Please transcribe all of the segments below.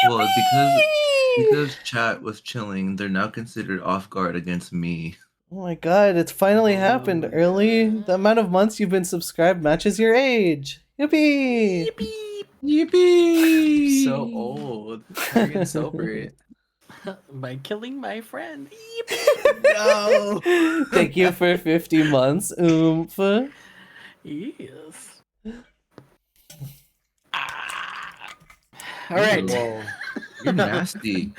Well, because chat was chilling, they're now considered off guard against me. Oh my god, it's finally happened. Early, the amount of months you've been subscribed matches your age. Yippee! Yippee! Yippee! So old. How are you gonna celebrate? By killing my friend. No. Thank you for 50 months, oomph. Yes. All right. Whoa. You're nasty.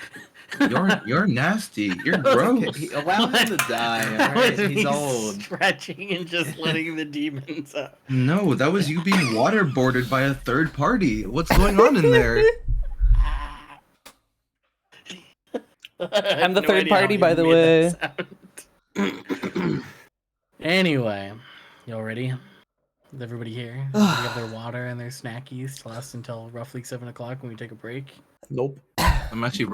You're nasty. You're Okay, gross. allow him to die, That alright? was He's me old. stretching and just letting the demons out. No, that was you being waterboarded by a third party. What's going on in there? I'm the third party, by the way. Anyway, y'all ready? Is everybody here? Everybody have their water and their snackies to last until roughly 7 o'clock when we take a break? Nope. I'm actually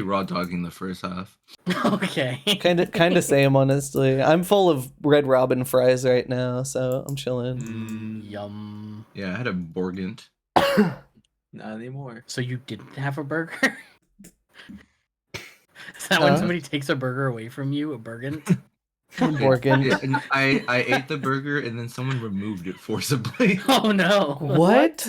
raw dogging the first half. Okay. Kind of same, honestly. I'm full of Red Robin fries right now, so I'm chilling. Yum. Yeah, I had a Borgant. Not anymore. So you didn't have a burger? Is that when somebody takes a burger away from you, a burgant? Borgant. Yeah, and I ate the burger and then someone removed it forcibly. Oh no. What?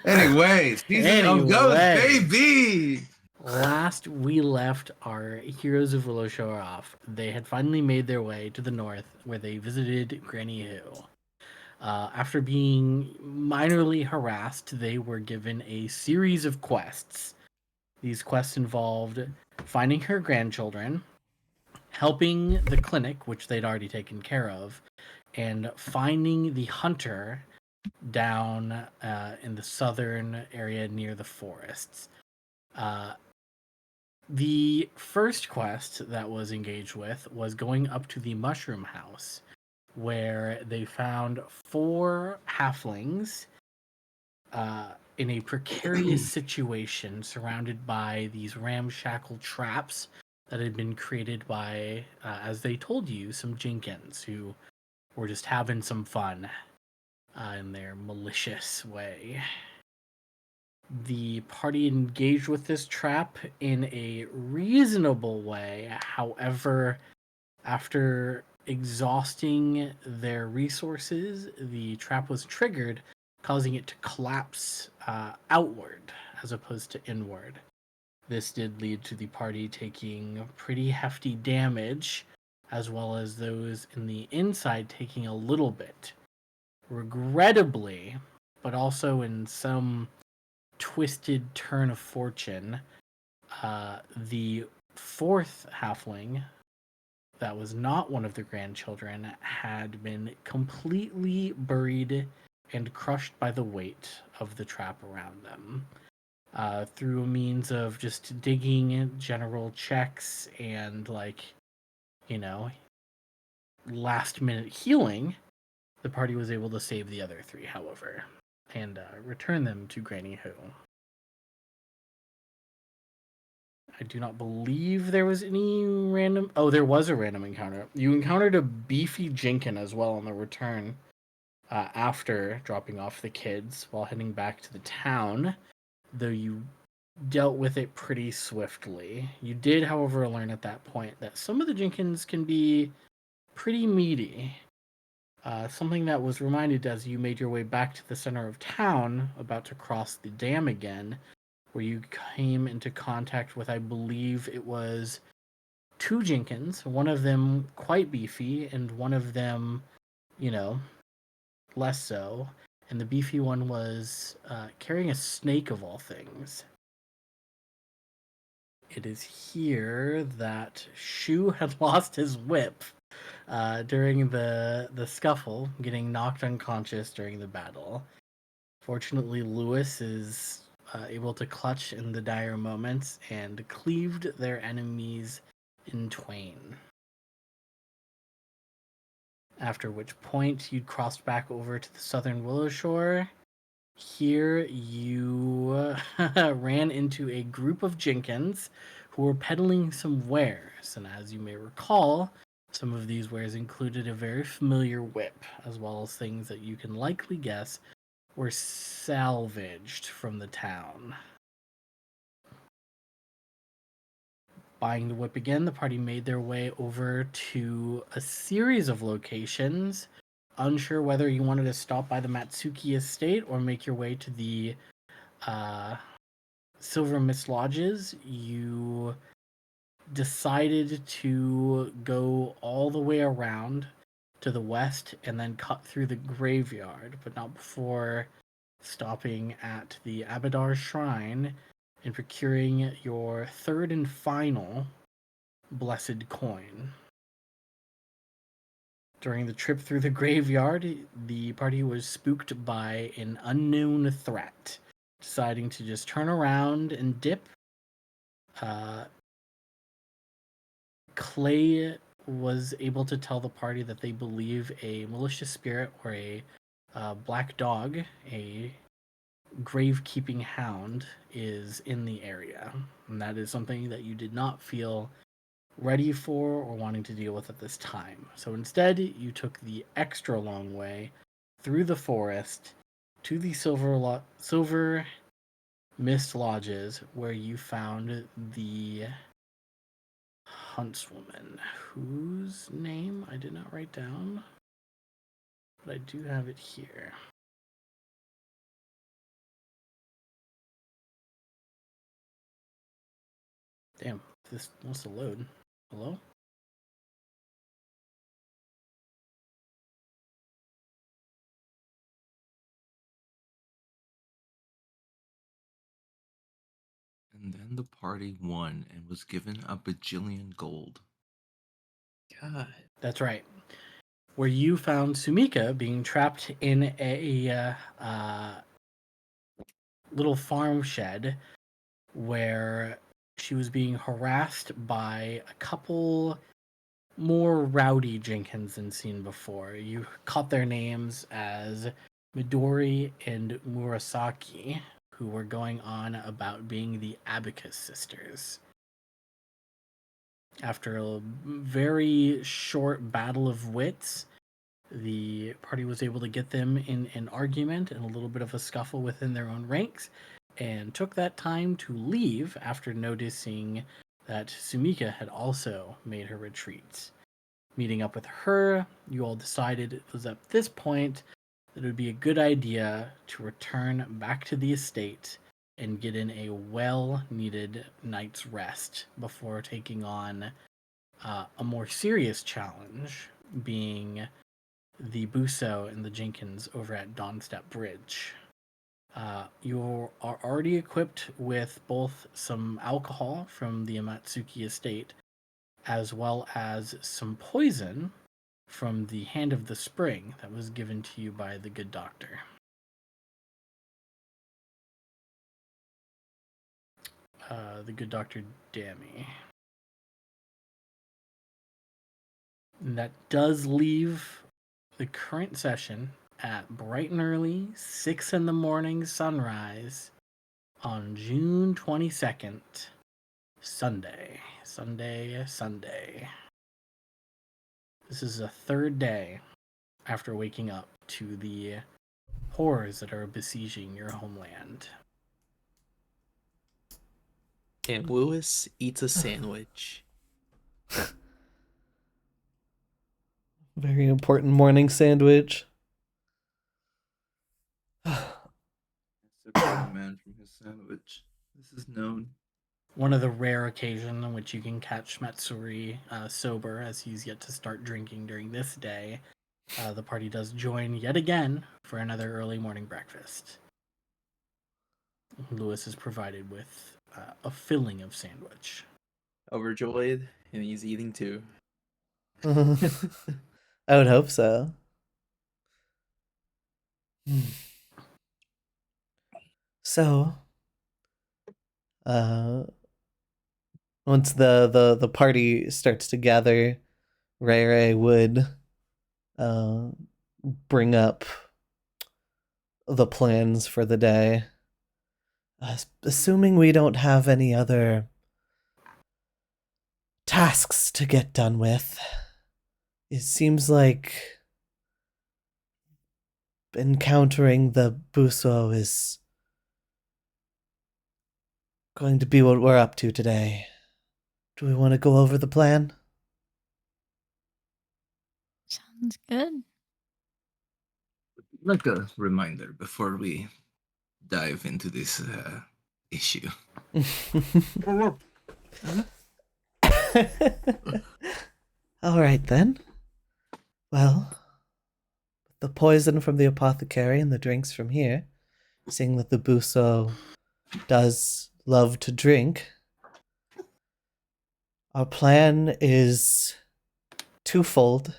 Anyway, season of Ghost, baby! Last we left our heroes of Willowshore off, they had finally made their way to the north where they visited Granny Who. After being minorly harassed, they were given a series of quests. These quests involved finding her grandchildren, helping the clinic, which they'd already taken care of, and finding the hunter down in the southern area near the forests. The first quest that was engaged with was going up to the Mushroom House, where they found 4 halflings in a precarious situation surrounded by these ramshackle traps that had been created by, as they told you, some Jenkins who were just having some fun in their malicious way. The party engaged with this trap in a reasonable way. However, after exhausting their resources, the trap was triggered, causing it to collapse outward as opposed to inward. This did lead to the party taking pretty hefty damage, as well as those in the inside taking a little bit. Regrettably, but also in some twisted turn of fortune, the 4th halfling that was not one of the grandchildren had been completely buried and crushed by the weight of the trap around them. Through a means of just digging, general checks, and last minute healing, the party was able to save the other 3, however, and return them to Granny Who. I do not believe there was any random... Oh, there was a random encounter. You encountered a beefy Jenkin as well on the return after dropping off the kids while heading back to the town, though you dealt with it pretty swiftly. You did, however, learn at that point that some of the Jenkins can be pretty meaty. Something that was reminded as you made your way back to the center of town, about to cross the dam again, where you came into contact with, I believe it was 2 Jenkins, one of them quite beefy, and one of them, less so. And the beefy one was carrying a snake of all things. It is here that Shu had lost his whip during the scuffle, getting knocked unconscious during the battle. Fortunately, Lewis is able to clutch in the dire moments and cleaved their enemies in twain. After which point, you'd crossed back over to the southern Willowshore. Here, you ran into a group of Jenkins who were peddling some wares, and as you may recall, some of these wares included a very familiar whip, as well as things that you can likely guess were salvaged from the town. Buying the whip again, the party made their way over to a series of locations. Unsure whether you wanted to stop by the Matsuki estate or make your way to the Silver Mist Lodges, you decided to go all the way around to the west and then cut through the graveyard, but not before stopping at the Abadar Shrine and procuring your third and final blessed coin. During the trip through the graveyard, the party was spooked by an unknown threat, deciding to just turn around and dip. Clay was able to tell the party that they believe a malicious spirit or a black dog, a grave-keeping hound, is in the area. And that is something that you did not feel ready for or wanting to deal with at this time. So instead, you took the extra long way through the forest to the Silver Mist Lodges, where you found the huntswoman, whose name I did not write down, but I do have it here. Damn, this wants to load. Hello? And then the party won and was given a bajillion gold. God. That's right. Where you found Sumika being trapped in a little farm shed where she was being harassed by a couple more rowdy Jenkins than seen before. You caught their names as Midori and Murasaki, who were going on about being the Abacus sisters. After a very short battle of wits, the party was able to get them in an argument and a little bit of a scuffle within their own ranks, and took that time to leave after noticing that Sumika had also made her retreat. Meeting up with her, you all decided it was at this point that it would be a good idea to return back to the estate and get in a well-needed night's rest before taking on a more serious challenge, being the Buso and the Jenkins over at Dawnstep Bridge. You are already equipped with both some alcohol from the Amatsuki estate, as well as some poison from the Hand of the Spring that was given to you by the good doctor. The good Dr. Dammy. And that does leave the current session at bright and early, 6 in the morning sunrise on June 22nd, Sunday. This is the third day after waking up to the horrors that are besieging your homeland. And Lewis eats a sandwich. Very important morning sandwich. Separated a man from his sandwich. This is known. One of the rare occasions in which you can catch Matsuri sober, as he's yet to start drinking during this day. The party does join yet again for another early morning breakfast. Lewis is provided with a filling of sandwich. Overjoyed, and he's eating too. I would hope so. So, once the party starts to gather, Ray Ray would bring up the plans for the day. Assuming we don't have any other tasks to get done with, it seems like encountering the Buso is going to be what we're up to today. Do we want to go over the plan? Sounds good. Like a reminder before we dive into this issue. All right then. Well, the poison from the apothecary and the drinks from here, seeing that the Buso does love to drink, our plan is twofold.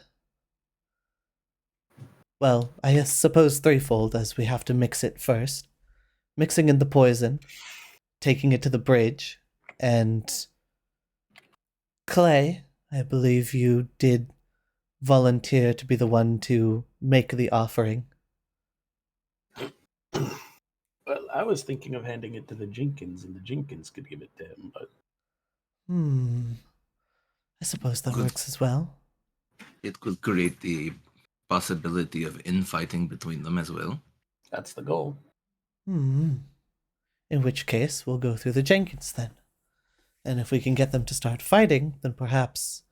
Well, I suppose threefold, as we have to mix it first. Mixing in the poison, taking it to the bridge, and Clay, I believe you did volunteer to be the one to make the offering. Well, I was thinking of handing it to the Jenkins, and the Jenkins could give it to him, but I suppose that Good. works as well. It could create the possibility of infighting between them as well. that's the goal. In which case, we'll go through the Jenkins then. And if we can get them to start fighting, then perhaps,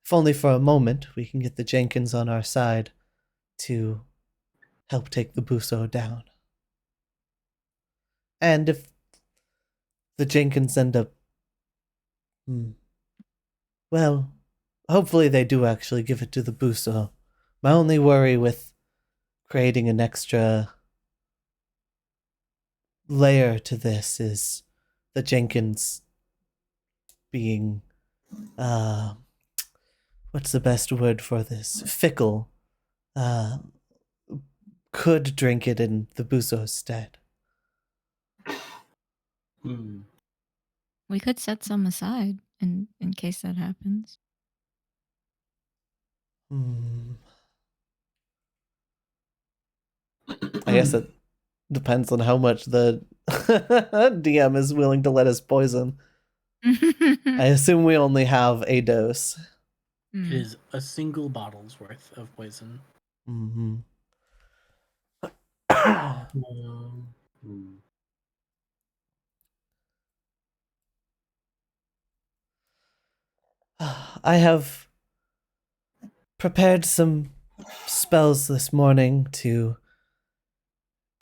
if only for a moment, we can get the Jenkins on our side to help take the Buso down. And if the Jenkins end up... well, hopefully they do actually give it to the Buso. My only worry with creating an extra layer to this is the Jenkins being, what's the best word for this? Fickle. Could drink it in the Buso's stead. We could set some aside in case that happens. I guess it depends on how much the DM is willing to let us poison. I assume we only have a dose. It is a single bottle's worth of poison. I have prepared some spells this morning to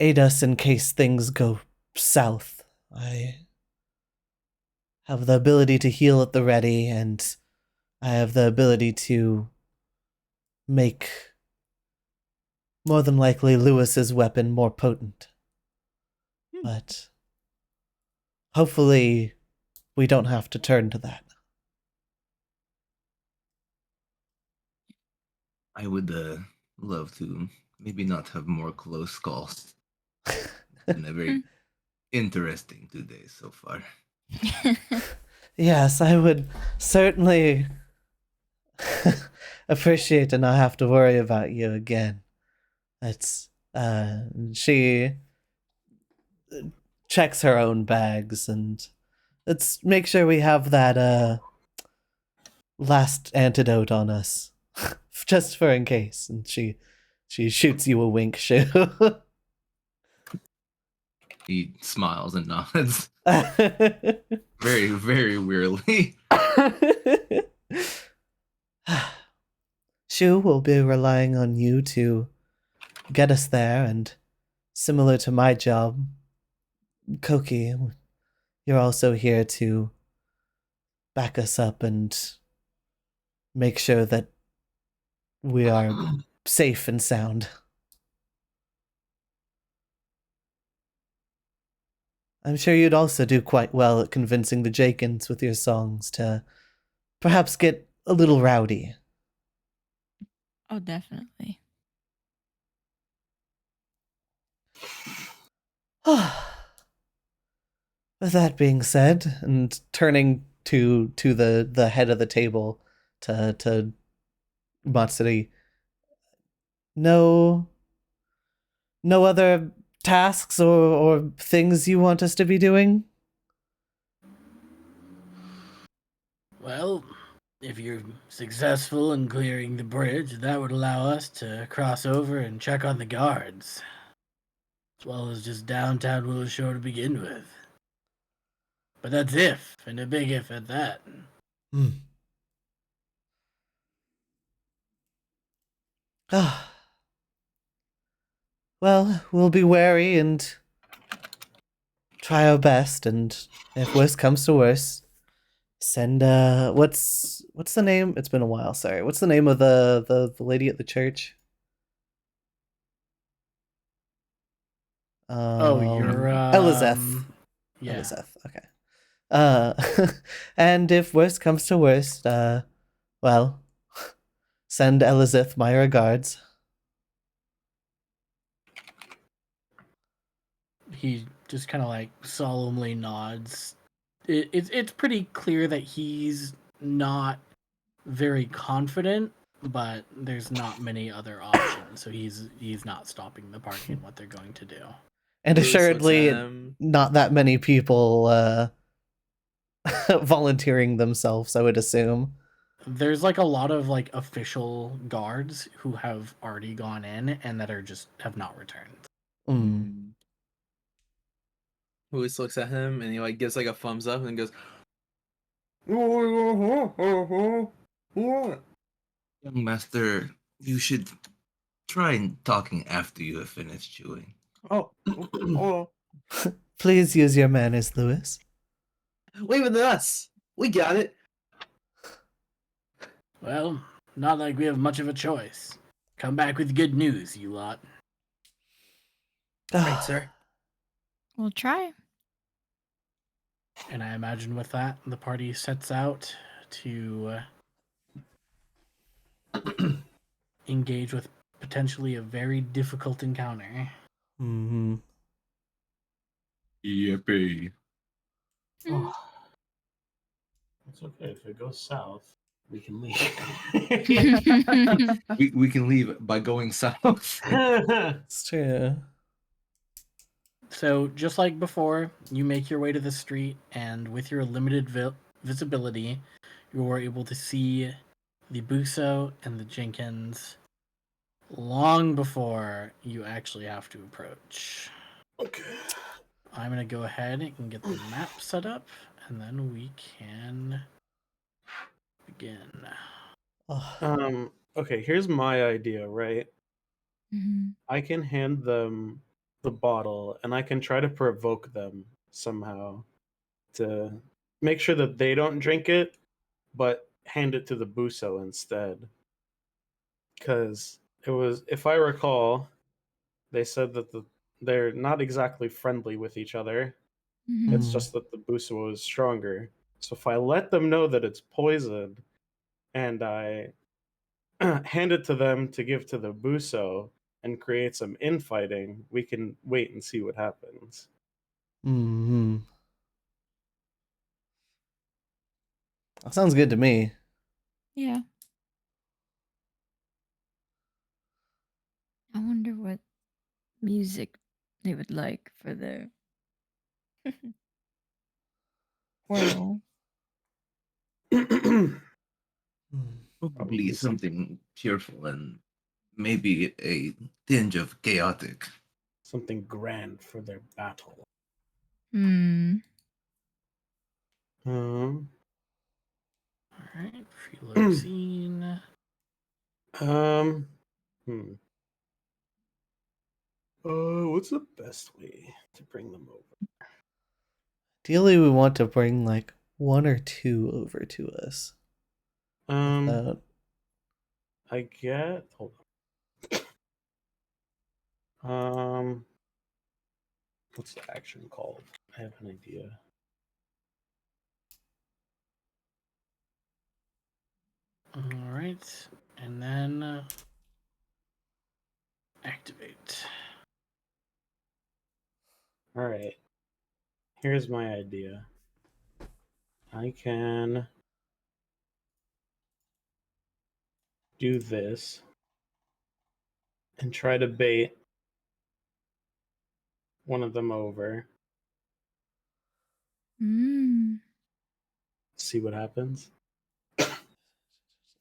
aid us in case things go south. I have the ability to heal at the ready, and I have the ability to make more than likely Lewis's weapon more potent. But hopefully we don't have to turn to that. I would love to maybe not have more close calls. It's been a very interesting 2 days so far. Yes, I would certainly appreciate to not have to worry about you again. It's she checks her own bags, and let's make sure we have that last antidote on us. Just for in case. And she shoots you a wink, Shu. He smiles and nods very, very wearily. Shu will be relying on you to get us there, and similar to my job, Koki, you're also here to back us up and make sure that we are safe and sound. I'm sure you'd also do quite well at convincing the Jakins with your songs to perhaps get a little rowdy. Oh, definitely. With that being said, and turning to the head of the table to Matsuri, no other tasks or things you want us to be doing? Well, if you're successful in clearing the bridge, that would allow us to cross over and check on the guards. As well as just downtown Willowshore to begin with. But that's if, and a big if at that. Hmm. Ah. Well, we'll be wary and try our best, and if worst comes to worst, send what's the name? It's been a while, sorry. What's the name of the lady at the church? Oh, you're Elizabeth. yeah. Elizabeth, okay. Uh and if worst comes to worst, well, send Elizabeth my regards. He just kind of like solemnly nods. It's pretty clear that he's not very confident, but there's not many other options, so he's not stopping the party in what they're going to do. And Lewis looks at assuredly him. not that many people volunteering themselves, I would assume. There's like a lot of like official guards who have already gone in and that are just have not returned. Mm. Lewis looks at him and he like gives like a thumbs up and then goes, Young master, you should try talking after you have finished chewing. oh, Please use your manners, Lewis. leave it to us. We got it. Well, not like we have much of a choice. Come back with good news, you lot. Right, sir. We'll try. And I imagine with that, the party sets out to engage with potentially a very difficult encounter. Mm-hmm. Yippee. Mm. It's okay if it goes south. We can leave. We can leave by going south. It's true. So, just like before, you make your way to the street, and with your limited visibility, you are able to see the Buso and the Jenkins long before you actually have to approach. Okay. I'm going to go ahead and get the map set up, and then we can begin. Oh. Okay, here's my idea, right? Mhm. I can hand them the bottle and I can try to provoke them somehow to make sure that they don't drink it, but hand it to the Buso instead. Because it was, if I recall, they said that they're not exactly friendly with each other. Mhm. It's just that the Buso is stronger. So if I let them know that it's poisoned and I hand it to them to give to the Buso and create some infighting, we can wait and see what happens. Mm-hmm. That sounds good to me. Yeah. I wonder what music they would like for their whirl. Mm. Probably something cheerful and maybe a tinge of chaotic. Something grand for their battle. Hmm. Um, Alright, Philoxene. um, hmm. What's the best way to bring them over? Ideally, we want to bring like one or two over to us. Without... I get. Hold on. What's the action called? I have an idea. Alright, and then activate. All right. Here's my idea. I can do this and try to bait one of them over. Mm. See what happens.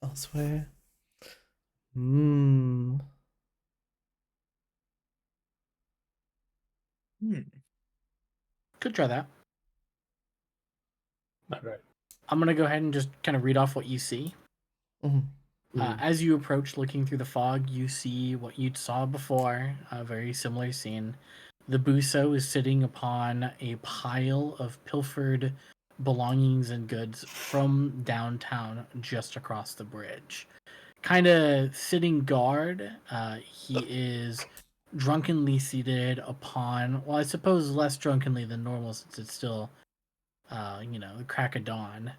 Elsewhere. Hmm. Hmm. Could try that. All right. I'm gonna go ahead and just kind of read off what you see. Mhm. As you approach, looking through the fog, you see what you saw before. A very similar scene. The Buso is sitting upon a pile of pilfered belongings and goods from downtown, just across the bridge. Kind of sitting guard. He is drunkenly seated upon. Well, I suppose less drunkenly than normal, since it's still, the crack of dawn.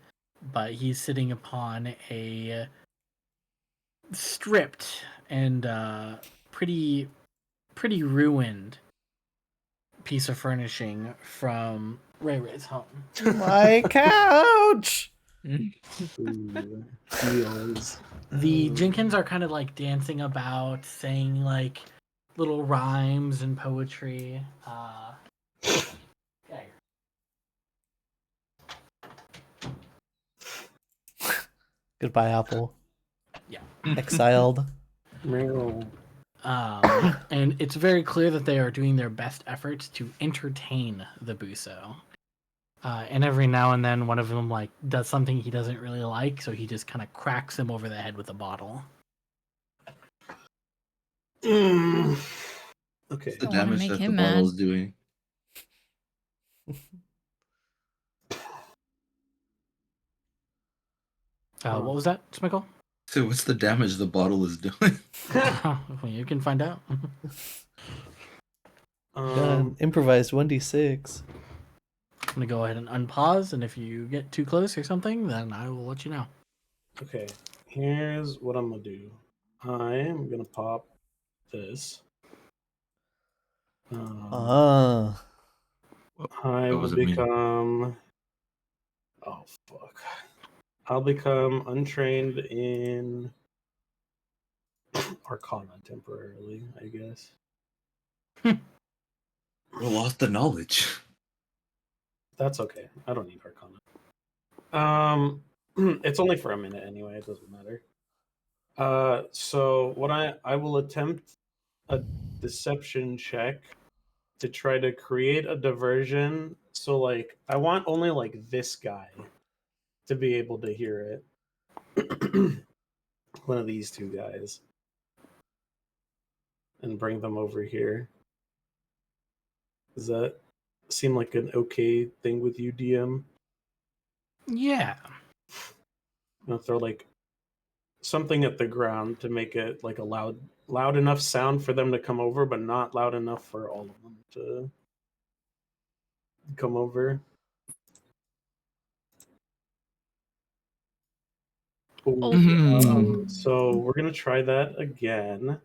But he's sitting upon a stripped and pretty ruined piece of furnishing from Ray Ray's home. My couch. Ooh, heels. The Jenkins are kind of like dancing about, saying like little rhymes and poetry. Okay. Goodbye, Apple. Yeah. Exiled. Meow. And it's very clear that they are doing their best efforts to entertain the Buso. And every now and then, one of them like does something he doesn't really like, so he just kind of cracks him over the head with a bottle. Okay. The Don't wanna damage make that the him mad. bottle's doing. What was that, Smickle? So what's the damage the bottle is doing? Well, you can find out. Done. Improvised 1d6. I'm gonna go ahead and unpause, and if you get too close or something, then I will let you know. Okay. Here's what I'm gonna do. I am gonna pop this. Ah. I What will does it mean? become. Oh fuck! I'll become untrained in Arcana temporarily, I guess. We lost the knowledge. That's okay. I don't need Arcana. It's only for a minute anyway. It doesn't matter. So what I will attempt a deception check to try to create a diversion. So like I want only like this guy to be able to hear it. One of these two guys. And bring them over here. Does that seem like an okay thing with you, DM? Yeah. I'm gonna throw like something at the ground to make it like a loud enough sound for them to come over, but not loud enough for all of them to come over. Ooh, so we're gonna try that again.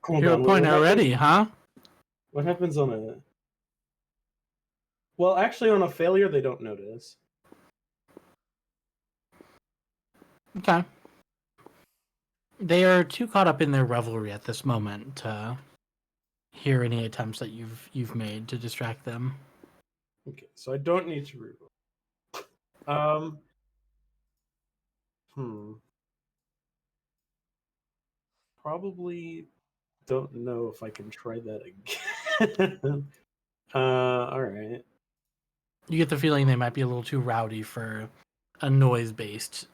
Hold You're on, a point what already, huh? What happens on a? Well, actually, on a failure, they don't notice. Okay. They are too caught up in their revelry at this moment to hear any attempts that you've made to distract them. Okay, so I don't need to reroll. Probably don't know if I can try that again. All right. You get the feeling they might be a little too rowdy for a noise-based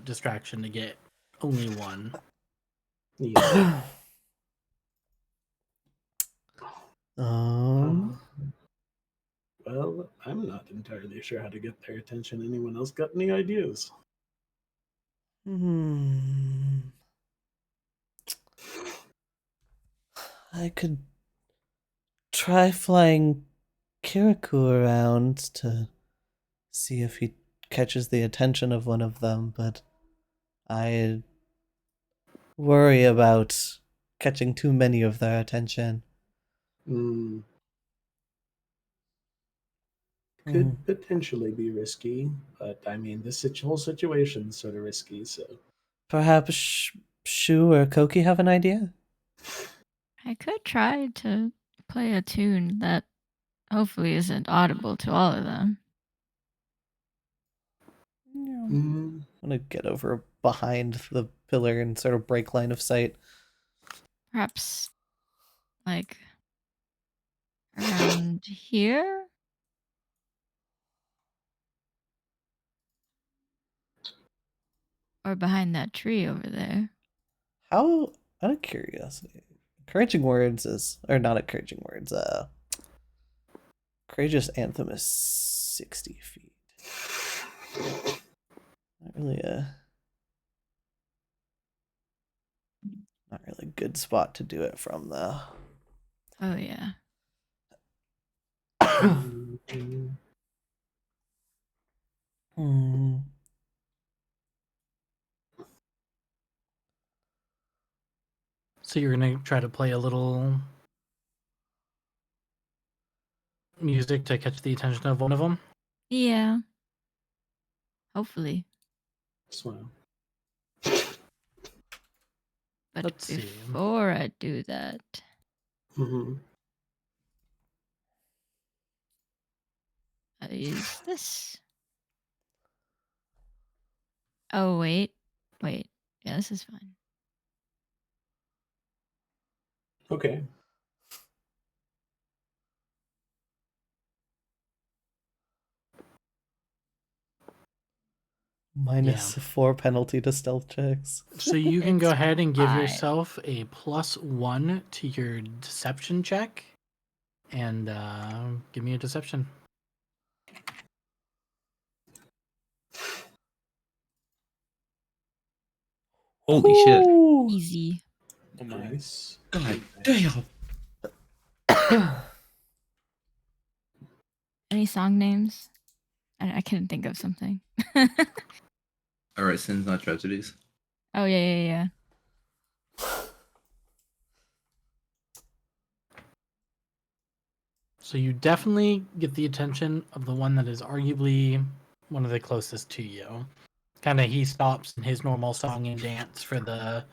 distraction to get only one. Yeah. Well, I'm not entirely sure how to get their attention. Anyone else got any ideas? I could try flying Kirikou around to see if he catches the attention of one of them, but I worry about catching too many of their attention. Could potentially be risky, but I mean, this whole situation's sort of risky, so. Perhaps Shu or Koki have an idea? I could try to play a tune that hopefully isn't audible to all of them. I'm gonna get over behind the pillar and sort of break line of sight. Perhaps, like, around here? Or behind that tree over there. How, out of curiosity, encouraging words is, or not encouraging words, courageous anthem is 60 feet. Not really a good spot to do it from, though. Oh yeah. Hmm. So you're gonna try to play a little music to catch the attention of one of them? Yeah. Hopefully. Swim. But Let's see. before I do that, Mm-hmm. I'll use this. Oh, wait. Wait. Yeah, this is fine. Okay. -4 penalty to stealth checks. So you can go It's ahead and give fine. yourself a +1 to your deception check. And give me a deception. Holy shit. Ooh. Easy. Nice. God damn. Any song names? I couldn't think of something. All right, sins, not tragedies. Oh, yeah. So you definitely get the attention of the one that is arguably one of the closest to you. Kind of he stops in his normal song and dance for the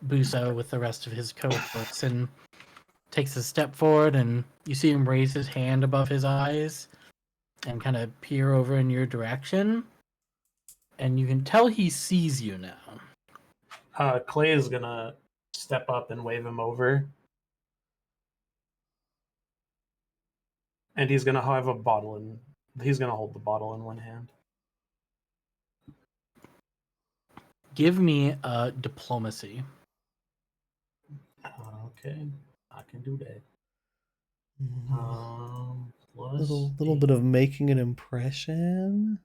Buso with the rest of his cohorts and takes a step forward, and you see him raise his hand above his eyes and kind of peer over in your direction. And you can tell he sees you now. Clay is gonna step up and wave him over. And he's gonna have a bottle in. He's gonna hold the bottle in one hand. Give me a diplomacy. Okay, I can do that. Plus Little bit of making an impression.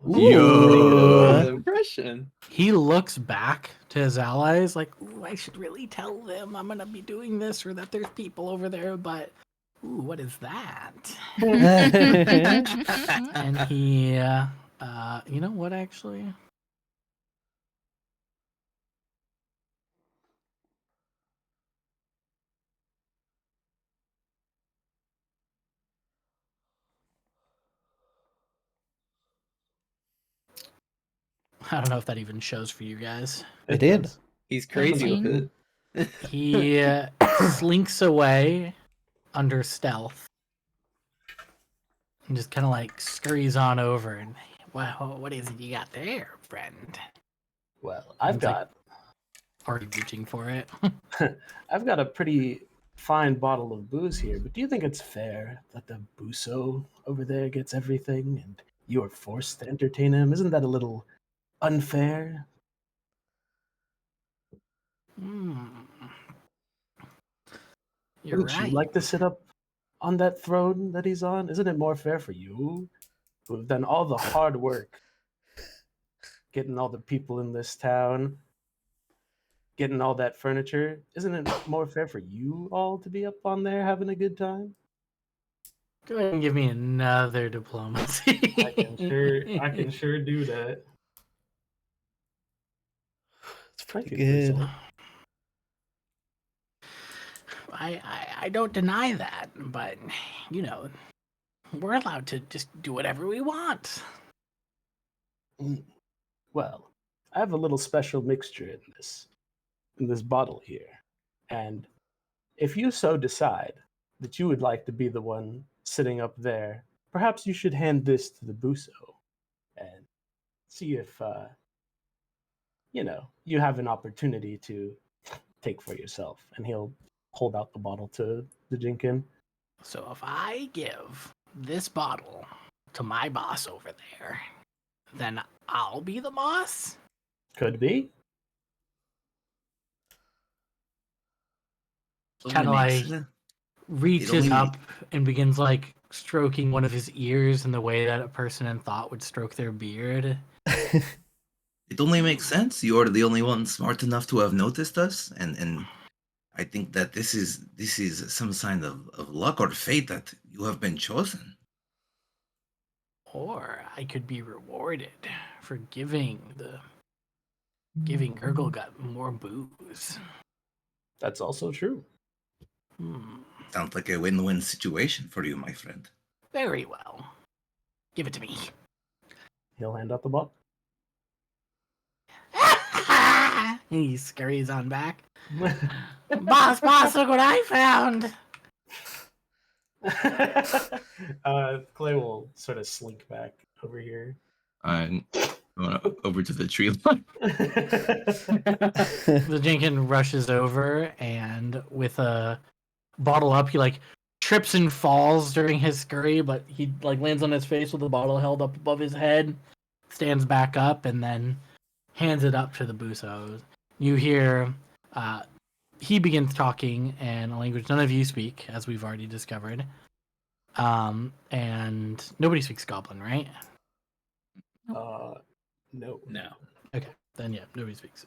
Yo, Ooh. impression. He looks back to his allies like, ooh, I should really tell them I'm going to be doing this or that there's people over there, but ooh, what is that? And he, you know what, actually? I don't know if that even shows for you guys. It did. does. He's crazy with 17. it. He slinks away under stealth and just kind of like scurries on over and, wow, what is it you got there, friend? Well, I've Seems like- got Already reaching for it. I've got a pretty fine bottle of booze here, but do you think it's fair that the Buso over there gets everything and you are forced to entertain him? Isn't that a little unfair? You're Wouldn't right. you like to sit up on that throne that he's on? Isn't it more fair for you, who have done all the hard work, getting all the people in this town, getting all that furniture? Isn't it more fair for you all to be up on there having a good time? Go ahead and give me another diplomacy. I can sure do that. It's pretty Good good. result. I don't deny that, but you know, we're allowed to just do whatever we want. Well, I have a little special mixture in this bottle here. And if you so decide that you would like to be the one sitting up there, perhaps you should hand this to the Buso and see if you have an opportunity to take for yourself. And he'll hold out the bottle to the Jinkin. So if I give this bottle to my boss over there, then I'll be the boss? Could be. Kind of like reaches only- up and begins like stroking one of his ears in the way that a person in thought would stroke their beard. It only makes sense. You are the only one smart enough to have noticed us, and I think that this is some sign of luck or fate that you have been chosen. Or I could be rewarded for giving Gurglegut more booze. That's also true. Sounds like a win-win situation for you, my friend. Very well. Give it to me. He'll hand out the bottle. He scurries on back. Boss, look what I found. Clay will sort of slink back over here. I'm going over to the tree line. The Jenkin rushes over and with a bottle up, he like trips and falls during his scurry, but he like lands on his face with the bottle held up above his head, stands back up, and then hands it up to the Busos. You hear he begins talking in a language none of you speak, as we've already discovered. And nobody speaks Goblin, right? No. No. Okay, then yeah, nobody speaks.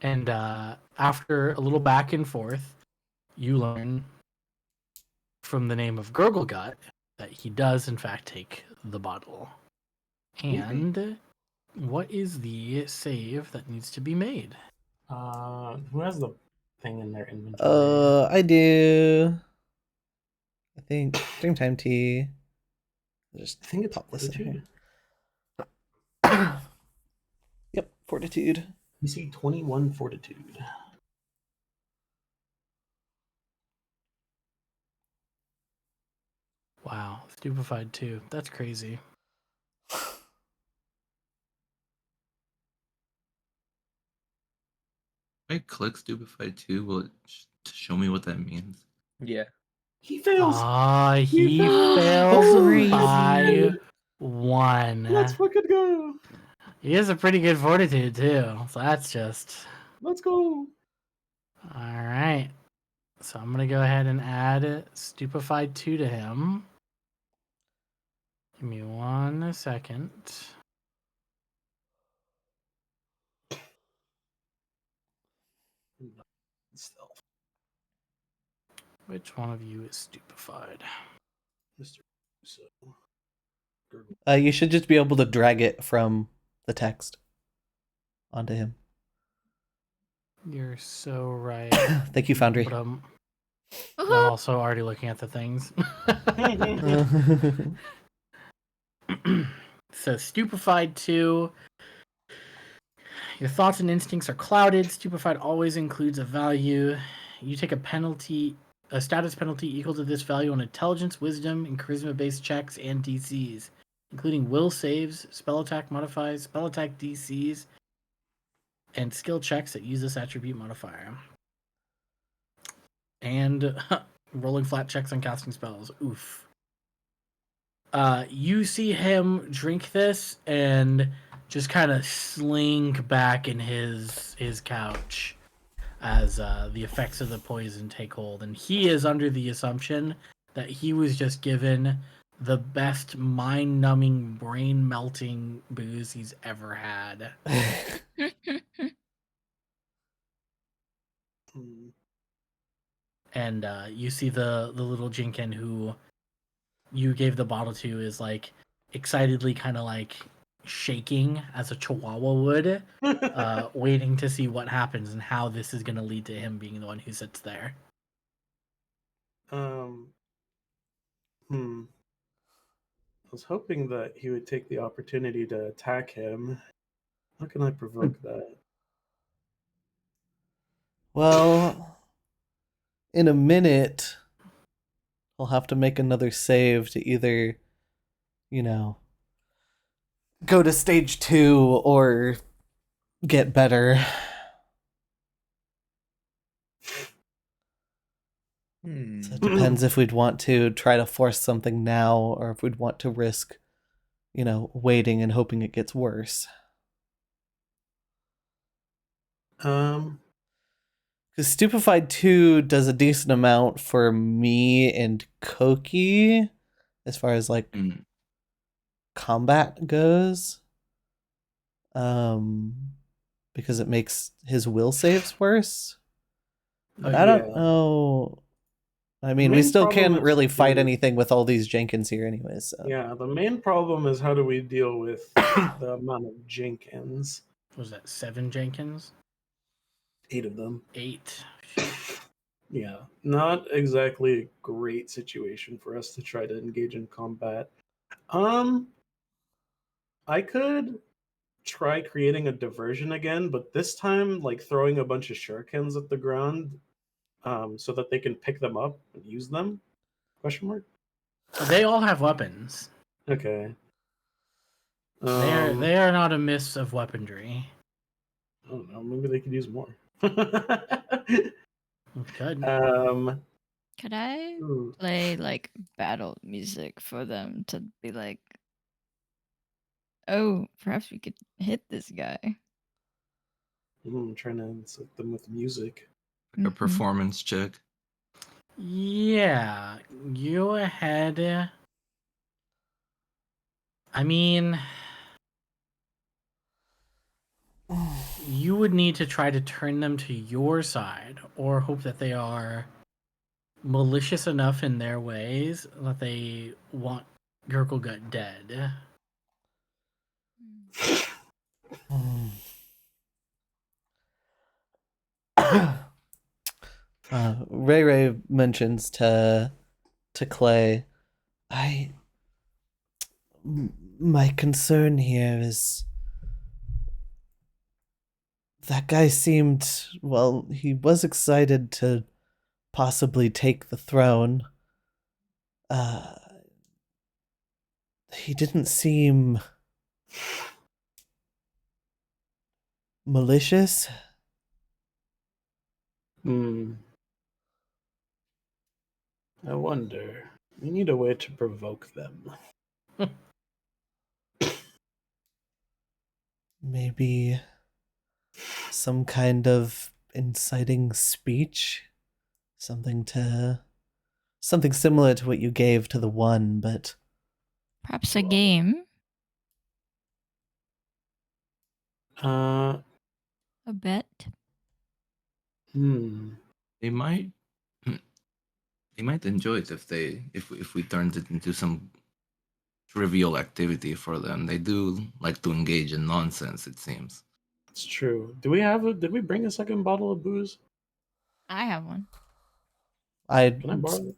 And after a little back and forth, you learn from the name of Gurglegut that he does in fact take the bottle. And what is the save that needs to be made? Who has the thing in their inventory? I do. I think Dreamtime Tea. Just I think it's pop this in Fortitude. here. Yep, Fortitude. You see 21 Fortitude. Wow, stupefied too. That's crazy. If I click stupefied too, will it show me what that means? Yeah. He fails. He fails. fails Crazy. by 1. Let's fucking go. He has a pretty good fortitude too, so that's just Let's go. all right. So I'm gonna go ahead and add stupefied 2 to him. Give me 1 second. Stealth. Which one of you is stupefied? Mr. So, You should just be able to drag it from the text onto him. You're so right. Thank you, Foundry. But I'm also already looking at the things. So stupefied 2. Your thoughts and instincts are clouded. Stupefied always includes a value. You take a status penalty equal to this value on intelligence, wisdom, and charisma-based checks and DCs, including will saves, spell attack modifiers, spell attack DCs, and skill checks that use this attribute modifier. And rolling flat checks on casting spells. Oof. You see him drink this and just kind of slink back in his couch as the effects of the poison take hold. And he is under the assumption that he was just given the best mind-numbing, brain-melting booze he's ever had. And you see the little Jinkin who you gave the bottle to is like excitedly kind of like shaking as a chihuahua would, waiting to see what happens and how this is going to lead to him being the one who sits there. I was hoping that he would take the opportunity to attack him. How can I provoke that? Well, in a minute, I'll have to make another save to either, go to stage 2 or get better. So it depends if we'd want to try to force something now or if we'd want to risk, waiting and hoping it gets worse. Because Stupefied 2 does a decent amount for me and Koki as far as like Mm. combat goes. Because it makes his will saves worse. But I don't know. I mean, we main still problem can't is really fight to- anything with all these Jenkins here anyways. So. Yeah, the main problem is how do we deal with the amount of Jenkins? Was that 7 Jenkins? 8 of them. 8. Yeah, not exactly a great situation for us to try to engage in combat. I could try creating a diversion again, but this time like throwing a bunch of shurikens at the ground, so that they can pick them up and use them? Question mark. They all have weapons. Okay. They are not a miss of weaponry. I don't know. Maybe they could use more. Good. Could I Ooh. play like battle music for them to be like, oh, perhaps we could hit this guy? I'm trying to incite them with music. Like a Mhm. performance check. Yeah, go ahead. I mean, you would need to try to turn them to your side or hope that they are malicious enough in their ways that they want Gurklegut dead. Ray Ray mentions to Clay, my concern here is that guy seemed, well, he was excited to possibly take the throne. He didn't seem malicious. I wonder. We need a way to provoke them. Maybe some kind of inciting speech, something similar to what you gave to the one, but Perhaps a game, Uh, a bet. They might they might enjoy it if we turned it into some trivial activity for them. They do like to engage in nonsense, it seems. It's true. Did we bring a second bottle of booze? I have one. Can I borrow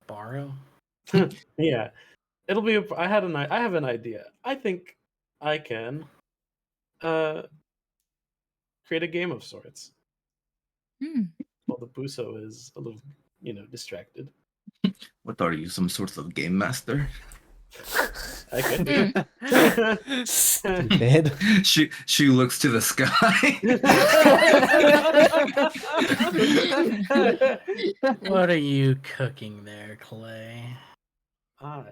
Borrow? it? Yeah. It'll be I have an idea. I think I can create a game of sorts. While the Buso is a little, distracted. What are you, some sort of game master? I could be. stupid. She looks to the sky. What are you cooking there, Clay? I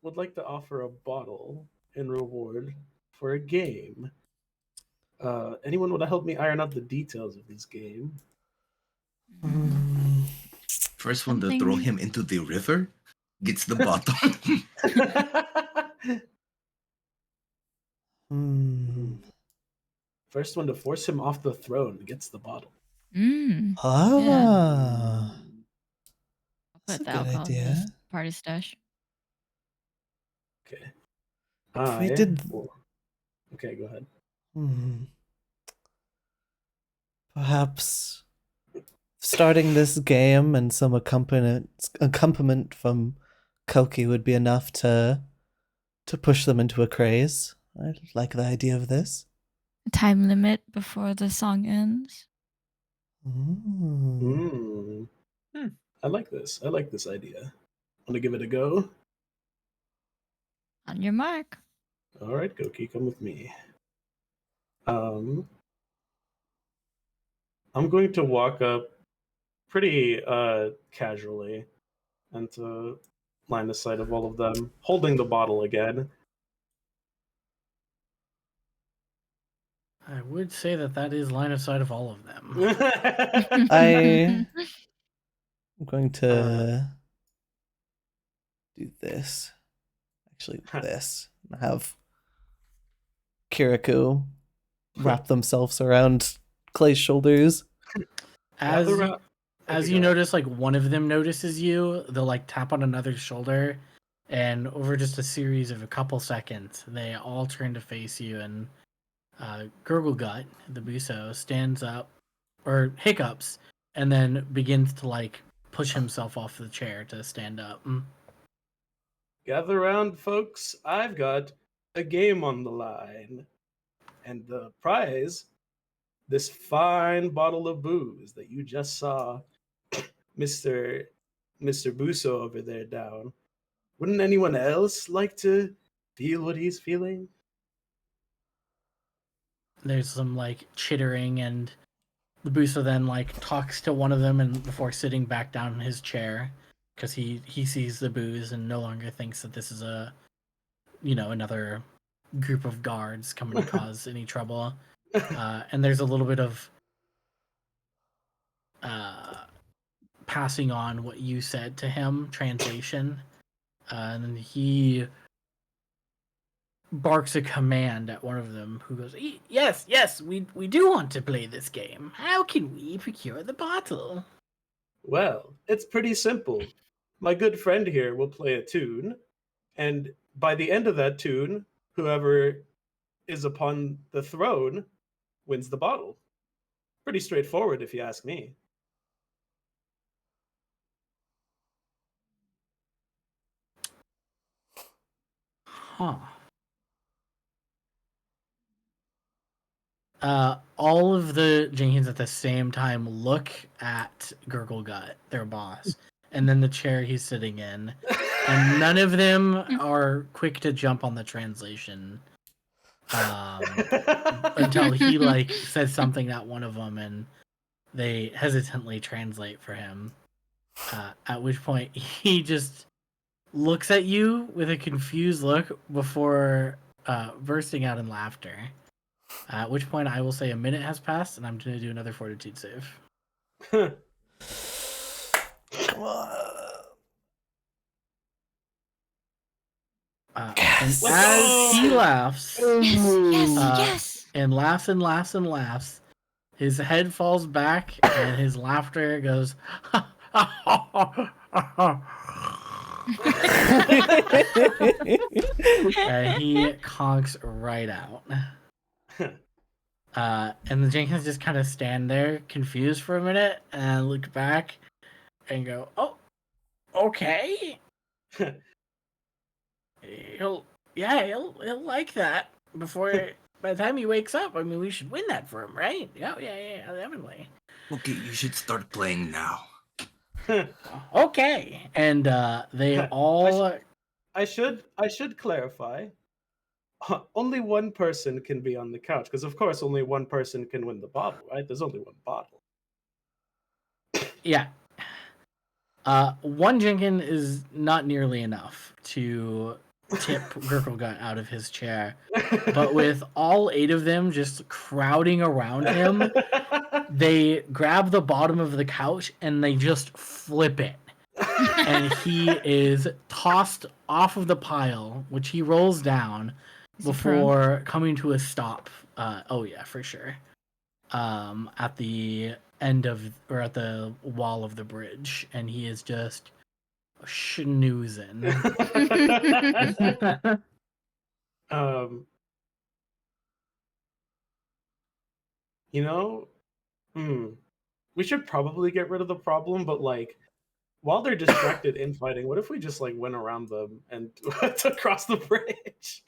would like to offer a bottle in reward for a game. Anyone want to help me iron out the details of this game? First one to throw him into the river gets the bottle. First one to force him off the throne gets the bottle. Yeah. I'll Put that's the a good alcohol in idea. this party stash. Okay. If we did, Okay, go ahead. Perhaps starting this game and some accompaniment from Koki would be enough to push them into a craze. I like the idea of this. A time limit before the song ends. I like this. I like this idea. Want to give it a go? On your mark. All right, Koki, come with me. I'm going to walk up pretty casually and to line the sight of all of them, holding the bottle again. I would say that is line of sight of all of them. I'm going to do this. Actually, this. Have Kirikou wrap themselves around Clay's shoulders. As Gather you, round- as Okay, you go ahead. notice, like one of them notices you, they'll like tap on another's shoulder, and over just a series of a couple seconds, they all turn to face you, and Gurglegut, the Buso, stands up or hiccups, and then begins to like push himself off the chair to stand up. Gather round, folks. I've got a game on the line. And the prize, this fine bottle of booze that you just saw Mr. Buso over there down. Wouldn't anyone else like to feel what he's feeling? There's some like chittering, and the Buso then like talks to one of them, and before sitting back down in his chair, because he sees the booze and no longer thinks that this is another group of guards coming to cause any trouble. And there's a little bit of passing on what you said to him, translation, and then he barks a command at one of them, who goes, yes, we do want to play this game. How can we procure the bottle?" Well, it's pretty simple. My good friend here will play a tune, and by the end of that tune, whoever is upon the throne wins the bottle. Pretty straightforward, if you ask me. Huh. All of the Jenkins at the same time look at Gurglegut, their boss, and then the chair he's sitting in, and none of them are quick to jump on the translation until he like says something at one of them, and they hesitantly translate for him. At which point he just looks at you with a confused look before bursting out in laughter. At which point I will say a minute has passed, and I'm going to do another fortitude save. Come on. And Yes. as he laughs, Yes. and laughs and laughs and laughs, his head falls back, and his laughter goes. And he conks right out. And the Jenkins just kind of stand there, confused for a minute, and look back and go, "Oh, okay." He'll like that before. By the time he wakes up, I mean, we should win that for him, right? Yeah, definitely. Okay, you should start playing now. Okay, and they all. I should clarify. Only one person can be on the couch because, of course, only one person can win the bottle, right? There's only one bottle. Yeah. One Jenkin is not nearly enough to tip Gurklegut out of his chair, but with all 8 of them just crowding around him, they grab the bottom of the couch and they just flip it. And he is tossed off of the pile, which he rolls down before coming to a stop. Oh yeah, for sure. At the end of, or at the wall of the bridge, and he is just schnoozing. You know, we should probably get rid of the problem, but like, while they're distracted infighting, what if we just like went around them and across the bridge?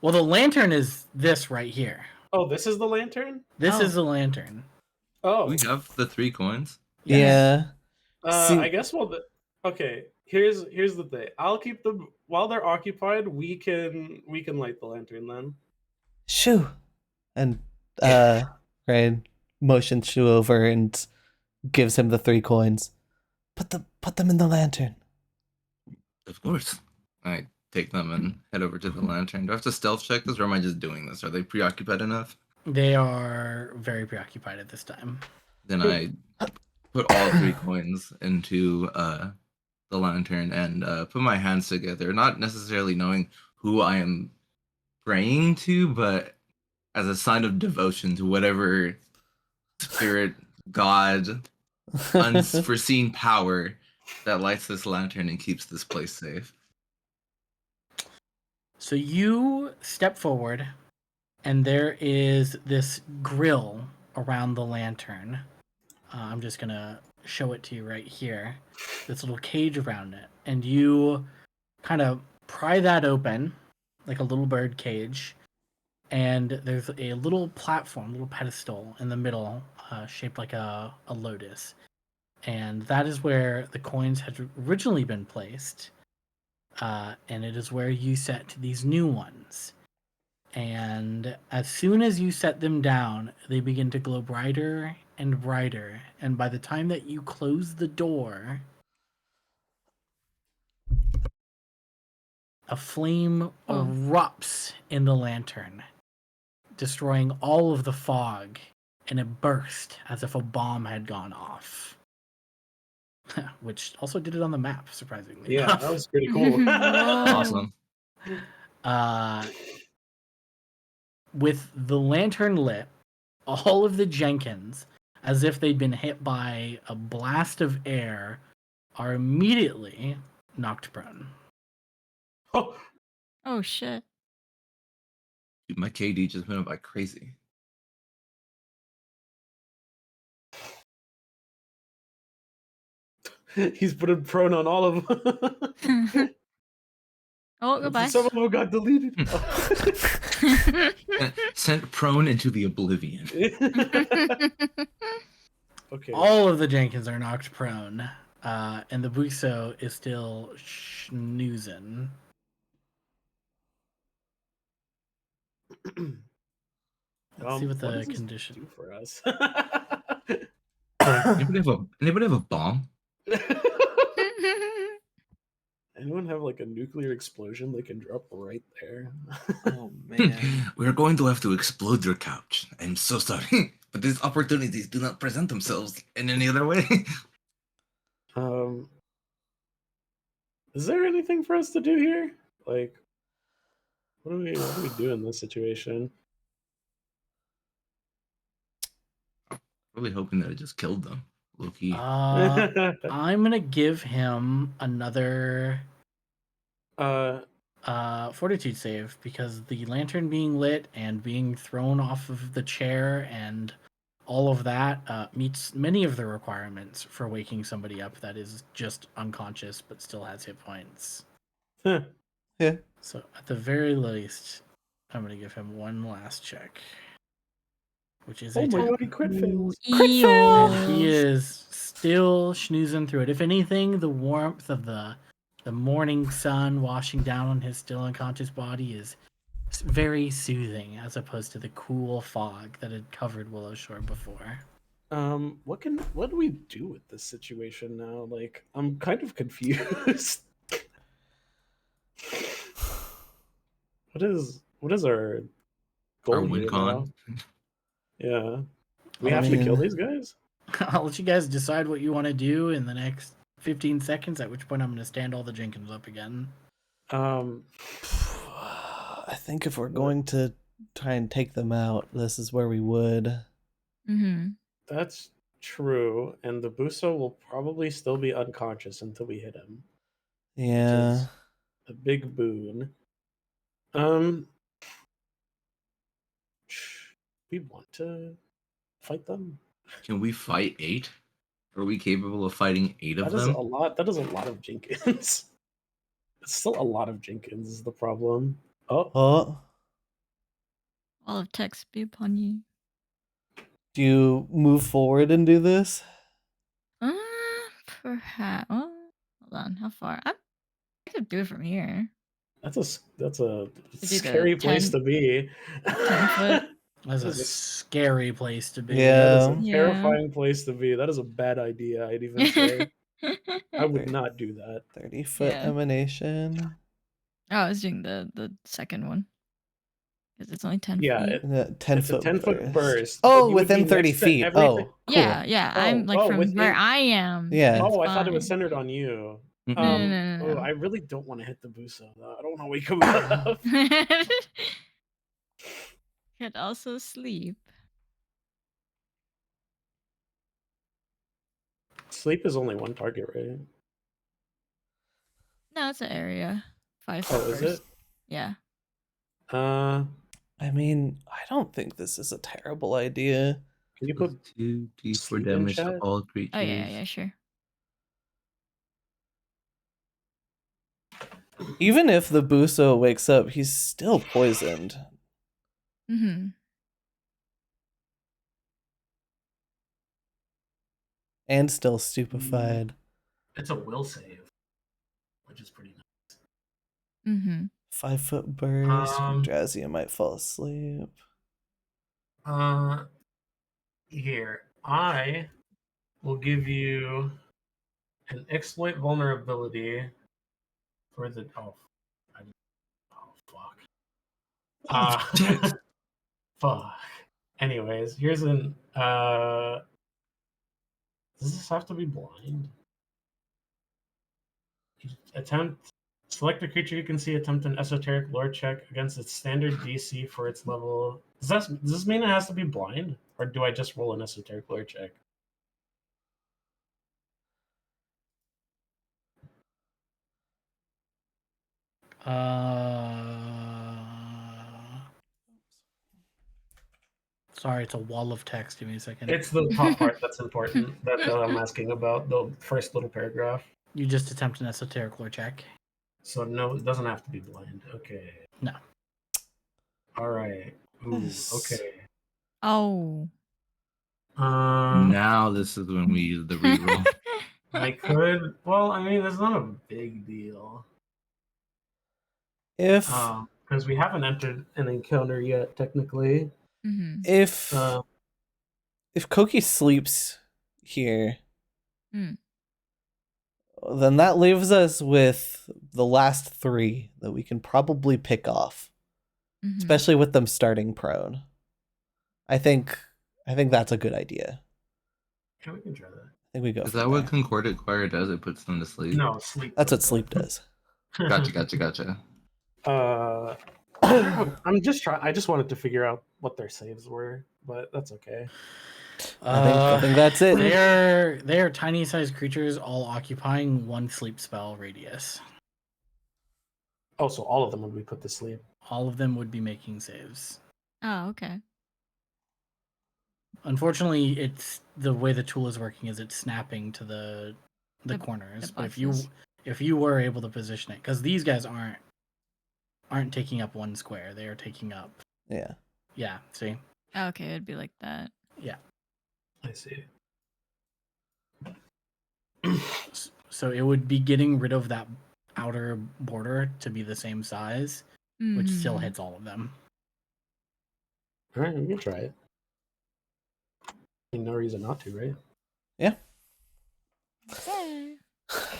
Well, the lantern is this right here. Oh, this is the lantern? This is the lantern. Oh, We have the 3 coins. Yeah. See- I guess okay. Here's the thing. I'll keep them while they're occupied. We can light the lantern then. Shoo. And Ryan motions Shoo over and gives him the 3 coins. Put them in the lantern. Of course. I take them and head over to the lantern. Do I have to stealth check this, or am I just doing this? Are they preoccupied enough? They are very preoccupied at this time. Then I put all 3 coins into the lantern and put my hands together, not necessarily knowing who I am praying to, but as a sign of devotion to whatever spirit, god, unforeseen power that lights this lantern and keeps this place safe. So you step forward, and there is this grill around the lantern. I'm just going to show it to you right here. This little cage around it. And you kind of pry that open like a little bird cage. And there's a little platform, little pedestal in the middle, shaped like a lotus. And that is where the coins had originally been placed. And it is where you set these new ones. And as soon as you set them down, they begin to glow brighter and brighter. And by the time that you close the door, a flame erupts in the lantern, destroying all of the fog, and it burst as if a bomb had gone off. Which also did it on the map, surprisingly. Yeah, that was pretty cool. Whoa. Awesome. With the lantern lit, all of the Jenkins, as if they'd been hit by a blast of air, are immediately knocked prone. Oh, Oh shit. Dude, my KD just went up like crazy. he's putting prone on all of them. Oh, goodbye. Some of them got deleted. Sent prone into the oblivion. Okay. All of the Jenkins are knocked prone, and the Buso is still snoozing. Let's see what the does this condition. do for us? Anybody have a bomb? Anyone have like a nuclear explosion they can drop right there? Oh man. We're going to have to explode your couch. I'm so sorry, but these opportunities do not present themselves in any other way. Is there anything for us to do here? Like, what do we do in this situation? Really hoping that it just killed them. Low key. I'm gonna give him another fortitude save because the lantern being lit and being thrown off of the chair and all of that meets many of the requirements for waking somebody up that is just unconscious but still has hit points. Yeah. So at the very least, I'm gonna give him one last check, which is Oh a my 10. god, he crit fails. And he is still snoozing through it. If anything, the warmth of the morning sun washing down on his still unconscious body is very soothing, as opposed to the cool fog that had covered Willowshore before. What do we do with this situation now? Like, I'm kind of confused. What is our goal Our win here con. now? Yeah. We I have to kill these guys? I'll let you guys decide what you want to do in the next 15 seconds, at which point I'm going to stand all the Jenkins up again. I think if we're going to try and take them out, this is where we would. Mm-hmm. That's true, and the Buso will probably still be unconscious until we hit him. Yeah. Is a big boon. We want to fight them? Can we fight 8? Are we capable of fighting 8 of That is them? a lot. That is a lot of Jenkins. It's still a lot of Jenkins is the problem. Oh, Oh, All of text be upon you. do you move forward and do this? Perhaps. Well, hold on. How far? I could do it from here. that's a do the scary place 10 to be. 10 foot. That's a That is a- scary place to be. That is Yeah. a terrifying place to be. That is a bad idea, I'd even say. I would not do that. 30-foot Yeah. emanation. Oh, I was doing the second one. Because it's only 10 Yeah, feet. 10 it's a foot 10-foot burst. burst. but Oh, you would be within 30 next to feet. everything- Oh, cool. Yeah, yeah. I'm like from where within- I am. Yeah. it's Oh, I thought it was fine. centered on you. Mhm. No. I really don't want to hit the Buso though. I don't want to wake him up. Could also sleep. Sleep is only one target, right? No, it's an area. 5 Oh, foot is burst. it? Yeah. I mean, I don't think this is a terrible idea. Can you put 2d4 sleep in damage to chat? all creatures. Oh yeah, sure. Even if the Buso wakes up, he's still poisoned. Mm-hmm. And still stupefied. It's a will save, which is pretty nice. Mm-hmm. 5 foot burst. Um, Drazia might fall asleep. Here, I will give you an exploit vulnerability for the. Oh, fuck. Fuck. Anyways, here's an. Does this have to be blind? Select a creature you can see, attempt an esoteric lore check against its standard DC for its level. Does this mean it has to be blind? Or do I just roll an esoteric lore check? Sorry, it's a wall of text. Give me a second. It's the top part that's important that I'm asking about, the first little paragraph. You just attempt an esoteric lore check. So no, it doesn't have to be blind. Okay. No. All right. Ooh, okay. Oh. Now this is when we use the reroll. I could. Well, I mean, it's not a big deal. If Because we haven't entered an encounter yet, technically. Mm-hmm. if Koki sleeps here, Mm. then that leaves us with the last 3 that we can probably pick off. Mm-hmm. Especially with them starting prone. I think that's a good idea. Yeah, we can try that. I think we go. Is from that what there. Concordant Choir does? It puts them to sleep? No, sleep. That's what sleep does. Gotcha. I'm just trying. I just wanted to figure out what their saves were, but that's okay. I think that's it. They are tiny sized creatures, all occupying 1 sleep spell radius. Oh, so all of them would be put to sleep. All of them would be making saves. Oh, okay. Unfortunately, it's the way the tool is working is it's snapping to the corners. the But boxes. if you were able to position it, because these guys aren't taking up 1 square, they are taking up. Yeah. Yeah. See. Okay, it'd be like that. Yeah. I see. So it would be getting rid of that outer border to be the same size, which still Mhm. hits all of them. All right, we can try it. No reason not to, right? Yeah. Yay.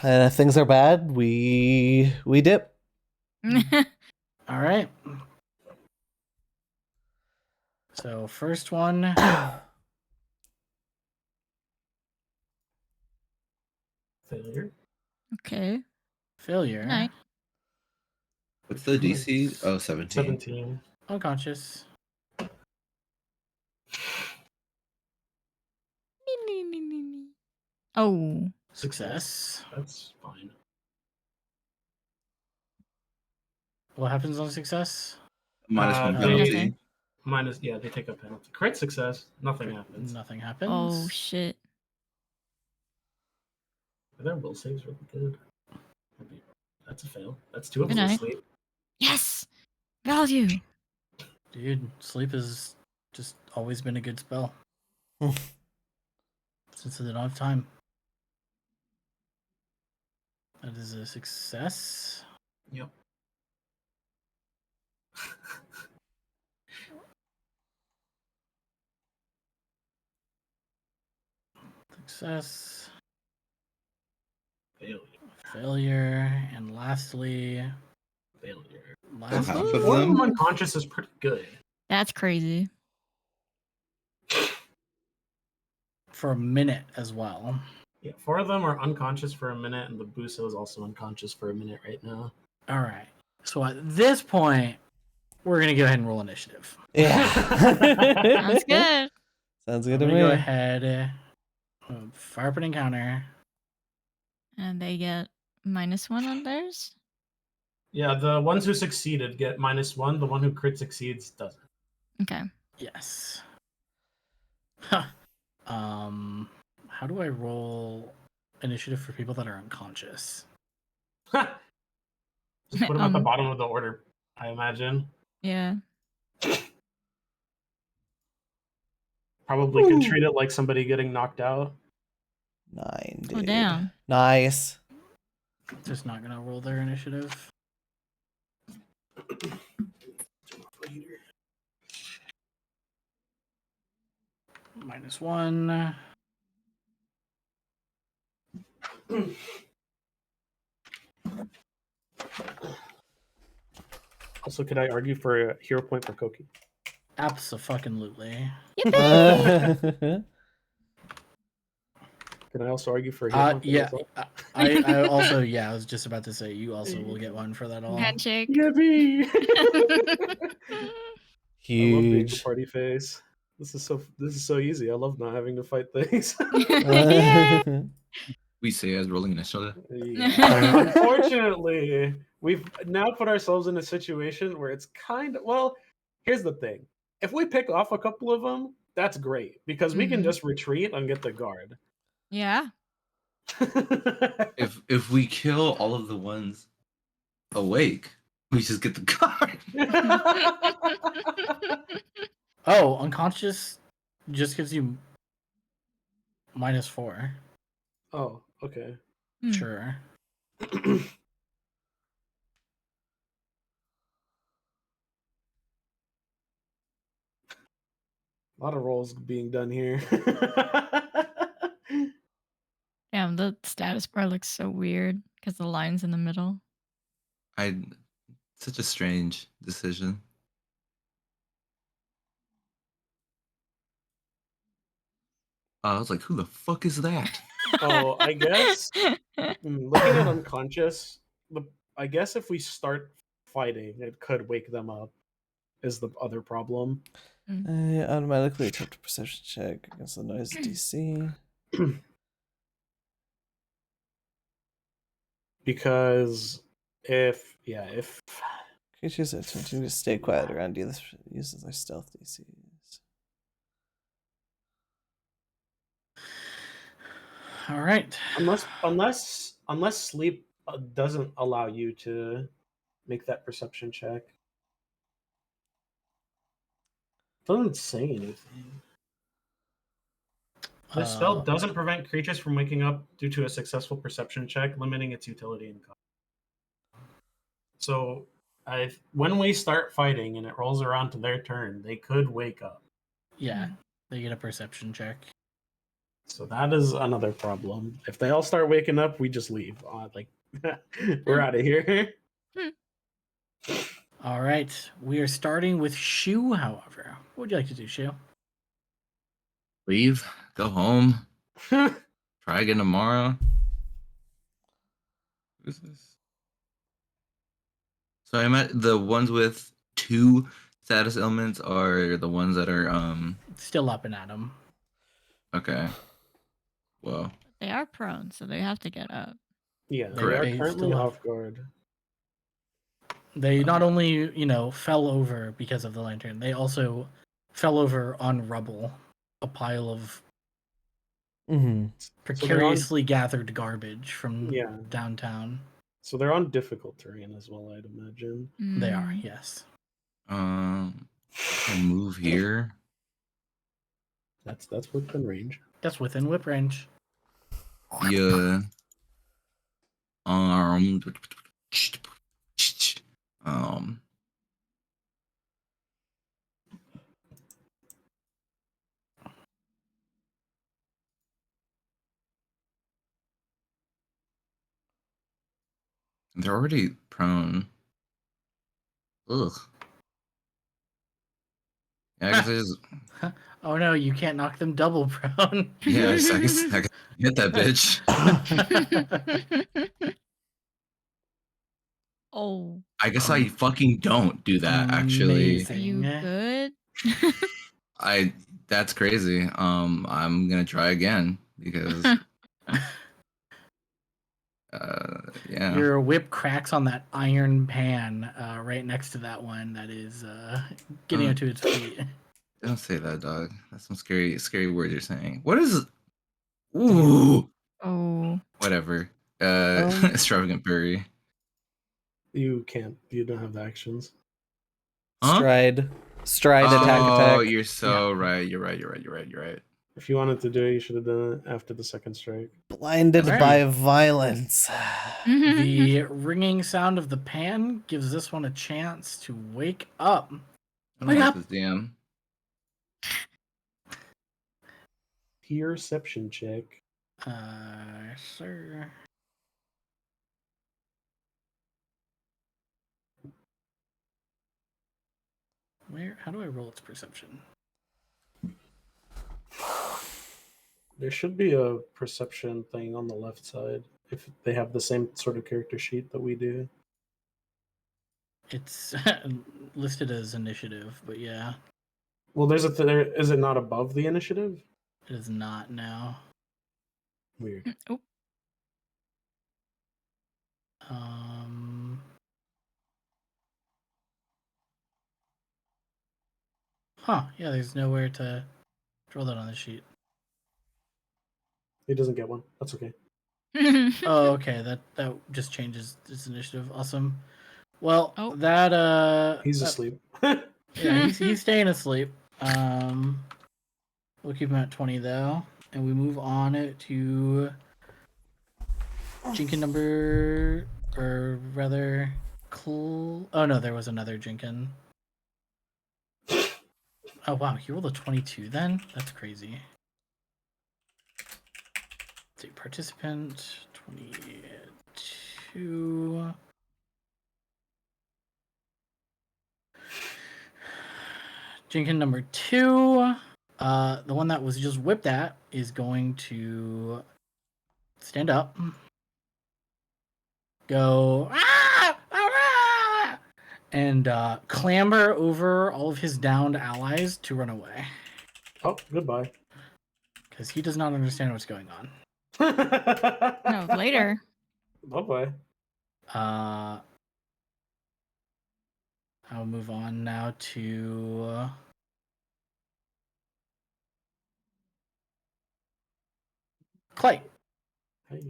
And if things are bad, we dip. All right. So first one, failure. Okay. Failure. Nice. What's the DC? Oh, 17. 17. Unconscious. Oh. Success. That's fine. What happens on success? Minus 1 they- penalty. Nothing. Minus, yeah, they take a penalty. Crit success, nothing happens. Nothing happens. Oh shit. Their will saves really good. That's a fail. That's 2 of Good them night. asleep. Yes. Value. Dude, sleep has just always been a good spell. Since they don't have time. That is a success. Yep. Success. Failure. Failure. And lastly, Failure. Last half of four. Four of them them? unconscious is pretty good. That's crazy. For a minute as well. Yeah, 4 of them are unconscious for a minute, and the Buso is also unconscious for a minute right now. All right. So at this point, we're gonna go ahead and roll initiative. Yeah. Sounds good. Sounds I'm good to gonna me. go ahead. Fire up an encounter. And they get -1 on theirs. Yeah, the ones who succeeded get -1. The one who crit succeeds doesn't. Okay. Yes. How do I roll initiative for people that are unconscious? Just put them at the Um, bottom of the order, I imagine. Yeah. Probably can Ooh. treat it like somebody getting knocked out. 9, Oh dude. damn. Nice. Just not gonna roll their initiative. -1. Also, could I argue for a hero point for Koki? Abso-fucking-lutely. Yippee! Can I also argue for a hero point for Yeah. myself? I also, yeah, I was just about to say you also will get one for that all. Handshake. Yippee! I love being the Huge. party face. This is so easy. I love not having to fight things. Yeah. We say as rolling initiative. Yeah. Unfortunately, we've now put ourselves in a situation where it's kind of, well, here's the thing. If we pick off a couple of them, that's great because we can Mhm. just retreat and get the guard. Yeah. If we kill all of the ones awake, we just get the card. Oh, unconscious just gives you -4. Oh, okay. Hmm. Sure. A lot of rolls being done here. Damn, the status bar looks so weird because the line's in the middle. Such a strange decision. I was like, who the fuck is that? Oh, I guess looking at unconscious, I guess if we start fighting, it could wake them up. Is the other problem? I automatically attempt a perception check against the noise DC. Because if Creatures attempting to stay quiet around you uses their stealth DCs. All right. unless sleep doesn't allow you to make that perception check. Doesn't say anything. The spell doesn't prevent creatures from waking up due to a successful perception check, limiting its utility and cost. So, when we start fighting and it rolls around to their turn, they could wake up. Yeah, they get a perception check. So that is another problem. If they all start waking up, we just leave. We're out of here. All right. We are starting with Shu, however. What would you like to do, Shu? Leave, go home, try again tomorrow. Who's this? So I'm at the ones with 2 status elements are the ones that are Still up and at 'em. okay. Well, They are prone, so they have to get up. Yeah, they Correct. are They currently still have- off guard. They not only, fell over because of the lantern, they also fell over on rubble, a pile of Mm-hmm. precariously gathered garbage from Yeah. downtown. So they're on difficult terrain as well, I'd imagine. They are, Mm. yes. I move here. That's within range. That's within whip range. Yeah. Um. They're already prone. Ugh. Yeah, I guess I just Oh no, you can't knock them double prone. yes, I guess hit that bitch. Oh, I guess I fucking don't do that actually. are you Amazing. good? That's crazy. I'm gonna try again because yeah. Your whip cracks on that iron pan right next to that one that is getting it to its feet. Don't say that, dog. That's some scary words you're saying. What is ooh Oh. whatever. Um, Extravagant Furry. You can't. You don't have the actions. Huh? Stride, attack, Oh, attack. you're so right. You're right. If you wanted to do it, you should have done it after the second strike. Blinded Alright. by violence. The ringing sound of the pan gives this one a chance to wake up. I Wake don't up! like this DM. Perception check. Sir. How do I roll its perception? There should be a perception thing on the left side if they have the same sort of character sheet that we do. It's listed as initiative, but yeah, Well, there's is it not above the initiative? it is not now. Weird. Oh. Yeah, there's nowhere to roll that on the sheet. He doesn't get one. That's okay. Oh, okay. That just changes its initiative. Awesome. Well, Oh. that He's that- asleep. Yeah, he's staying asleep. We'll keep him at 20 though, and we move on to Jinkin number, or rather, Oh no, there was another Jinkin. Oh wow, he rolled a 22 then? That's crazy. Let's see, participant 22. Jinkin number 2. The one that was just whipped at is going to stand up. Go and clamber over all of his downed allies to run away. Oh, goodbye. Because he does not understand what's going on. No, later. Bye-bye. I'll move on now to Clay. Hey.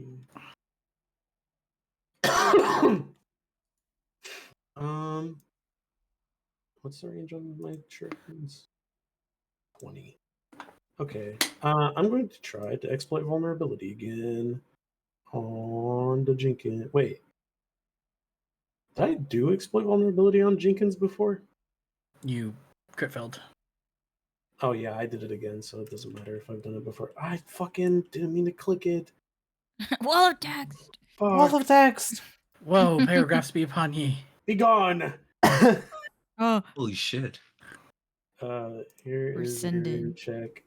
What's the range on my shurikens? 20. Okay. I'm going to try to exploit vulnerability again on the Jenkins. Wait. Did I do exploit vulnerability on Jenkins before? You crit failed. Oh yeah, I did it again, so it doesn't matter if I've done it before. I fucking didn't mean to click it. Wall of text. Fuck. Wall of text. Whoa, paragraphs be upon ye. Be gone. Oh, Holy shit. Here is your Rescinded. check.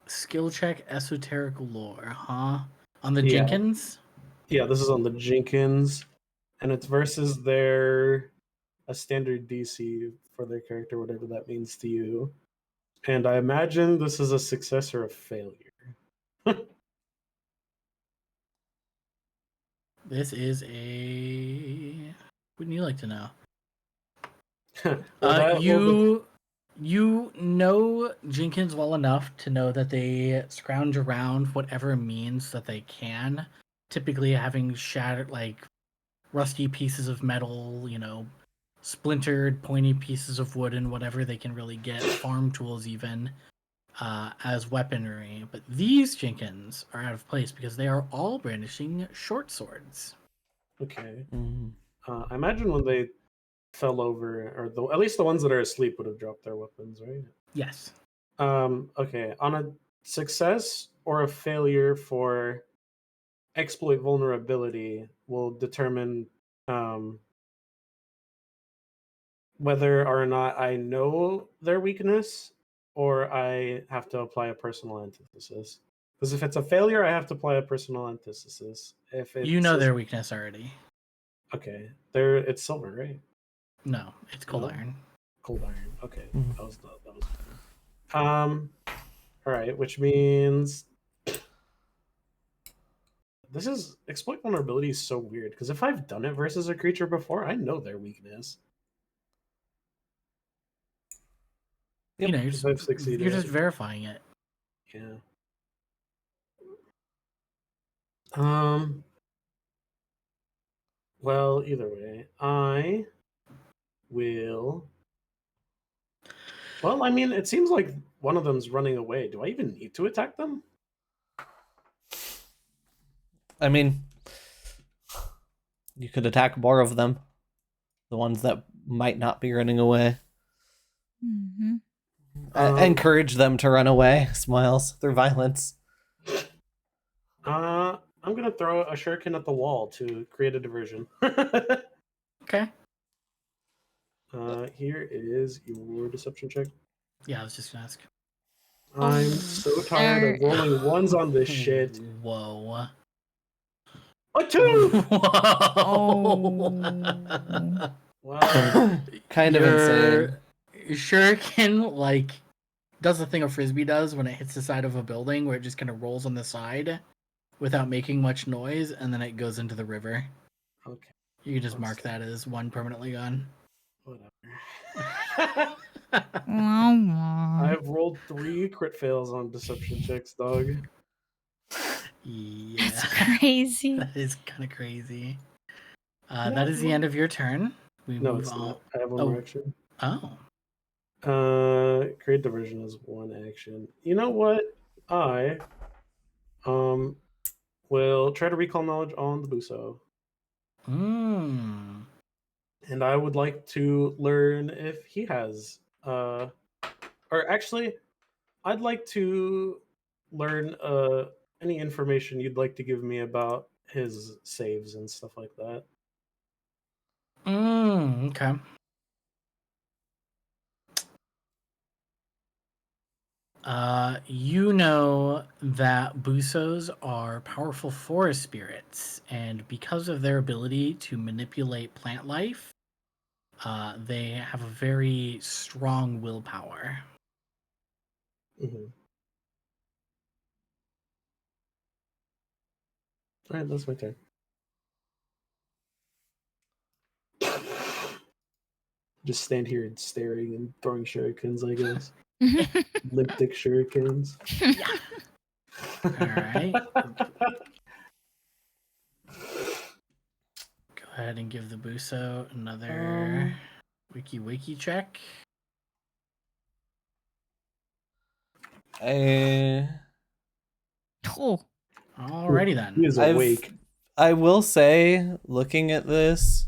Skill check esoteric lore, huh? On the Yeah. Jenkins? Yeah, this is on the Jenkins, and it's versus a standard DC for their character, whatever that means to you. And I imagine this is a success or a failure. This is a. Wouldn't you like to know? You know Jenkins well enough to know that they scrounge around whatever means that they can, typically having shattered, like, rusty pieces of metal, splintered, pointy pieces of wood and whatever they can really get, farm tools even, as weaponry. But these Jenkins are out of place because they are all brandishing short swords. Okay. Mm. I imagine when they fell over, or at least the ones that are asleep would have dropped their weapons, right? Yes. Okay, on a success or a failure for exploit vulnerability will determine whether or not I know their weakness or I have to apply a personal antithesis. Because if it's a failure, I have to apply a personal antithesis. If it's You know their weakness already. okay, it's silver, right? No, it's cold No. iron. Cold iron. Okay, Mhm. that was all right, which means this is exploit vulnerability is so weird because if I've done it versus a creature before, I know their weakness. Yep. You know, If I've succeeded, you're just verifying it. yeah. Well, either way, I will. Well, I mean, it seems like one of them's running away. Do I even need to attack them? I mean, you could attack more of them. The ones that might not be running away. Mm-hmm. Encourage them to run away, Smiles, through violence. I'm gonna throw a shuriken at the wall to create a diversion. Okay. Here is your deception check. Yeah, I was just gonna ask. I'm so tired of rolling ones on this shit. Whoa. A 2! Oh. Wow. Kind of insane. Your shuriken, like, does the thing a frisbee does when it hits the side of a building, where it just kind of rolls on the side without making much noise, and then it goes into the river. Okay, You can just mark that as one permanently gone. whatever. Wow. I've rolled 3 crit fails on deception checks, dog. Yeah. That's crazy. That is kind of crazy. That is the end of your turn. We No, move it's on. not. I have one more action. Oh. Create diversion is one action. You know what? I will try to recall knowledge on the Buso. Hmm. And I would like to learn if he has or actually I'd like to learn any information you'd like to give me about his saves and stuff like that. Okay. You know that Busos are powerful forest spirits, and because of their ability to manipulate plant life, they have a very strong willpower. Mm-hmm. All right, that's my turn. Just stand here and staring and throwing shurikens, I guess. Liptic shurikens. All right. Go ahead and give the Buso another wiki check. I Oh. Alrighty He then. is awake. I will say, looking at this,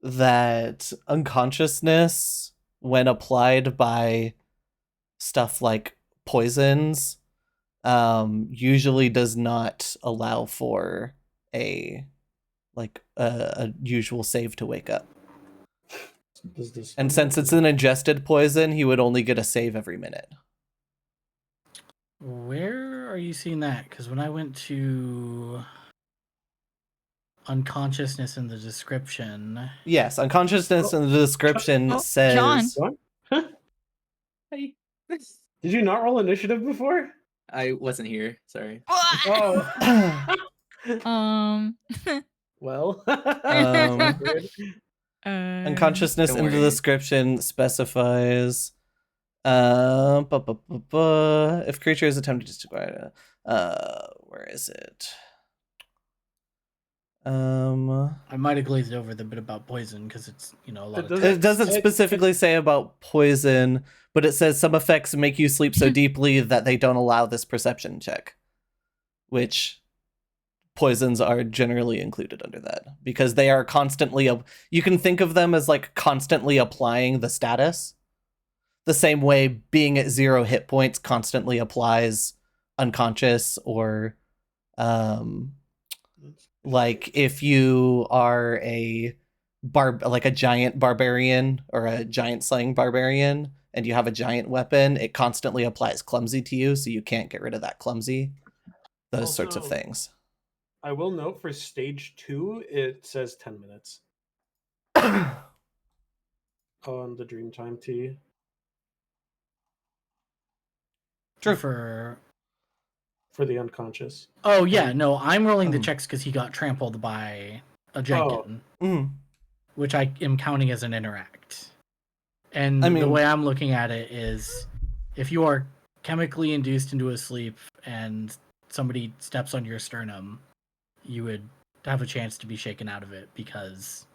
that unconsciousness, when applied by stuff like poisons, usually does not allow for a usual save to wake up. Does this And since it's an ingested poison, he would only get a save every minute. Where are you seeing that? Because when I went to unconsciousness in the description, Yes, unconsciousness in the description Oh, says John. What? Hey. Did you not roll initiative before? I wasn't here. Sorry. Oh. Um. Well. unconsciousness Don't in the worry. description specifies if creature is attempting to describe where is it? I might have glazed over the bit about poison because it's, a lot of It doesn't It- specifically say about poison, but it says some effects make you sleep so deeply that they don't allow this perception check, which poisons are generally included under that because they are constantly you can think of them as like constantly applying the status. the same way being at 0 hit points constantly applies unconscious, or like if you are a giant barbarian or a giant slaying barbarian and you have a giant weapon, it constantly applies clumsy to you, so you can't get rid of that clumsy. Those sorts of Also, things. I will note for stage 2, it says 10 minutes on the Dreamtime Tea. True. For the unconscious. Oh yeah, no, I'm rolling the checks because he got trampled by a Jenkin, which I am counting as an interact. And I mean, the way I'm looking at it is, if you are chemically induced into a sleep and somebody steps on your sternum, you would have a chance to be shaken out of it, because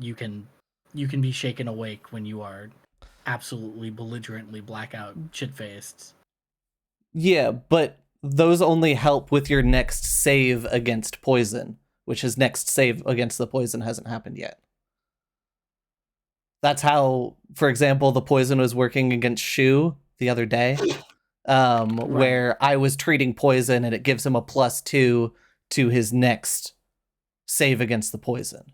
you can be shaken awake when you are absolutely belligerently blackout shit-faced. Yeah, but those only help with your next save against poison, which his next save against the poison hasn't happened yet. That's how, for example, the poison was working against Shu the other day, where I was treating poison and it gives him a +2 to his next save against the poison.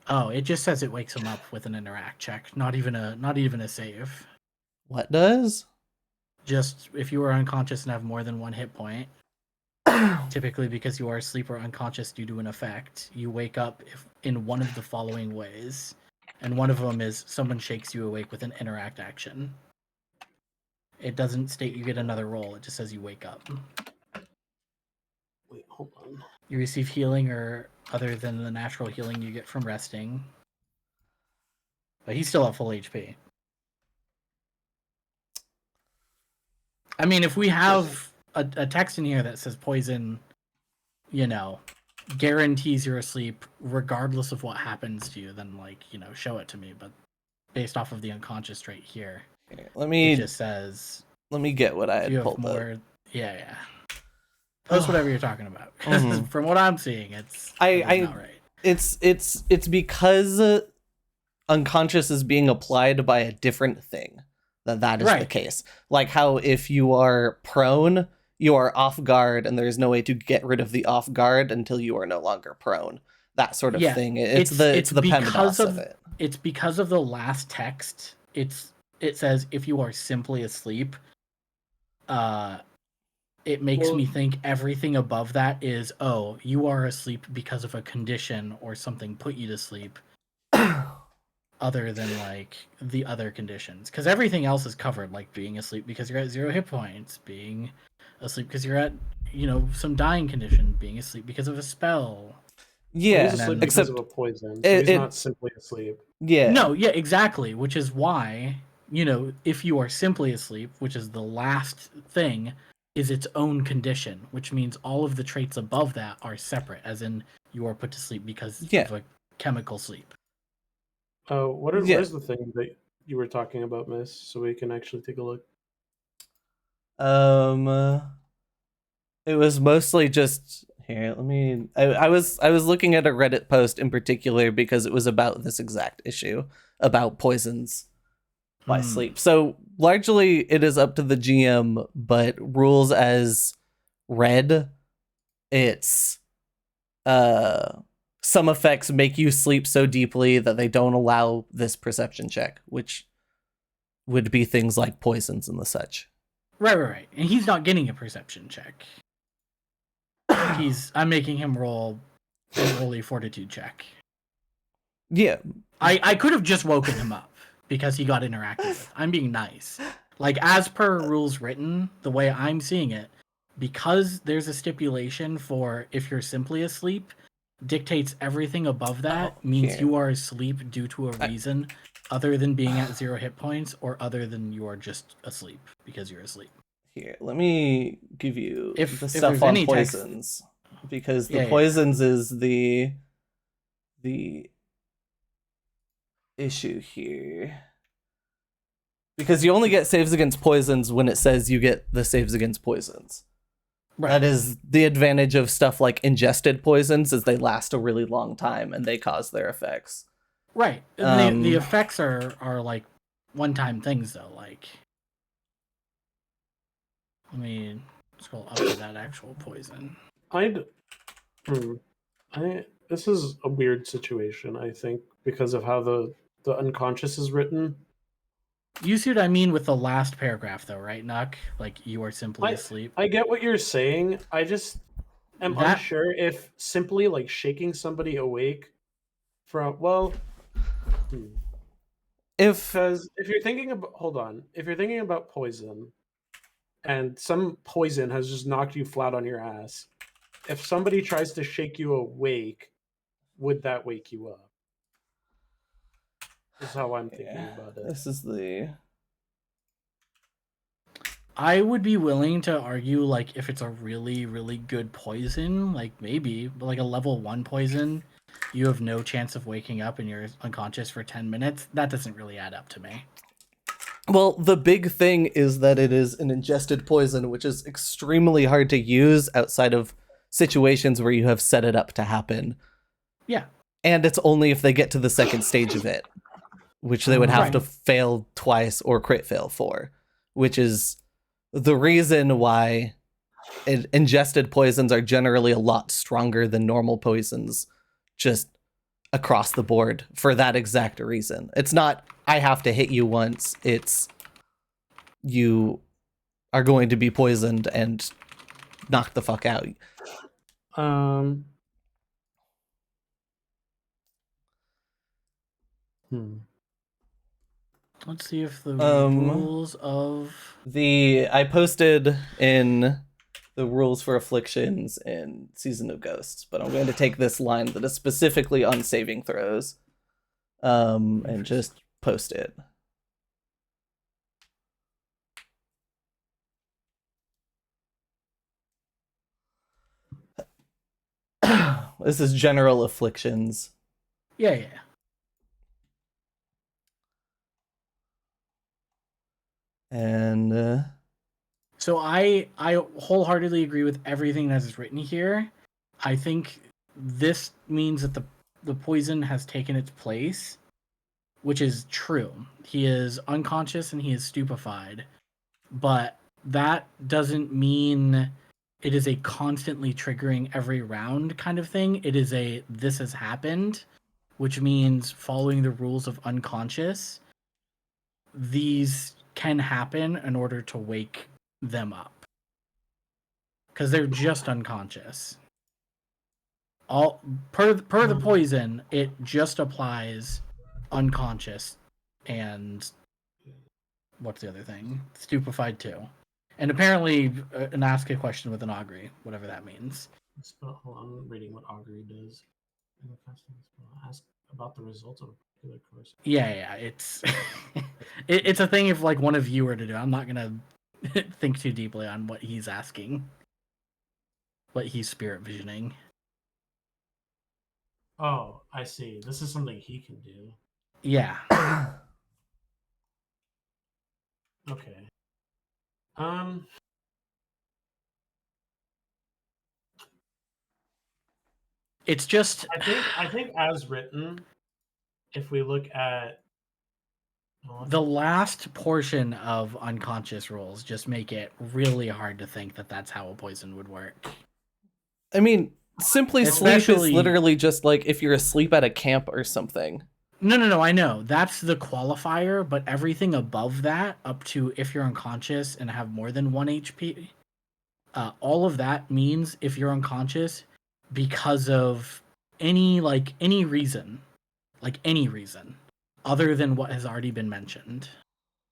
Oh, it just says it wakes him up with an interact check, not even a save. What does? Just if you are unconscious and have more than 1 hit point, typically because you are asleep or unconscious due to an effect, you wake up in one of the following ways. And one of them is someone shakes you awake with an interact action. It doesn't state you get another roll, it just says you wake up. Wait, hold on. You receive healing or other than the natural healing you get from resting. But he's still at full HP. I mean, if we have a text in here that says poison, guarantees you're asleep regardless of what happens to you, then, show it to me. But based off of the unconscious trait here, it just says... Let me get what I had pulled more, up. Yeah. Post whatever you're talking about. From what I'm seeing, it's not right. It's because unconscious is being applied by a different thing. That is the case. Like how if you are prone, you are off guard, and there's no way to get rid of the off guard until you are no longer prone. That sort of thing. It's the PEMDAS of it. It's because of the last text. It says if you are simply asleep. It makes me think everything above that is, oh, you are asleep because of a condition or something put you to sleep. Other than the other conditions, because everything else is covered, like being asleep because you're at 0 hit points, being asleep because you're at some dying condition, being asleep because of a spell. Yeah, he's asleep because of a poison, so he's not simply asleep. Yeah. No, yeah, exactly. Which is why if you are simply asleep, which is the last thing, is its own condition, which means all of the traits above that are separate, as in you are put to sleep because of a chemical sleep. Where's the thing that you were talking about, Miss, so we can actually take a look? It was mostly just here. Let me. I was looking at a Reddit post in particular because it was about this exact issue about poisons by sleep. So largely it is up to the GM, but rules as read, it's some effects make you sleep so deeply that they don't allow this perception check, which would be things like poisons and the such. Right. And he's not getting a perception check. I'm making him roll an early fortitude check. Yeah. I could have just woken him up because he got interacted with. I'm being nice. As per rules written, the way I'm seeing it, because there's a stipulation for if you're simply asleep, dictates everything above that means you are asleep due to a reason other than being at 0 hit points or other than you are just asleep because you're asleep. Here, let me give you the stuff on poisons, because the poisons is the issue here. Because you only get saves against poisons when it says you get the saves against poisons. Right. That is the advantage of stuff like ingested poisons, is they last a really long time and they cause their effects. Right. The effects are like one-time things though. Like, let me scroll up to that actual poison. This is a weird situation, I think, because of how the unconscious is written. You see what I mean with the last paragraph, though, right, Nuck? Like, you are simply asleep. I get what you're saying. I just am That- unsure if simply like shaking somebody awake from because if you're thinking about if you're thinking about poison and some poison has just knocked you flat on your ass, if somebody tries to shake you awake, would that wake you up? Is how I'm thinking about it. This is the. I would be willing to argue, like, if it's a really, really good poison, like, maybe, but like a level 1 poison, you have no chance of waking up and you're unconscious for 10 minutes. That doesn't really add up to me. Well, the big thing is that it is an ingested poison, which is extremely hard to use outside of situations where you have set it up to happen. Yeah. And it's only if they get to the second stage of it, which they would have to fail twice or crit fail for, which is the reason why ingested poisons are generally a lot stronger than normal poisons, just across the board for that exact reason. It's not, I have to hit you once, it's you are going to be poisoned and knocked the fuck out. Let's see if the rules of... I posted in the rules for afflictions in Season of Ghosts, but I'm going to take this line that is specifically on saving throws and just post it. This is general afflictions. Yeah. And so I wholeheartedly agree with everything that is written here. I think this means that the poison has taken its place, which is true. He is unconscious and he is stupefied, but that doesn't mean it is a constantly triggering every round kind of thing. It is a this has happened, which means following the rules of unconscious, these can happen in order to wake them up. Because they're just unconscious. All per the poison, it just applies unconscious and what's the other thing? Stupefied too. And apparently an ask a question with an augury, whatever that means. Hold on, I'm reading what augury does. Ask about the results of a particular course. Yeah, it's it's a thing if like one of you were to do. I'm not gonna think too deeply on what he's asking, what he's spirit visioning. Oh, I see. This is something he can do. Yeah. Okay. It's just I think as written, if we look at the last portion of unconscious rules just make it really hard to think that that's how a poison would work. I mean, simply sleep is literally just like if you're asleep at a camp or something. No, I know. That's the qualifier, but everything above that, up to if you're unconscious and have more than 1 HP, all of that means if you're unconscious because of any reason, other than what has already been mentioned.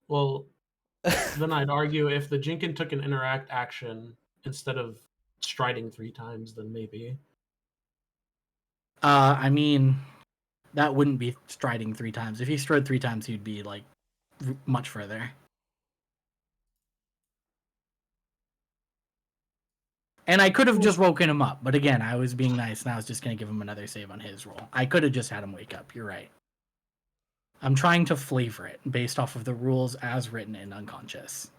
Well, then I'd argue if the Jinkin took an interact action instead of striding 3 times, then maybe. I mean, that wouldn't be striding 3 times. If he strode 3 times, he'd be like much further. And I could have just woken him up, but again, I was being nice and I was just going to give him another save on his roll. I could have just had him wake up. You're right. I'm trying to flavor it based off of the rules as written in unconscious.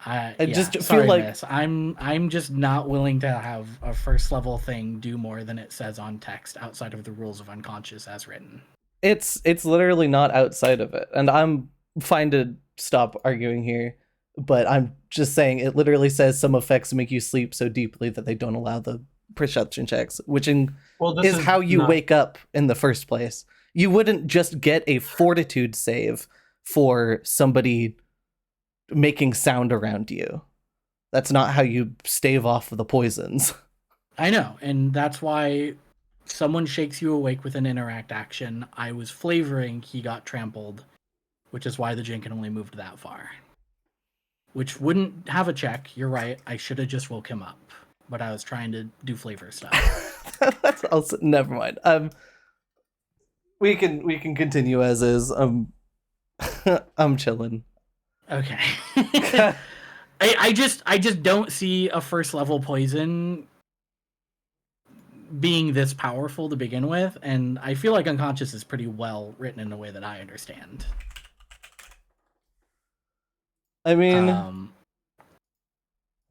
I Yeah, just feel sorry, like miss. I'm just not willing to have a first level thing do more than it says on text outside of the rules of unconscious as written. it's literally not outside of it, and I'm fine to stop arguing here. But I'm just saying it literally says some effects make you sleep so deeply that they don't allow the perception checks, which Well, this is how you not- wake up in the first place. You wouldn't just get a fortitude save for somebody making sound around you. That's not how you stave off the poisons. I know, and that's why someone shakes you awake with an interact action. I was flavoring he got trampled, which is why the Jinkin only moved that far. Which wouldn't have a check. You're right. I should have just woke him up, but I was trying to do flavor stuff. That's also never mind. We can continue as is. I'm chilling. Okay. I just don't see a first level poison being this powerful to begin with, and I feel like unconscious is pretty well written in a way that I understand. I mean,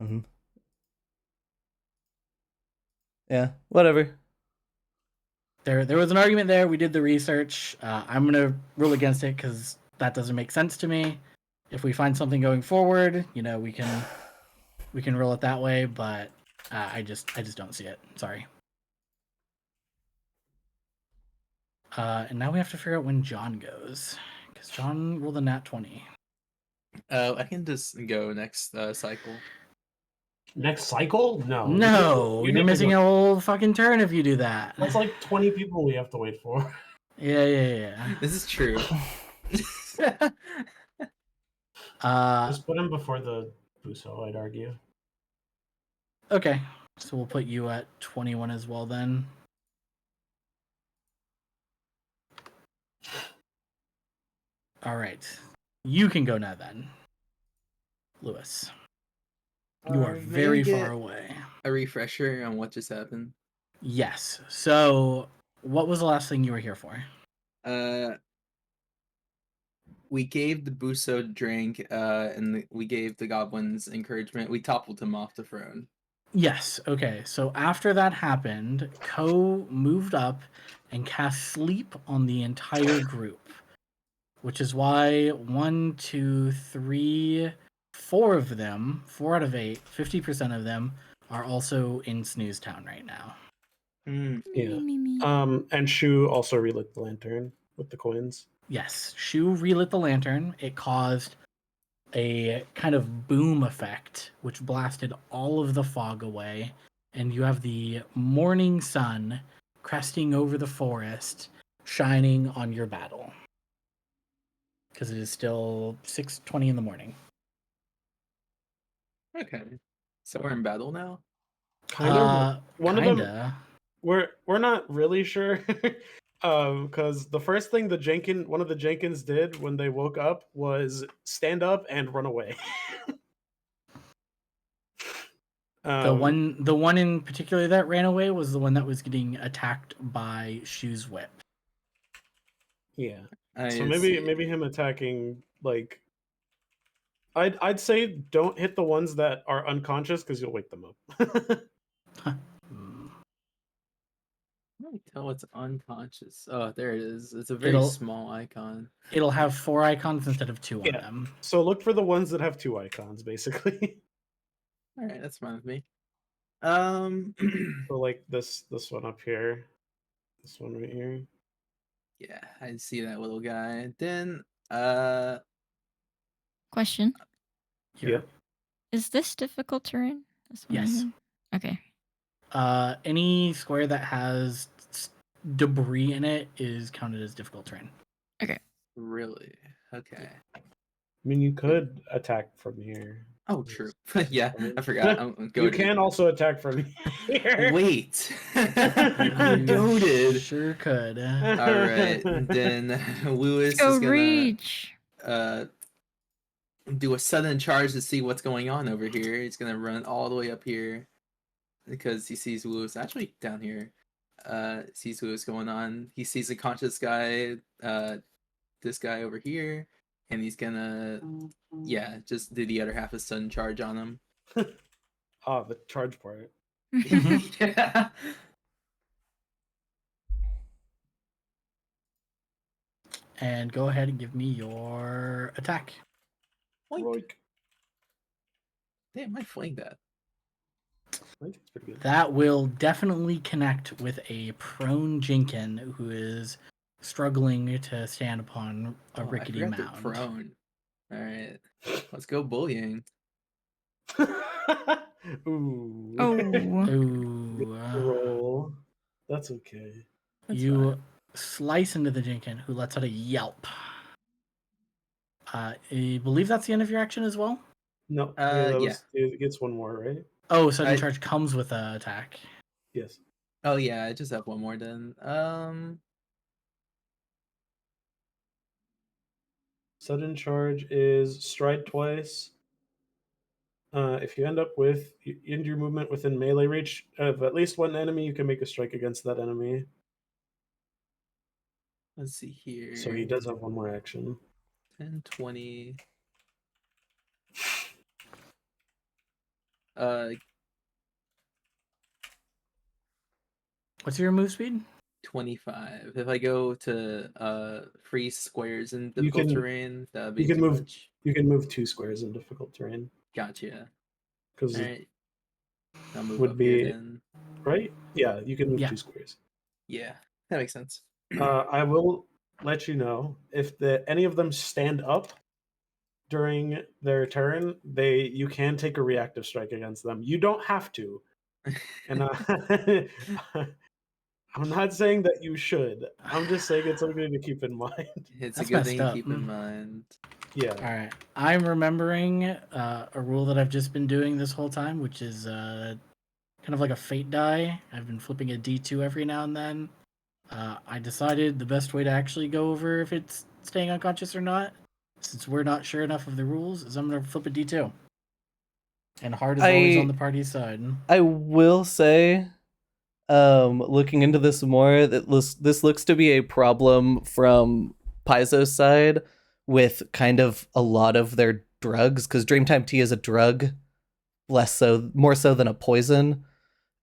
mhm. Yeah, whatever. There was an argument there. We did the research. I'm gonna rule against it because that doesn't make sense to me. If we find something going forward, we can roll it that way. But I just don't see it. Sorry. And now we have to figure out when John goes, because John rolled a nat 20. I can just go next cycle. Next cycle? No. No, You you're need to missing go- a whole fucking turn if you do that. That's like 20 people we have to wait for. Yeah. This is true. Just put him before the Buso, I'd argue. Okay, so we'll put you at 21 as well then. All right, you can go now then, Lewis. You are May I very get far away. A refresher on what just happened. Yes. So, what was the last thing you were here for? We gave the Buso drink, and we gave the goblins encouragement. We toppled him off the throne. Yes. Okay. So after that happened, Ko moved up and cast sleep on the entire group, which is why 1, 2, 3, 4 of them, 4 out of 8, 50% of them are also in Snooze Town right now. Yeah. Me. And Shu also relit the lantern with the coins. Yes, Shu relit the lantern. It caused a kind of boom effect, which blasted all of the fog away, and you have the morning sun cresting over the forest, shining on your battle. Because it is still 6:20 in the morning. Okay, so we're in battle now. Kind of. One of them. Kinda. We're not really sure. Because the first thing one of the Jenkins did when they woke up was stand up and run away. The one in particular that ran away was the one that was getting attacked by Shu's whip. Yeah. I So see. maybe him attacking, like, I'd say don't hit the ones that are unconscious because you'll wake them up. I can't tell it's unconscious. Oh, there it is. It's a very It'll- small icon. It'll have 4 icons instead of 2 on Yeah. them. So look for the ones that have 2 icons, basically. All right, that's fine with me. So like this one up here, this one right here. Yeah, I see that little guy. Then, Question: Here. Is this difficult terrain? This one right Yes. here? Okay. Any square that has debris in it is counted as difficult terrain. really? Okay. I mean, you could attack from here. Oh, true. Yeah, I forgot. I'm You goated. can also attack from here. Wait. You Goated. Sure could. All right, then Lewis Go is gonna reach. do a sudden charge to see what's going on over here. He's gonna run all the way up here because he sees Lewis actually down here. Sees Lewis going on. He sees a conscious guy. This guy over here, and he's gonna just do the other half of sudden charge on him. Ah, the charge part. Yeah. And go ahead and give me your attack. Boink. Roik. Damn, I flanked that. I think it's pretty good. That will definitely connect with a prone Jinkin who is struggling to stand upon a rickety I forgot mound. they're prone. All right, let's go bullying. Ooh. Oh. Ooh. Roll. That's okay. That's You fine. slice into the Jinkin, who lets out a yelp. I believe that's the end of your action as well? No, Yeah. it gets one more, right? Oh, sudden charge comes with an attack. Yes. Oh yeah, I just have one more then. Sudden charge is stride twice. If you end up with end your movement within melee reach of at least one enemy, you can make a strike against that enemy. Let's see here. So he does have one more action. 10, 20. What's your move speed? 25. If I go to freeze squares in You difficult can- terrain, that would You be can too move. much. You can move 2 squares in difficult terrain Gotcha. because All right. I'll move would up be- here then. right. Yeah, you can move Yeah. 2 squares. Yeah, that makes sense. I will let you know if any of them stand up during their turn. You can take a reactive strike against them. You don't have to, and I'm not saying that you should. I'm just saying it's something to keep in mind. It's That's a good messed thing to up. keep in mind. Yeah. All right. I'm remembering a rule that I've just been doing this whole time, which is kind of like a fate die. I've been flipping a D2 every now and then. I decided the best way to actually go over if it's staying unconscious or not, since we're not sure enough of the rules, is I'm going to flip a D2. And heart is always on the party's side. I will say, looking into this more, this looks to be a problem from Paizo's side with kind of a lot of their drugs, because Dreamtime Tea is a drug, more so than a poison.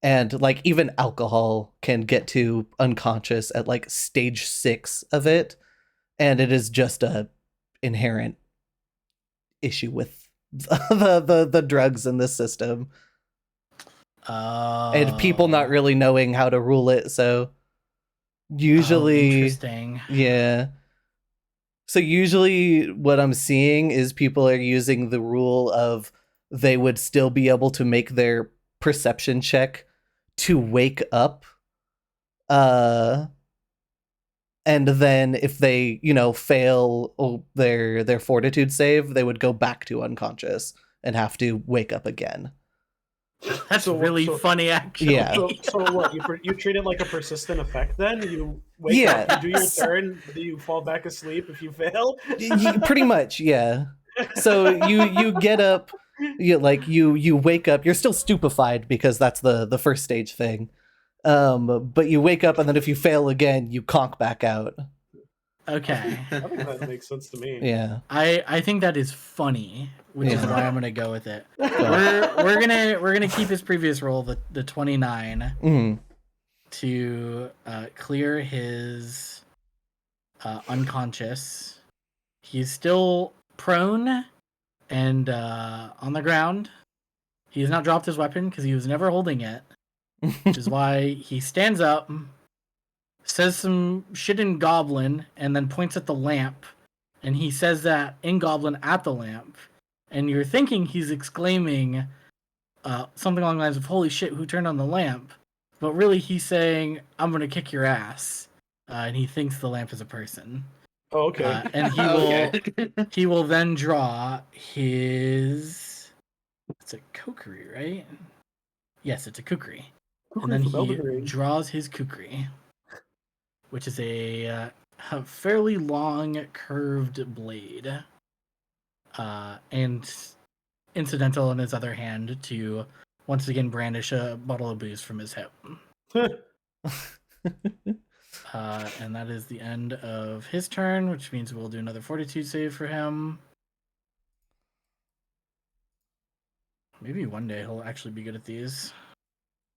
And like even alcohol can get to unconscious at like stage 6 of it, and it is just a inherent issue with the drugs in this system. And people not really knowing how to rule it, so usually interesting. Yeah. So usually what I'm seeing is people are using the rule of they would still be able to make their perception check to wake up. And then if they, fail their fortitude save, they would go back to unconscious and have to wake up again. That's So- really so- funny, actually. Yeah. So what? You treat it like a persistent effect then? You wake up, you do your turn, then you fall back asleep if you fail? Pretty much, yeah. So you get up, you wake up, you're still stupefied because that's the first stage thing. But you wake up, and then if you fail again, you conk back out. Okay. I think that makes sense to me. Yeah. I think that is funny, which is Yeah. why I'm gonna go with it. We're gonna keep his previous roll, the 29, Mhm. to clear his unconscious. He's still prone and on the ground. He has not dropped his weapon because he was never holding it, which is why he stands up, says some shit in Goblin, and then points at the lamp. And he says that in Goblin at the lamp. And you're thinking he's exclaiming something along the lines of, "Holy shit, who turned on the lamp?" But really he's saying, "I'm going to kick your ass." And he thinks the lamp is a person. Oh, okay. And he will then draw his... It's a kukri, right? Yes, it's a kukri. And then from he Elden Ring. draws his kukri, which is a fairly long curved blade, and incidental in his other hand to once again brandish a bottle of booze from his hip. And that is the end of his turn, which means we'll do another fortitude save for him. Maybe one day he'll actually be good at these.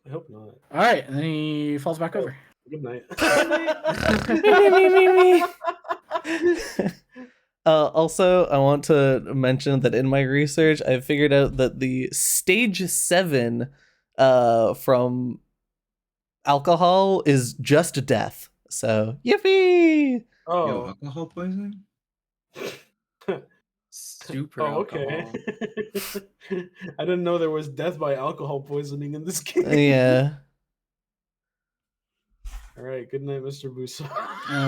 I hope not. All right, and then he falls back over. Good night. Also, I want to mention that in my research, I figured out that the stage 7 from alcohol is just death. So, yippee! Oh, Yo, alcohol poisoning? Super oh, okay. alcohol. I didn't know there was death by alcohol poisoning in this game. Yeah. All right. Good night, Mr. Busso.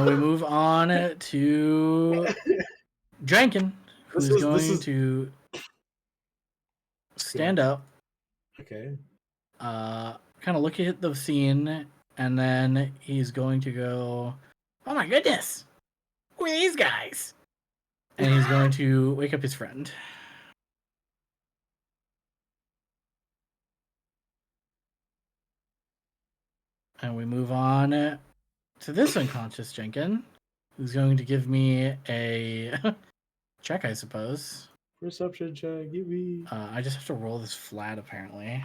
We move on to Drankin, who's going to stand up, Okay. kind of look at the scene, and then he's going to go, "Oh my goodness, who are these guys?" And he's going to wake up his friend. And we move on to this unconscious Jenkin, who's going to give me a check, I suppose. Perception check. Give me. I just have to roll this flat, apparently.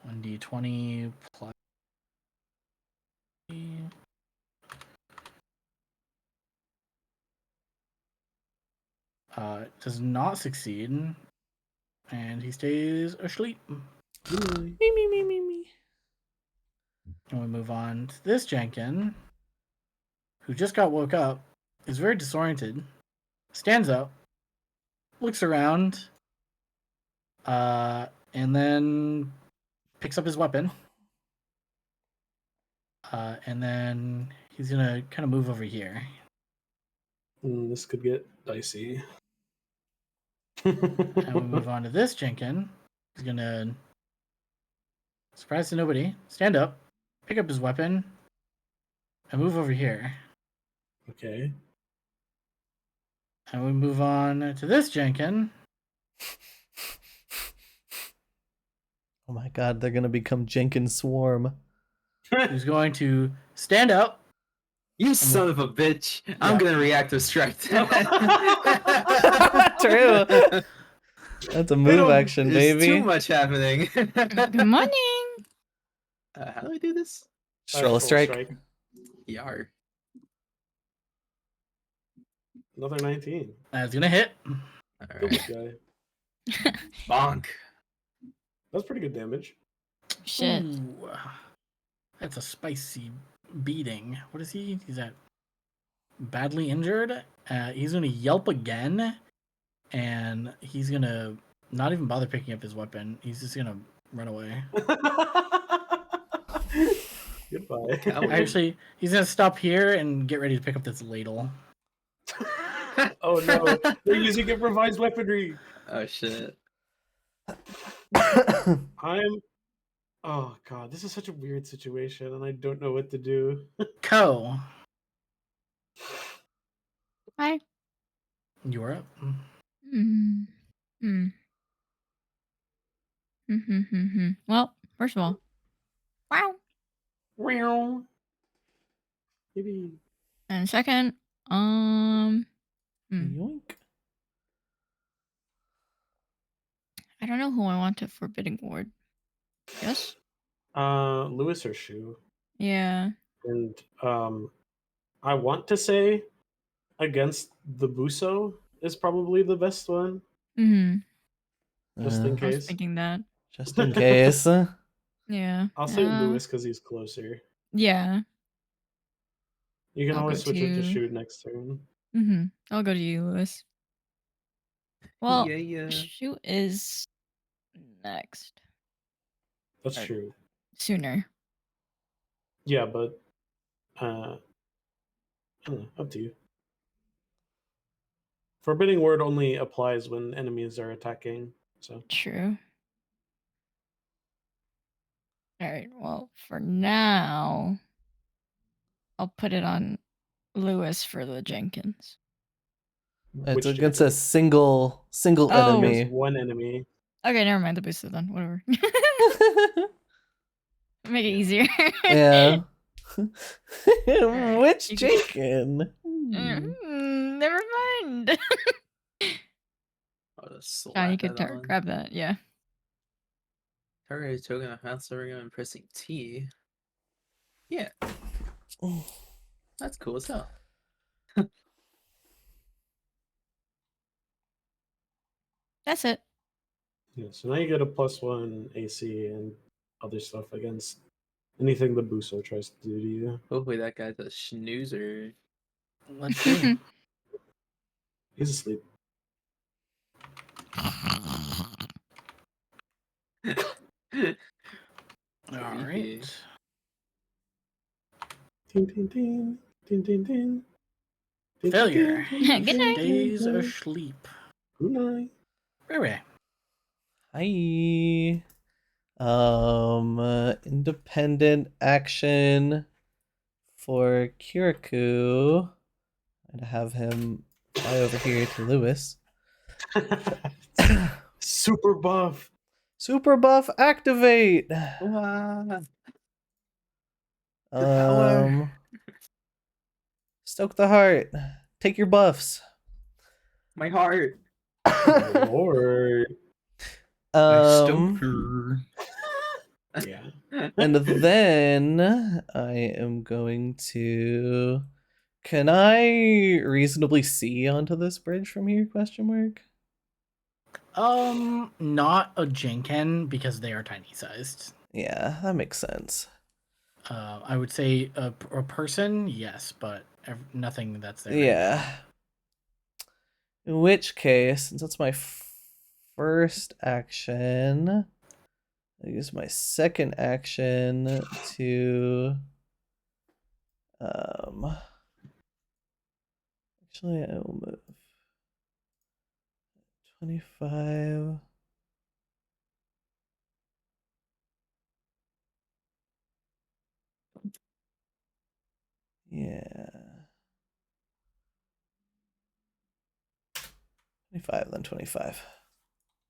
1d20 plus. Does not succeed, and he stays asleep. Me. And we move on to this Jenkin, who just got woke up, is very disoriented, stands up, looks around, and then picks up his weapon. And then he's gonna kind of move over here. This could get dicey. And we move on to this Jenkin. He's gonna, surprise to nobody, stand up, pick up his weapon, and move over here. Okay. And we move on to this Jenkin. Oh my god, they're gonna become Jenkins Swarm. Who's going to stand up. You son of a bitch! I'm gonna react to strike. True. That's a move action, There's baby. too much happening. Good morning. How do I do this? Just roll a Full strike. Yar. Another 19. That's gonna hit. Good Alright. guy. Bonk. That's pretty good damage. Shit. Ooh, that's a spicy beating. What is he? He's at badly injured. He's gonna yelp again, and he's gonna not even bother picking up his weapon. He's just gonna run away. Goodbye. Actually, he's gonna stop here and get ready to pick up this ladle. Oh no, they're using improvised weaponry. Oh shit. Oh god, this is such a weird situation, and I don't know what to do. Ko, Hi. you're up. Hmm. Well, first of all, wow. Meow. Maybe. And second, Yoink. I don't know who I want to Forbidding Ward. Yes? Lewis or Shu, Yeah. and I want to say against the Buso is probably the best one, just in Uh, I was case. thinking that. just in case. Yeah. I'll say Lewis because he's closer. Yeah. You can I'll always go switch it to to- Shu next turn. I'll go to you, Lewis. Well, yeah. shoot is next. That's Right. true. Sooner. Yeah, but I don't know, up to you. Forbidding word only applies when enemies are attacking. So True. Alright, well, for now, I'll put it on Lewis for the Jenkins. It's which against Jenkins? a single Oh. enemy. Against one enemy. Okay, never mind the booster then. Whatever. Make it easier. Yeah. Which You can- Jenkins? Never mind. Oh, just slap Johnny could that on. grab that. Yeah. Target is token of house serving and pressing T. Yeah, that's cool as hell. That's it. Yeah, so now you get a +1 AC and other stuff against anything the Buso tries to do to you. Hopefully that guy's a snoozer. Let's see. He's asleep. All Creepy. right. Ding, ding, ding. Ding, ding, ding. Ding, Failure. ding, ding, Good night. ding, Stays ding. asleep. Good night. Very. Hi. Independent action for Kirikou. And have him fly over here to Lewis. Super buff. Super buff activate. Wow. The power. Stoke the heart. Take your buffs. My heart. Lord. Stoker. Yeah. And then I am going to. Can I reasonably see onto this bridge from here? Question mark. Not a Jenkin because they are tiny sized. Yeah, that makes sense. I would say a person, yes, but nothing that's there. Yeah. In which case, since that's my first action, I use my second action to. Actually, I will move 25. Yeah. 25, then 25.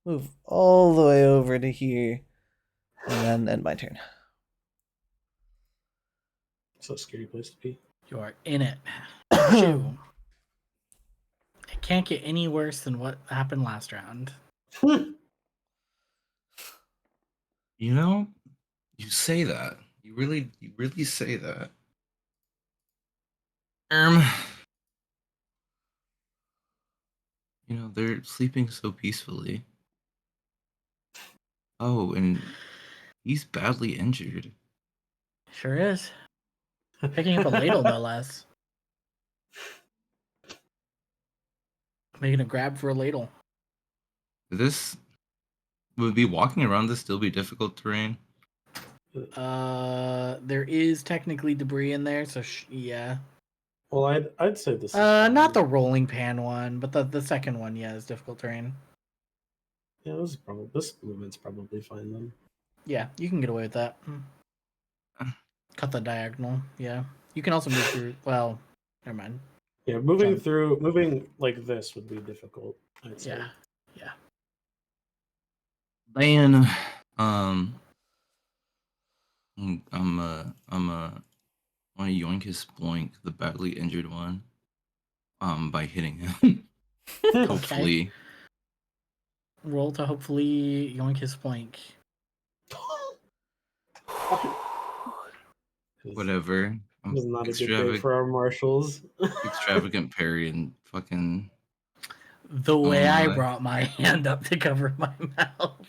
Move all the way over to here. And then end my turn. So scary place to be. You are in it. Shoo. It can't get any worse than what happened last round. You know, you say that. You really say that. You know, they're sleeping so peacefully. Oh, and he's badly injured. Sure is. Picking up a ladle, no less. Making a grab for a ladle. This would be walking around this still be difficult terrain. There is technically debris in there, so yeah. Well, I'd say this. Is Not fine. the rolling pan one, but the second one, yeah, is difficult terrain. Yeah, this movement's probably fine then. Yeah, you can get away with that. Cut the diagonal. Yeah, you can also move through. Well, never mind. Yeah, moving like this would be difficult. I'd say. Yeah. Then, I'm want to yoink his Sploink, the badly injured one, by hitting him. Hopefully. Roll to hopefully yoink his flank. Whatever. I'm It's not a good day for our marshals. extravagant parry and fucking. The way I my. brought my hand up to cover my mouth.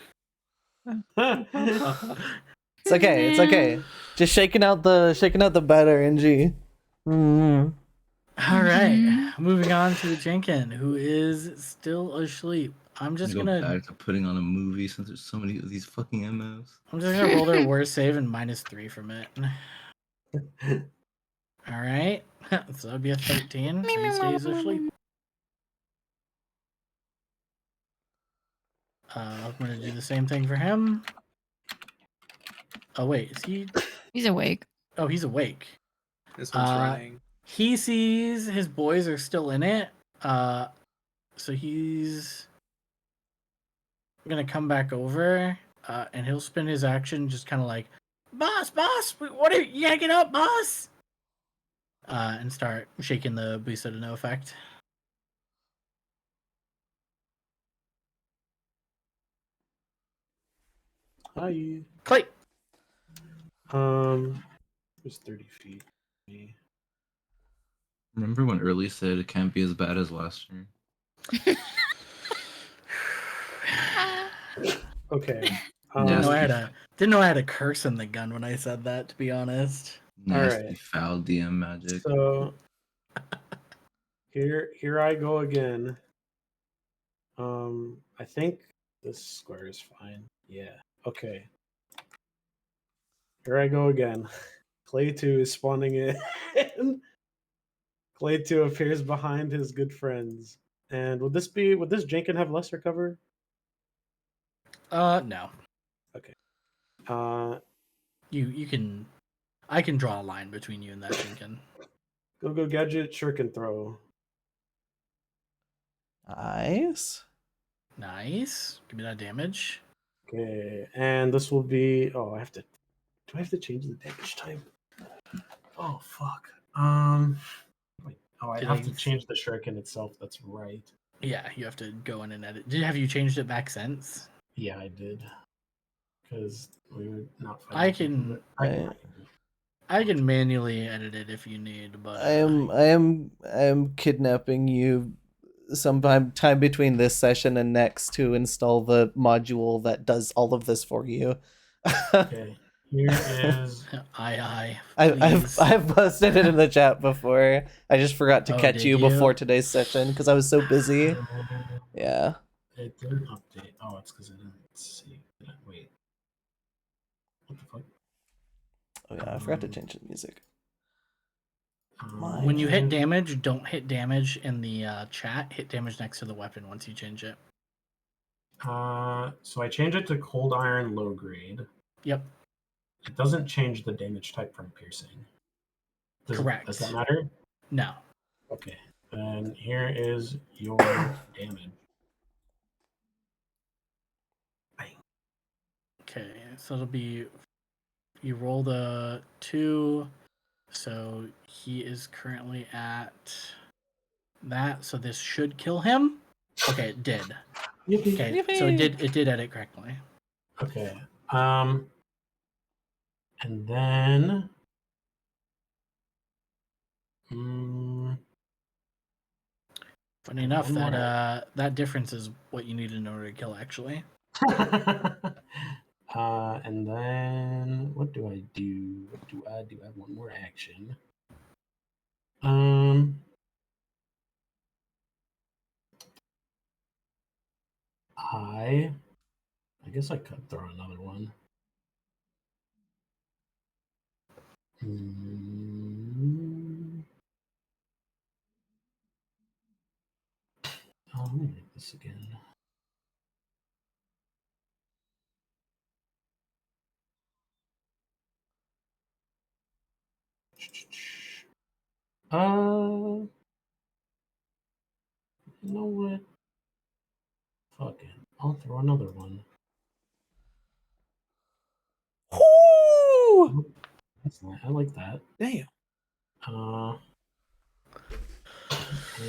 It's okay. It's okay. Just shaking out the batter, NG. All right, moving on to the Jenkin, who is still asleep. I'm just go gonna back to putting on a movie since there's so many of these fucking MFs. I'm just gonna roll their worst save and -3 from it. All right, so that'd be a 13. So he stays asleep. I'm gonna do the same thing for him. Oh wait, is he? He's awake. Oh, he's awake. This one's running. He sees his boys are still in it. So he's gonna come back over, and he'll spend his action just kind of like boss, what are you gotta get up, boss? And start shaking the booster to no effect. Hi. Clay. It was 30 feet. Remember when Early said it can't be as bad as last year? Okay. Didn't know I had a curse in the gun when I said that, to be honest. Nasty Alright. foul DM magic. So here I go again. I think this square is fine. Yeah. Okay. Here I go again. Clay 2 is spawning in. Clay 2 appears behind his good friends. And would this Jenkins have lesser cover? No. Okay. You can I can draw a line between you and that Jinkin. Go gadget shuriken throw. Nice. Nice. Give me that damage. Okay, and this will be. Oh, I have to. Do I have to change the damage type? Oh fuck. Wait. Oh, I have to Thanks. change the shuriken itself. That's right. Yeah, you have to go in and edit. Have you changed it back since? Yeah, I did. Because we were not. I fighting can people. I can manually edit it if you need, but I am kidnapping you sometime between this session and next to install the module that does all of this for you. Okay. Here is. I've posted it in the chat before. I just forgot to Oh, catch did you you? before today's session because I was so busy. Yeah. It didn't update. Oh, it's because I didn't see. Wait. What the fuck? Oh yeah, I forgot to change the music. When you hit damage, don't hit damage in the chat. Hit damage next to the weapon once you change it. So I change it to cold iron low grade. Yep. It doesn't change the damage type from piercing. Correct. Does that matter? No. Okay. And here is your damage. Okay, so it'll be you roll the 2, so he is currently at that, so this should kill him. Okay, it did. Okay, so it did edit correctly. Okay. And then Funny enough, that difference is what you need in order to kill, actually. and then what do I do? What do I do? I have one more action. I guess I could throw another one. Oh, let me make this again. You know what? Fuck it. I'll throw another one. Woo! That's nice. I like that. Damn. And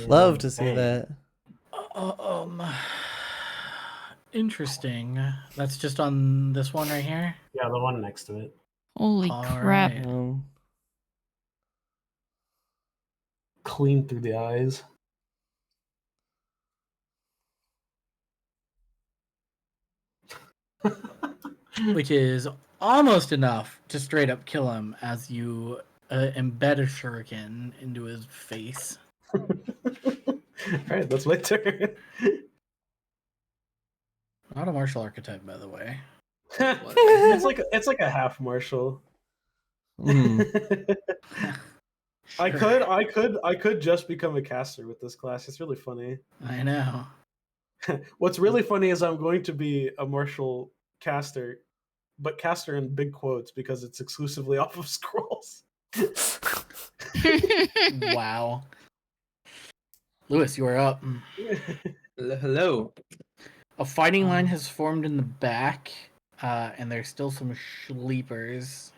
Love to see bang. that. Interesting. That's just on this one right here? Yeah, the one next to it. Holy All crap. right. Clean through the eyes. Which is almost enough to straight up kill him as you embed a shuriken into his face. Alright, that's my turn. Not a martial archetype, by the way. it's like a half martial. I could just become a caster with this class. It's really funny. I know. What's really funny is I'm going to be a martial caster, but caster in big quotes because it's exclusively off of scrolls. Wow. Lewis, you are up. Hello. A fighting line has formed in the back, and there's still some sleepers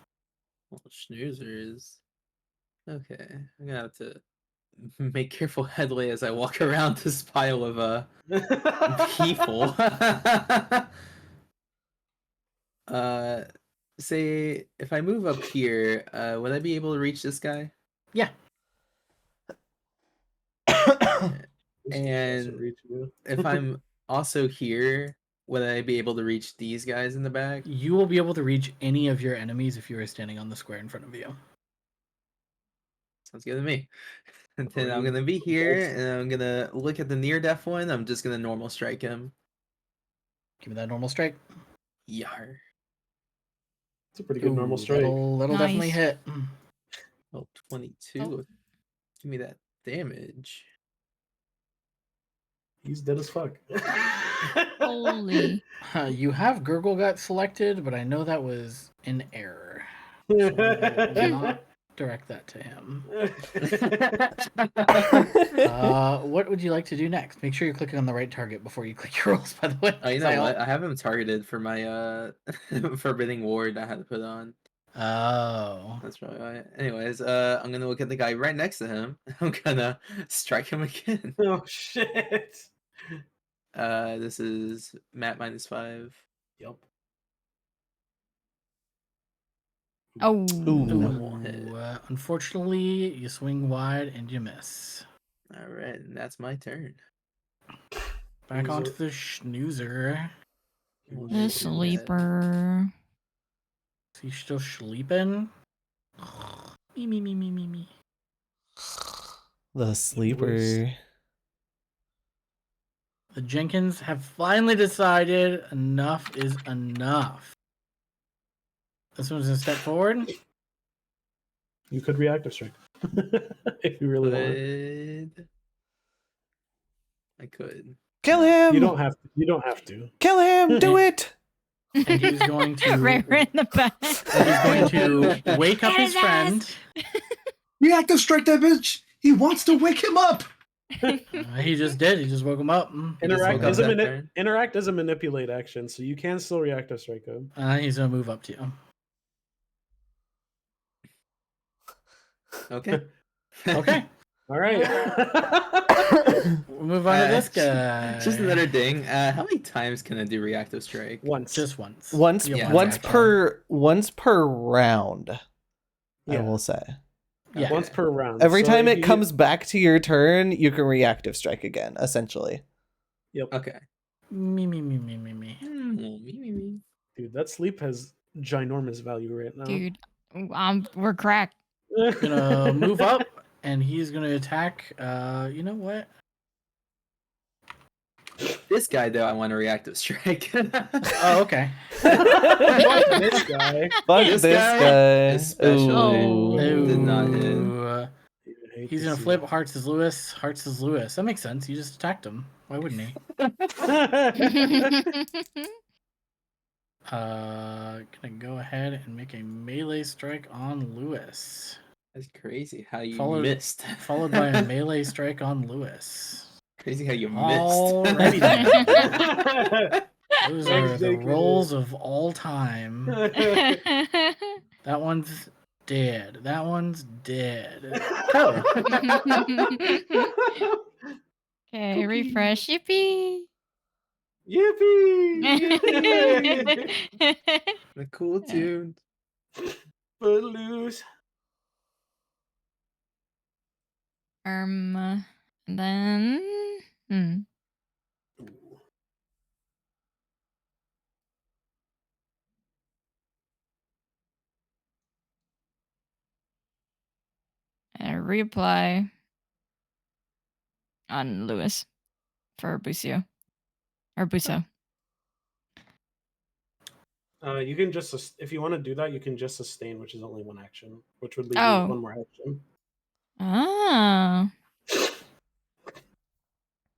Well, schnoozers. Okay, I'm gonna have to make careful headway as I walk around this pile of people. Say if I move up here, would I be able to reach this guy? Yeah. And if I'm also here, would I be able to reach these guys in the back? You will be able to reach any of your enemies if you are standing on the square in front of you. Sounds good to me. And then Or I'm you gonna be both- here, and I'm gonna look at the near death one. I'm just gonna normal strike him. Give me that normal strike. Yar. It's a pretty good normal Ooh, strike. That'll definitely Nice. hit. Oh, 22. Oh. Give me that damage. He's dead as fuck. Holy. You have Gurgle Gut selected, but I know that was an error. So I will not direct that to him. What would you like to do next? Make sure you're clicking on the right target before you click your rolls, by the way. Oh, you 'cause know what? I have him targeted for my forbidding ward I had to put on. Oh. That's probably why. Anyways, I'm gonna look at the guy right next to him. I'm gonna strike him again. Oh shit. This is Matt -5. Yep. Oh. Ooh. Double hit. Unfortunately, you swing wide and you miss. All right, and that's my turn. Back Snoozer. onto the schnoozer. We'll The shoot that. sleeper. Is he still sleeping? Me. The sleeper. The Jenkins have finally decided enough is enough. This one's gonna step forward. You could reactive strike. If you really want. I could. Kill him! You don't have to. You don't have to. Kill him! Do it! And he's going to right in the back. he's going to wake up Get his his ass. friend. Reactive strike that bitch! He wants to wake him up! He just did. He just woke him up. Interact woke up doesn't that turn. interact doesn't manipulate action, so you can still reactive strike him. He's gonna move up to you. Okay. Okay. All right. We'll move on to this guy. Just another ding. How many times can I do reactive strike? Once. Just once. Once You have Yeah. one once action. per round, I Yeah. will say. Yeah. Once per round. Every So time if it you- comes back to your turn, you can reactive strike again, essentially. Yep. Okay. Me. Dude, that sleep has ginormous value right now. Dude, we're cracked. Gonna move up, and he's gonna attack. You know what? This guy though, I want to reactive strike. Oh, okay. Fuck this guy. Fuck This this guy guy. especially. Ooh. Did not hit. Ooh. Dude, I hate He's to gonna see flip. it. Hearts is Lewis. Hearts is Lewis. That makes sense. You just attacked him. Why wouldn't he? Gonna go ahead and make a melee strike on Lewis, That's crazy how you Followed- missed. followed by a melee strike on Lewis. Crazy how you Alrighty then. Those are Thanks, the JK. rolls of all time. That one's dead. That one's dead. Oh. Okay, refresh. Yippee! Yippee! The cool tune. Footloose. and then and reapply on Lewis for Busio or Buso. You can just if you want to do that, you can just sustain, which is only one action, which would leave you Oh. with one more action. Oh.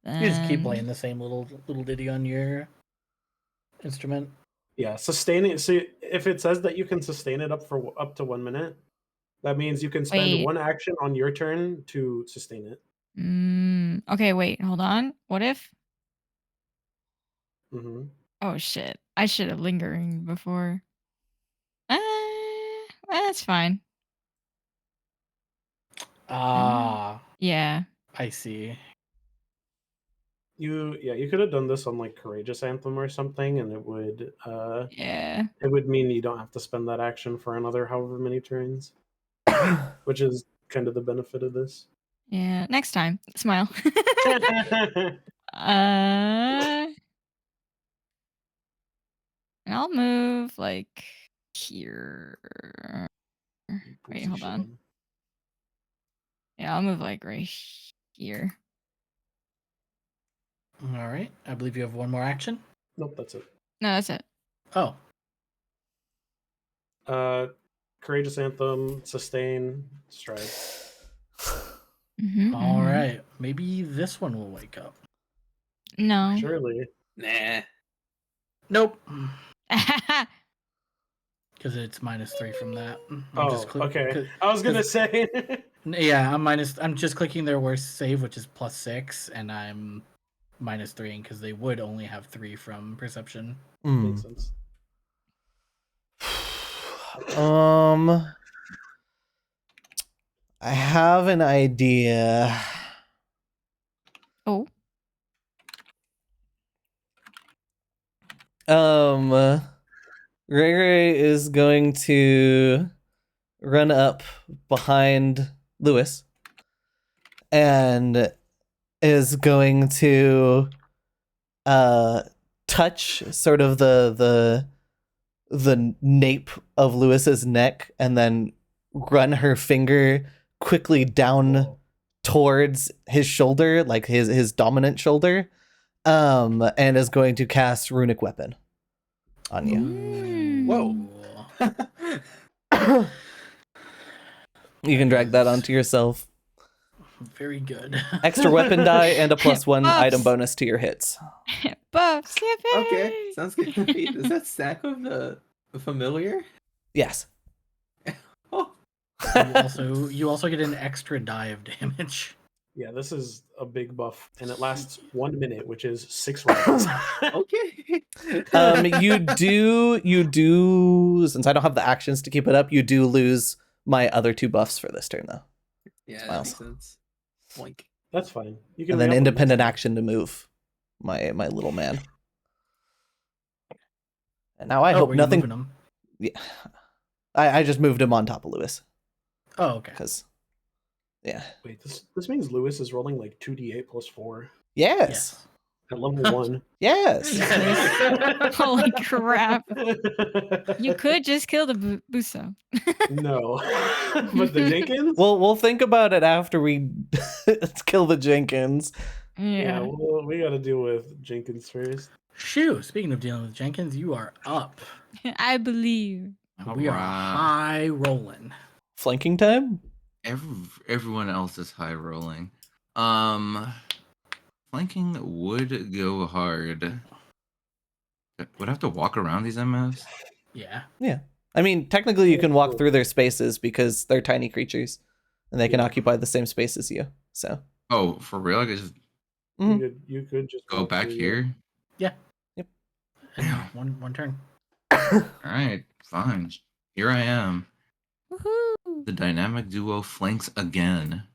You just keep Then- playing the same little ditty on your instrument. Yeah, sustain it. So if it says that you can sustain it up to 1 minute, that means you can spend Wait. one action on your turn to sustain it. Okay, wait, hold on. What if? Mm-hmm. Oh shit! I should have lingering before. That's fine. Ah, Yeah. I see. You could have done this on like Courageous Anthem or something, and Yeah. it would mean you don't have to spend that action for another however many turns, which is kind of the benefit of this. Yeah. Next time. Smile. And I'll move like here. Wait, hold on. Yeah, I'll move like right here. All right. I believe you have one more action. Nope, that's it. No, that's it. Oh, Courageous Anthem, sustain, stride. Mm-hmm, all right. Maybe this one will wake up. No. Surely. Nah. Nope. Because it's -3 from that. Okay. I was gonna say. Yeah, I'm just clicking their worst save, which is +6, and I'm -3 because they would only have 3 from perception. Makes sense. I have an idea. Oh. Ray is going to run up behind Lewis and is going to touch sort of the nape of Lewis's neck and then run her finger quickly down towards his shoulder, like his dominant shoulder, and is going to cast Runic Weapon on you. Mm. Whoa. You can drag that onto yourself. Very good. Extra weapon die and a +1 Buffs. item bonus to your hits. Buffs. Yippee! Okay, sounds good. Wait, is that sack of the familiar? Yes. Oh, You also get an extra die of damage. Yeah, this is a big buff, and it lasts 1 minute, which is 6 rounds. okay. You do, since I don't have the actions to keep it up, you do lose my other 2 buffs for this turn, though. Yeah, that Miles. makes sense. Boink. That's fine. You can And then re-up them independent next action to move my little man. And now I hope were you nothing. moving them? Yeah, I just moved him on top of Lewis Oh, okay. because, yeah, time. Wait, this means Lewis is rolling like 2d8 plus 4 yes, at level 1. yes. Holy crap. You could just kill the Buso. No. But the Jenkins? We'll think about it after we kill the Jenkins. Yeah, Yeah. well, we gotta deal with Jenkins first. Shoo! Speaking of dealing with Jenkins, you are up. I believe. We are Alright. high rolling. Flanking time. Everyone else is high rolling. Flanking would go hard. Would I have to walk around these MFs? Yeah. I mean, technically, you can walk through their spaces because they're tiny creatures, and they can Yeah. occupy the same space as you. So Oh, for real? I could just Mhm. You could just go walk back through, here? And Yeah. one turn. Alright, fine. Here I am. Woohoo! The dynamic duo flanks again.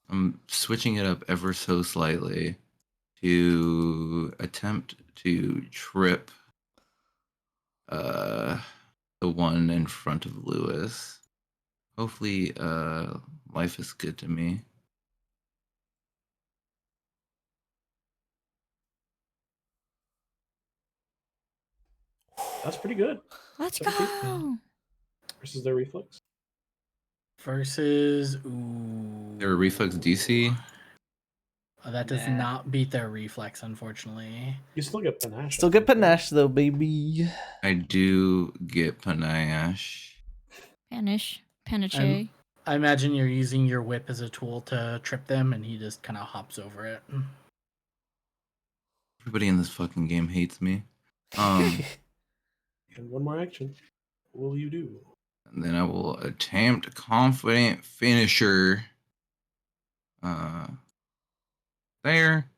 I'm switching it up ever so slightly to attempt to trip the one in front of Lewis. Hopefully life is good to me. That's pretty good. Let's That's a good go. versus their reflex. Versus. Their reflex DC. That does Nah. not beat their reflex, unfortunately. You still get panache. Still I get think, right? panache though, baby. I do get panache. Panache. I imagine you're using your whip as a tool to trip them, and he just kind of hops over it. Everybody in this fucking game hates me. And And one more action. What will you do? then I will attempt confident finisher. There.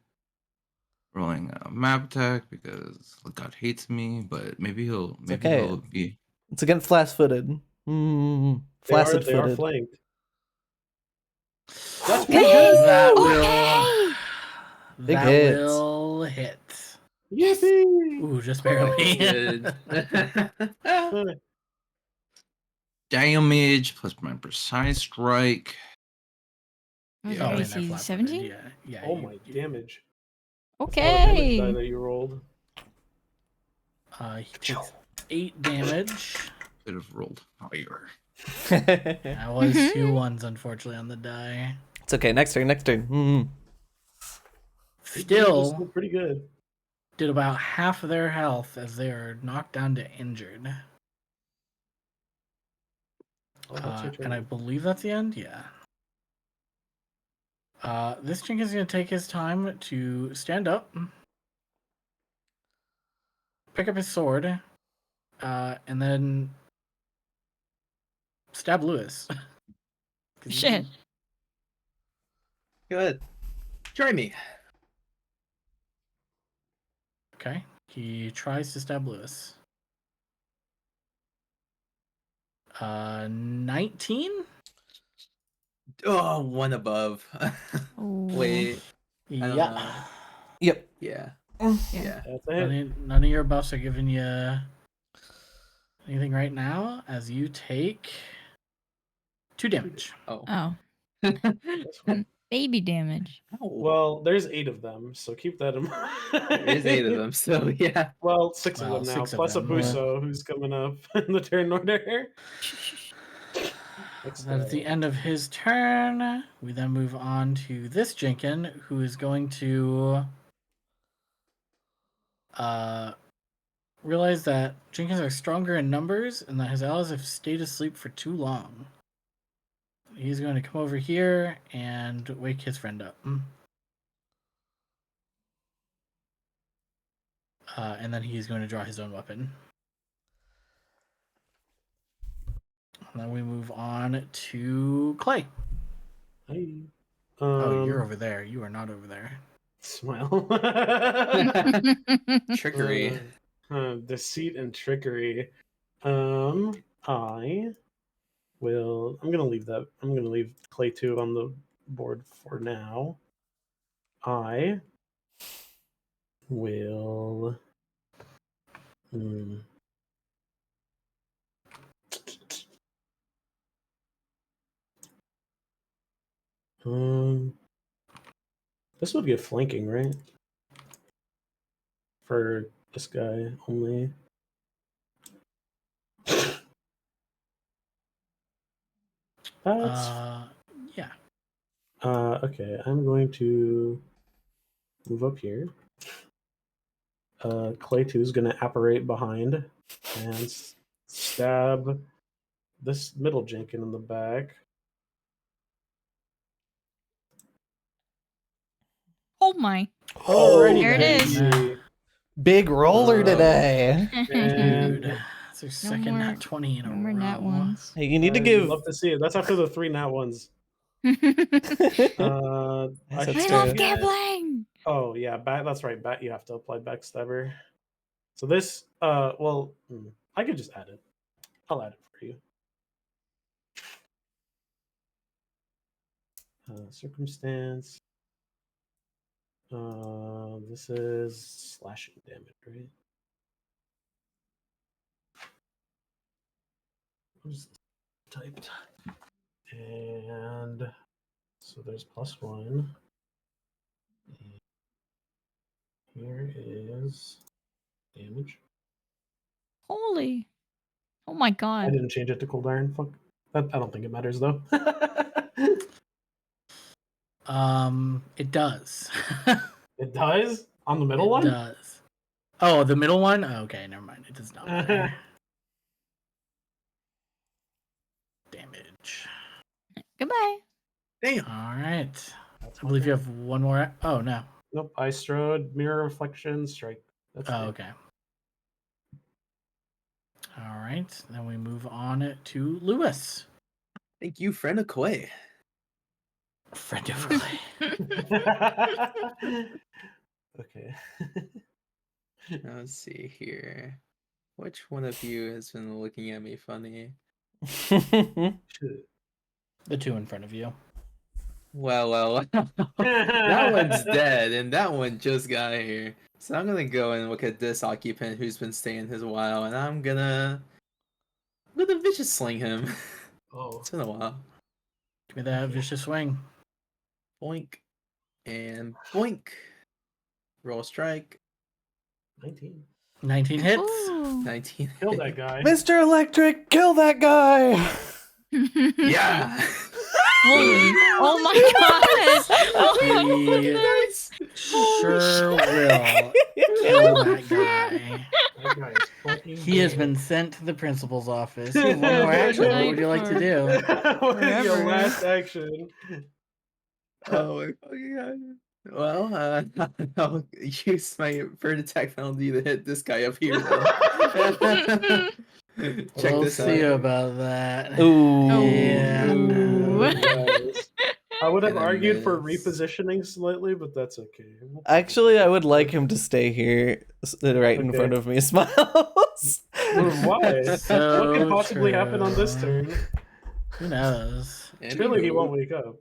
rolling a map attack because God hates me, but maybe he'll okay. he'll be. It's against flat-footed. They are Flaccid-footed. flanked. That's pretty good. That Okay. Big that hits. will hit. Yippee! Ooh, just barely. Good. Damage plus my precise strike. Was Yeah. your and AC they're flat-footed, 17? Yeah. Oh you- my you- damage. That's a lot of damage die Okay. that you rolled. He takes 8 damage. Could have rolled higher. That was Mhm. 2 ones, unfortunately, on the die. It's okay. Next turn. Still pretty good. did about half of their health as they are knocked down to injured. Oh, that's your turn. And I believe that's the end. Yeah. This chink is going to take his time to stand up, pick up his sword, and then stab Lewis. 'Cause he- Shit. Go ahead. Try me. Okay. He tries to stab Lewis. 19? Oh, one above. Ooh. Wait. I don't Yeah. know. Yep. Yeah. Yeah. Yeah. That's a hit. None of your buffs are giving you anything right now, as you take 2 damage. Oh. Oh. That's fine. Baby damage. Ow. Well, there's 8 of them, so keep that in mind. There is 8 of them, so yeah. Well, 6 of Well, them now, 6 of plus them, a Buso who's coming up in the turn order. Next That's the end of his turn. We then move on to this Jinkin, who is going to realize that Jinkins are stronger in numbers and that his allies have stayed asleep for too long. He's going to come over here and wake his friend up. And then he's going to draw his own weapon. And then we move on to Clay. Hi. Oh, you're over there. You are not over there. Smile. Trickery. Deceit and trickery. I will. I'm gonna leave that. I'm gonna leave Clay 2 on the board for now. I will. This would get flanking, right? For this guy only. That's Yeah. okay. I'm going to move up here. Clay 2 is going to apparate behind and stab this middle Jenkin in the back. Oh my. Alrighty There it then. is. Big roller today. And Dude, that's our second more- nat 20 in a No more row. nat ones. Hey, you need to I'd give. love to see it. That's after the 3 nat ones. That's I That's I true. love gambling. Oh yeah, that's right. You have to apply backstabber. So this, I could just add it. I'll add it for you. Circumstance. This is slashing damage, right? What is this typed? And so there's +1. Here is damage. Holy. Oh my I god. didn't change it to cold iron. Fuck. I don't think it matters though. It does. It does on the middle It one. does. Oh, the middle one? Okay, never mind. It does not matter. Damage. Goodbye. Damn. All right. That's I believe you have one more. Oh, no. Nope. Ice Strode, Mirror Reflection, Strike. That's Oh, it. okay. All right. Then we move on to Lewis. Thank you, friend of Clay. Friend of Clay. Okay. Let's see here. Which one of you has been looking at me funny? Shit. The two in front of you. Well. That one's dead, and that one just got here. So I'm gonna go and look at this occupant who's been staying his while, and I'm gonna vicious sling him. Oh. It's been a while. Give me that vicious swing. Boink and boink. Roll strike. 19. 19 hits. Ooh. 19. Kill that guy. Mr. Electric, kill that guy! Yeah. Holy! Oh my god! Oh my He Nice. sure will kill that guy. That guy is fucking He has dead. been sent to the principal's office. You have one more action. What would you like to do? What is your Forever. last action? Oh my fucking god. Well, I'll use my third attack penalty to hit this guy up here. Then. Check We'll this see out. about that. Ooh. Yeah. Ooh. Nice. I would have And a argued for miss. repositioning slightly, but that's okay. Actually, I would like him to stay here, right in Okay. front of me, Smiles. Why? So What could possibly happen on this true. turn? Who knows? Surely he Anywho. won't wake up.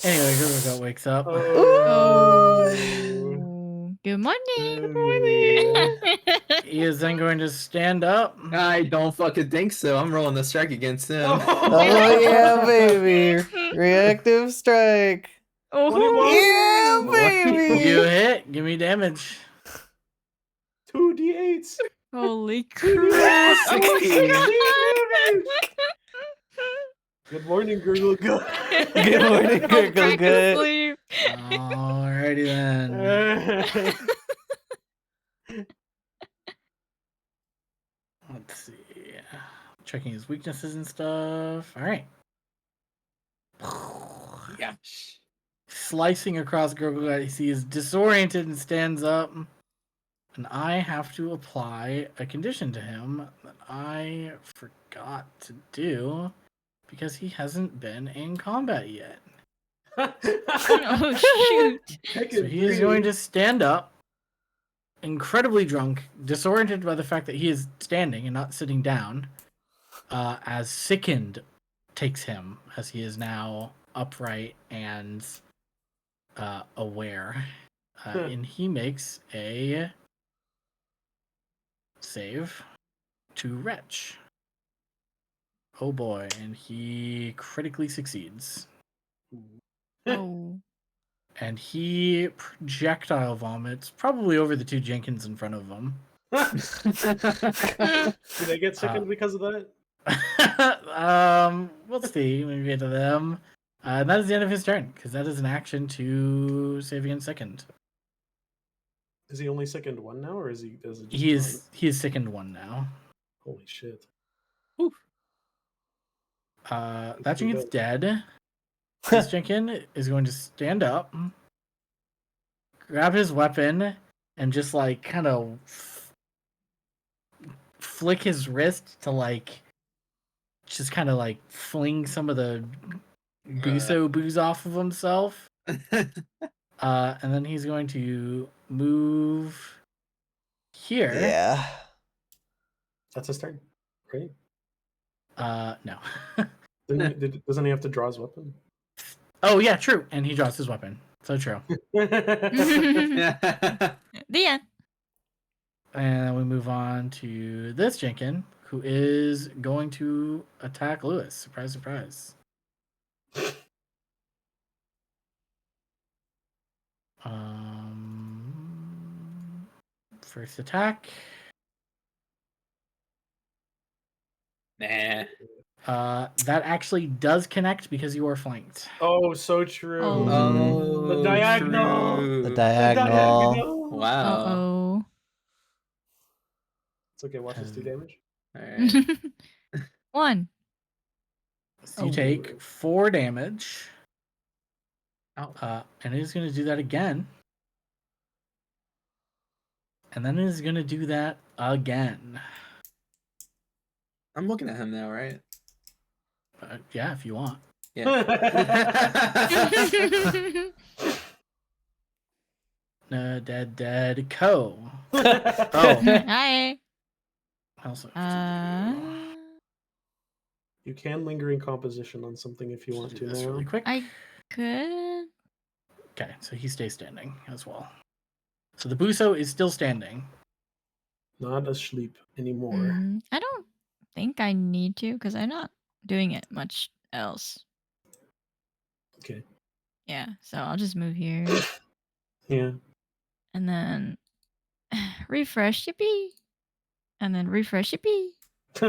Anyway, Gurgle wakes up. Oh. Good morning. He is then going to stand up. I don't fucking think so. I'm rolling the strike against him. Oh yeah, baby! Reactive strike. Oh. Yeah, baby! You hit. Give me damage. 2d8s. Holy crap! 16. Good morning, Gurgle. Good. Good morning, Go Gurgle back to Gut. sleep. Alrighty then. Let's see. Checking his weaknesses and stuff. Alright. Gosh. Slicing across Gurgle, he is disoriented and stands up. And I have to apply a condition to him that I forgot to do because he hasn't been in combat yet. Oh shoot! So he is going to stand up, incredibly drunk, disoriented by the fact that he is standing and not sitting down, as Sickened takes him, as he is now upright and aware. And he makes a save to Wretch. Oh boy, and he critically succeeds. Oh. And he projectile vomits probably over the two Jenkins in front of him. Did I get sickened because of that? We'll see when we get to them. That is the end of his turn, because that is an action to save against Sickened. Is he only sickened one now, or is he? Does it just He is Sickened one now. Holy shit! That Jenkin's dead. This Jenkin is going to stand up, grab his weapon, and just like kind of flick his wrist to like just kind of like fling some of the Buso booze off of himself. And then he's going to move here. Yeah. That's his turn, right? No. Doesn't he have to draw his weapon? Oh yeah, true. And he draws his weapon. So true. The end. And then we move on to this Jenkin, who is going to attack Lewis. Surprise, surprise. First attack. Nah. That actually does connect because you are flanked. Oh, so true. Oh. The diagonal. true. The The diagonal. Wow. Oh. It's okay. Watch this do damage. Alright. 1. So you take 4 damage. Ow. And it is going to do that again. And then it is going to do that again. I'm looking at him now, right? Yeah, if you want. Yeah. Dead Co. Oh, Hi. also. You can lingering composition on something if you want do to this now. really quick. I could. Okay, so he stays standing as well. So the Buso is still standing. Not asleep anymore. I don't think I need to because I'm not doing it much else. Okay. Yeah, so I'll just move here Yeah. and then refresh, yippee, and then refresh, yippee. Or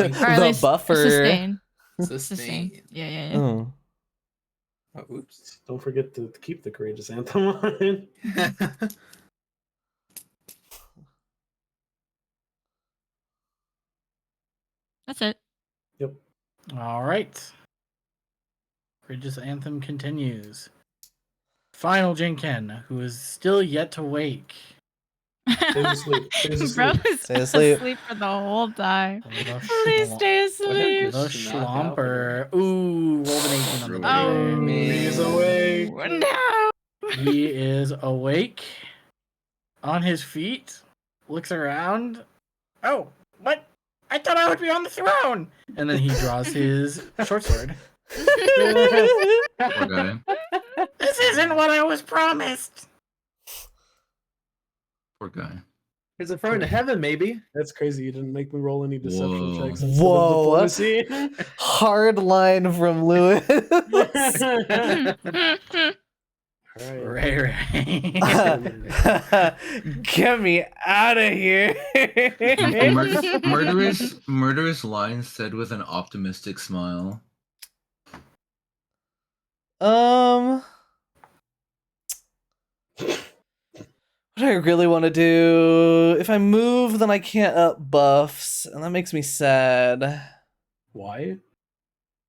at The least buffer. sustain. Sustain. Yeah. Oh. Oh, oops. Don't forget to keep the courageous anthem on. That's it. Yep. All right. Courageous Anthem continues. Final Jinken, who is still yet to wake. Stays asleep. Stays Bro asleep. is Stay asleep. asleep for the whole time. The Please stay asleep. The It's not Schlomper. Ooh, rolled an 18 on the Oh, die. He's awake. No. He is awake, on his feet, looks around. Oh, what? I thought I would be on the throne! And then he draws his short sword. Poor guy. This isn't what I was promised! Poor guy. There's a throne to heaven, maybe. That's crazy. You didn't make me roll any deception Whoa. checks instead Whoa. of diplomacy. Hard line from Lewis. All right. Ray. Get me out of here. Murderous line said with an optimistic smile. What do I really want to do? If I move, then I can't up buffs, and that makes me sad. Why?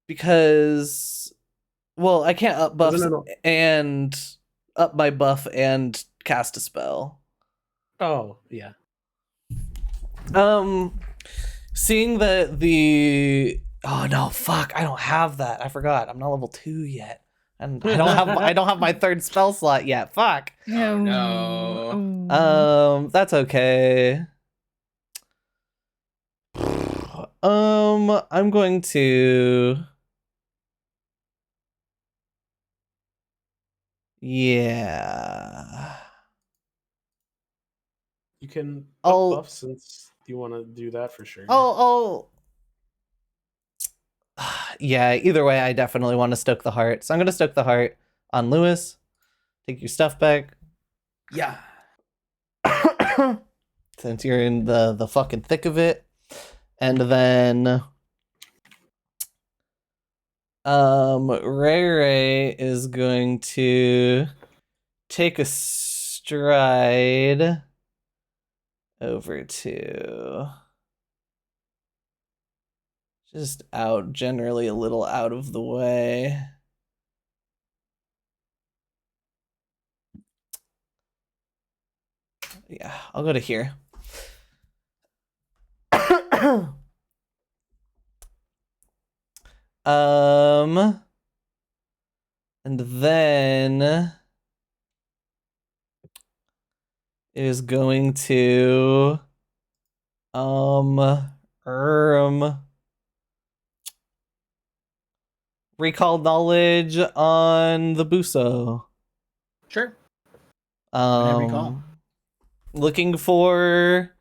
Because, well, I can't up buffs No. and up my buff and cast a spell. Oh, yeah. Seeing that the oh no, fuck, I don't have that. I forgot. I'm not level 2 yet. And I don't have my third spell slot yet. Fuck. No. That's okay. I'm going to yeah. You can I'll- up buff since you want to do that for sure. Yeah, either way, I definitely want to stoke the heart. So I'm going to stoke the heart on Lewis. Take your stuff back. Yeah. Since you're in the fucking thick of it. And then Ray is going to take a stride over to just out, generally a little out of the way. Yeah, I'll go to here. And then is going to recall knowledge on the Buso. Sure. Recall. Looking for.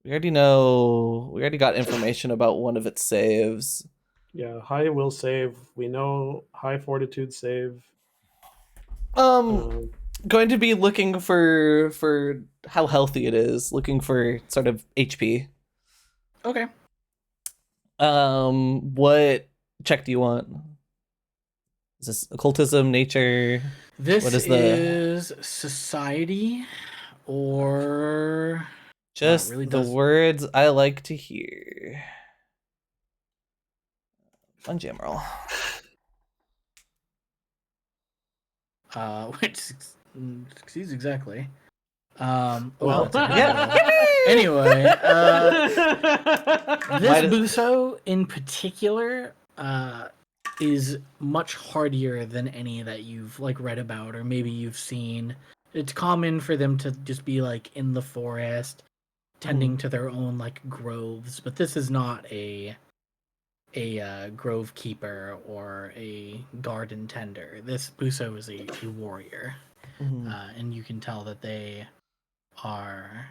We already got information about one of its saves. Yeah, high will save. We know high fortitude save. Going to be looking for how healthy it is, looking for sort of HP. Okay. What check do you want? Is this occultism, nature? This What is is society or Just really the does- words I like to hear. Fun jam roll. Which excuse exactly. Well, that's a good yeah. roll. Anyway, this Might- Buso in particular is much hardier than any that you've like read about or maybe you've seen. It's common for them to just be like in the forest, tending to their own like groves, but this is not a grove keeper or a garden tender. This Buso is a warrior, and you can tell that they are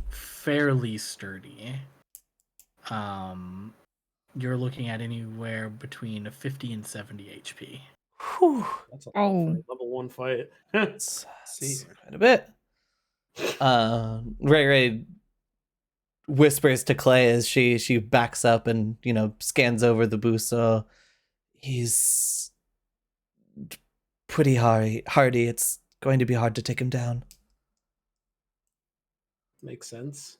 fairly sturdy. You're looking at anywhere between 50 and 70 HP. Whew. That's a Oh. level 1 fight. That's See. quite a bit. Ray Ray whispers to Clay as she backs up and scans over the Buso. He's pretty hardy. It's going to be hard to take him down. Makes sense.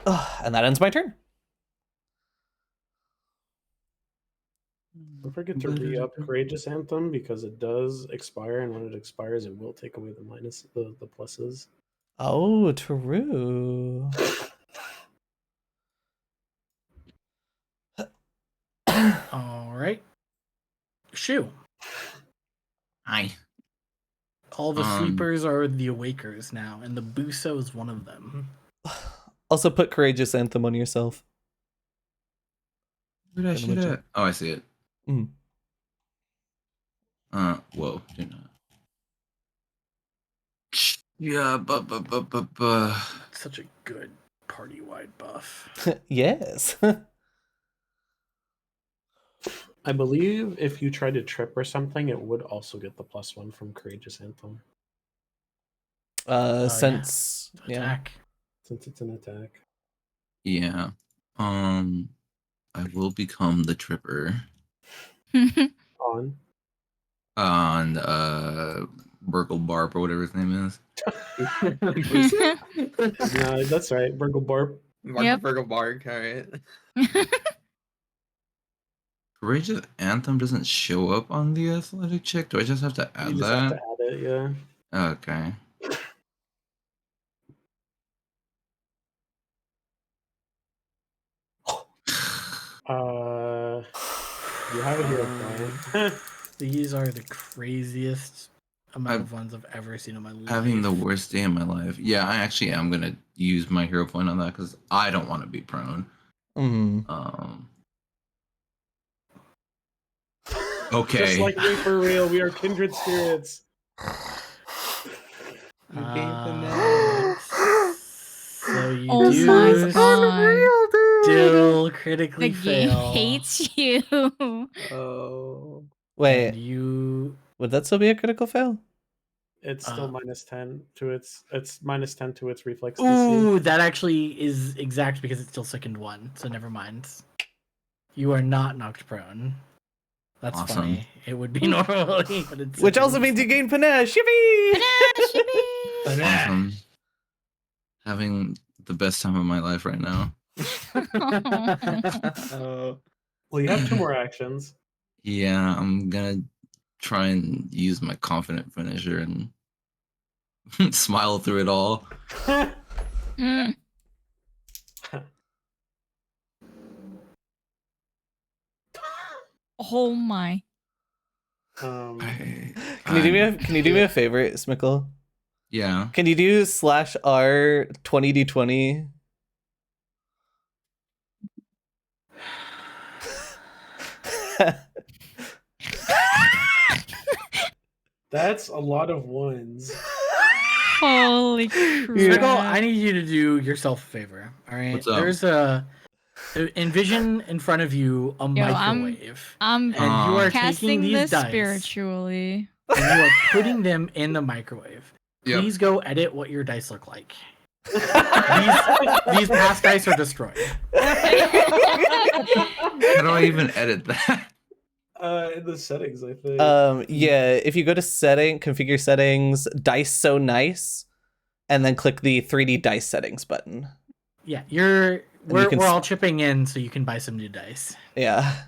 And that ends my turn. Don't forget to re-up Courageous Anthem because it does expire, and when it expires, it will take away the pluses. Oh, true. All right. Shoo. Hi. All the sleepers are the awakers now, and the Buso is one of them. Also put Courageous Anthem on yourself. Where did I shoot it? Oh, I see it. Mm. Whoa, didn't I? Yeah, but. Such a good party-wide buff. Yes. I believe if you try to trip or something, it would also get the +1 from Courageous Anthem. Since Attack. Since it's an attack. Yeah. I will become the tripper On. Burgle Barb or whatever his name is. No, that's right. Burgle Barb. Yep. Burgle Bark, alright. Courageous Anthem doesn't show up on the athletic check. Do I just have to add You just that? have to add it, yeah. Okay. You have it here, Brian. These are the craziest amount of ones I've ever seen in my life. Having the worst day of my life. Yeah, I actually am gonna use my hero point on that because I don't want to be prone. Okay. Just like me for real, we are kindred spirits. So you Oh do my god. still The critically game fail. hates you. Oh. Wait, And you would that still be a critical fail? It's still -10 to its -10 to its reflex DC. Ooh, that actually is exact because it's still second one, so never mind. You are not knocked prone. That's Awesome. funny. It would be normally, but it's Which also means you gain panache. Yippee! Awesome. Having the best time of my life right now. Oh. Well, you have 2 more actions. Yeah, I'm gonna try and use my confident finisher and smile through it all. Mm. Oh my. Can you do me a favor, Smickle? Yeah. Can you do /R 20d20? That's a lot of ones. Holy crap. Sprinkle, I need you to do yourself a favor. All right. What's up? There's envision in front of you a microwave. I'm and you are taking casting these this dice spiritually. and you are putting them in the microwave. Yep. Please go edit what your dice look like. These past dice are destroyed. How do I even edit that? In the settings, I think. Yeah, if you go to configure settings, dice so nice, and then click the 3D dice settings button. Yeah, we're all chipping in so you can buy some new dice. Yeah.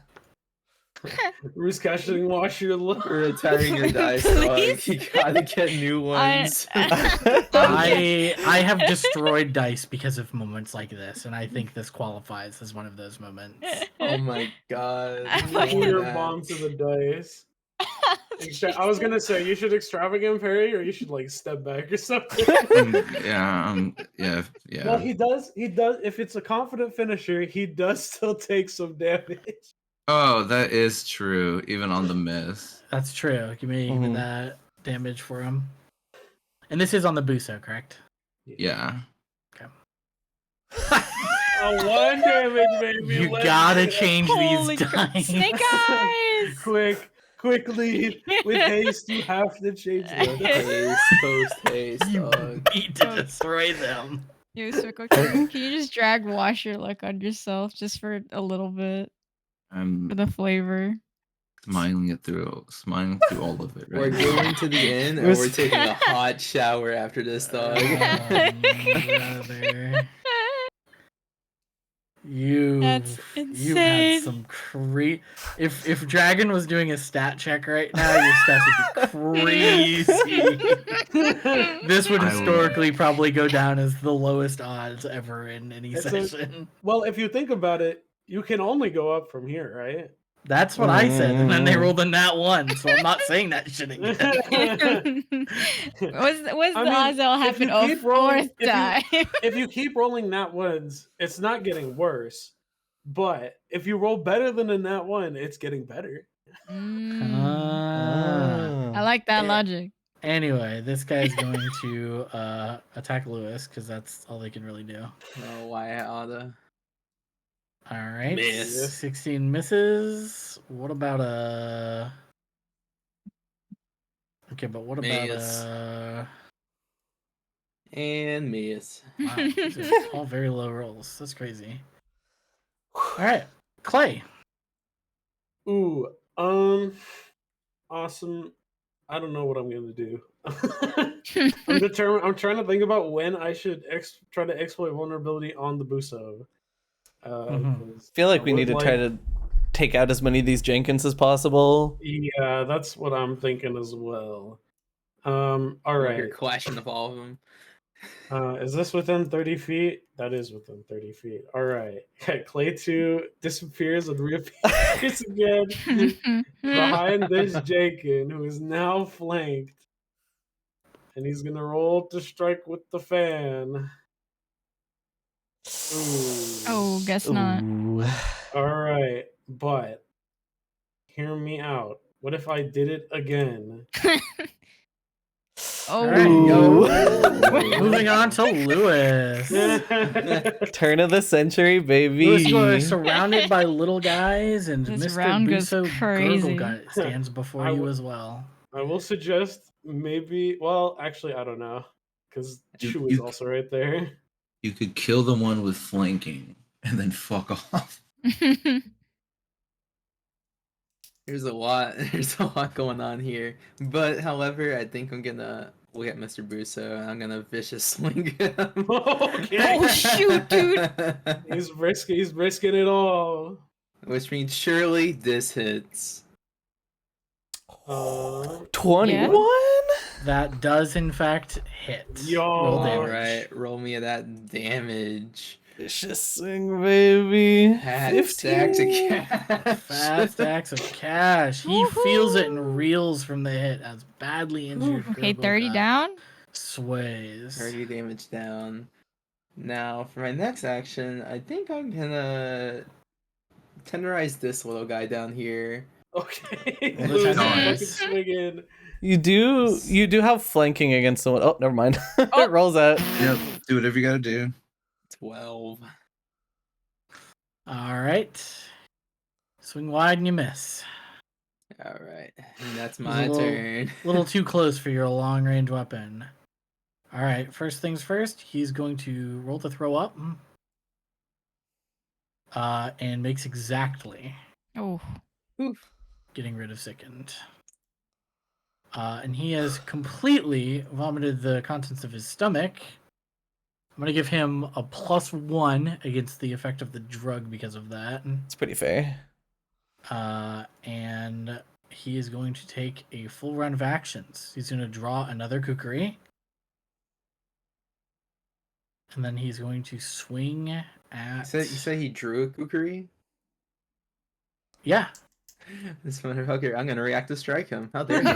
Who's casting wash your luck? We're retiring your dice, dog. Please? You gotta get new ones. I have destroyed dice because of moments like this, and I think this qualifies as one of those moments. Oh my god. I don't fucking- do Your that. bomb to the dice. I was gonna say you should extravagant parry, or you should like step back or something. Yeah. Well, he does. He does. If it's a confident finisher, he does still take some damage. Oh, that is true. Even on the miss. That's true. Give me that damage for him. And this is on the Buso, correct? Yeah. Oh, 1 damage, baby. You Let's gotta get it. change Holy these crap. dice. Snake eyes! Quickly, with haste, you have to change them. Haste, post haste, You dog. need to destroy them. Yo, Suiko, can you just drag wash your luck on yourself just for a little bit I'm for the flavor? smiling through all of it We're right now. going to the inn, and we're taking a hot shower after this, dog. Brother. That's You've had insane. some If Dragon was doing a stat check right now, your stats would be crazy. This would I will- historically probably go down as the lowest odds ever in any It's a- session. Well, if you think about it, you can only go up from here, right? That's what I said, and then they rolled a nat 1, so I'm not saying that shit again. What's the I mean, odds that'll if you happen a keep rolling- fourth time? If you keep rolling nat ones, it's not getting worse. But if you roll better than a nat 1, it's getting better. I like that Yeah. logic. Anyway, this guy's going to attack Lewis because that's all they can really do. Oh, why oughta? All right, Miss. 16 misses. What about a? Okay, but what about Miss. a? And miss. Wow, these are all very low rolls. That's crazy. All right, Clay. Ooh, awesome. I don't know what I'm gonna do. I'm determined. I'm trying to think about when I should try to exploit vulnerability on the Buso. Mhm. I feel like we need to try to take out as many of these Jenkins as possible. Yeah, that's what I'm thinking as well. All You're right. clashing of all of them. Is this within 30 feet? That is within 30 feet. All right. Clay 2 disappears and reappears again behind this Jenkin, who is now flanked. And he's going to roll to strike with the fan. Ooh. Oh, guess not. Ooh. All right. But hear me out. What if I did it again? Oh, All right, Ooh. Moving on to Lewis. Turn of the century, baby. Lewis, you are surrounded by little guys, and This Mr. round goes Buso crazy. Gurgle guy stands before I you w- as well. I will suggest maybe. Well, actually, I don't know. Because Chu is you- also right there. You could kill the one with flanking and then fuck off. There's a lot. There's a lot going on here. But however, I think I'm gonna look at Mr. Buso and I'm gonna vicious swing him. Okay. Oh, shoot, dude. He's risking it all. Which means surely this hits. 21? That does in fact hit. Yo. Roll damage. Alright, roll me that damage. Vicious swing, baby. Fat stacks of 15. cash. Fat stacks of cash. He feels it and reels from the hit as badly injured. Okay, Gurgle 30 guy down. Sways. 30 damage down. Now, for my next action, I think I'm gonna tenderize this little guy down here. Okay. Well, Lewis is nice. fucking swinging. You do have flanking against someone. Oh, never mind. Oh. It rolls out. Yep. Do whatever you gotta do. 12. All right. Swing wide and you miss. Alright, and that's He's my a little- turn. A little too close for your long range weapon. All right. First things first. He's going to roll to throw up. And makes exactly. Oh, Getting rid of sickened. And he has completely vomited the contents of his stomach. I'm gonna give him a +1 against the effect of the drug because of that. It's pretty fair. And he is going to take a full round of actions. He's going to draw another kukri. And then he's going to swing at. You said he drew a kukri? Yeah. This motherfucker, I'm gonna react to strike him. How dare you?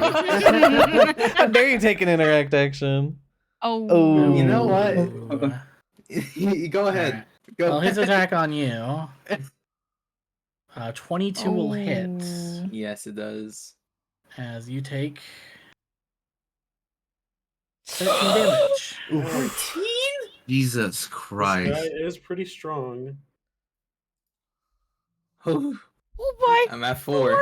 How dare you take an interact action? Oh. You know what? Ooh. Go ahead. Alright. Go Well, his ahead. attack on you. 22 will hit. Oh. Yes, it does. As you take 13 damage. 14? Jesus This guy Christ. is pretty strong. Oh, Oh my. I'm at 4.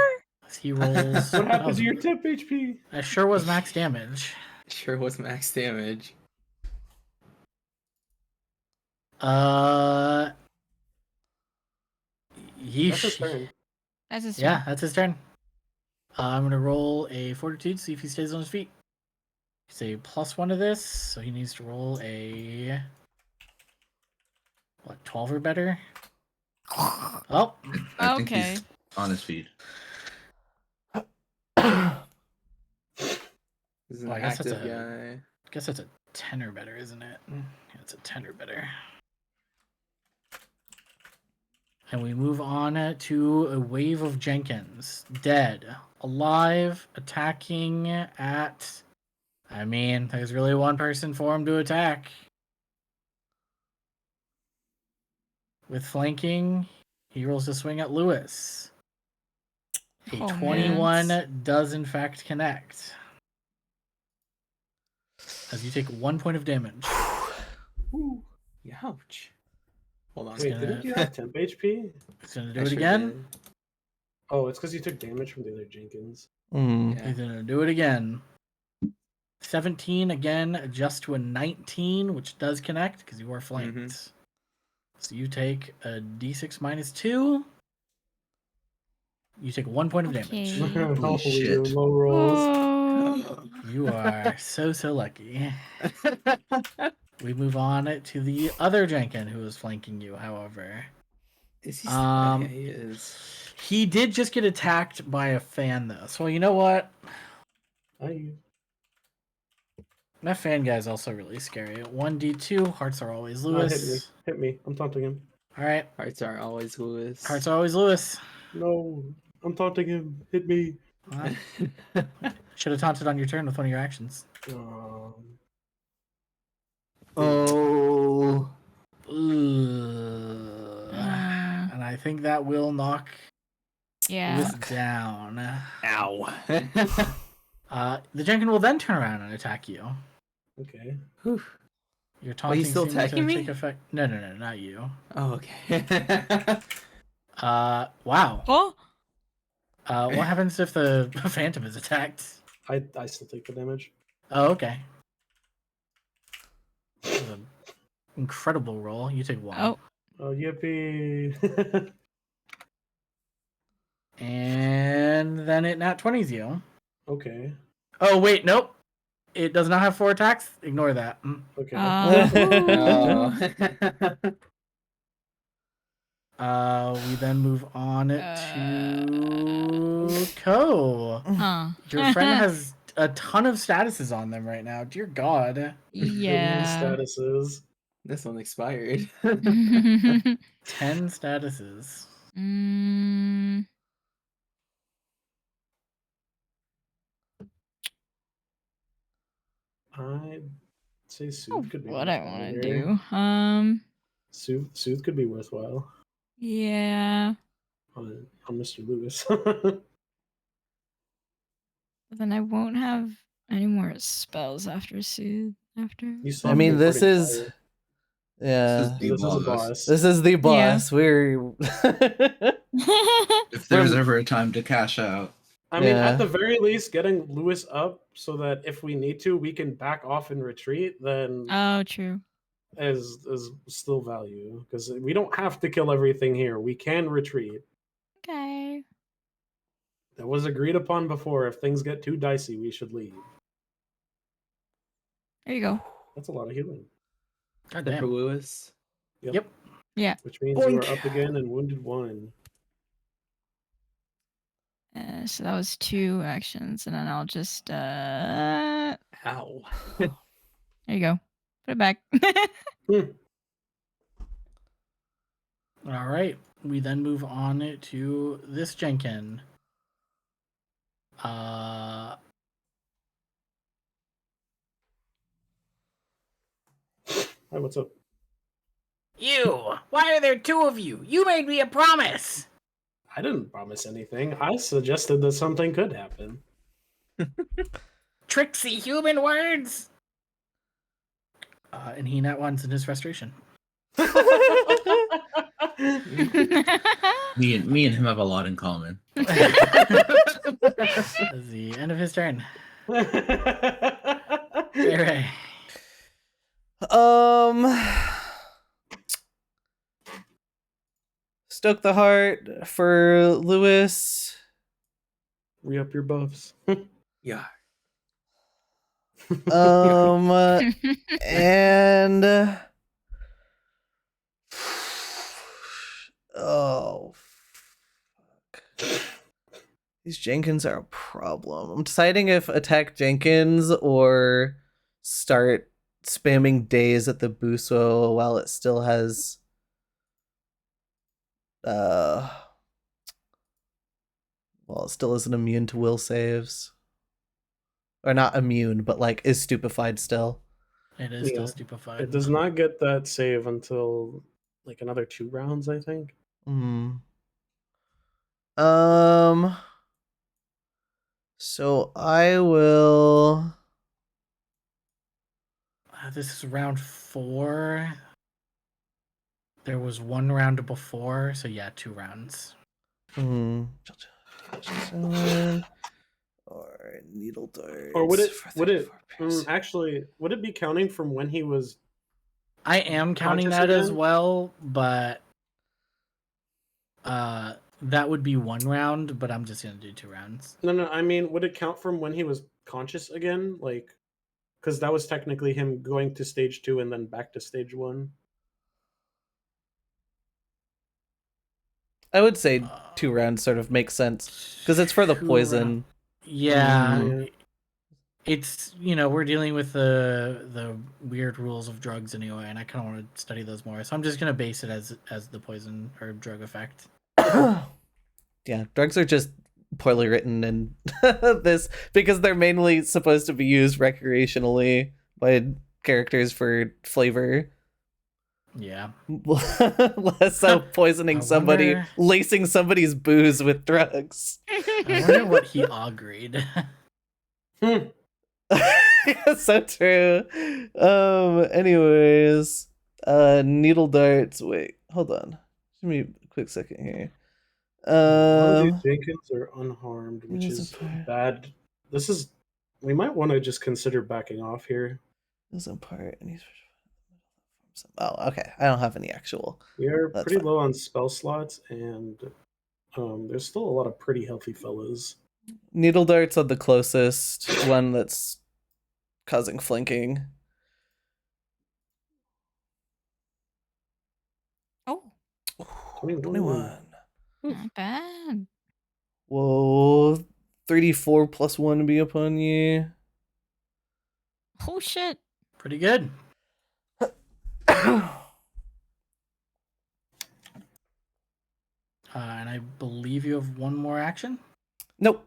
As he rolls. What happened to your temp HP? That sure was max damage. Sure was max damage. That's his Yeesh. turn. That's his Yeah, turn. that's his turn. I'm gonna roll a fortitude, see if he stays on his feet. He's a +1 to this, so he needs to roll a 12 or better. Oh, I think Okay. he's on his feet. This is an Well, I guess that's active a- guy. I guess that's a 10 or better, isn't it? Yeah, it's a 10 or better. And we move on to a wave of Jenkins. Dead. Alive. Attacking at... I mean, there's really one person for him to attack. With flanking, he rolls a swing at Lewis. A Oh, man. 21 does in fact connect. As you take 1 point of damage. Ooh. Ouch. Hold on. Wait, gonna- didn't you have temp HP? He's gonna do I it sure again. did. Oh, it's because you took damage from the other Jenkins. Mm. Yeah. He's gonna do it again. 17 again, adjust to a 19, which does connect because you are flanked. Mhm. So you take a d6 minus 2. You take 1 point of damage. Okay. Holy shit. low rolls. Oh. You are so lucky. We move on to the other Jenkin who is flanking you, however. Is he? Um, Yeah, he is. He did just get attacked by a fan, though. So you know what? That fan guy is also really scary. 1d2, hearts are always No, hit me. Lewis. Hit me. I'm taunting him. All right, Hearts are always Lewis. hearts are always Lewis. No, I'm taunting him. Hit me. Should have taunted on your turn with one of your actions. Oh. And I think that will knock Yeah. Lewis down. Ow. The Jenkin will then turn around and attack you. Okay. Your taunting still seeming to attacking me? take effect. No, not you. Oh, okay. Wow. Oh. What happens if the Phantom is attacked? I still take the damage. Oh, okay. That was an incredible roll. You take 1. Oh. Oh, yippee. And then it nat 20s you. Okay. Oh, wait, nope. It does not have 4 attacks. Ignore that. Okay. We then move on to Ko. Huh. Your friend has a ton of statuses on them right now. Dear God. Yeah. Statuses. This one expired. 10 statuses. Mm, I'd say oh, soothe could be what I worthwhile want to here. do. Soothe could be worthwhile Yeah. on Mr. Lewis. But then I won't have any more spells after Soothe. After. You still I have mean, your this recording is. fire. Yeah. This is the This is a boss. boss. This is the boss. We're. If there's ever a time to cash out. I mean, Yeah. at the very least, getting Lewis up so that if we need to, we can back off and retreat, then Oh, true. is still value. Because we don't have to kill everything here. We can retreat. Okay. That was agreed upon before. If things get too dicey, we should leave. There you go. That's a lot of healing. God For damn. Lewis. Yep. Yeah. Which means you are Boink. up again and wounded 1. So that was 2 actions, and then I'll just there Ow. you go. Put it back. All right. We then move on to this Jenkin. Hi, what's up? You! Why are there 2 of you? You made me a promise! I didn't promise anything. I suggested that something could happen. Tricksy human words! And he nat ones in his frustration. Me and him have a lot in common. That's the end of his turn. Ray Ray. Stoke the heart for Lewis. Re-up your buffs. Yeah. And oh, fuck. These Jenkins are a problem. I'm deciding if attack Jenkins or start spamming days at the Buso while it still has well, it still isn't immune to will saves. Or not immune, but like is stupefied still. It is still Yeah. stupefied. It does not get that save until like another 2 rounds, I think. So I will. This is round 4. There was 1 round before, so yeah, 2 rounds. Or needle darts. Or would it for would it 34 piercing. actually would it be counting from when he was I am counting Conscious that as again? well, but that would be 1 round, but I'm just gonna do 2 rounds. No, I mean, would it count from when he was conscious again? Like, because that was technically him going to stage 2 and then back to stage 1. I would say 2 rounds sort of makes sense because it's for the 2 poison. round- Yeah, Yeah. it's we're dealing with the weird rules of drugs anyway, and I kind of want to study those more. So I'm just gonna base it as the poison or drug effect. Yeah, drugs are just poorly written in this because they're mainly supposed to be used recreationally by characters for flavor. Yeah. Less so poisoning I somebody, wonder- lacing somebody's booze with drugs. I wonder what he agreed. So true. Anyways, needle darts. Wait, hold on. Give me a quick second here. Jenkins are unharmed, which Yes, is okay. bad. We might want to just consider backing off here. Isn't part any. Oh, okay. I don't have any actual. We are That's pretty fine. low on spell slots, and there's still a lot of pretty healthy fellas. Needle darts are the closest one that's causing flanking. Oh, 21. not bad. Whoa. 34 plus 1 to be upon you. Oh shit. Pretty good. And I believe you have 1 more action. Nope.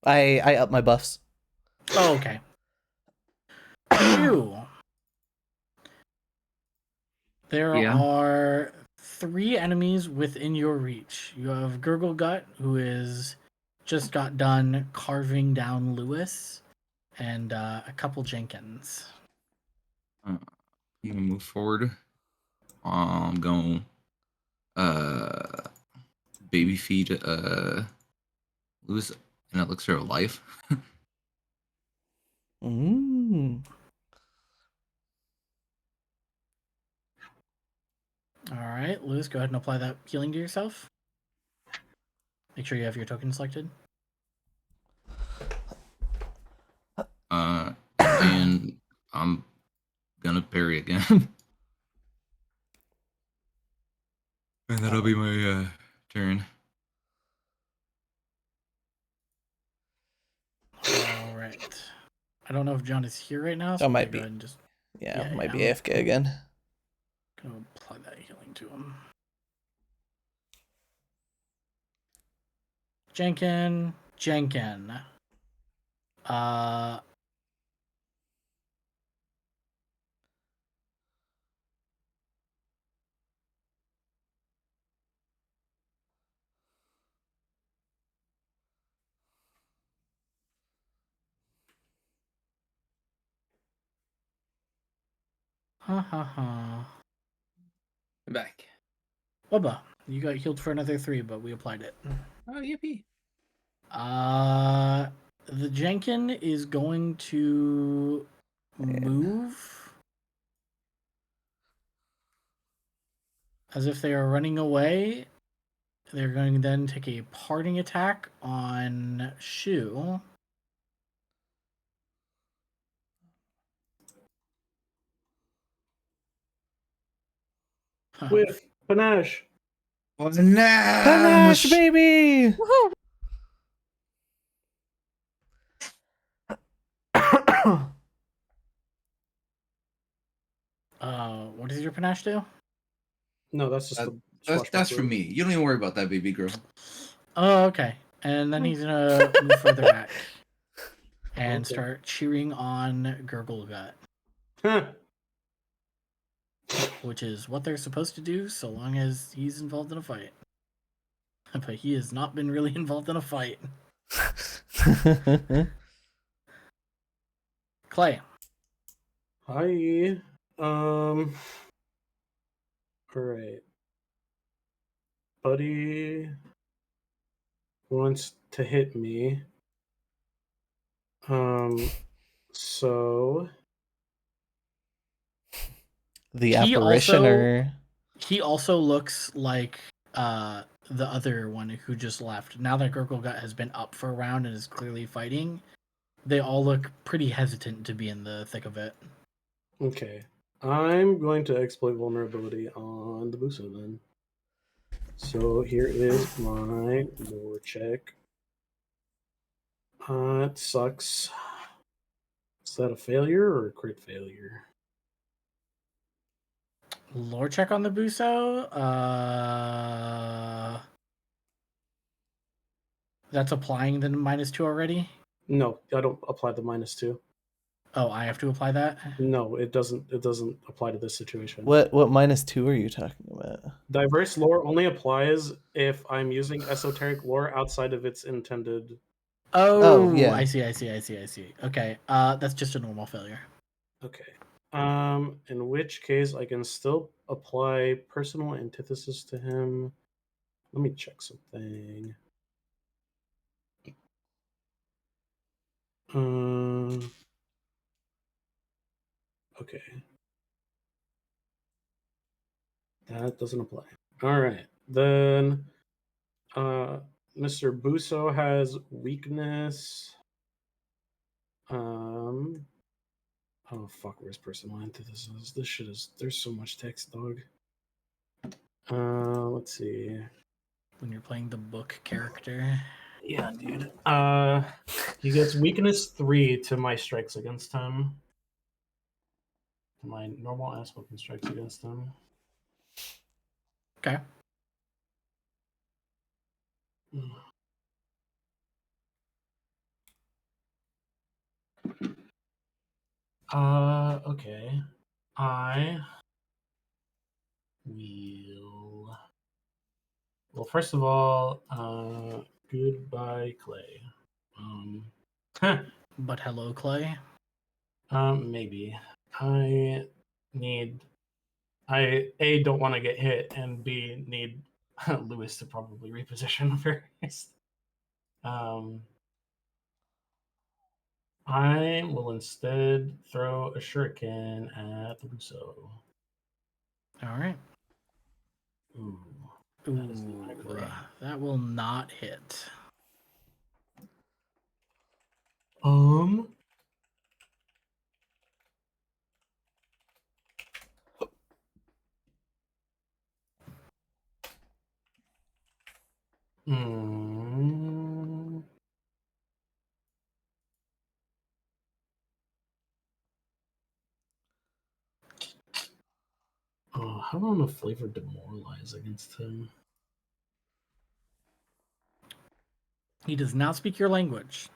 I up my buffs. Oh, okay. You. There Yeah. are 3 enemies within your reach. You have Gurgle Gut, who is just got done carving down Lewis, and a couple Jenkins. I'm gonna move forward. I'm going baby feed Lewis an elixir of life. All right, Lewis, go ahead and apply that healing to yourself. Make sure you have your token selected. And I'm gonna parry again. And that'll be my turn. right. I don't know if John is here right now, so Oh, I'm might gonna be. go ahead and just Yeah, might I'm be AFK again. gonna apply that healing to him. Jenkin. Uh, ha ha ha. I'm back. Bubba, you got healed for another 3, but we applied it. Oh, yippee. The Jenkin is going to move as if they are running away. They're going to then take a parting attack on Shu. With panache. Panache, baby! Woohoo! What does your panache do? No, that's just the That's for swashbuckler. me. You don't even worry about that, baby girl. Oh, okay. And then he's gonna move further back and Okay. start cheering on Gurgle Gut, Huh. which is what they're supposed to do so long as he's involved in a fight. But he has not been really involved in a fight. Clay. Hi. All right. Buddy wants to hit me. So The He also- apparitioner. He also looks like the other one who just left. Now that Gurgle Gut has been up for a round and is clearly fighting, they all look pretty hesitant to be in the thick of it. okay. I'm going to exploit vulnerability on the Buso then. So here is my lore check. It sucks. Is that a failure or a crit failure? Lore check on the Buso. That's applying the -2 already. No, I don't apply the -2. Oh, I have to apply that. No, it doesn't. It doesn't apply to this situation. What -2 are you talking about? Diverse lore only applies if I'm using esoteric lore outside of its intended. Oh, yeah. I see. Okay, that's just a normal failure. Okay. In which case I can still apply personal antithesis to him. Let me check something. Okay. That doesn't apply. All right. Then Mr. Buso has weakness. Oh fuck, where's personal antithesis? This shit is, there's so much text, dog. Let's see. When you're playing the book character. Yeah, dude. He gets weakness 3 to my strikes against him. My normal ass weapon strikes against him. Okay. Okay. I will. Well, first of all, goodbye, Clay. But hello, Clay. Maybe. I don't want to get hit, and B, need Lewis to probably reposition first. I will instead throw a shuriken at the Buso. All right. Ooh. Ooh, is not great. that will not hit. Mm, Oh, how about a flavor demoralize against him? He does not speak your language.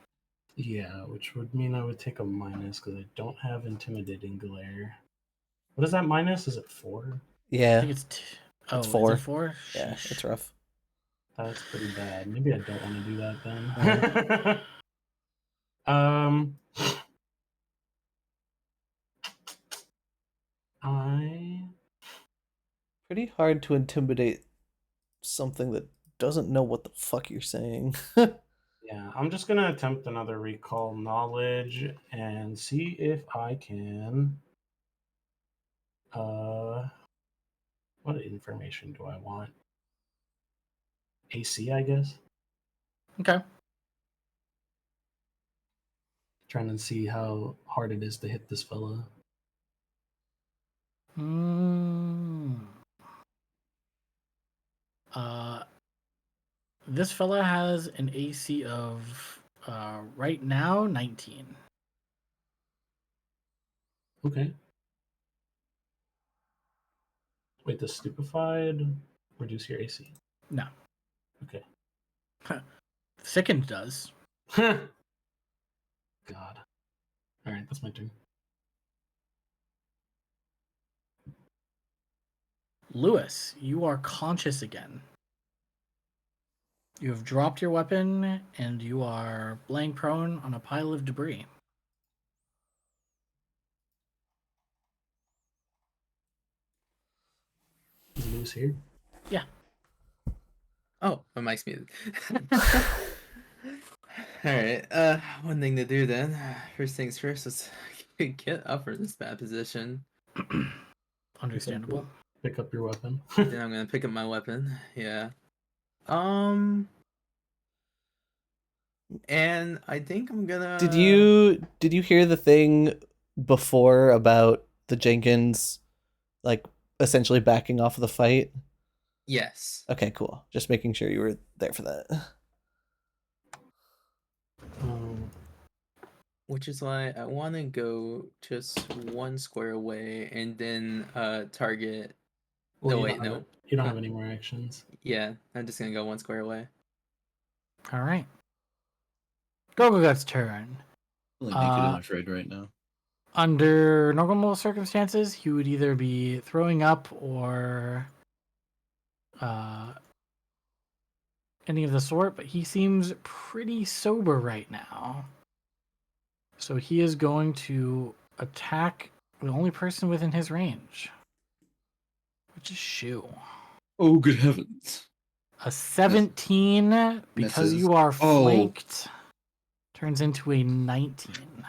Yeah, which would mean I would take a minus because I don't have intimidating glare. What is that minus? Is it 4? I Yeah, think it's oh, it's is 4. it 4? Yeah, Sheesh. it's rough. That's pretty bad. Maybe I don't want to do that then. I Pretty hard to intimidate something that doesn't know what the fuck you're saying. yeah, I'm just gonna attempt another recall knowledge and see if I can. What information do I want? AC, I guess. Okay. Trying to see how hard it is to hit this fella. Mm. This fella has an AC of right now 19. Okay. Wait, the stupefied reduce your AC? No. Okay. Sickened does. God. All right, that's my turn. Lewis, you are conscious again. You have dropped your weapon and you are laying prone on a pile of debris. Is Lewis here? Yeah. Oh, my mic's muted. Alright, one thing to do then. First things first, let's get up from this bad position. Understandable. Pick up your weapon. Then I'm gonna pick up my weapon. Yeah. And I think I'm gonna. Did you hear the thing before about the Jenkins like essentially backing off of the fight? Yes. Okay, cool. Just making sure you were there for that. Which is why I want to go just one square away and then target. Well, No, you wait, don't have no. it- You don't have any more actions. Yeah, I'm just gonna go one square away. All right. Gogogut's turn. Really naked and afraid right now. Under normal circumstances, he would either be throwing up or any of the sort, but he seems pretty sober right now. So he is going to attack the only person within his range, which is Shu. Oh, good heavens. A 17, because Misses. you are Oh. flanked, turns into a 19.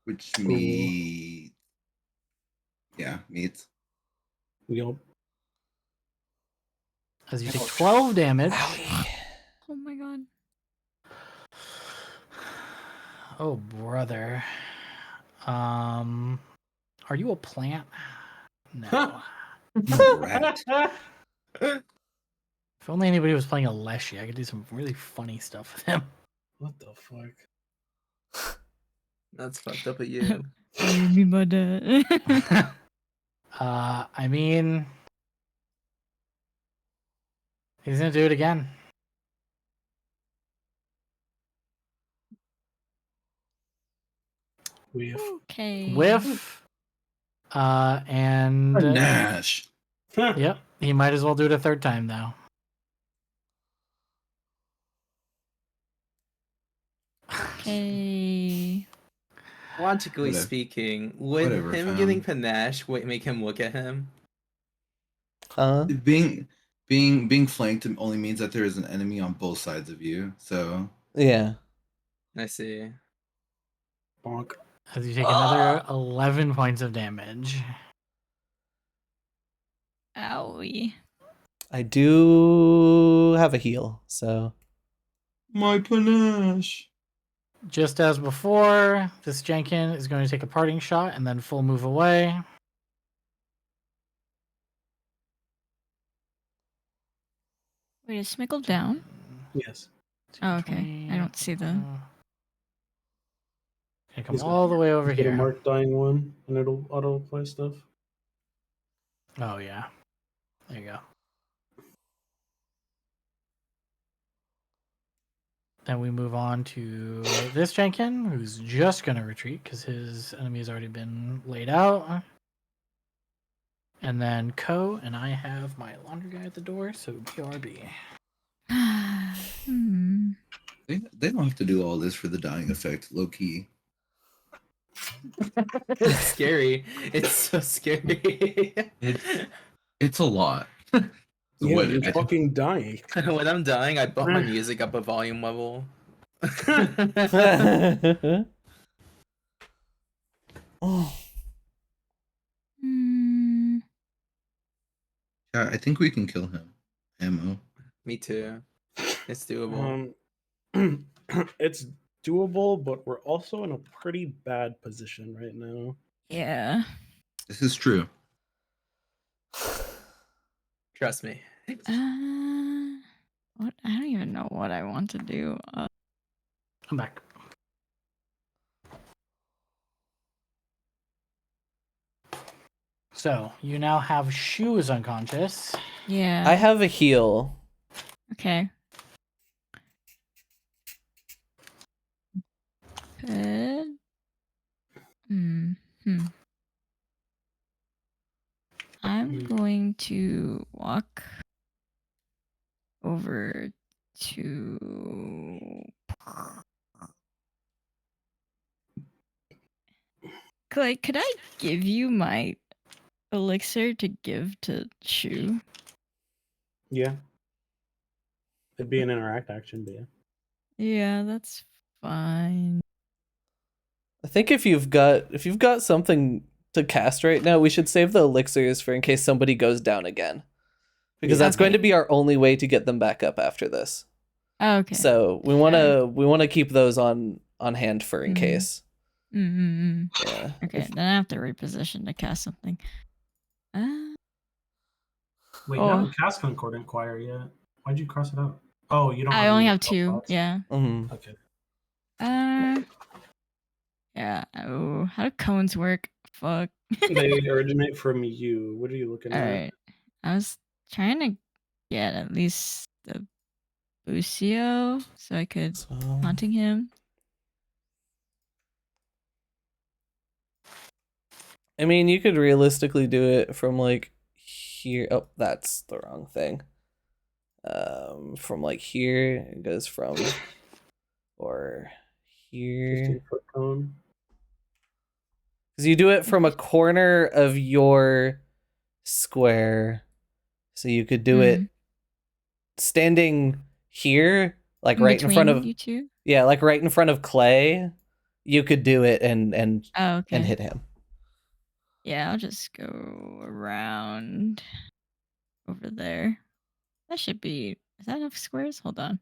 Which me. Yeah, meets. Yep. As you take 12 damage. Oh my god. Oh, brother. Are you a plant? No. Rat. If only anybody was playing a Leshy, I could do some really funny stuff with him. What the fuck? That's fucked up at you. What do you mean by that? I mean, he's gonna do it again. Okay. Whiff. And Nash. yep, he might as well do it a third time though. Okay. Logically Whatever. speaking, would Whatever, him fam. getting panache make him look at him? Huh? Being flanked only means that there is an enemy on both sides of you. So Yeah. I see. Bonk. As you take another 11 points of damage. Owie. I do have a heal, so my panache. Just as before, this Jenkin is going to take a parting shot and then full move away. Wait, is Smickle down? Yes. Oh, okay. I don't see the. Okay, come all the way over Get a here. mark dying one, and it'll auto apply stuff. Oh yeah. There you go. Then we move on to this Jenkin, who's just gonna retreat because his enemy has already been laid out. And then Ko and I have my laundry guy at the door, so BRB. Hmm. They don't have to do all this for the dying effect, low key. It's scary. It's so scary. It's a lot. Yeah, What, you're I think- fucking dying. When I'm dying, I bump my music up a volume level. Oh, Hmm. yeah, I think we can kill him. Ammo. Me too. It's doable. It's doable, but we're also in a pretty bad position right now. Yeah. This is true. Trust me. What? I don't even know what I want to do. I'm back. So you now have shoes unconscious. Yeah. I have a heal. Okay. Good. Hmm. I'm going to walk over to Clay. Could I give you my elixir to give to Shu? Yeah. It'd be an interact action, but yeah. Yeah, that's fine. I think if you've got something to cast right now, we should save the elixirs for in case somebody goes down again. Because that's going to be our only way to get them back up after this. Okay. So we wanna keep those on hand for in case. Yeah. Okay, then I have to reposition to cast something. Wait, you haven't cast Concordant Choir yet. Why'd you cross it out? Oh, you don't. I only any have spell 2. slots? Yeah. Mhm. Okay. Yeah. Oh, how do cones work? Fuck. They originate from you. What are you looking All at? right. I was trying to get at least the Busio so I could So, haunting him. I mean, you could realistically do it from like here. Oh, that's the wrong thing. From like here, it goes from or here. 15-foot cone. Because you do it from a corner of your square. So you could do it standing here, like right in front of you two. yeah, like right in front of Clay. You could do it and Oh, okay. and hit him. Yeah, I'll just go around over there. That should be. Is that enough squares? Hold on.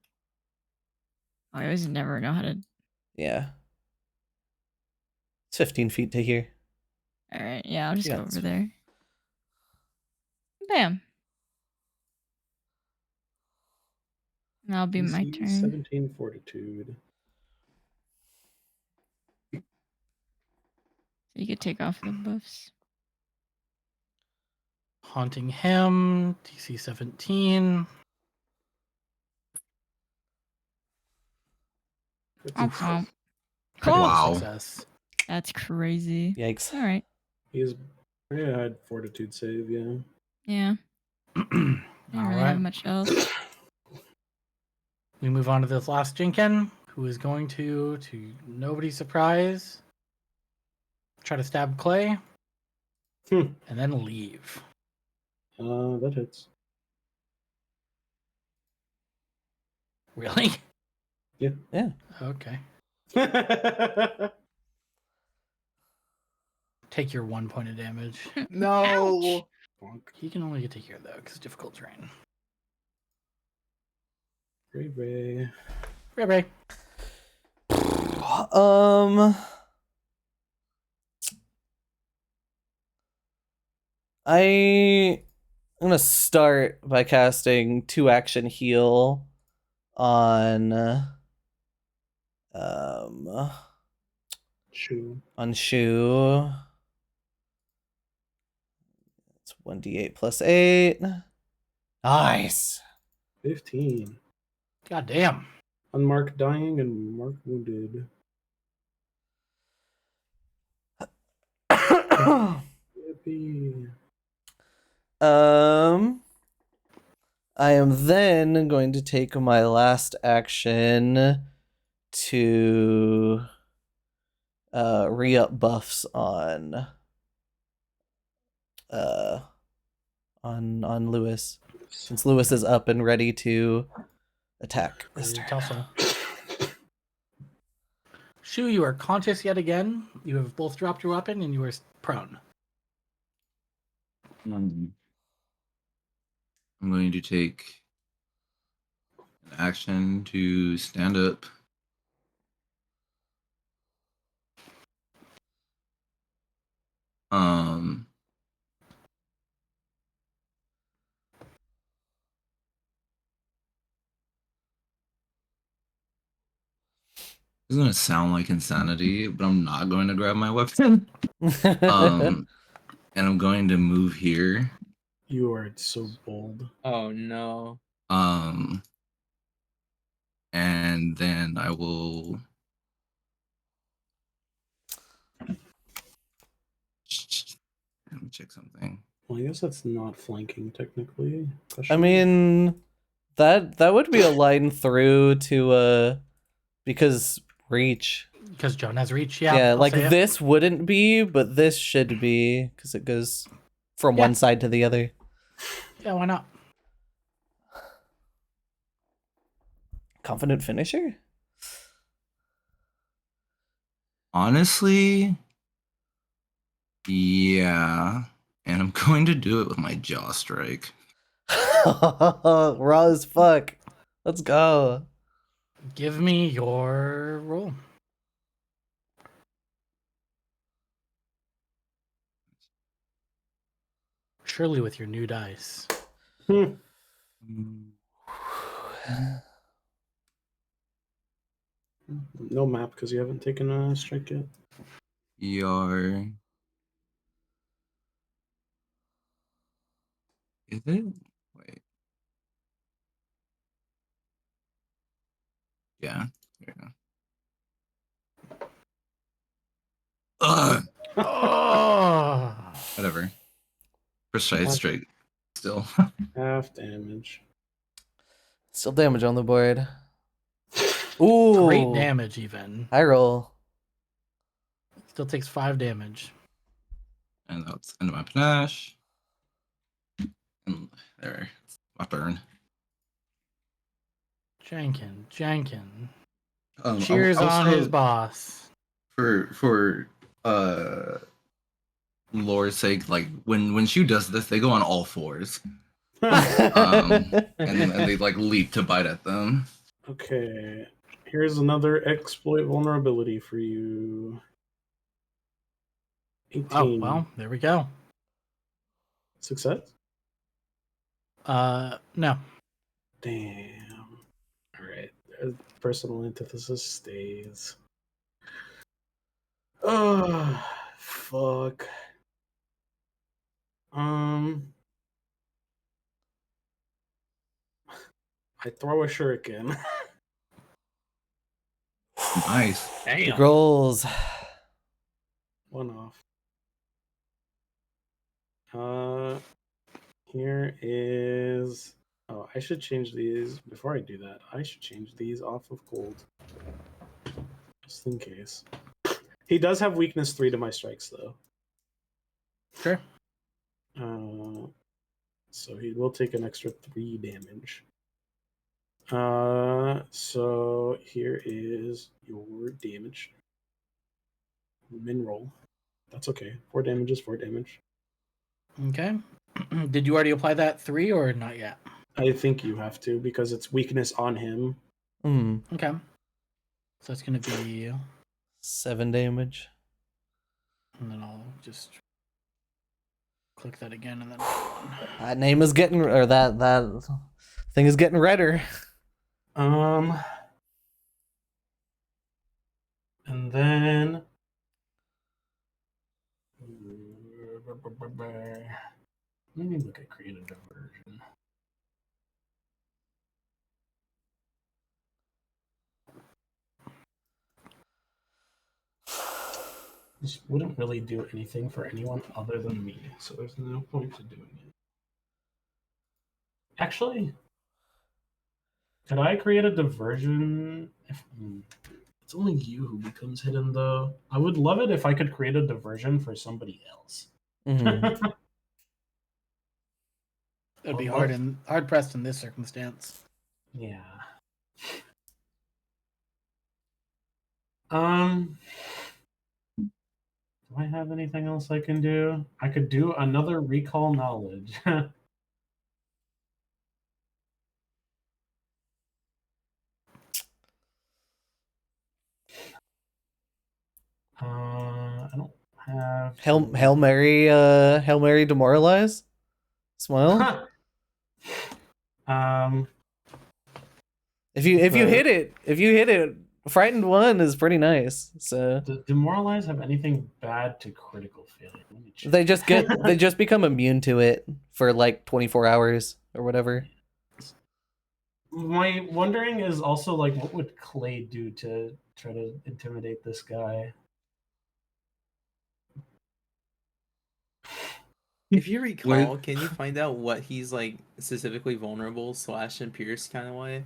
I always never know how to. Yeah. It's 15 feet to here. All right. Yeah, I'll just Yeah, go that's over there. Bam. That'll be my DC turn. 17 Fortitude. So you could take off the buffs. Haunting him, DC 17. Wow. Critical Wow. success. That's crazy. Yikes. All right. He's yeah, I had Fortitude save, yeah. Yeah. I don't All really have right. much else. We move on to this last Jinken, who is going to nobody's surprise, try to stab Clay, Hmm. and then leave. That hits. Really? Yeah. Yeah. Okay. Take your 1 point of damage. No. He can only get to here, though, because difficult terrain. Ray Ray. Ray. I'm gonna start by casting 2-action heal on Shu. Shu. It's 1d8 plus 8. Nice. 15. God damn. Unmarked dying and marked wounded. Yippee. I am then going to take my last action to re-up buffs on Lewis, since Lewis is up and ready to attack this Ready to turn. tussle. Shu, you are conscious yet again. You have both dropped your weapon and you are prone. I'm going to take an action to stand up. It's gonna sound like insanity, but I'm not going to grab my weapon. And I'm going to move here. You are so bold. Oh no. And then I will. Let me check something. Well, I guess that's not flanking technically. I mean, that would be a line through to because reach. Because Joan has reach, yeah. Yeah, I'll like say it. this wouldn't be, but this should be because it goes from Yeah. one side to the other. Yeah, why not? Confident finisher? Honestly, yeah. And I'm going to do it with my jaw strike. Raw as fuck. Let's go. Give me your roll. Surely with your new dice. No map because you haven't taken a strike yet. ER. Is it? Wait. Yeah. There you go. Ugh. Oh. Whatever. Precise strike. Still. Half damage. Still damage on the board. Ooh. Great damage, even. High roll. Still takes 5 damage. And that's end of my panache. And there. It's my turn. Jenkin. I'm Cheers on also- his boss. For lore's sake, like when Shu does this, they go on all fours. And they like leap to bite at them. Okay. Here's another exploit vulnerability for you. 18. Oh, well, there we go. Success? No. Damn. Alright. Personal antithesis stays. Oh, fuck. I throw a shuriken. Nice. Big rolls. One off. Here is. Oh, I should change these. Before I do that, I should change these off of gold. Just in case. He does have weakness 3 to my strikes, though. Sure. So he will take an extra 3 damage. So here is your damage. Min roll. That's okay. 4 damage is 4 damage. Okay. Did you already apply that 3 or not yet? I think you have to because it's weakness on him. Okay. So that's going to be... 7 damage. And then I'll just click that again and then... That name is getting, or that thing is getting redder. And then Let me look at creative diversion. This wouldn't really do anything for anyone other than me, so there's no point to doing it. Actually, could I create a diversion? It's only you who becomes hidden, though. I would love it if I could create a diversion for somebody else. Mhm. It'd be Well, hard pressed in this circumstance. Yeah. Do I have anything else I can do? I could do another recall knowledge. I don't have Hail Mary, Hail Mary demoralize? Smile? If you hit it, frightened one is pretty nice. So Does demoralize have anything bad to critical failure? Let me check. they just become immune to it for like 24 hours or whatever. My wondering is also like, what would Clay do to try to intimidate this guy? If you recall, Wait. can you find out what he's like specifically vulnerable / imperious kind of way?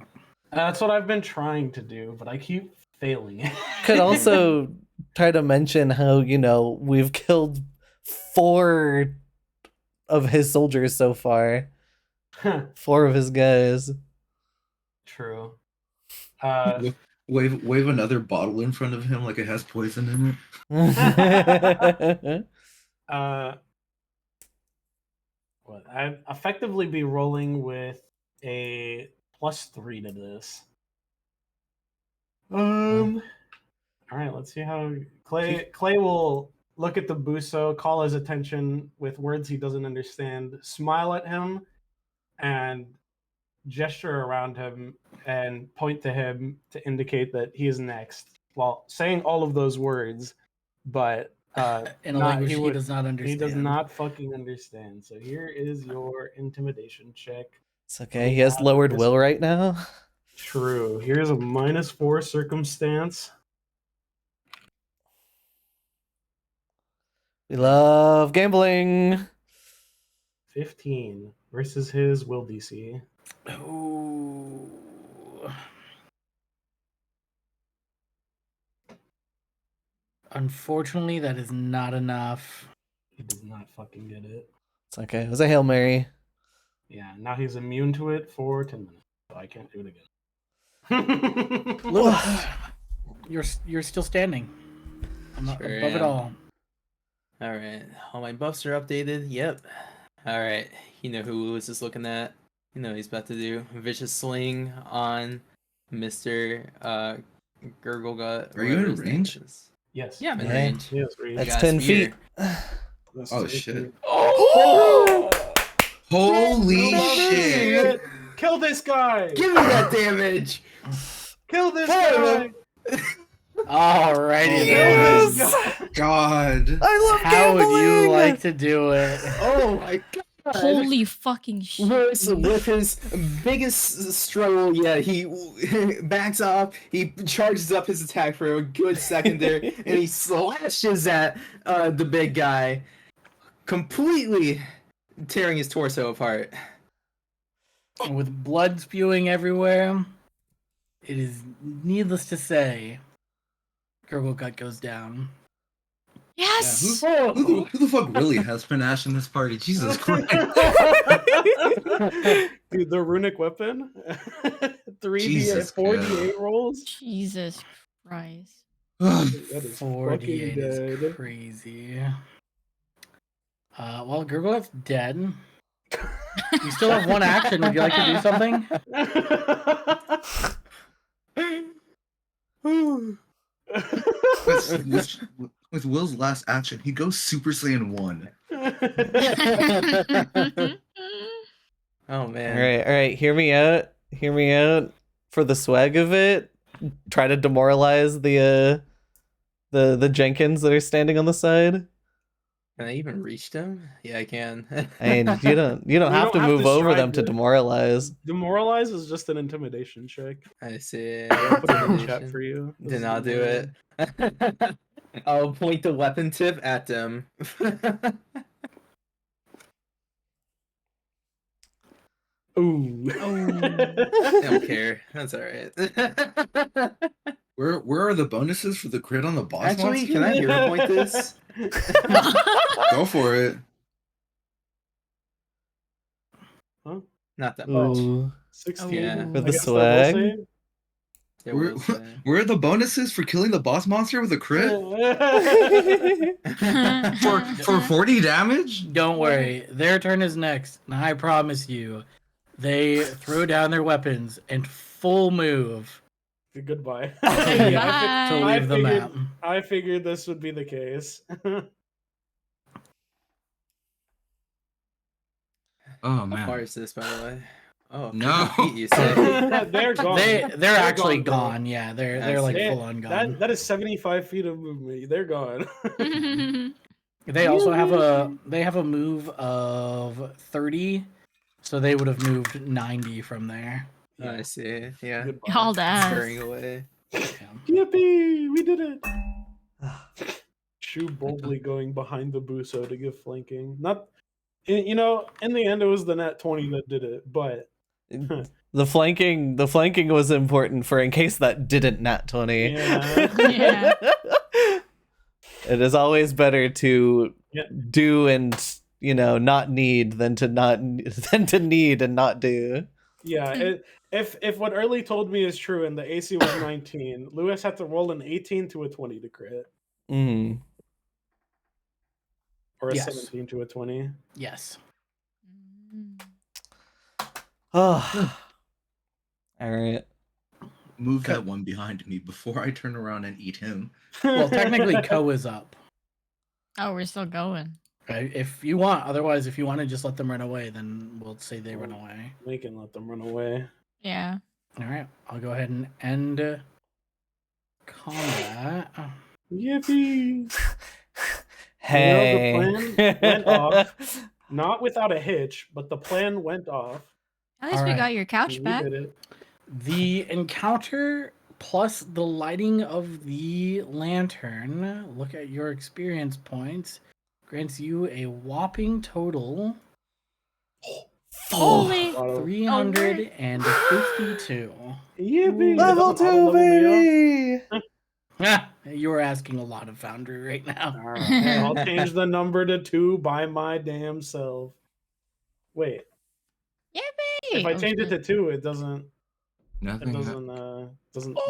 That's what I've been trying to do, but I keep failing. Could also try to mention how, we've killed 4 of his soldiers so far. 4 of his guys. True. Wave another bottle in front of him like it has poison in it. I'd effectively be rolling with a +3 to this. All right, let's see how Clay will look at the Buso, call his attention with words he doesn't understand, smile at him, and gesture around him and point to him to indicate that he is next, while saying all of those words, but In a language he does not understand. He does not fucking understand. So here is your intimidation check. It's okay. He has lowered will right now. True. Here's a -4 circumstance. We love gambling. 15 versus his will DC. Oh. Unfortunately, that is not enough. He does not fucking get it. It's okay. It was a Hail Mary. Yeah, now he's immune to it for 10 minutes. So I can't do it again. Lewis, you're still standing. I'm not Sure above it am. all. All right, all my buffs are updated. Yep. All right, you know who Lewis is looking at. You know what he's about to do. Vicious sling on Mr. Gurgle Gut. Are you in whatever his name range? is. Yes. Yeah, I'm in Yeah. range. Yes, Reed. That's got 10 spear. feet. Oh shit! Oh! Holy Oh, shit! Kill this guy! Give me that damage! Kill this Fire guy! Alrighty Kill then. this guy! God! I love How gambling. would you like to do it? Oh my god! Holy fucking shit. Lewis, with his biggest struggle yet, he backs off, he charges up his attack for a good second there, and he slashes at the big guy, completely tearing his torso apart. And with blood spewing everywhere, it is needless to say, Gurgle Gut goes down. Yes! Who the fuck really has panache in this party? Jesus Christ! Dude, the runic weapon? 3D, Jesus 4D8 rolls? Jesus Christ. That is 48 fucking is dead. crazy. Well, Gurgle Gut's dead. You still have one action. Would you like to do something? With Will's last action, he goes Super Saiyan 1. Oh man. All right. Hear me out. For the swag of it, try to demoralize the Jenkins that are standing on the side. Can I even reach them? Yeah, I can. I mean, you don't have don't to have move to over stride them to it. demoralize. Demoralize is just an intimidation check. I see. I'll put it in the chat Intimidation. for you. This Did is not do it. demoralize. I'll point the weapon tip at them. Ooh. I don't care. That's alright. Where are the bonuses for the crit on the boss Actually, monster? can I hero point this? Go for it. Huh? Not that much. Ooh. 16 Yeah. For the against that will swag? save? It Where, will say. where are the bonuses for killing the boss monster with a crit? For 40 damage? Don't worry, their turn is next, and I promise you, they throw down their weapons and full move Goodbye. Bye. to leave the map. I figured this would be the case. Oh How man. far is this, by the way? Oh, No. 50 feet, you say? They're gone. They're actually gone, bro. gone. Yeah, they're like They- full on gone. that is 75 feet of movement. They're gone. They also have a move of 30, so they would have moved 90 from there. Oh, I see. Yeah. Goodbye. Y'all ass. Scurrying away. Yippee! We did it. Shu boldly going behind the Buso to give flanking. Not, in the end, it was the nat 20 that did it. But The flanking was important for in case that didn't nat 20. yeah, Yeah. It is always better to Yeah. do and not need than to need and not do. yeah. If what Early told me is true, and the AC was 19, Lewis had to roll an 18 to a 20 to crit, Mm. or a Yes. 17 to a 20. Yes. Oh. All right. Move that one behind me before I turn around and eat him. Well, technically, Ko is up. Oh, we're still going. Okay, if you want, otherwise, if you want to just let them run away, then we'll say they run away. We can let them run away. Yeah. All right, I'll go ahead and end combat. Yippee! Hey. the plan went off. Not without a hitch, but the plan went off. At least All we right. got your couch We back. did it. The encounter plus the lighting of the lantern, look at your experience points, grants you a whopping total Holy. Auto. 352. Yippee! Level It doesn't auto 2, me up. baby. You are asking a lot of Foundry right now. All right, I'll change the number to 2 by my damn self. Wait, Yippee! if I Oh, change it shit. to 2, it doesn't Nothing. doesn't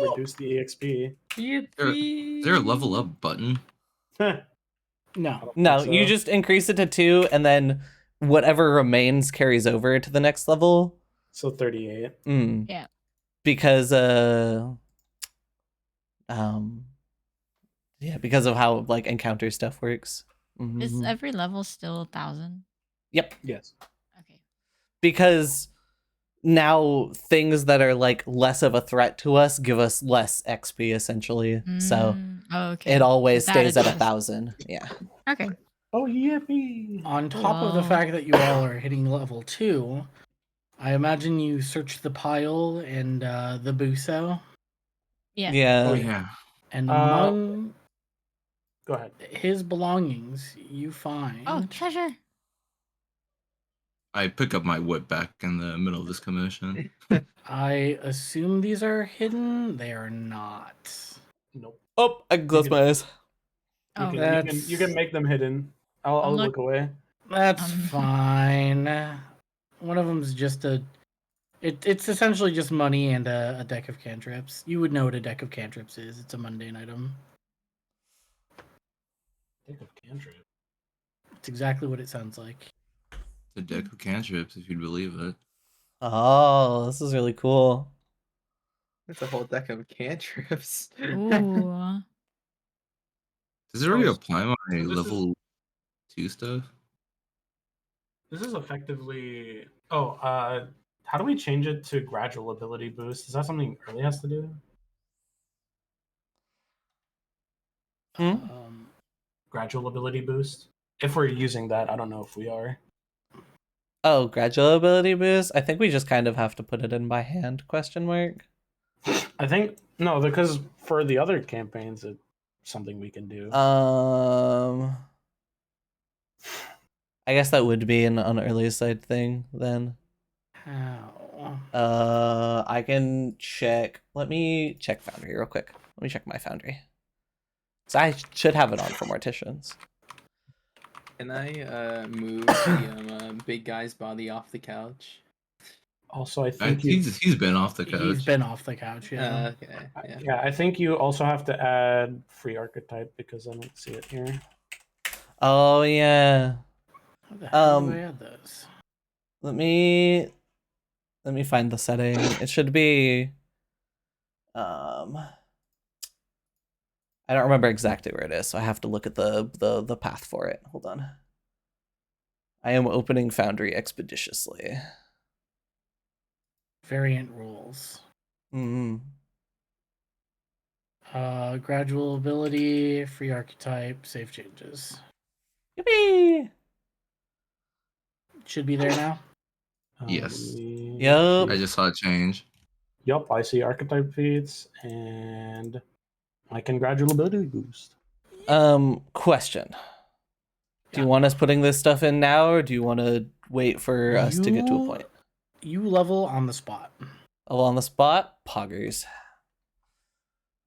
reduce the EXP. Is there a level up button? I No. don't No, think you so. just increase it to 2, and then whatever remains carries over to the next level. So 38. Yeah. Because because of how like encounter stuff works. Is Mhm. every level still 1,000? Yep. Yes. Okay. Because now things that are like less of a threat to us give us less XP essentially. So Okay. it always That stays at adjusts. 1,000. Yeah. Okay. Oh, yippee! On top of the Wow. fact that you all are hitting level 2, I imagine you search the pile and the Buso, Yeah. Yeah. Oh yeah. and Uh, among Go ahead. his belongings, you find Oh, treasure. I pick up my whip back in the middle of this commotion. I assume these are hidden. They are not. Nope. Oh, I can close You can- my eyes. You Oh. can, That's- you can make them hidden. I'll I'm look away. That's Um. fine. One of them's just it's essentially just money and a deck of cantrips. You would know what a deck of cantrips is. It's a mundane item. Think of cantrip. It's exactly what it sounds like. The deck of cantrips, if you'd believe it. Oh, this is really cool. That's a whole deck of cantrips. Ooh. Does it already Oh, apply my this is- level 2 stuff? This is effectively. Oh, how do we change it to gradual ability boost? Is that something Early has to do? Hmm? Gradual ability boost. If we're using that, I don't know if we are. Oh, gradual ability boost? I think we just kind of have to put it in by hand, question mark. I think no, because for the other campaigns, it's something we can do. I guess that would be an early side thing then. How? I can check. Let me check Foundry real quick. Let me check my Foundry. So I should have it on for morticians. Can I move the big guy's body off the couch? Also, I think you, He's been off the couch. He's been off the couch, yeah. Okay. Yeah. yeah, I think you also have to add free archetype because I don't see it here. Oh yeah. How the hell do I Um, add those? Let me find the setting. It should be I don't remember exactly where it is, so I have to look at the path for it. Hold on. I am opening Foundry expeditiously. Variant rules. Hmm. Gradual ability, free archetype, save changes. Yippee! Should be there now. Yes. Yup. I just saw it change. Yup, I see archetype feats and I can gradual ability boost. Question. Do you Yeah. want us putting this stuff in now, or do you want to wait for us to get to a You- point? You level on the spot. Oh, on the spot? Poggers.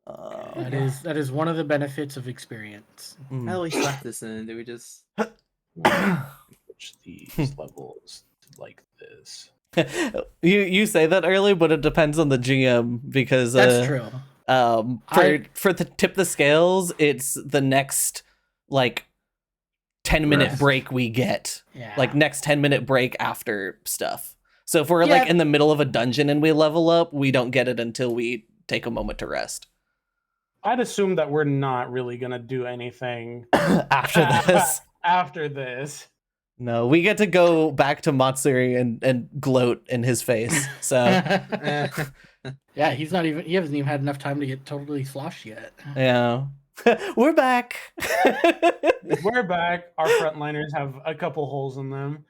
That is one of the benefits of experience. Hmm. How do we slap this in? Do we just? Switch these levels to like this. you say that early, but it depends on the GM because That's true. For the tip the scales, it's the next like 10-minute Rest. break we get. Yeah. Like next 10-minute break after stuff. So if we're like Yeah. in the middle of a dungeon and we level up, we don't get it until we take a moment to rest. I'd assume that we're not really gonna do anything After this. After this. No, we get to go back to Matsuri and gloat in his face. So Yeah, he hasn't even had enough time to get totally sloshed yet. yeah. We're back. We're back. Our frontliners have a couple holes in them.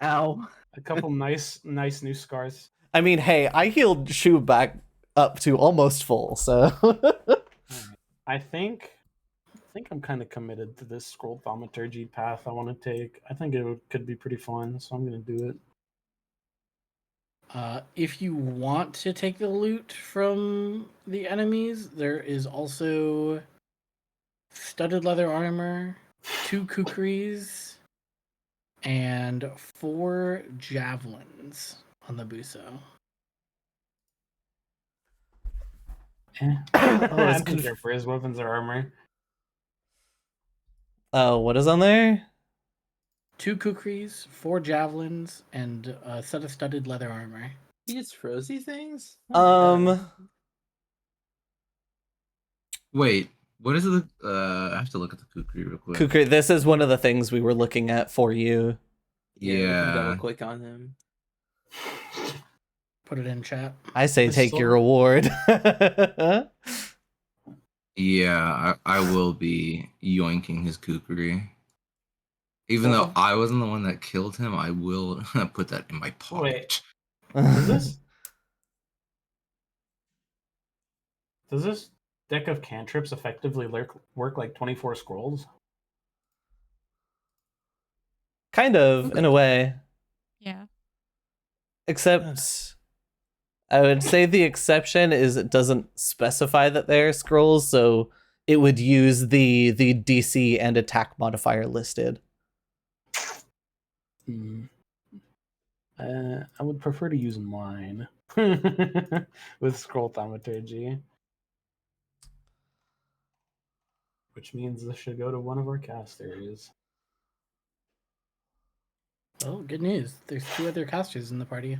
Ow. A couple nice new scars. I mean, hey, I healed Shu back up to almost full, so I think I'm kind of committed to this scroll thaumaturgy path I want to take. I think could be pretty fun, so I'm gonna do it. If you want to take the loot from the enemies, there is also studded leather armor, 2 kukris, and 4 javelins on the buso. I didn't care for his weapons or armor. oh, what is on there? 2 kukris, 4 javelins, and a set of studded leather armor. He just froze these things? Oh my God. Wait, what is it? I have to look at the kukri real quick. Kukri, this is one of the things we were looking at for you. Yeah. We can Yeah. double click on him. Put it in chat. I say This take is your so- reward. Yeah, I will be yoinking his kukri. Even though I wasn't the one that killed him, I will put that in my pocket. Does this deck of cantrips effectively work like 24 scrolls? Kind of, in a way. Yeah. Except I would say the exception is it doesn't specify that they're scrolls, so it would use the DC and attack modifier listed. I would prefer to use mine with scroll thaumaturgy, which means this should go to one of our casters. Oh, good news. There's 2 other casters in the party.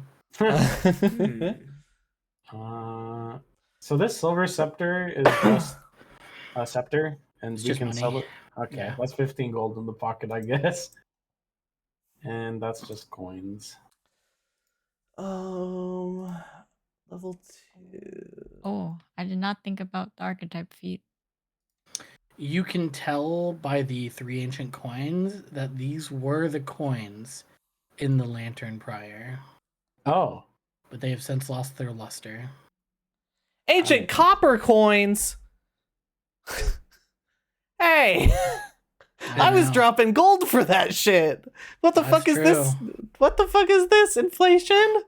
Hmm. So this silver scepter is just a scepter, and It's we just can money. sell it. Okay, Yeah. that's 15 gold in the pocket, I guess. And that's just coins. Level 2. Oh, I did not think about the archetype feat. You can tell by the 3 ancient coins that these were the coins in the lantern prior, Oh. but they have since lost their luster. Ancient copper coins. Hey, I was know. dropping gold for that shit. What the That's fuck is this? What the fuck is this? Inflation?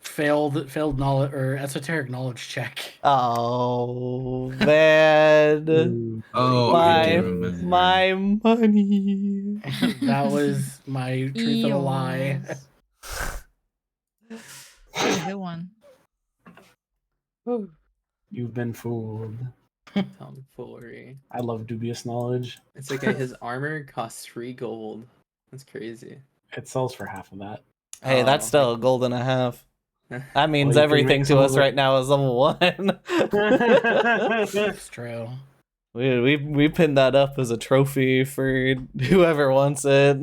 Failed knowledge or esoteric knowledge check. Oh man, Ooh, Oh, I do remember. my money. That was my truth of a lie. That's a good one. You've been fooled. Tomfoolery. I love dubious knowledge. It's okay. His armor costs 3 gold. That's crazy. It sells for half of that. Hey, that's Oh, still a gold and a half. That means you can everything make to some us of it. right now is level 1. It's true. we pinned that up as a trophy for whoever wants it.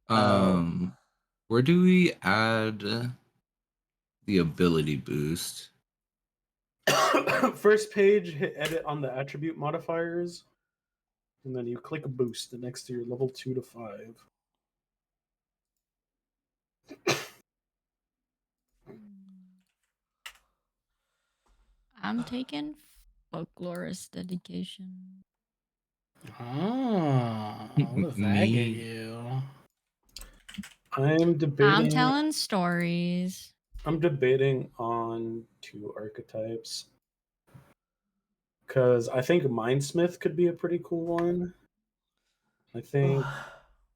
Where do we add the ability boost? First page, hit edit on the attribute modifiers, and then you click a boost next to your level 2 to 5. I'm taking folklorist dedication. Oh, what does that get you? I'm debating. I'm telling stories. I'm debating on 2 archetypes because I think Mindsmith could be a pretty cool one. I think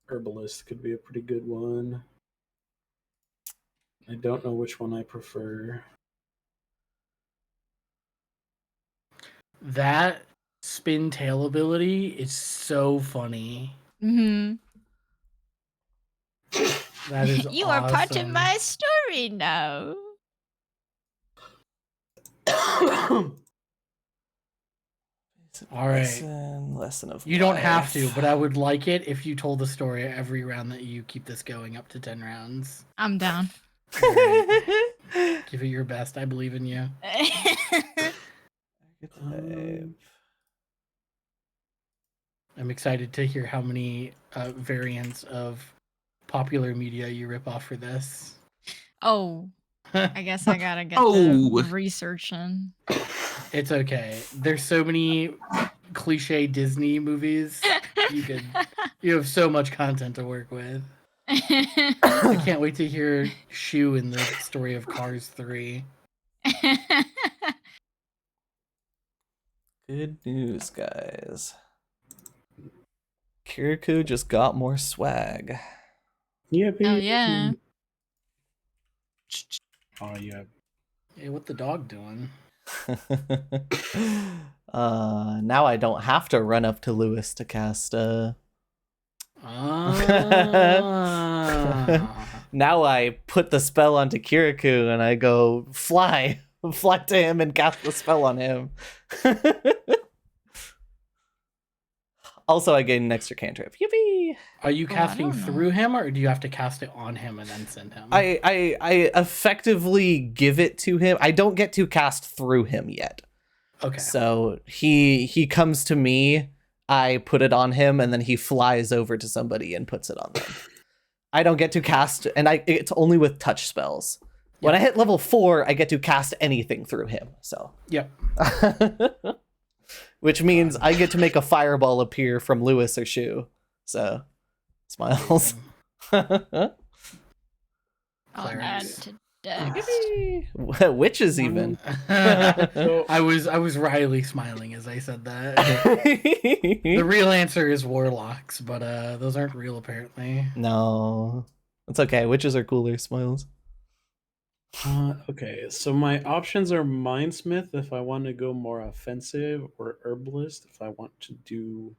Herbalist could be a pretty good one. I don't know which one I prefer. That spin tail ability is so funny. Mm-hmm. That is You are part of awesome. my story now. All right. Lesson of You don't have life. to, but I would like it if you told the story every round that you keep this going up to 10 rounds. I'm down. All right. Give it your best. I believe in you. I'm excited to hear how many variants of popular media you rip off for this. Oh, I guess I gotta get Oh. the research in. It's okay. There's so many cliche Disney movies. You have so much content to work with. I can't wait to hear Shu in the story of Cars 3. Good news, guys. Kirikou just got more swag. Yeah, Oh yeah. Oh yeah. Hey, what the dog doing? Now I don't have to run up to Lewis to cast Ah. Now I put the spell onto Kirikou and I go fly to him and cast the spell on him. Also, I gain an extra cantrip. Yippee! Are you Oh, I casting don't know. through him, or do you have to cast it on him and then send him? I effectively give it to him. I don't get to cast through him yet. Okay. So he comes to me, I put it on him, and then he flies over to somebody and puts it on them. I don't get to cast, and it's only with touch spells. When I hit level 4, I get to cast anything through him. So Yep. which means I get to make a fireball appear from Lewis or Shu. So smiles. I'll Clerics. add to dex. Witches even. I was wryly smiling as I said that. The real answer is warlocks, but those aren't real apparently. No, it's okay. Witches are cooler. Smiles. Okay, so my options are Mindsmith if I want to go more offensive, or Herbalist if I want to do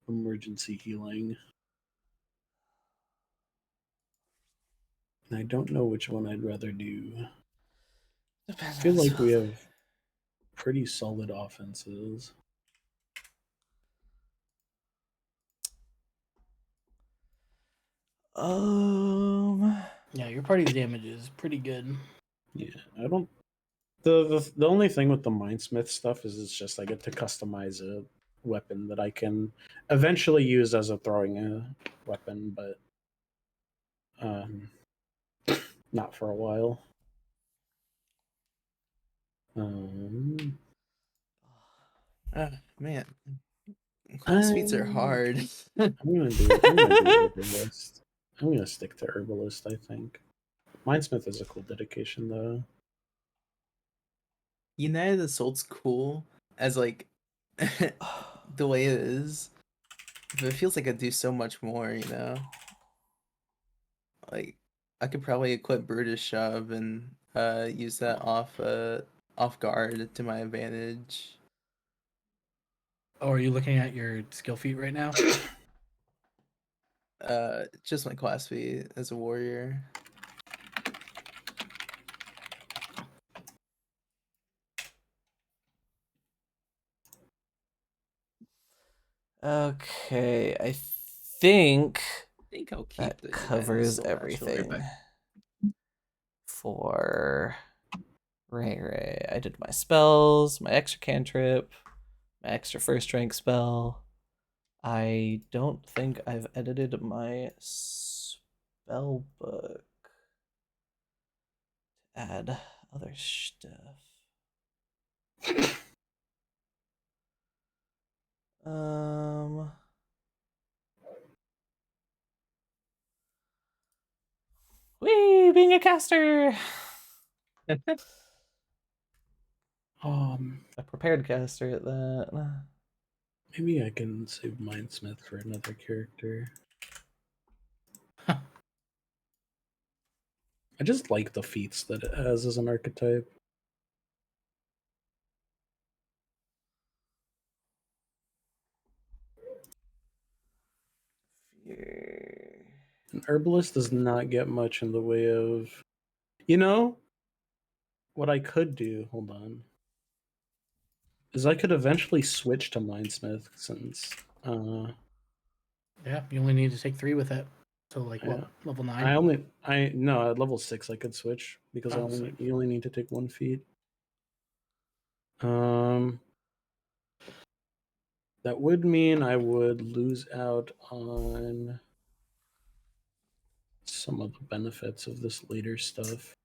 emergency healing. And I don't know which one I'd rather do. I feel like we have pretty solid offenses. Yeah, your party's damage is pretty good. Yeah, I don't The only thing with the Mindsmith stuff is it's just I get to customize a weapon that I can eventually use as a throwing weapon, but not for a while. Man, class feats are hard. I'm gonna do herbalist. I'm gonna stick to herbalist, I think. Mindsmith is a cool dedication though. United Assault's cool as like the way it is, but it feels like I do so much more, you know. Like I could probably equip Brutish Shove and use that off guard to my advantage. Oh, are you looking at your skill feat right now? Just my class feat as a warrior. Okay, I think I think I'll keep that the covers United Assault, actually. everything for Ray. I did my spells, my extra cantrip, my extra first rank spell. I don't think I've edited my spell book to add other stuff. Whee, being a caster. A prepared caster at that. Maybe I can save Mindsmith for another character. Huh. I just like the feats that it has as an archetype. An herbalist does not get much in the way of, you know, what I could do. Hold on, is I could eventually switch to Mindsmith since Yeah, you only need to take 3 with it. So like Yeah. what, level 9? at level 6 I could switch because Oh, you only need to take 1 feat. That would mean I would lose out on some of the benefits of this later stuff.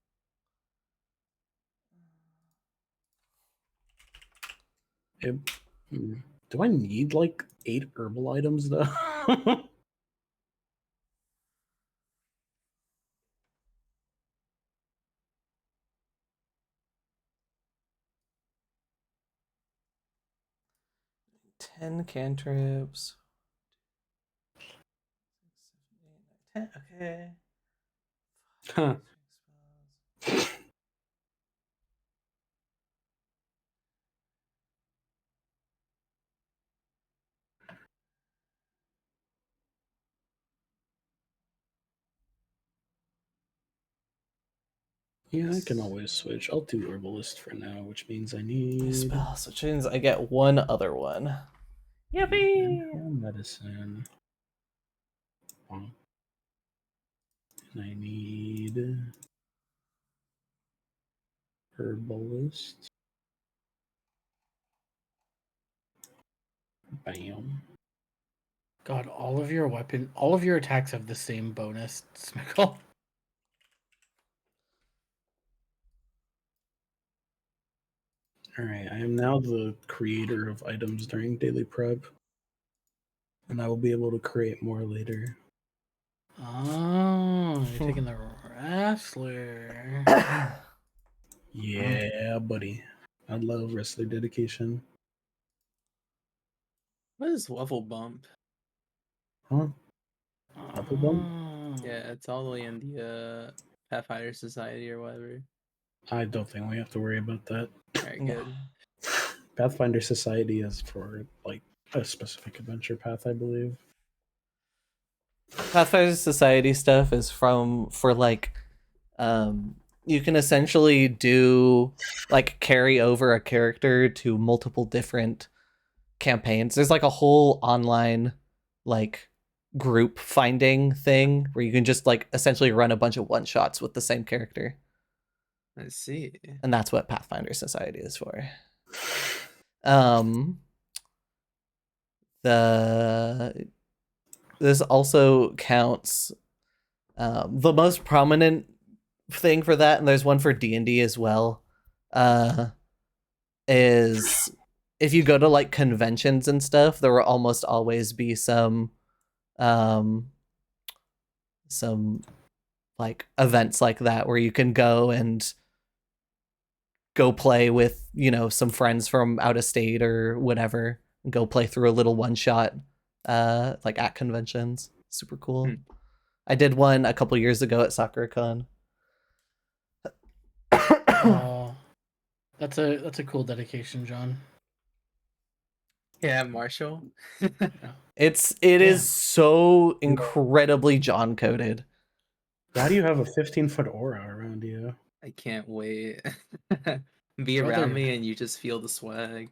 Do I need like 8 herbal items though? Ten cantrips. 10, okay. Huh. Yeah, I can always switch. I'll do herbalist for now, which means I need Spells, which means I get one other one. Yippee! medicine. And I need herbalist. Bam. God, all of your attacks have the same bonus, Smickle. Alright, I am now the creator of items during daily prep. And I will be able to create more later. Oh, you're taking the wrestler. Yeah, buddy. I love wrestler dedication. What is level bump? Huh? Level bump? Oh. Yeah, it's all the way in the Pathfinder Society or whatever. I don't think we have to worry about that. Alright, good. Pathfinder Society is for like a specific adventure path, I believe. Pathfinder Society stuff is for like you can essentially do like carry over a character to multiple different campaigns. There's like a whole online like group finding thing where you can just like essentially run a bunch of one shots with the same character. I see. And that's what Pathfinder Society is for. This also counts. The most prominent thing for that, and there's one for D&D as well, is if you go to like conventions and stuff, there will almost always be some like events like that where you can go and go play with, some friends from out of state or whatever, and go play through a little one shot like at conventions. Super cool. I did one a couple years ago at SakuraCon. Oh, that's a cool dedication, John. Yeah, Marshall. It is so incredibly John coded. How do you have a 15-foot aura around you? I can't wait. Be Brother. around me and you just feel the swag.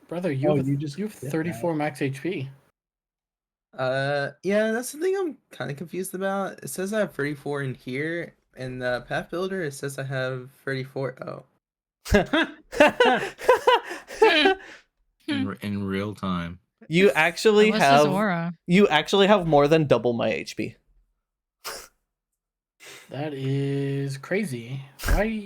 Brother, you have did 34 max HP. Yeah, that's the thing I'm kind of confused about. It says I have 34 in here, and the Path Builder it says I have 34. Oh, in real time. You actually What's his have aura? more than double my HP. That is crazy. Why?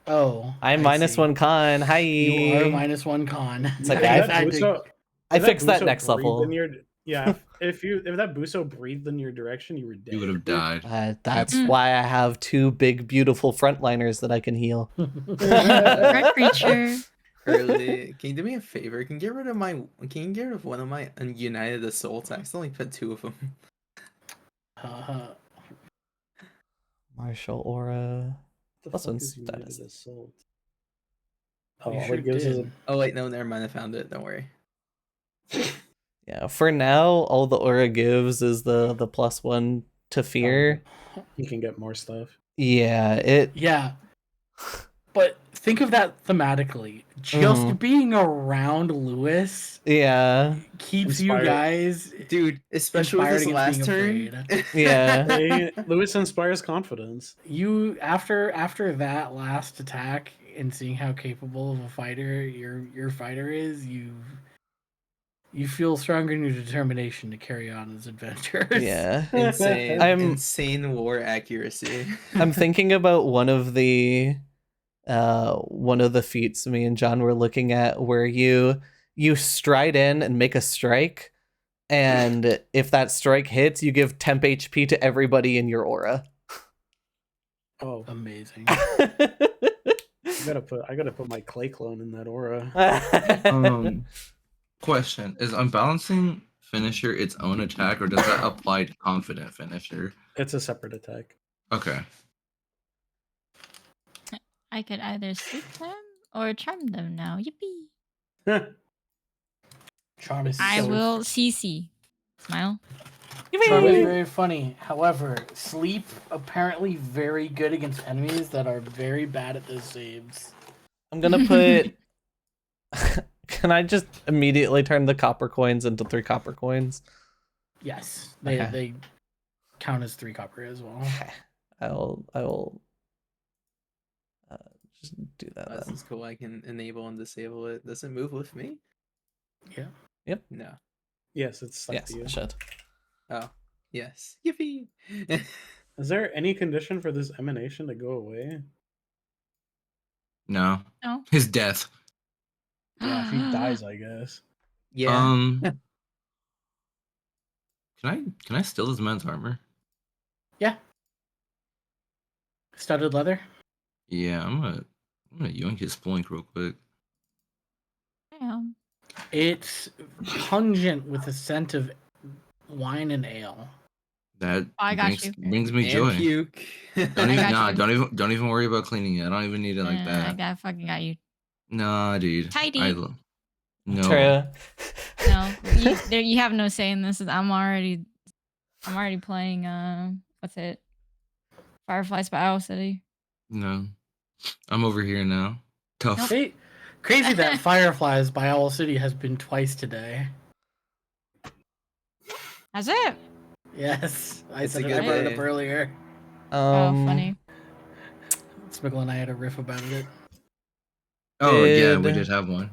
Oh, I'm I minus see. 1 con. Hi. You are minus 1 con. It's like I I've- had to- I If fixed that Buso next breathed level. in your- yeah, if that Buso breathed in your direction, you were dead. You would have died. That's why I have 2 big, beautiful frontliners that I can heal. Red creature. Early. Can you do me a favor? Can you get rid of one of my United Assaults? I accidentally put 2 of them. Martial aura. The Plus fuck one is United status. Assault? Oh, you all sure it gives is did. Oh wait, no, never mind. I found it. Don't worry. Yeah, for now, all the aura gives is the +1 to fear. you can get more stuff. Yeah, Yeah. But think of that thematically. Just Mhm. being around Lewis yeah, keeps Inspired. you guys Dude, especially with inspired this against last being turn. afraid. yeah. Lewis inspires confidence. You after that last attack and seeing how capable of a fighter your fighter is, you feel stronger in your determination to carry on his adventures. Yeah. Insane. I'm- Insane war accuracy. I'm thinking about one of the feats me and John were looking at where you stride in and make a strike, and if that strike hits, you give temp HP to everybody in your aura. Oh, Amazing. I gotta put my clay clone in that aura. Question: is unbalancing finisher its own attack, or does that apply to confident finisher? It's a separate attack. Okay. I could either sleep them or charm them now. Yippee! Charm is I so will CC. Smile. Charm is very funny. However, sleep apparently very good against enemies that are very bad at those saves. I'm gonna put. Can I just immediately turn the copper coins into 3 copper coins? Yes, Okay. they count as 3 copper as well. Okay. I will just do that This then. is cool. I can enable and disable it. Does it move with me? Yeah. Yep. No. Yes, it's stuck Yes, to you. I should. Oh. Yes. Yippee! Is there any condition for this emanation to go away? No. No. His death. Yeah, if he dies, I guess. Yeah. Can I steal this man's armor? Yeah. Studded leather. Yeah, I'm gonna yoink his splink real quick. Damn. It's pungent with a scent of wine and ale. That I got brings you. me And joy. puke. Don't I got you. don't even worry about cleaning it. I don't even need it like I that. fucking got you. Nah, dude. Tidy. No. True. No, you have no say in this. I'm already playing. What's it? Fireflies by Owl City. No. I'm over here now. Tough. Crazy that Fireflies by Owl City has been twice today. That's it. Yes, I It's said a it. I good brought it day. up earlier. Oh, funny. Smiggle and I had a riff about it. Oh yeah, we Did- did have one.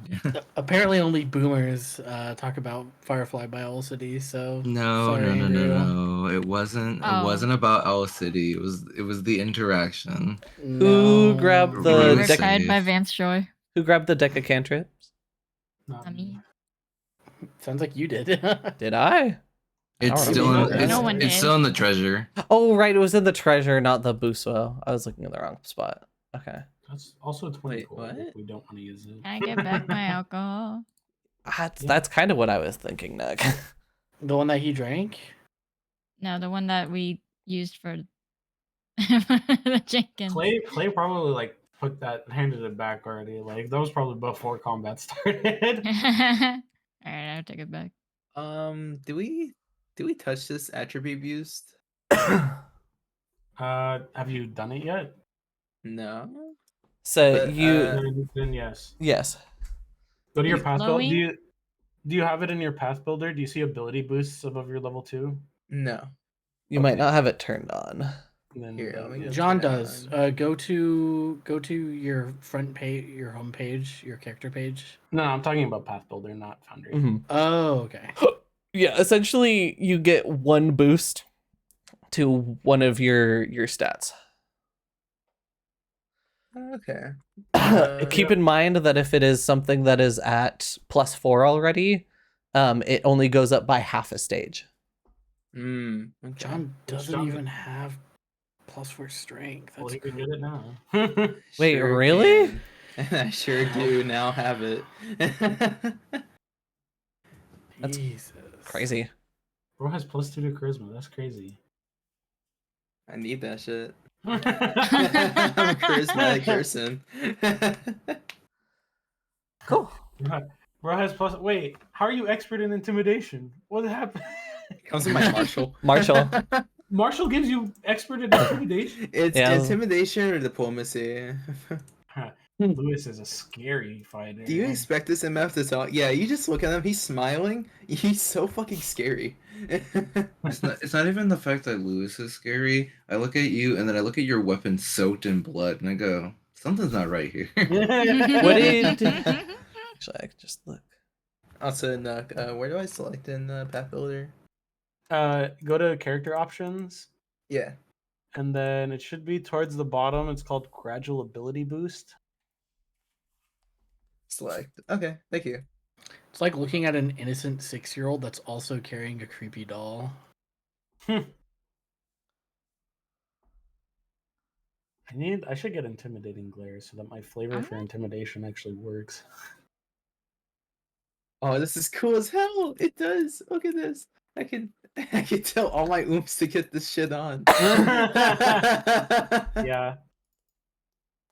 Apparently, only boomers talk about Firefly by Owl City. So No, sorry, no, no, no, Andrew. no. It wasn't. It Oh. wasn't about Owl City. It was the interaction. Who grabbed We the were deck- guided by safe. Vance Joy. Who grabbed the deck of cantrips? Not I mean, Sounds like you did. Did I? It's don't still remember. in, No one it's did. still in the treasure. Oh, right. It was in the treasure, not the Buswell. I was looking at the wrong spot. Okay. That's also 20 Wait, gold what? if we don't want to use it. Can I get back my alcohol? That's kind of what I was thinking, Nick. The one that he drank. No, the one that we used for the Jenkins. Clay probably like handed it back already. Like that was probably before combat started. Alright, I'll take it back. Do we touch this attribute boost? Have you done it yet? No. So But, Then yes. yes. Go to your Is it path build. glowing? Do you have it in your path builder? Do you see ability boosts above your level 2? No. You might not have it turned on. Then Here, let me go John turn it does. on. Go to your front page, your home page, your character page. No, I'm talking about path builder, not Foundry. Mhm. Oh, okay. Yeah, essentially you get one boost to one of your stats. Okay. Keep in mind that if it is something that is at +4 already, it only goes up by half a stage. Okay. John doesn't John- even have +4 strength. Well, That's you can get it now. Wait, really? can. I sure do now have it. That's Jesus. Crazy. Bro has +2 to charisma. That's crazy. I need that shit. I'm I'm a charismatic person. Cool. Bro has plus. Wait, how are you expert in intimidation? What happened? Comes with my marshal. Marshall. Marshall gives you expert in intimidation. It's Yeah. intimidation or diplomacy. Lewis is a scary fighter. Do you expect this MF to talk? Yeah, you just look at him. He's smiling. He's so fucking scary. It's not even the fact that Lewis is scary. I look at you and then I look at your weapon soaked in blood and I go, something's not right here. What did actually I could just look. Also, Nook, where do I select in Path Builder? Go to character options, Yeah. and then it should be towards the bottom. It's called gradual ability boost. Select. Okay, thank you. It's like looking at an innocent 6-year-old that's also carrying a creepy doll. I should get intimidating glare so that my flavor for intimidation actually works. Oh, this is cool as hell. It does. Look at this. I can tell all my oomps to get this shit on. Yeah.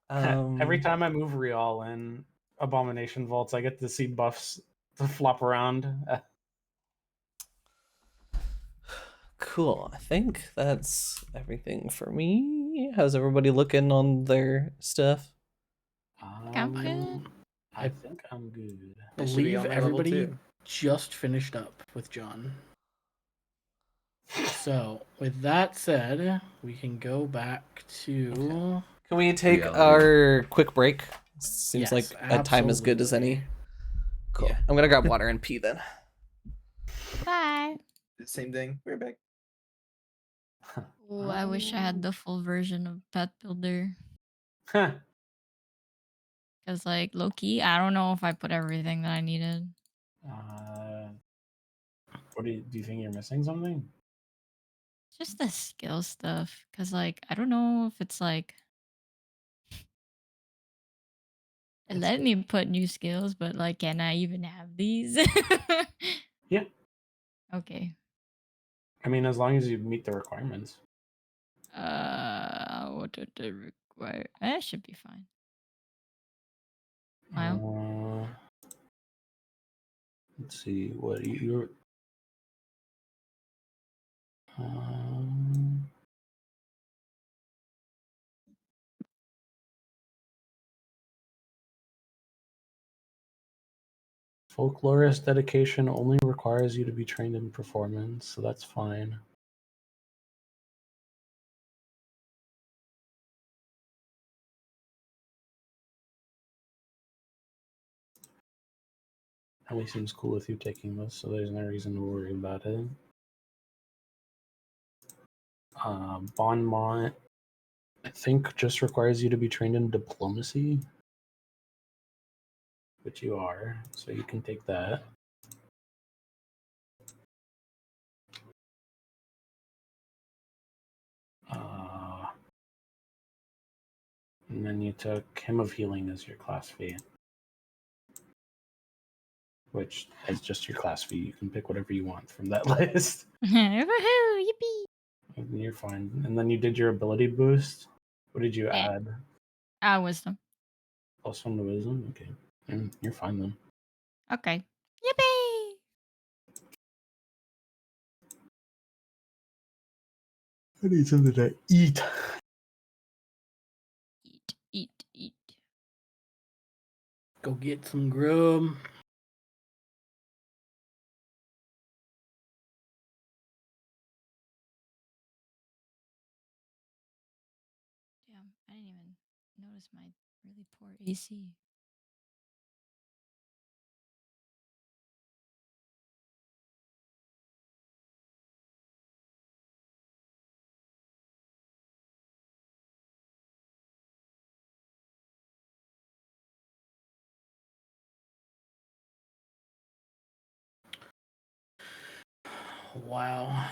Um, Every time I move Real in Abomination Vaults, I get to see buffs to flop around. Cool. I think that's everything for me. How's everybody looking on their stuff? I'm good. I think I'm good. I It should be believe on my level everybody too. just finished up with John. So, with that said, we can go back to. Can we take Reality. our quick break? Seems Yes, like a time as good as any. absolutely. Cool. Yeah. I'm gonna grab water and pee then. Bye. Same thing. We're back. Ooh, I wish I had the full version of Pet Builder. Huh. Because, like, low key, I don't know if I put everything that I needed. What do you think you're missing something? Just the skill stuff. Because, like, I don't know if it's like. It let me put new skills, but, like, can I even have these? Yeah. Okay. I mean, as long as you meet the requirements. What did they require? That should be fine. Wow. Let's see what you're. Folklorist dedication only requires you to be trained in performance, so that's fine. Ellie seems cool with you taking this, so there's no reason to worry about it. Bonmont, I think, just requires you to be trained in diplomacy, which you are, so you can take that. And then you took Hymn of Healing as your class fee, which is just your class fee. You can pick whatever you want from that list. Woohoo! Yippee! And you're fine. And then you did your ability boost. What did you Yeah. add? Wisdom. +1 to wisdom? Okay. You're fine then. Okay. Yippee! I need something to eat. Eat. Go get some grub. Damn, I didn't even notice my really poor AC. Wow.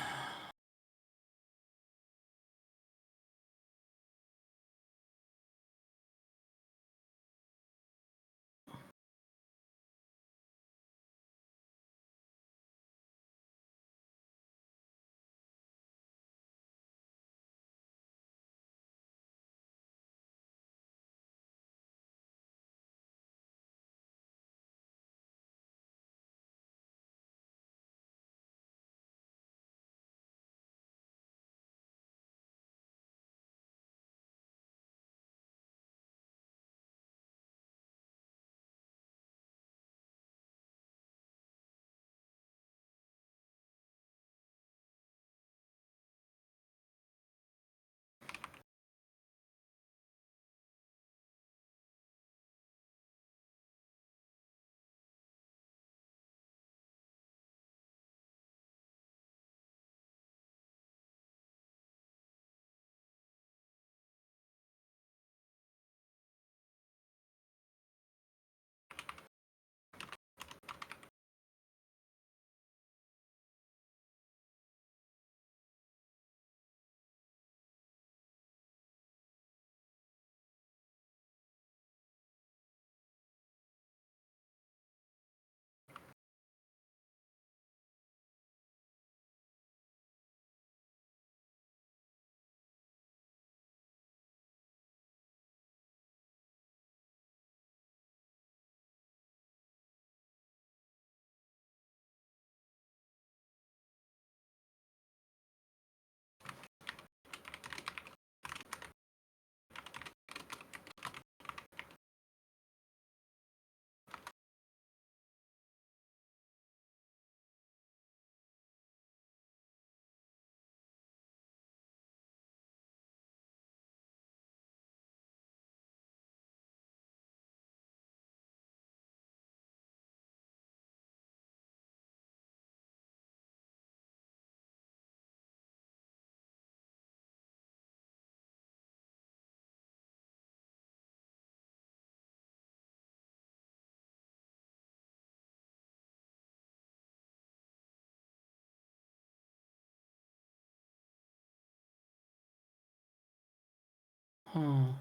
Huh.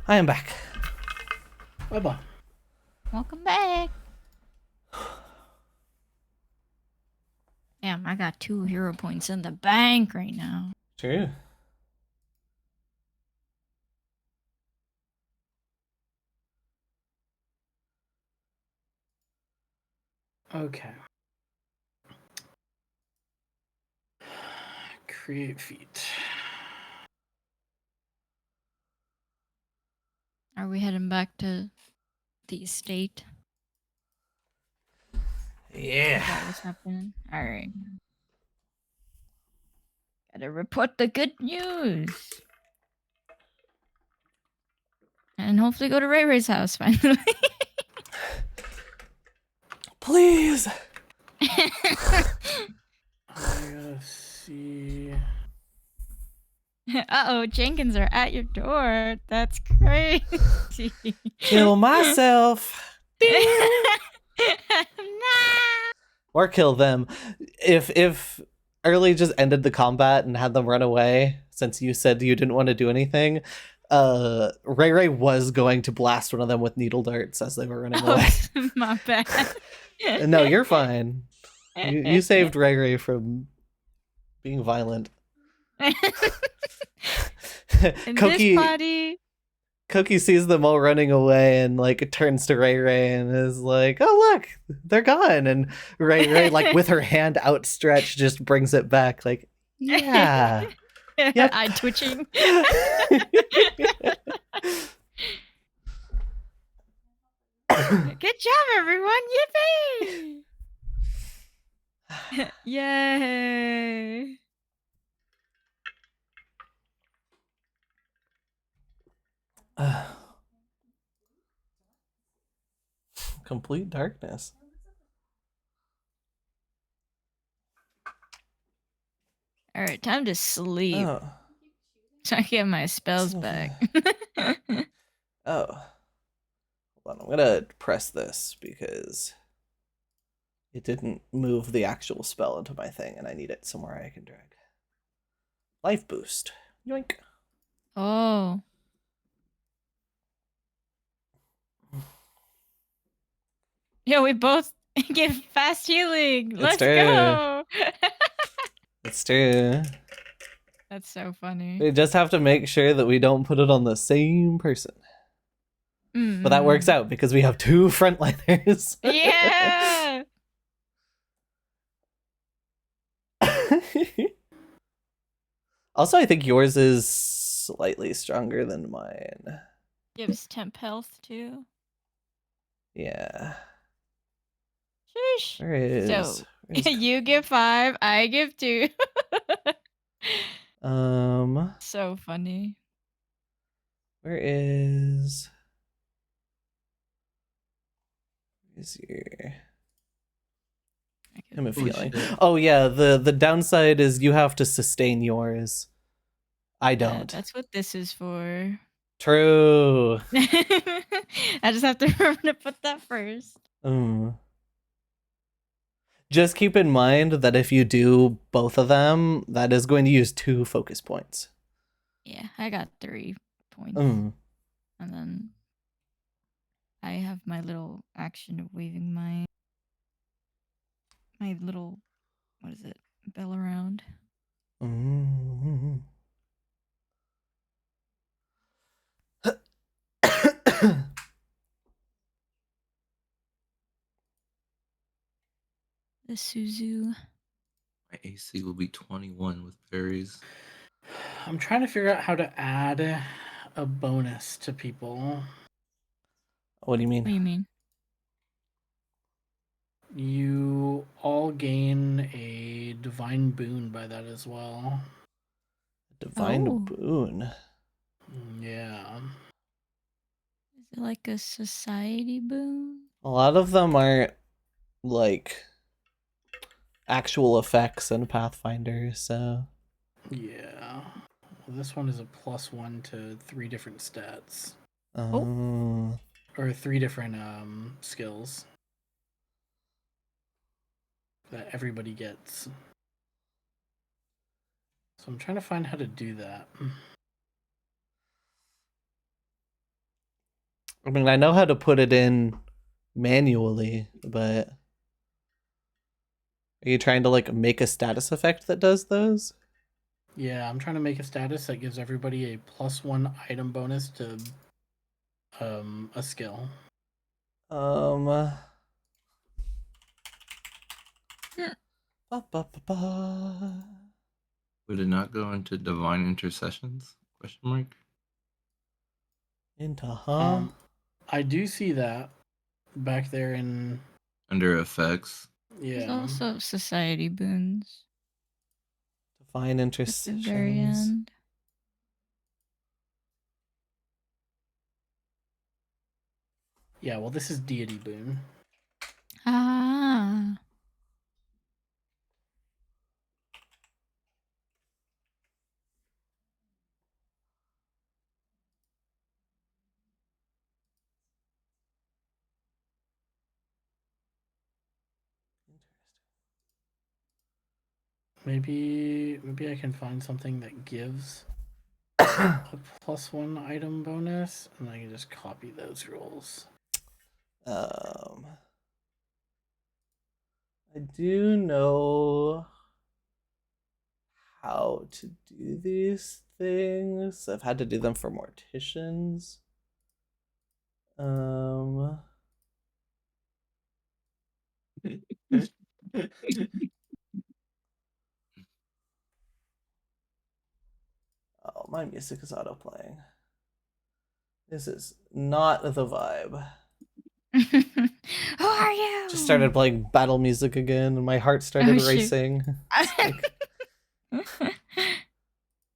I am back. Bye-bye. Welcome back. Damn, I got 2 hero points in the bank right now. True. Okay. Create feat. Are we heading back to the estate? Is Yeah. that what's happening? All right. Gotta report the good news. And hopefully go to Ray Ray's house finally. Please. I gotta see. Uh-oh, Jenkins are at your door. That's crazy. Kill myself. Nah. Or kill them. If Early just ended the combat and had them run away, since you said you didn't want to do anything, Ray Ray was going to blast one of them with needle darts as they were running away. Oh, my bad. No, you're fine. You saved Ray Ray from being violent. And Koki, this party. Koki sees them all running away and like turns to Ray Ray and is like, "Oh look, they're gone." And Ray Ray, like with her hand outstretched, just brings it back. Like, yeah. Yep. Eye twitching. Good job, everyone! Yippee! Yay! Complete darkness. All right, time to sleep. Oh. So I get my spells back. Oh. Hold on, I'm gonna press this because it didn't move the actual spell into my thing and I need it somewhere I can drag. Life boost. Yoink. Oh. Yo, we both get fast healing. Let's true. go. It's true. That's so funny. We just have to make sure that we don't put it on the same person. But that works out because we have 2 frontliners. Yeah. Also, I think yours is slightly stronger than mine. Gives temp health too. Yeah. Sheesh. Where is? So where's- you give 5, I give 2. um. So funny. Where is? Is your? I'm a feeling. Oh yeah, the downside is you have to sustain yours. I Yeah, don't. that's what this is for. True. I just have to remember to put that first. Just keep in mind that if you do both of them, that is going to use 2 focus points. Yeah, I got 3 points. Mm. And then I have my little action of waving my little, what is it, bell around. Mm. The Suzu. My AC will be 21 with berries. I'm trying to figure out how to add a bonus to people. What do you What do you mean? mean? You all gain a divine boon by that as well. Divine Oh. boon. Yeah. Is it like a society boon? A lot of them aren't like actual effects in Pathfinder, so Yeah. Well, this one is a +1 to 3 different stats. Oh. Or 3 different skills that everybody gets. So I'm trying to find how to do that. I mean, I know how to put it in manually, but are you trying to like make a status effect that does those? Yeah, I'm trying to make a status that gives everybody a +1 item bonus to a skill. Ba, ba, ba, ba. Would it not go into divine intercessions? Question mark. Into I do see that back there in Under effects. There's yeah. also society boons divine at the very intercessions. end. Yeah, well, this is deity boon. Ah. Maybe I can find something that gives a +1 item bonus, and I can just copy those rules. I do know how to do these things. I've had to do them for morticians. Oh, my music is auto playing. This is not the vibe. Who are you? Just started playing battle music again, and my heart started Oh, shoot. racing. It's like,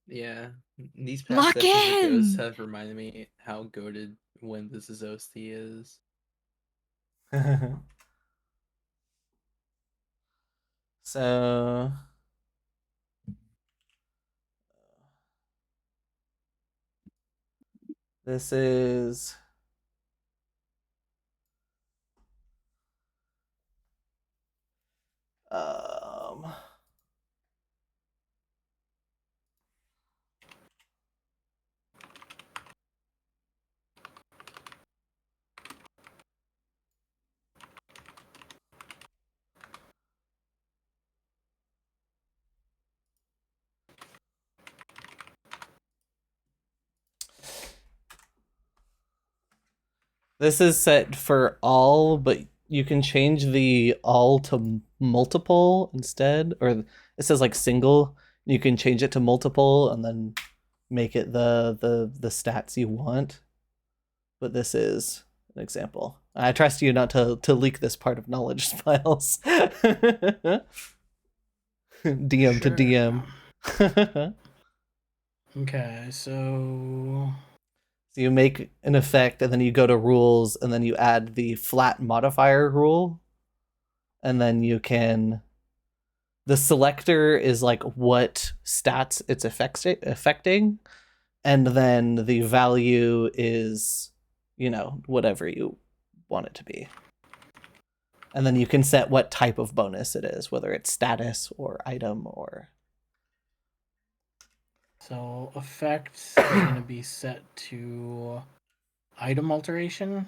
Yeah, these past Lock sessions of Ghosts in! have reminded me how goated when this is OST is. so this is this is set for all, but you can change the all to multiple instead, or it says like single. You can change it to multiple and then make it the stats you want. But this is an example. I trust you not to leak this part of knowledge files. DM to DM. Okay, so So you make an effect, and then you go to rules, and then you add the flat modifier rule, and then you can. The selector is like what stats it's affecting, and then the value is, whatever you want it to be. And then you can set what type of bonus it is, whether it's status or item or. so effects is going to be set to item alteration.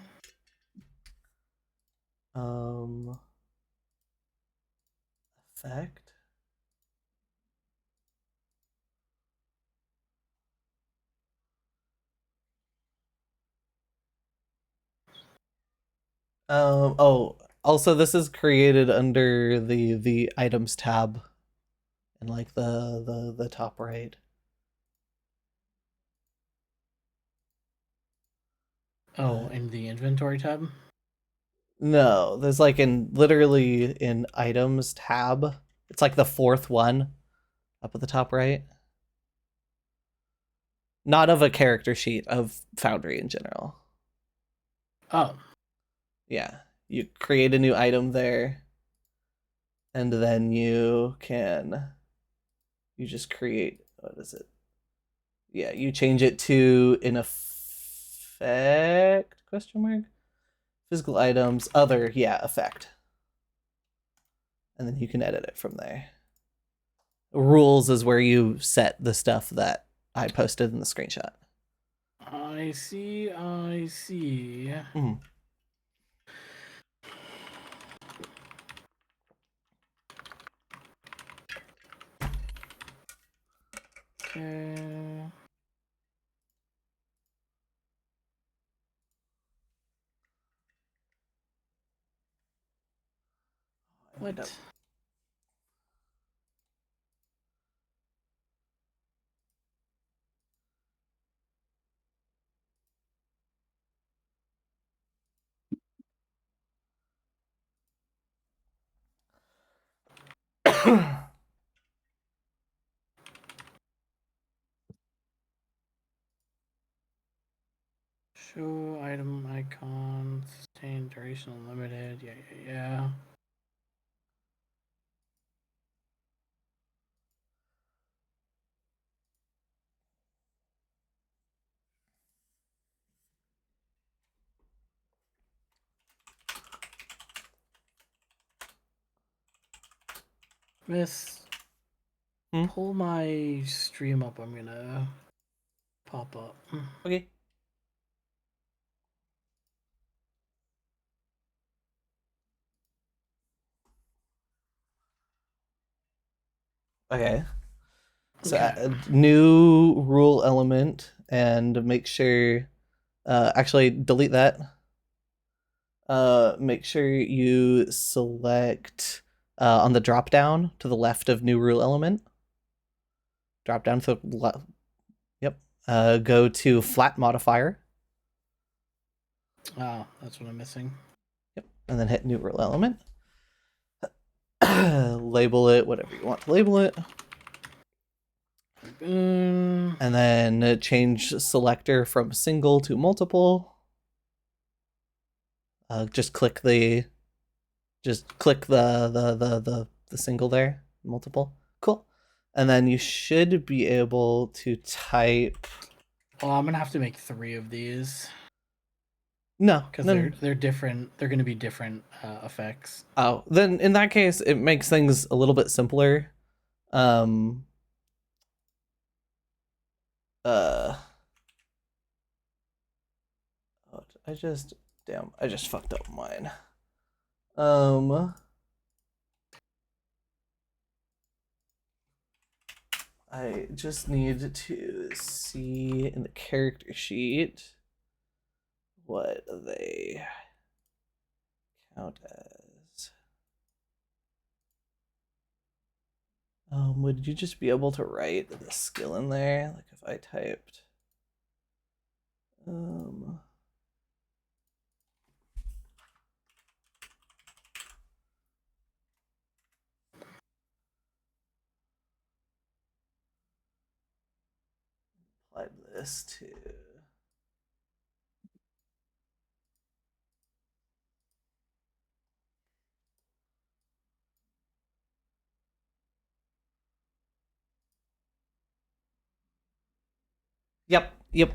Effect. Also this is created under the items tab in like the top right. Oh, in the inventory tab. No, there's like literally in items tab. It's like the fourth one up at the top right. Not of a character sheet, of Foundry in general. Oh, Yeah. You create a new item there. And then you just create, what is it? Yeah, you change it to an effect, question mark? Physical items, other, yeah, effect. And then you can edit it from there. Rules is where you set the stuff that I posted in the screenshot. I see. Mhm. Okay. What? Show item icon, sustain duration unlimited. Yeah. Miss, Hmm? pull my stream up. I'm gonna pop up. Okay. Okay. So Okay. new rule element and make sure actually delete that. Make sure you select on the drop down to the left of new rule element. Drop down to the left. Yep. Go to flat modifier. Oh, that's what I'm missing. Yep. And then hit new rule element. Label it whatever you want to label it. Mm, And then change selector from single to multiple. Just click the single there, multiple. Cool. And then you should be able to type. well, I'm gonna have to make 3 of these No, because no. they're different. They're gonna be different effects. Oh, then in that case, it makes things a little bit simpler. Oh, I just fucked up mine. I just need to see in the character sheet what they count as. Would you just be able to write the skill in there? Like if I typed applied this to Yep.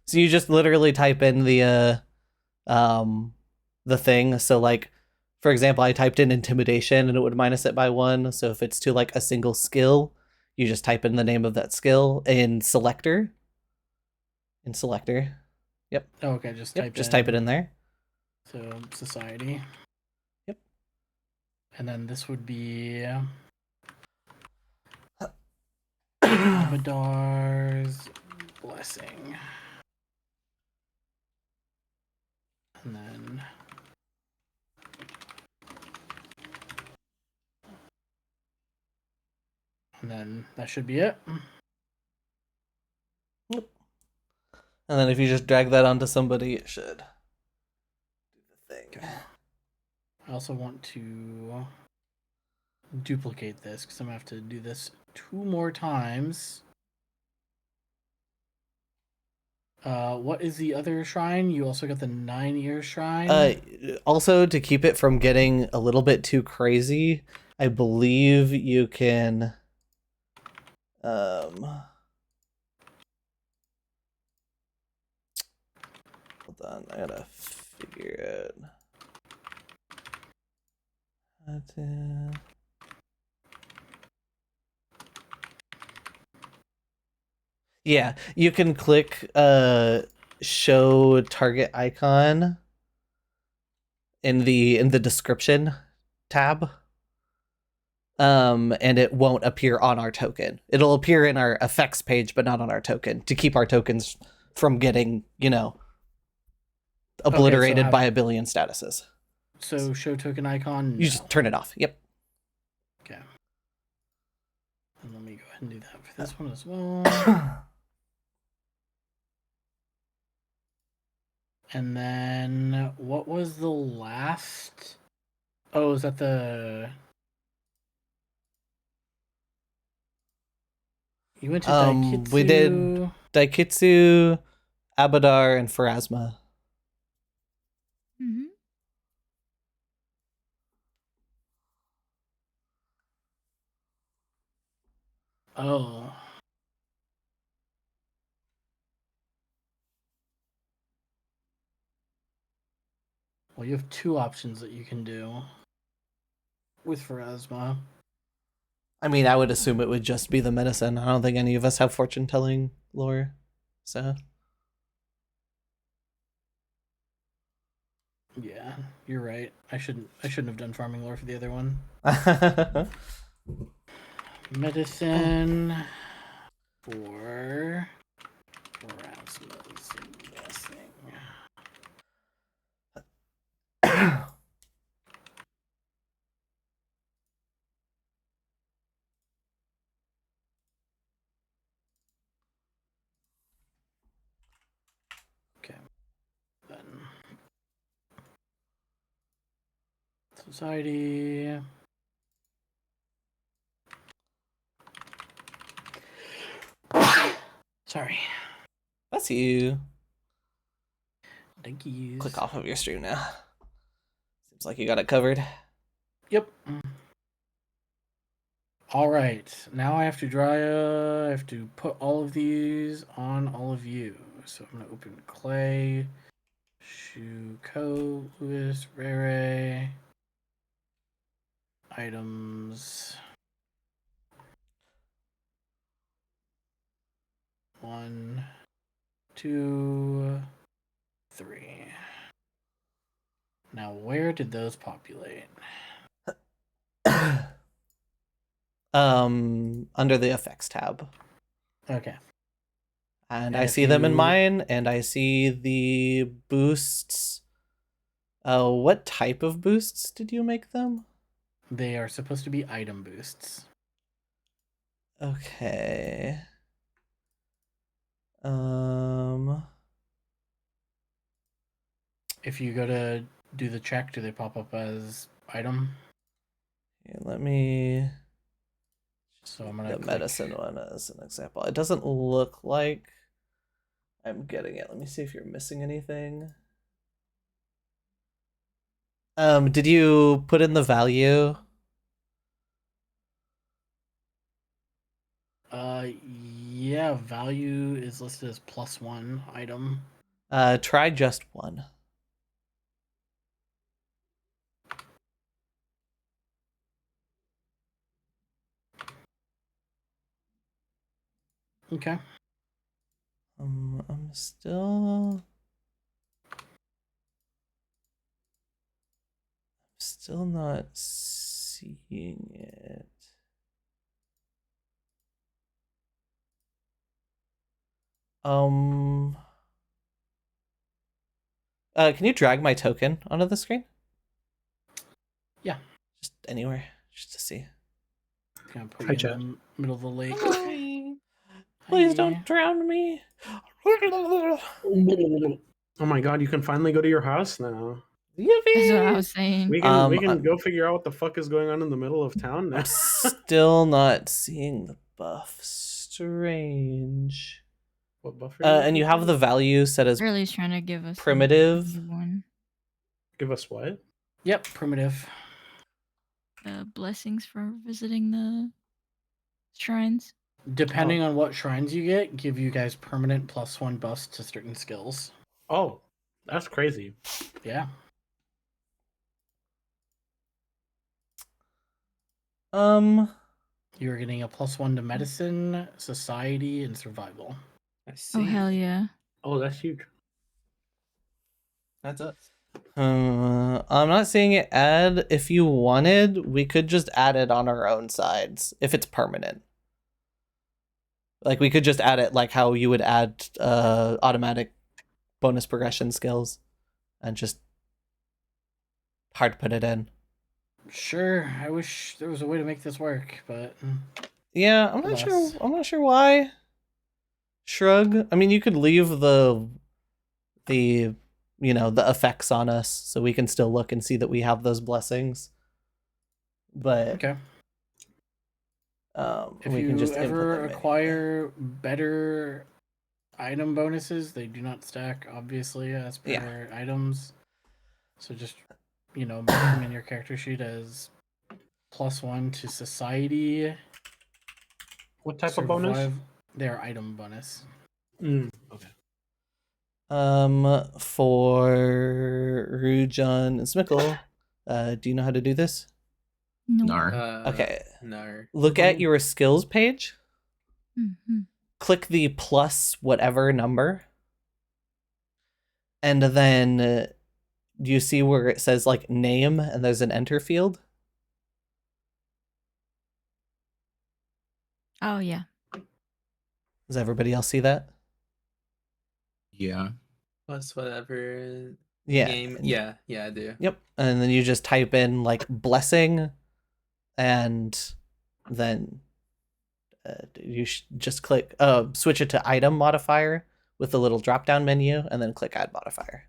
So you just literally type in the thing. So like for example, I typed in intimidation and it would minus it by 1. So if it's to like a single skill, you just type in the name of that skill in selector. Yep. Oh, okay, just type it in there. So society. Yep. And then this would be Abadar's blessing. And then that should be it. Yep. And then if you just drag that onto somebody, it should do the thing. Okay. I also want to duplicate this because I'm gonna have to do this 2 more times. What is the other shrine? You also got the 9-year shrine. Also, to keep it from getting a little bit too crazy, I believe you can. Hold on, I gotta figure out how to. Yeah, you can click show target icon in the description tab. And it won't appear on our token. It'll appear in our effects page, but not on our token, to keep our tokens from getting, obliterated by a billion statuses. So show token icon. You just turn it off. Yep. Okay. And let me go ahead and do that for this one as well. And then what was the last? Oh, is that the? You went to Daikitsu. We did Daikitsu, Abadar, and Pharasma. Mm-hmm. Oh. Well, you have two options that you can do with Pharasma. I mean, I would assume it would just be the medicine. I don't think any of us have fortune telling lore, so. Yeah, you're right. I shouldn't have done farming lore for the other one. Medicine for Pharasma's guessing. Okay. Then society. Sorry. That's you. Thank you. Click off of your stream now. Seems like you got it covered. Yep. All right. Now I have to I have to put all of these on all of you. So I'm gonna open Clay, Shuko, Lewis, Rere. Items. 1, 2, 3. Now, where did those populate? Under the effects tab. Okay. And And I if see them in you- mine, and I see the boosts. What type of boosts did you make them? They are supposed to be item boosts. Okay. If you go to do the check, do they pop up as item? Here, let me. So I'm gonna The click. medicine one as an example. It doesn't look like I'm getting it. Let me see if you're missing anything. Did you put in the value? Yeah, value is listed as +1 item. Try just one. Okay. I'm still not seeing it. Can you drag my token onto the screen? Yeah. Just anywhere, just to see. Gonna put Hi, you chat. in the middle of the lake. Please Hi. don't drown me. Oh my god, you can finally go to your house now. That's what I was saying. We can go figure out what the fuck is going on in the middle of town now. I'm still not seeing the buff. Strange. What buff are you And you looking have the value set as Really trying to give us primitive. one. Give us what? Yep, primitive. Blessings for visiting the shrines. Depending on what shrines you get, give you guys permanent +1 buffs to certain skills. Oh, that's crazy. Yeah. You're getting a +1 to medicine, society, and survival. I see. Oh hell yeah! Oh, that's huge. That's us. I'm not seeing it add. If you wanted, we could just add it on our own sides if it's permanent. Like we could just add it like how you would add automatic bonus progression skills and just hard put it in. Sure, I wish there was a way to make this work, but Yeah, I'm not Alas. sure. I'm not sure why. Shrug. I mean, you could leave the the effects on us so we can still look and see that we have those blessings. But okay. If we you can just input ever them acquire better item bonuses, they do not stack, obviously, as per Yeah. items. So just, mark them in your character sheet as +1 to society. What type of bonus? Their item bonus. Okay. For Rujan and Smickle, do you know how to do this? No. Nar. Okay. No. Look at your skills page. Mm-hmm. Click the plus whatever number. And then do you see where it says like name and there's an enter field? Oh yeah. Does everybody else see that? Yeah. Plus whatever. Yeah. Game. Yeah, I do. Yep. And then you just type in like blessing and then you just click switch it to item modifier with the little drop down menu and then click add modifier.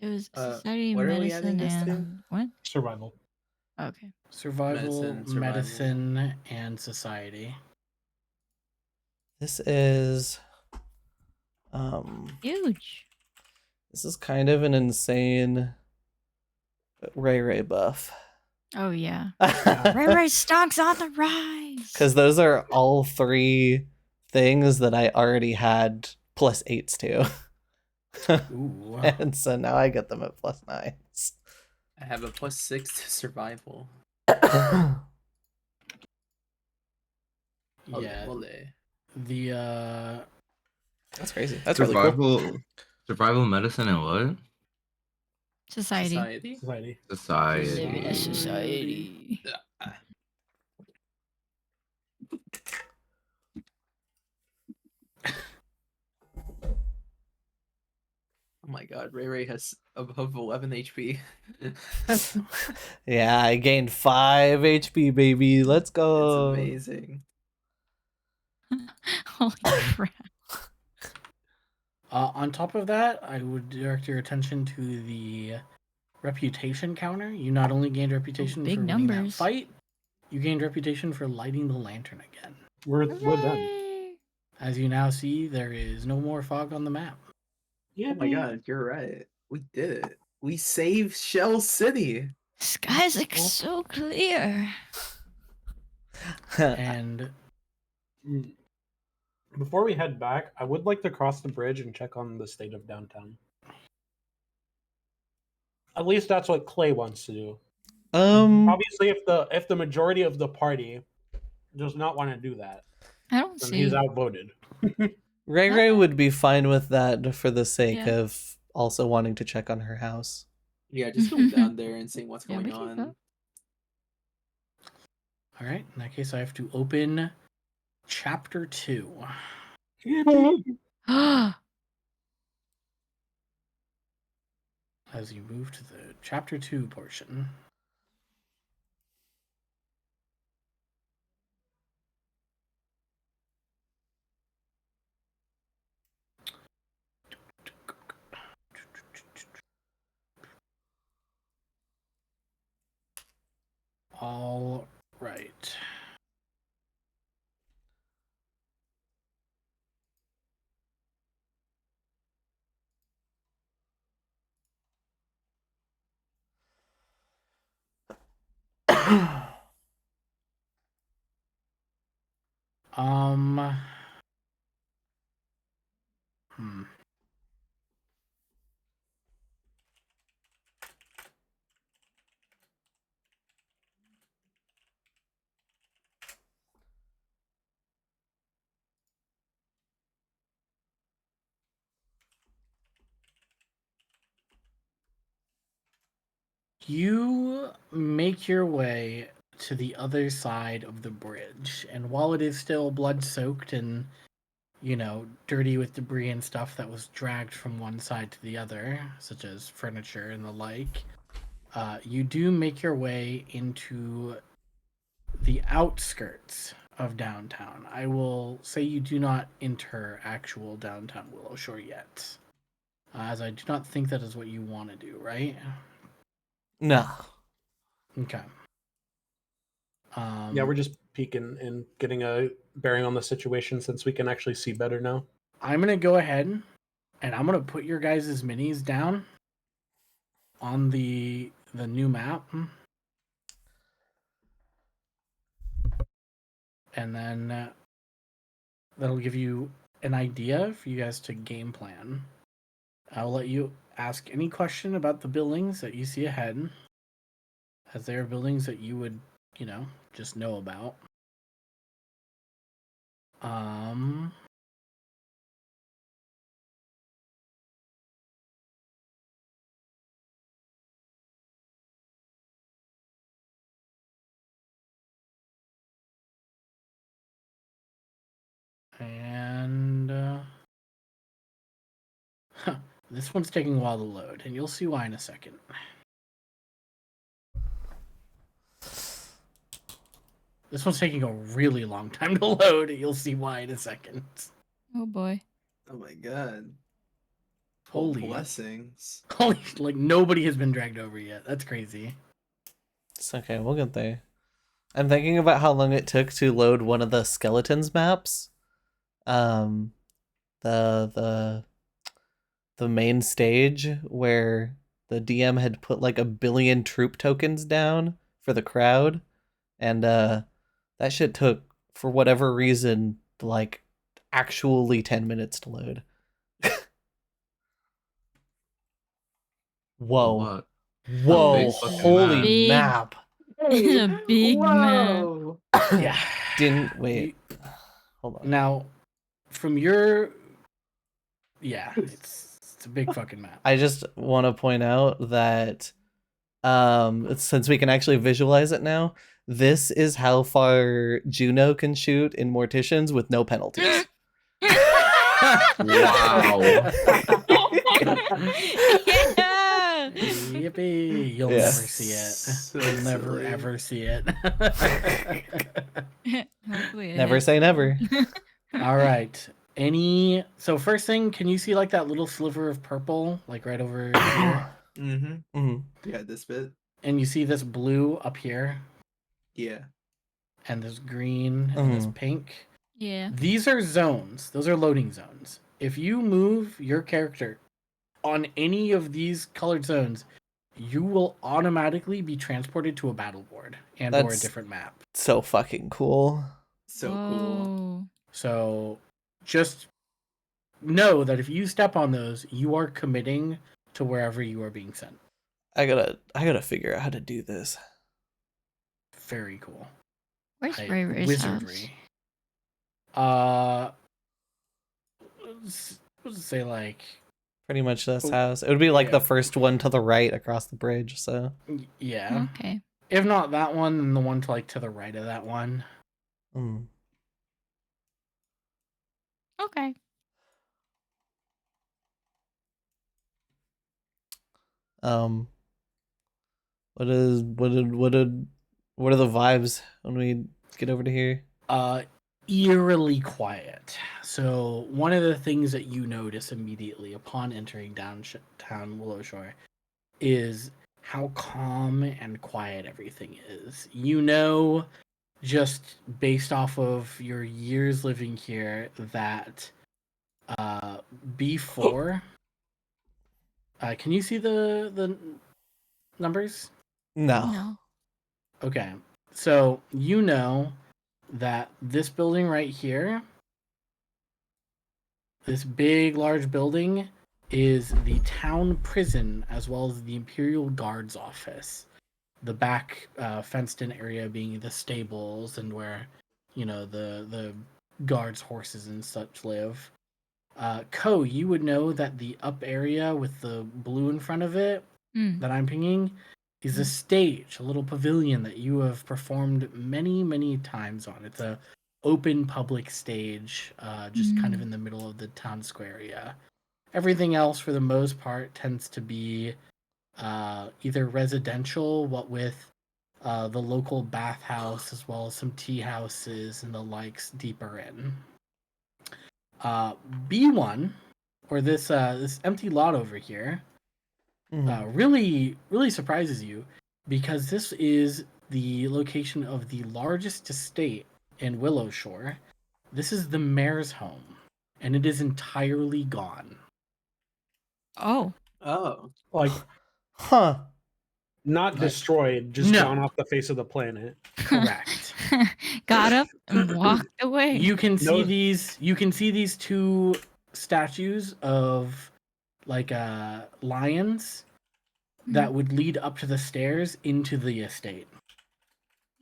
It was society, what are we adding medicine, this to? and what? Survival. Okay. Survival, Medicine, medicine, and society. This is Huge. this is kind of an insane Ray buff. Oh yeah. Yeah. Ray stocks on the rise. Because those are all 3 things that I already had +8s to. Ooh. And so now I get them at +9s. I have a +6 to survival. Yeah. Ole. The That's crazy. That's really cool. Survival medicine and what? Society. Society. Society. Live in a society. Oh my god, Ray has above 11 HP. Yeah, I gained 5 HP, baby. Let's It's go. amazing. Holy crap. on top of that, I would direct your attention to the reputation counter. You not only gained reputation big for winning that numbers. fight, you gained reputation for lighting the lantern again. We're done. Hooray! As you now see, there is no more fog on the map. Yeah. Oh my god, you're right. We did it. We saved Shell City. Skies look so clear. And Before we head back, I would like to cross the bridge and check on the state of downtown. At least that's what Clay wants to do. Obviously, if the majority of the party does not want to do that, I don't then see. he's outvoted. Ray would be fine with that for the sake Yeah. of also wanting to check on her house. Yeah, just going down there and seeing what's Yeah, going we can on. go. all right, in that case, I have to open chapter 2. As you move to the chapter 2 portion. All right. Hmm. You make your way to the other side of the bridge, and while it is still blood soaked and, dirty with debris and stuff that was dragged from one side to the other, such as furniture and the like, you do make your way into the outskirts of downtown. I will say you do not enter actual downtown Willowshore yet, as I do not think that is what you want to do, right? No. Okay. Yeah, we're just peeking and getting a bearing on the situation since we can actually see better now. I'm gonna go ahead and I'm gonna put your guys' minis down on the new map, and then that'll give you an idea for you guys to game plan. I'll let you ask any question about the buildings that you see ahead, as they are buildings that you would, just know about. And this one's taking a while to load, and you'll see why in a second. This one's taking a really long time to load, and you'll see why in a second. Oh boy. Oh my god. Holy blessings. Holy, like nobody has been dragged over yet. That's crazy. It's okay, we'll get there. I'm thinking about how long it took to load one of the skeletons maps. The main stage where the DM had put like 1 billion troop tokens down for the crowd, and that shit took, for whatever reason, like actually 10 minutes to load. Whoa. What? Whoa, Big fucking holy Big. map. It's a big map. Whoa. Yeah. Didn't wait. Hold on. Now, from your, it's a big fucking map. I just want to point out that since we can actually visualize it now, this is how far Juno can shoot in Morticians with no penalties. Wow. Yeah. Yippee! You'll Yeah. never see it. So You'll never silly. ever see it. Hopefully it Never hits. say never. All right. So first thing, can you see like that little sliver of purple, like right over here? Mm-hmm. hmm Yeah, this bit. And you see this blue up here, Yeah. and this green, and this Mhm. pink. Yeah. These are zones. Those are loading zones. If you move your character on any of these colored zones, you will automatically be transported to a battle board and or a That's- different map. So fucking cool. So cool. Whoa. So just know that if you step on those, you are committing to wherever you are being sent. I gotta figure out how to do this. Very cool. Where's Like, Ray Ray's wizardry. house? Let's say like, Pretty much this Oh, house. It would be like yeah. the first one to the right across the bridge, so. yeah. Okay. If not that one, then the one to the right of that one. Mm. Okay. What are the vibes when we get over to here? Eerily quiet. So one of the things that you notice immediately upon entering downtown Willowshore is how calm and quiet everything is. You know, just based off of your years living here, that B4. Can you see the numbers? No. No. Okay, so you know that this building right here, this big, large building, is the town prison as well as the Imperial Guard's office. The back fenced-in area being the stables and where, the guards' horses and such live. Ko, you would know that the up area with the blue in front of it Mm. that I'm pinging is a stage, a little pavilion that you have performed many, many times on. It's a open public stage, just kind of in the middle of the town square area. Everything else, for the most part, tends to be either residential, what with the local bathhouse as well as some tea houses and the likes deeper in. B1, or this empty lot over here, Mhm. really, really surprises you because this is the location of the largest estate in Willowshore. This is the mayor's home, and it is entirely gone. Oh. Oh. Like Huh. Not destroyed, just No. gone off the face of the planet. Correct. Got up and walked away. You can see No. these two statues of like lions that would lead up to the stairs into the estate.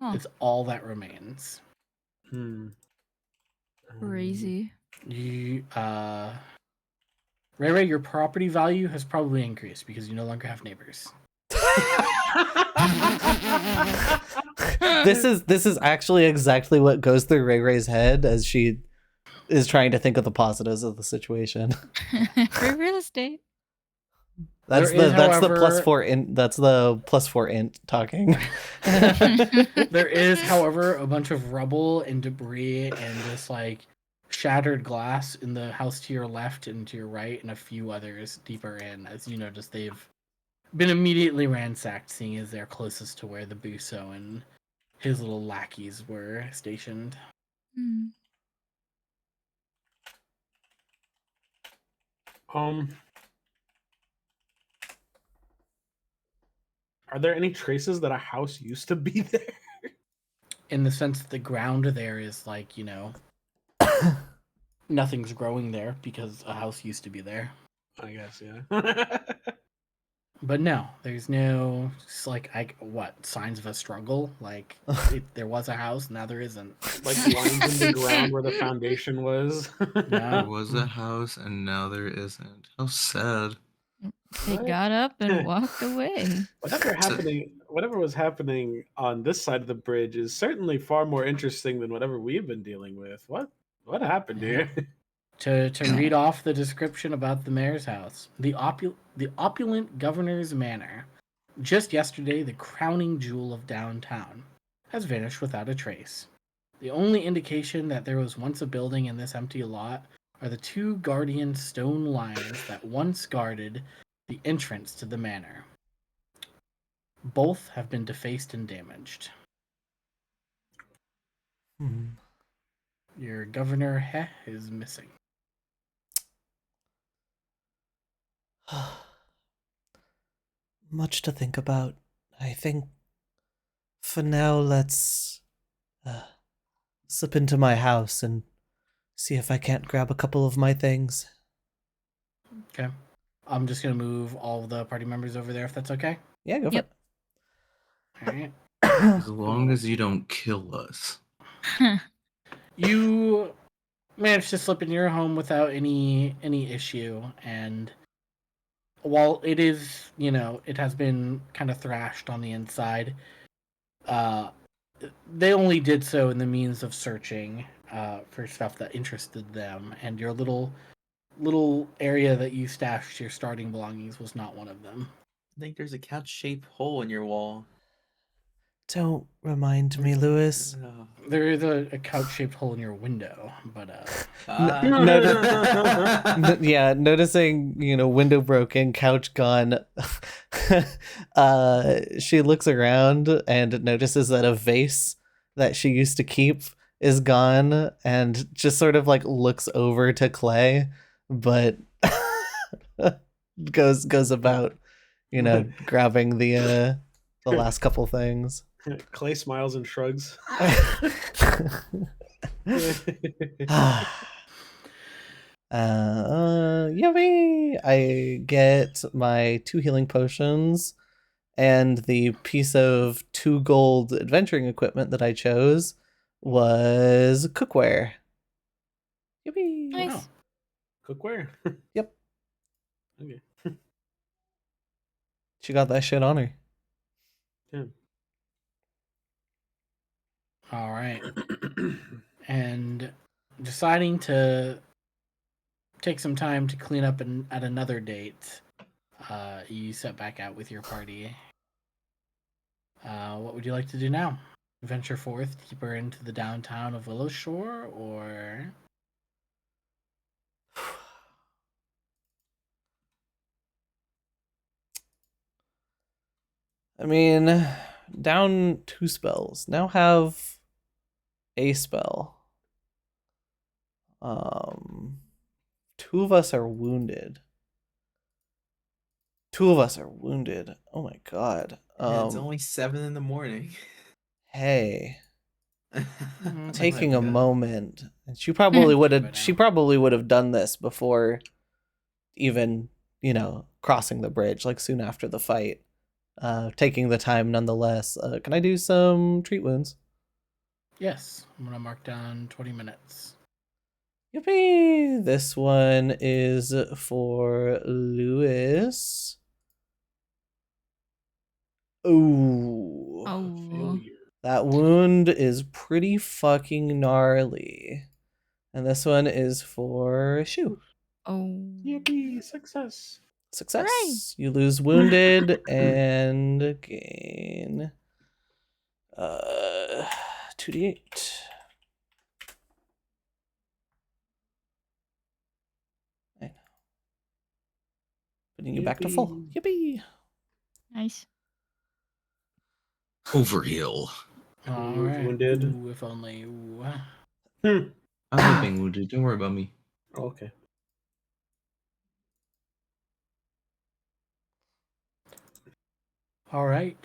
Huh. It's all that remains. Crazy. You Ray, your property value has probably increased because you no longer have neighbors. This is actually exactly what goes through Ray Ray's head as she is trying to think of the positives of the situation. For real estate. That's There is, the plus however- 4 int. That's the plus 4 int talking. There is, however, a bunch of rubble and debris and just like shattered glass in the house to your left and to your right, and a few others deeper in. As you notice, they've been immediately ransacked, seeing as they're closest to where the Buso and his little lackeys were stationed. Hmm. Are there any traces that a house used to be there? In the sense that the ground there is like, nothing's growing there because a house used to be there. I guess, yeah. But no, there's no signs of a struggle. Like there was a house, now there isn't. Like lines in the ground where the foundation was. There No. was a house and now there isn't. How sad. They got up and walked away. Whatever was happening on this side of the bridge is certainly far more interesting than whatever we've been dealing with. What happened here? To read off the description about the mayor's house. The opulent governor's manor, just yesterday the crowning jewel of downtown, has vanished without a trace. The only indication that there was once a building in this empty lot are the two guardian stone lions that once guarded the entrance to the manor. Both have been defaced and damaged. Your governor is missing. Much to think about. I think for now, let's slip into my house and see if I can't grab a couple of my things. Okay. I'm just going to move all the party members over there if that's okay. Yeah, go for Yep. All right. As long as you don't kill us. You managed to slip in your home without any issue, and while it is, it has been kind of thrashed on the inside, they only did so in the means of searching for stuff that interested them, and your little area that you stashed your starting belongings was not one of them. I think there's a couch-shaped hole in your wall. Don't remind me, Lewis. There is a couch-shaped hole in your window, but Yeah, noticing, window broken, couch gone. She looks around and notices that a vase that she used to keep is gone and just sort of like looks over to Clay, but goes about, grabbing the last couple things. Clay smiles and shrugs. Yummy! I get my 2 healing potions and the piece of 2 gold adventuring equipment that I chose was cookware. Yippee! Nice. Wow. Cookware? Yep. Okay. She got that shit on her. Yeah. All right. And deciding to take some time to clean up at another date, you set back out with your party. What would you like to do now? Venture forth deeper into the downtown of Willowshore, or I mean, down 2 spells. Now have a spell. 2 of us are wounded. 2 of us are wounded. Oh my god. Yeah, it's only 7 in the morning. Hey, Mm, taking a God. moment. And she probably would Right have. She now. probably would have done this before, even crossing the bridge. Like soon after the fight. Taking the time nonetheless. Can I do some treat wounds? Yes, I'm gonna mark down 20 minutes. Yippee! This one is for Lewis. Ooh. Oh. Failure. That wound is pretty fucking gnarly. And this one is for Shu. Oh. Yippee! Success. Success. Hooray. You lose wounded and gain 2d8. I know. Putting you back to full. Yippee! Nice. Overheal. All Move right. wounded. Ooh, if only. Ooh. Hmm. I love being wounded. Don't worry about me. Okay. All right.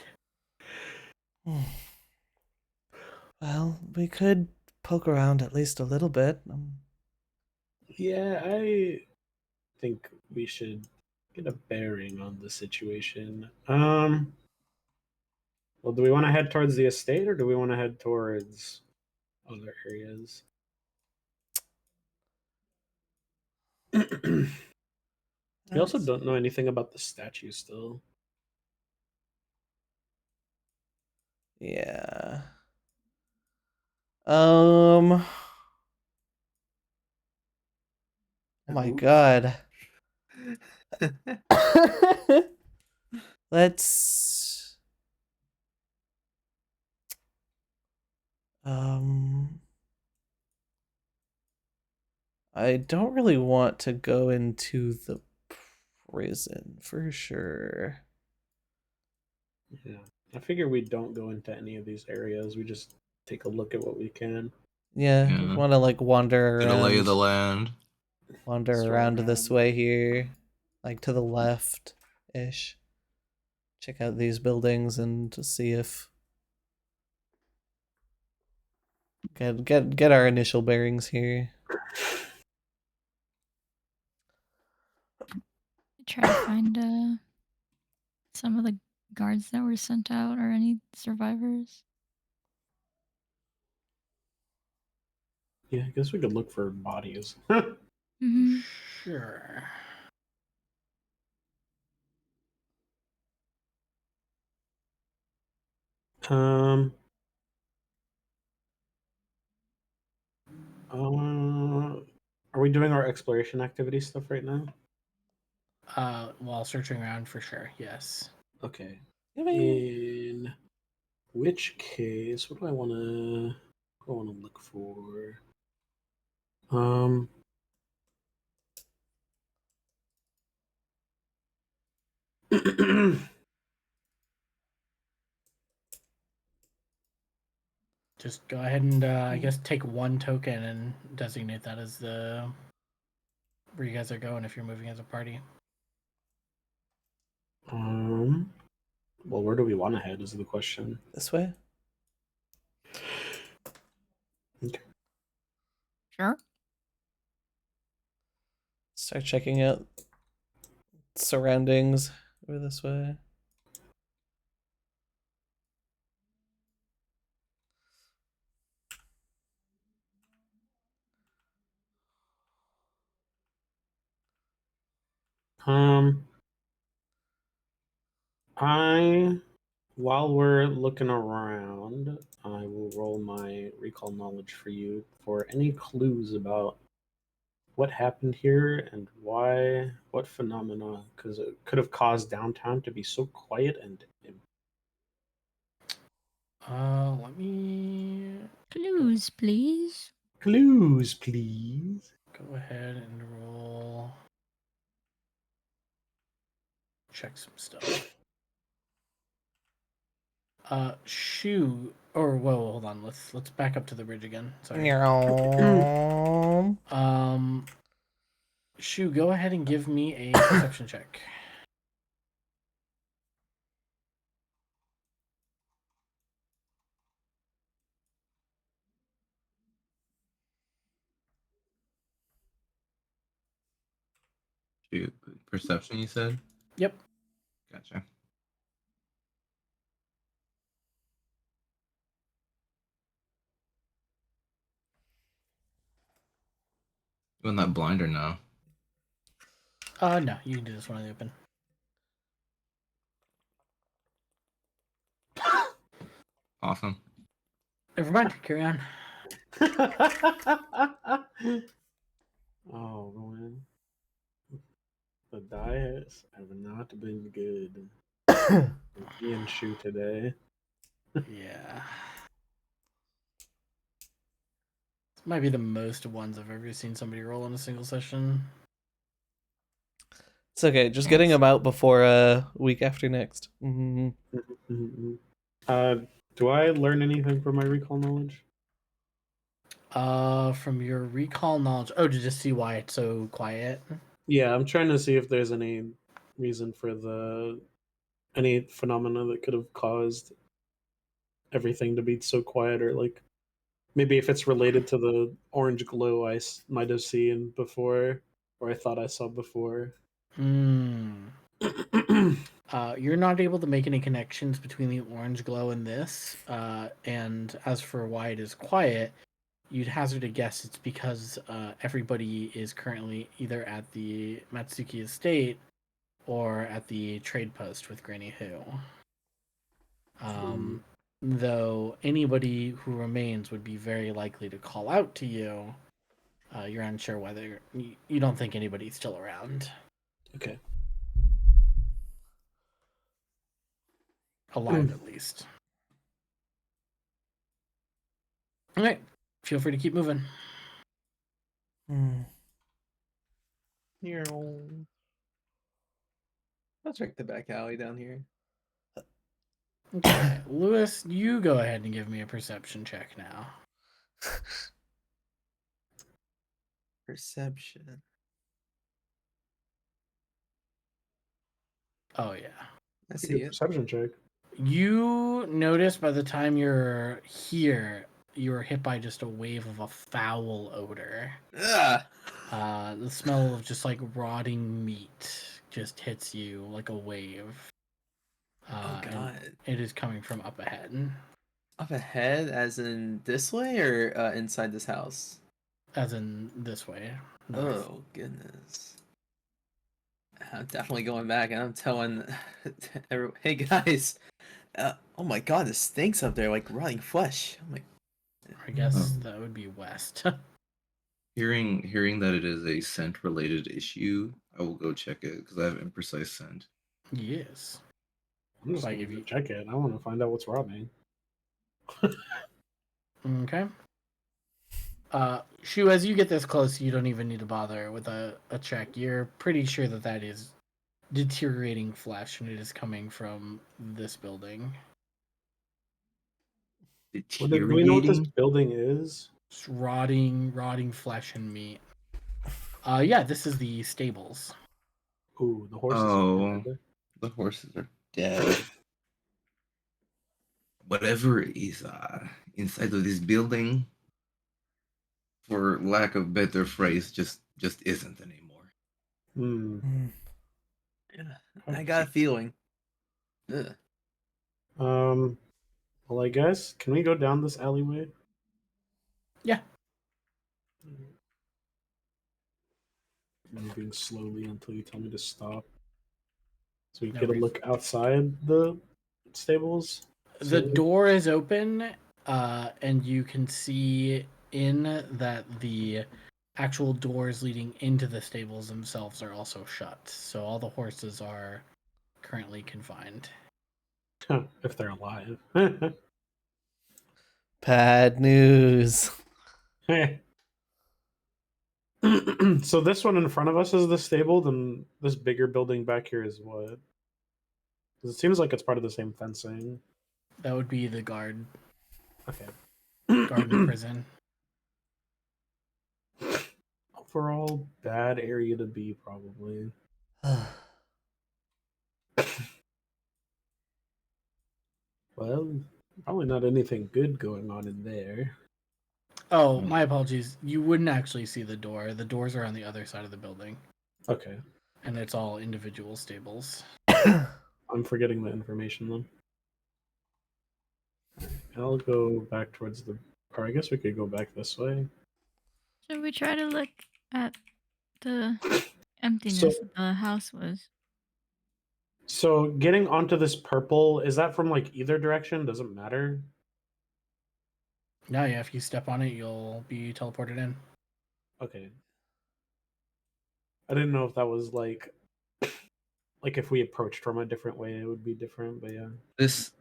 Well, we could poke around at least a little bit. Yeah, I think we should get a bearing on the situation. Well, do we want to head towards the estate or do we want to head towards other areas? We also don't know anything about the statue still. Yeah. Oh my god. Let's I don't really want to go into the prison for sure. Yeah. I figure we don't go into any of these areas. We just take a look at what we can. Yeah, Yeah. want to like wander Get a lay of around, the land. wander Stroll around this around. way here, like to the left ish. Check out these buildings and to see if get our initial bearings here. Try to find some of the guards that were sent out or any survivors. Yeah, I guess we could look for bodies. Mm-hmm. Sure. um, are we doing our exploration activity stuff right now? While searching around for sure. Yes. Okay. Yippee. In which case, what do I want to look for? Um, Just go ahead and I guess take one token and designate that as the where you guys are going if you're moving as a party. well, where do we want to head is the question. This way? Okay. Sure. Start checking out surroundings over this way. Um, while we're looking around, I will roll my recall knowledge for you for any clues about what happened here and why, what phenomena, because it could have caused downtown to be so quiet and Let me Clues, please. clues, please. go ahead and roll. Check some stuff. Shoe or whoa, hold on. Let's back up to the bridge again. Sorry. Shoe, go ahead and give me a perception check. Shoot, perception. You said. Yep. Gotcha. Wasn't that blind or no? No, you can do this one in the open. Awesome. Never mind. Carry on. Oh man, the dice have not been good. Me and Shu today. Yeah. This might be the most ones I've ever seen somebody roll in a single session. It's okay. Just getting them out before week after next. Do I learn anything from my recall knowledge? From your recall knowledge. Oh, to just see why it's so quiet. Yeah, I'm trying to see if there's any reason for any phenomena that could have caused everything to be so quiet, or like maybe if it's related to the orange glow I might have seen before, or I thought I saw before. Hmm. You're not able to make any connections between the orange glow and this. And as for why it is quiet, you'd hazard a guess it's because everybody is currently either at the Matsuki estate or at the trade post with Granny Who. Though anybody who remains would be very likely to call out to you. You're unsure whether you don't think anybody's still around. Okay. Alive, at least. All right. Feel free to keep moving. I'll check the back alley down here. Okay. Lewis, you go ahead and give me a perception check now. Perception. Oh, yeah. I see it. Perception check. You notice by the time you're here, you were hit by just a wave of a foul odor. Ugh. The smell of just like rotting meat just hits you like a wave. Oh and god. it is coming from up ahead. Up ahead, as in this way, or inside this house? As in this way. North. Oh goodness. I'm definitely going back, and I'm telling, hey guys, oh my god, this stinks up there like rotting flesh. Oh my. I guess that would be west. Hearing that it is a scent related issue, I will go check it because I have imprecise scent. Yes. I'm just Like gonna if you- check it. I want to find out what's rotting. Okay. Shu, as you get this close, you don't even need to bother with a check. You're pretty sure that is deteriorating flesh, and it is coming from this building. Do we know what this Deteriorating? building is? It's rotting flesh and meat. Yeah, this is the stables. Ooh, the horses. Oh, the horses are dead. Whatever is inside of this building, for lack of better phrase, just isn't anymore. Yeah, I got a feeling. Ugh. Well, I guess can we go down this alleyway? Yeah. Moving slowly until you tell me to stop. So we No get a reason. look outside the stables. The door is open, and you can see in that the actual doors leading into the stables themselves are also shut. So all the horses are currently confined. If they're alive. Bad news. So this one in front of us is the stable, then this bigger building back here is what? 'Cause it seems like it's part of the same fencing. That would be the guard Okay. in prison. Overall, bad area to be, probably. Well, probably not anything good going on in there. Oh, my apologies. You wouldn't actually see the door. The doors are on the other side of the building. Okay. And it's all individual stables. I'm forgetting the information then. Alright, I'll go back towards the. Or I guess we could go back this way. Should we try to look at the So, emptiness that the house was? so getting onto this purple, is that from like either direction? Doesn't matter. No, yeah, if you step on it, you'll be teleported in. Okay. I didn't know if that was like if we approached from a different way, it would be different. But yeah. This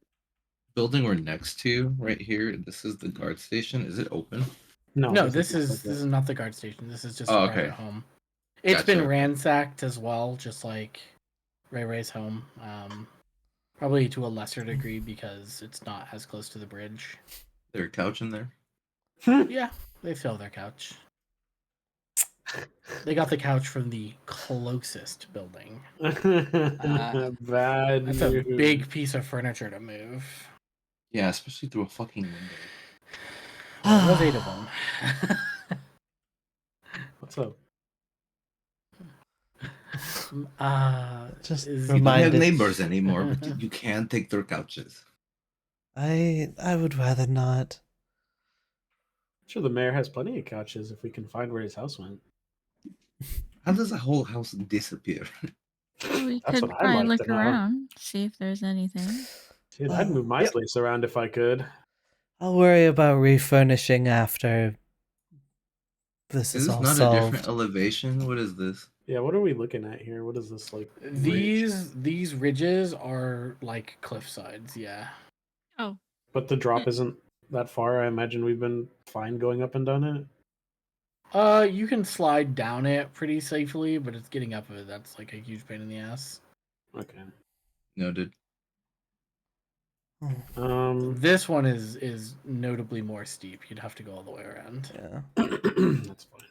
building we're next to right here, this is the guard station. Is it open? No, this this not is like this that. is not the guard station. This is just Oh, a okay. private home. It's Gotcha. been ransacked as well, just like Ray Ray's home. Probably to a lesser degree because it's not as close to the bridge. There a couch in there? Yeah, they still have their couch. They got the couch from the closest building. Bad. That's a news. big piece of furniture to move. Yeah, especially through a fucking window. Well, there was 8 of them. What's up? Just is- You don't have reminded. neighbors anymore, but you can't take their couches. I would rather not. Sure, the mayor has plenty of couches if we can find where his house went. How does a whole house disappear? Well, we That's could what I'd probably like look to know. around, see if there's anything. Dude, I'd move my Yep. place around if I could. I'll worry about refurnishing after this Is is this all not a solved. different elevation? What is this? Yeah, what are we looking at here? What is this like? ridge? These ridges are like cliff sides, yeah. Oh, But the drop isn't that far. I imagine we've been fine going up and down it. You can slide down it pretty safely, but it's getting up it that's like a huge pain in the ass. Okay. Noted. This one is notably more steep. You'd have to go all the way around. Yeah. That's fine.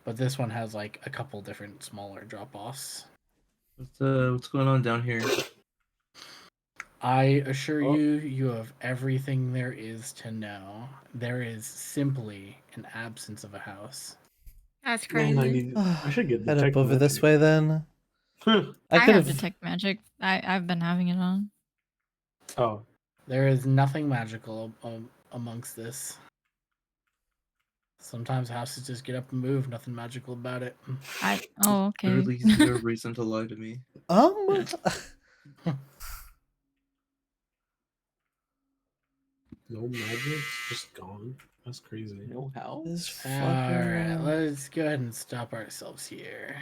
But this one has like a couple different smaller drop offs. What's going on down here? I assure Oh. you have everything there is to know. There is simply an absence of a house. that's Man, crazy. I should get Head detect up over this magic. way then. Huh. I I could have have. detect magic. I've been having it on. Oh, There is nothing magical amongst this. Sometimes houses just get up and move. Nothing magical about it. Oh, okay. Literally zero reason to lie to me. no magic, just gone. That's crazy. No house. This All right, fucking. let's go ahead and stop ourselves here.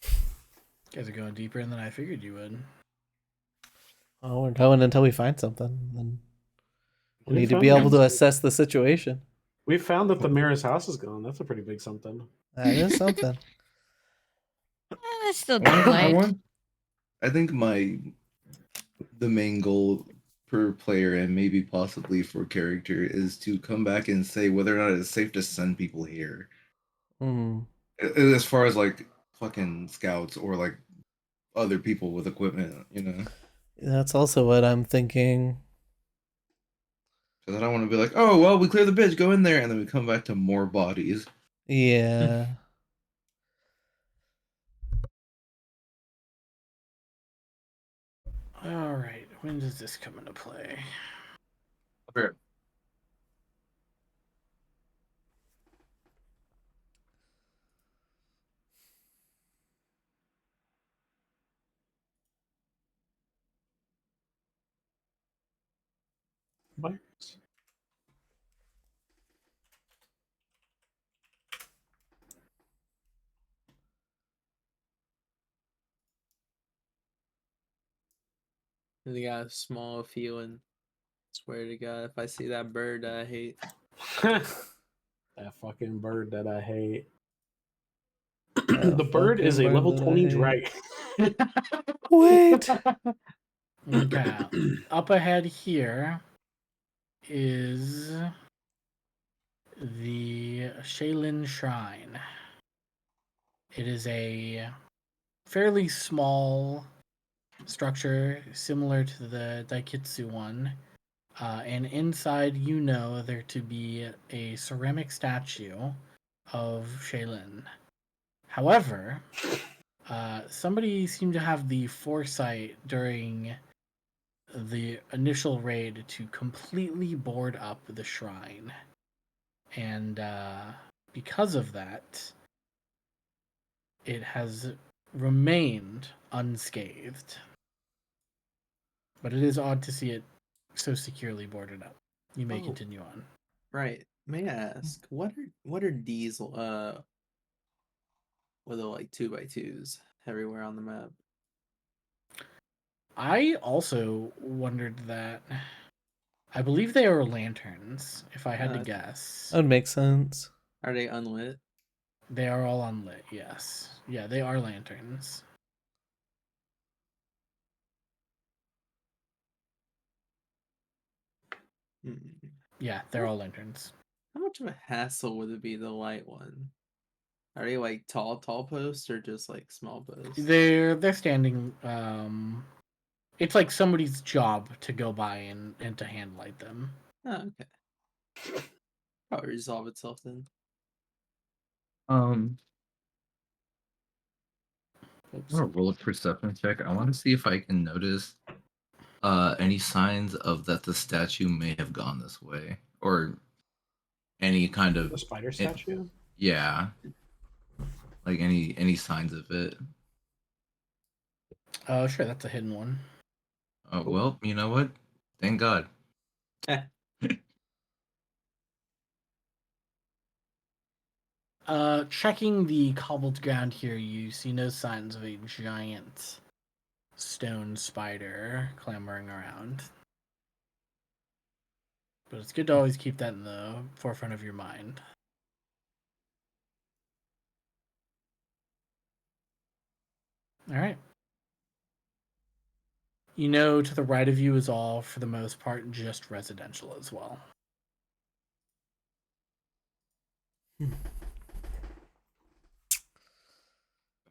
You guys are going deeper in than I figured you would. Oh, we're going until we find something. Then we We need to found be able to something. assess the situation. We found that the mayor's house is gone. That's a pretty big something. That is something. That's still I daylight. think the main goal per player and maybe possibly for character is to come back and say whether or not it's safe to send people here. Hmm. As far as like fucking scouts or like other people with equipment, you know. That's also what I'm thinking. Because I don't want to be like, oh well, we clear the bitch, go in there, and then we come back to more bodies. Yeah. All right, when does this come into play? Okay. Virus. They got a small feeling. Swear to God, if I see that bird that I hate. That fucking bird that I hate. That The bird is a fucking level bird that I 20 hate. dragon. Wait. Okay, up ahead here is the Shaylin Shrine. It is a fairly small structure, similar to the Daikitsu one. And inside, you know there to be a ceramic statue of Shaylin. However, somebody seemed to have the foresight during the initial raid to completely board up the shrine. And because of that, it has remained unscathed. But it is odd to see it so securely boarded up. You may Oh. continue on. Right. May I ask, what are these what are like 2x2s everywhere on the map? I also wondered that. I believe they are lanterns, if I had to guess. That would make sense. Are they unlit? They are all unlit, yes. Yeah, they are lanterns. Hmm. Yeah, they're all lanterns. How much of a hassle would it be to light one? Are they like tall posts or just like small posts? They're standing. It's like somebody's job to go by and to hand light them. Oh, okay. Probably resolve itself then. I'm Oops. gonna roll a perception check. I want to see if I can notice any signs of that the statue may have gone this way, or any kind of The spider statue? yeah, like any signs of it. Sure, that's a hidden one. Oh well, you know what? Thank God. Checking the cobbled ground here, you see no signs of a giant stone spider clambering around. But it's good to always keep that in the forefront of your mind. All right. You know, to the right of you is all, for the most part, just residential as well.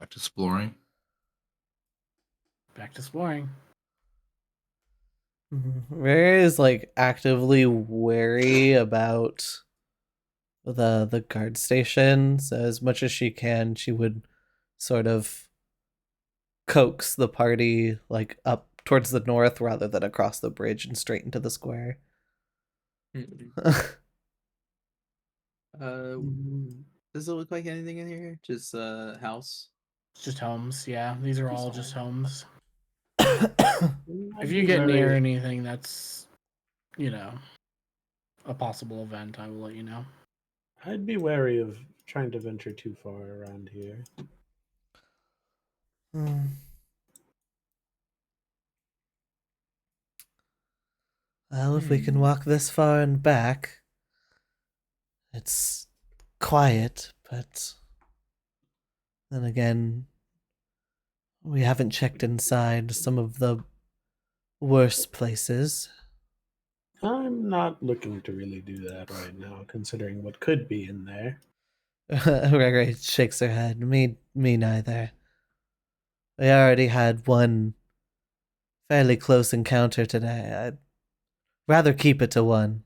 Back to exploring. Back to exploring. Rare is like actively wary about the guard station, so as much as she can, she would sort of coax the party like up towards the north rather than across the bridge and straight into the square. Does it look like anything in here? Just house? It's just homes, yeah. These are all just homes. I'd If you be get near very- anything that's, you know, a possible event, I will let you know. I'd be wary of trying to venture too far around here. Well, if we can walk this far and back, it's quiet, but then again, we haven't checked inside some of the worst places. I'm not looking to really do that right now, considering what could be in there. Gregory shakes her head. Me neither. We already had one fairly close encounter today. I'd rather keep it to one.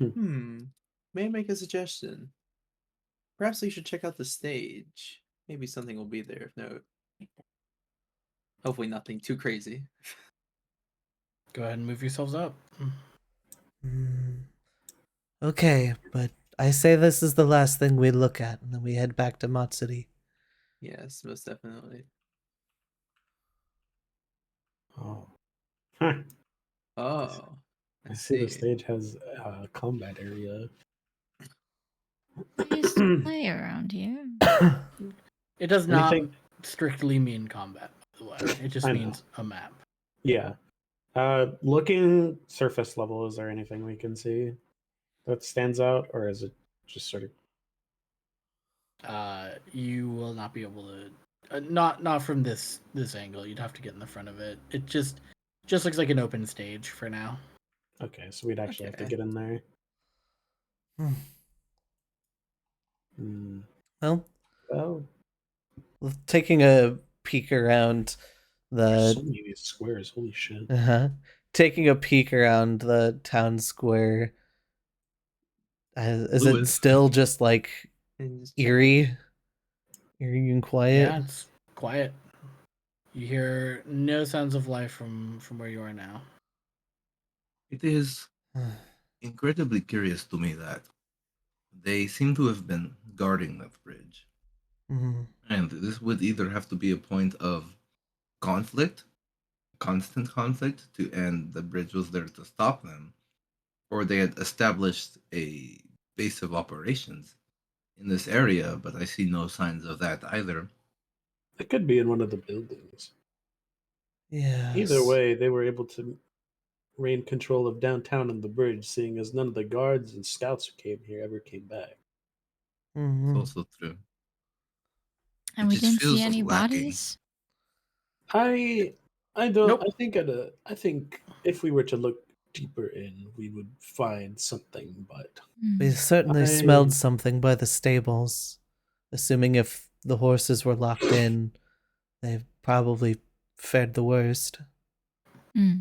May I make a suggestion? Perhaps we should check out the stage. Maybe something will be there. If no, hopefully nothing too crazy. Go ahead and move yourselves up. Okay, but I say this is the last thing we look at, and then we head back to Matsuri. Yes, most definitely. Oh. Oh, I see the stage has a combat area. I used to play around here. It does not Anything- strictly mean combat, by the way. It just I know. means a map. Yeah. Looking surface level, is there anything we can see that stands out, or is it just sort of You will not be able to. Not from this angle. You'd have to get in the front of it. It just looks like an open stage for now. okay? So we'd actually have to Okay. get in there. Well, Well, taking a peek around there's the so many of these squares. Holy shit! taking a peek around the town square. Is it Lewis. still just like And just check. eerie and quiet? Yeah, it's quiet. You hear no sounds of life from where you are now. It is incredibly curious to me that they seem to have been guarding that bridge. Mhm. And this would either have to be a point of conflict, constant conflict, and the bridge was there to stop them, or they had established a base of operations in this area, but I see no signs of that either. It could be in one of the buildings. Yes. Either way, they were able to reign control of downtown and the bridge, seeing as none of the guards and scouts who came here ever came back. It's Mhm. also true. And It we just didn't see feels any lacking. bodies. I don't. Nope. I think if we were to look deeper in, we would find something. But We Hmm. certainly I- smelled something by the stables. Assuming if the horses were locked in, they probably fared the worst. Hmm.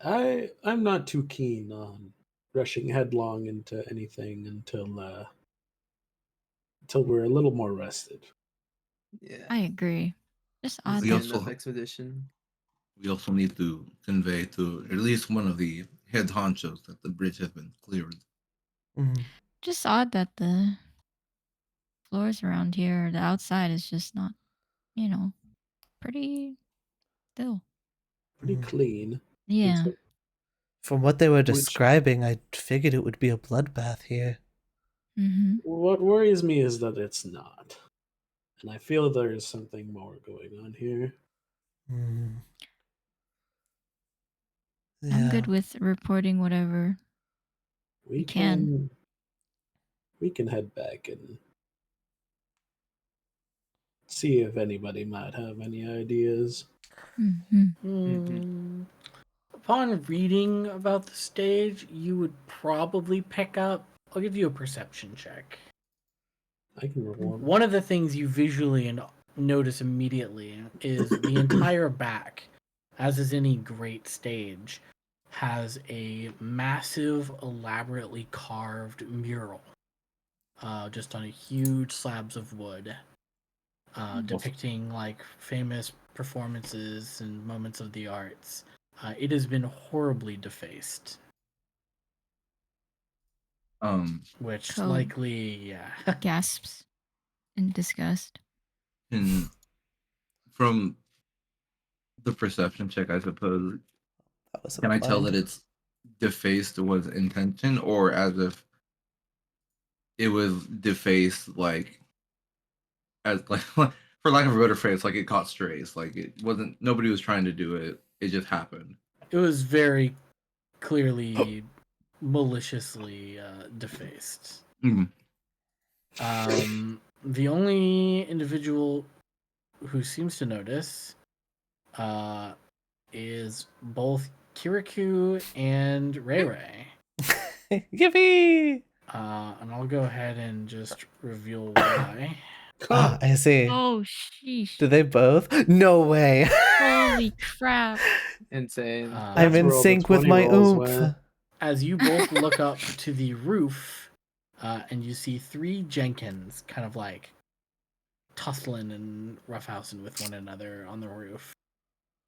I'm not too keen on rushing headlong into anything until we're a little more rested. Yeah. I agree. Just This odd We is that good also- enough expedition. We also need to convey to at least one of the head honchos that the bridge has been cleared. Mhm. just odd that the floors around here, the outside is just not, pretty still. Pretty Mhm. clean. Yeah. Except- From what they were Which- describing, I figured it would be a bloodbath here. Mm-hmm. What worries me is that it's not, and I feel there is something more going on here. Mm. I'm good Yeah. with reporting whatever. We can. can head back and see if anybody might have any ideas. Mm-hmm. Hmm. Upon reading about the stage, you would probably pick up. I'll give you a perception check. I can roll one. One of the things you visually notice immediately is the entire back, as is any great stage, has a massive, elaborately carved mural, just on a huge slabs of wood, depicting like famous performances and moments of the arts. It has been horribly defaced, which Code. likely, yeah. Gasps in disgust. And from the perception check, I suppose, That was can I tell that implied. it's defaced with intention, or as if it was defaced like as like for lack of a better phrase, like it caught strays, like it wasn't nobody was trying to do it, it just happened. It was very clearly maliciously defaced. Mhm. The only individual who seems to notice is both Kirikou and Ray Ray. Yippee! And I'll go ahead and just reveal why. Ah, I see. Oh, sheesh. Do they both? No way. Holy crap. Insane. I'm That's in where all the sync with 20 my rolls oomph. went. As you both look up to the roof, and you see three Jenkins kind of like tussling and roughhousing with one another on the roof.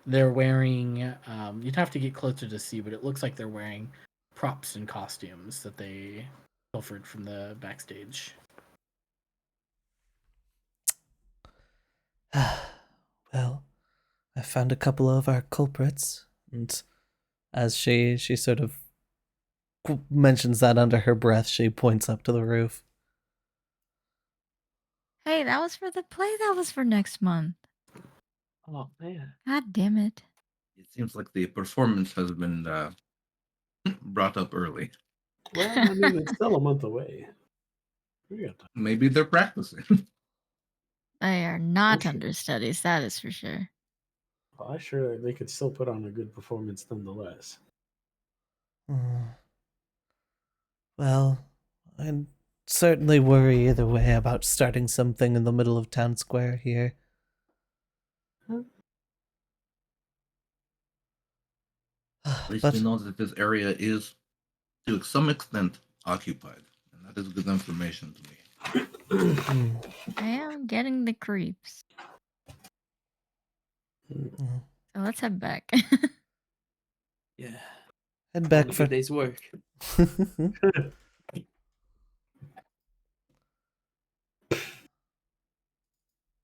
They're wearing, you'd have to get closer to see, but it looks like they're wearing props and costumes that they pilfered from the backstage. Well, I found a couple of our culprits, and as she sort of mentions that under her breath, she points up to the roof. Hey, that was for the play. That was for next month. Oh man. God damn it. It seems like the performance has been brought up early. Well, I mean, it's still a month away. We got time. Maybe they're practicing. They are not sure. understudies, that is for sure. Well, I'm sure they could still put on a good performance nonetheless. Hmm. Well, I'd certainly worry either way about starting something in the middle of town square here. At least But we know that this area is, to some extent, occupied, and that is good information to me. I am getting the creeps. mm, So let's head back. Yeah. head Only back a for. good day's work.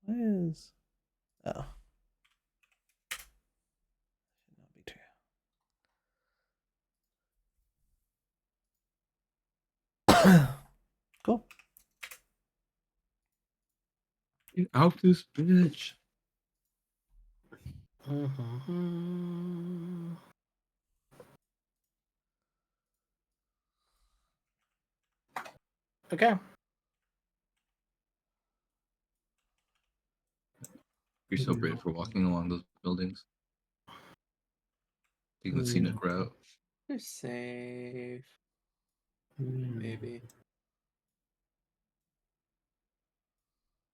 Where is? Oh. Should not be true. Cool. Get out this bitch. Mm-hmm. Okay. You're so brave for walking along those buildings, taking the scenic route. You're safe. Maybe.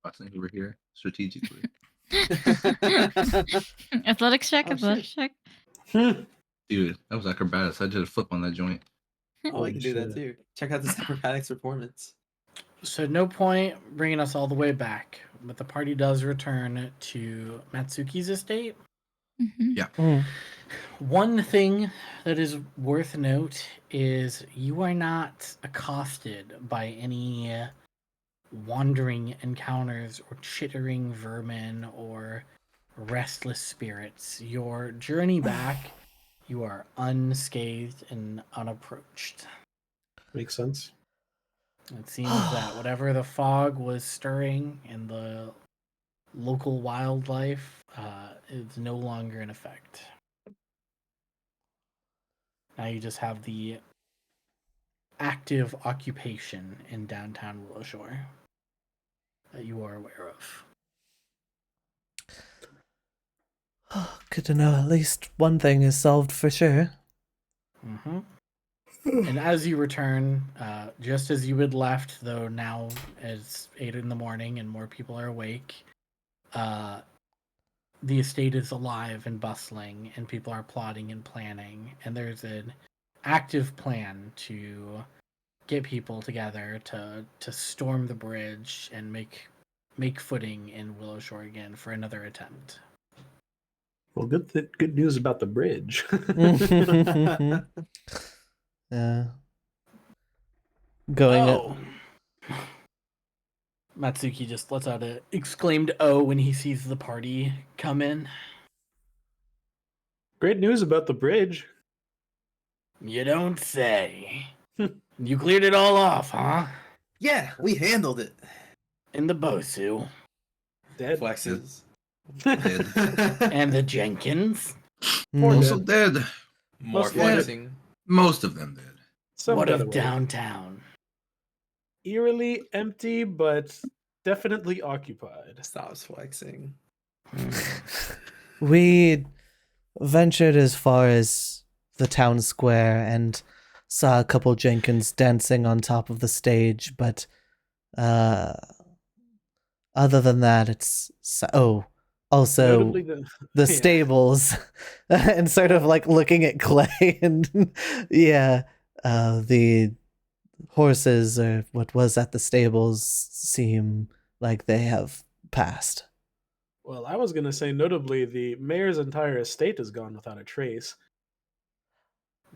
Watching over here strategically. Athletics check, Oh, athletics shit. check. Dude, that was acrobatics. I did a flip on that joint. Oh, I Holy can do that shit. too. Check out this acrobatics performance. So no point bringing us all the way back, but the party does return to Matsuki's estate. Mhm. Yeah. Mm. One thing that is worth note is you are not accosted by any wandering encounters or chittering vermin or restless spirits. Your journey back, you are unscathed and unapproached. Makes sense. It seems that whatever the fog was stirring in the local wildlife is no longer in effect. Now you just have the active occupation in downtown Willowshore that you are aware of. Good to know at least one thing is solved for sure. Mm-hmm. And as you return, just as you had left, though now it's 8 in the morning and more people are awake, the estate is alive and bustling, and people are plotting and planning, and there's an active plan to get people together to storm the bridge and make footing in Willowshore again for another attempt. Well, good news about the bridge. Yeah. Going Oh. Matsuki just lets out a exclaimed "oh" when he sees the party come in. Great news about the bridge. You don't say. You cleared it all off, huh? Yeah, we handled it. And the Bosu. Dead. Flexes. Dead. And the Jenkins. Poor Also dead. dead. More Most flexing. Most of them dead. Some What got of away. downtown? Eerily empty, but definitely occupied. Stops flexing. We ventured as far as the town square and saw a couple Jenkins dancing on top of the stage, but other than that, also Notably the yeah. stables, and sort of like looking at Clay, and yeah, the horses or what was at the stables seem like they have passed. Well, I was gonna say, notably, the mayor's entire estate is gone without a trace.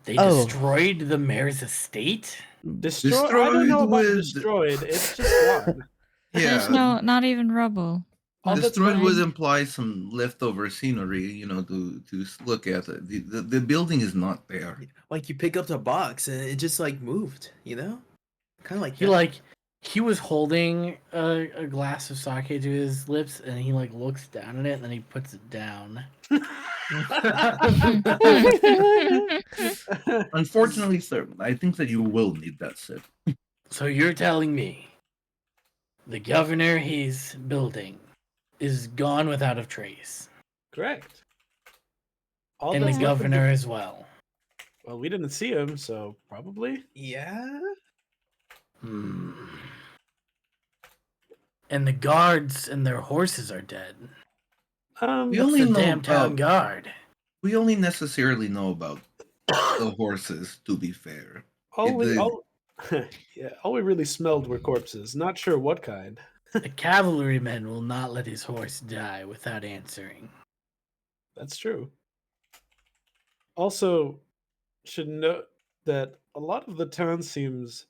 They Oh. destroyed the mayor's estate? Destroyed? I don't know about with- destroyed. It's just gone. There's Yeah. not even rubble. All Left that's Destroyed would behind. imply some leftover scenery, to look at. The building is not there. Like you pick up the box and it just like moved, Kind of like He was holding a glass of sake to his lips, and he like looks down at it, and then he puts it down. Unfortunately, sir, I think that you will need that sip. So you're telling me the governor he's building is gone without a trace, Correct. All and the that's left of governor as well. Well, we didn't see him, so probably. Yeah. And the guards and their horses are dead. We That's only the know damn town about- guard. We only necessarily know about the horses, to be fair. All It we did. all, yeah, all we really smelled were corpses. Not sure what kind. A cavalryman will not let his horse die without answering. That's true. Also, should note that a lot of the town seems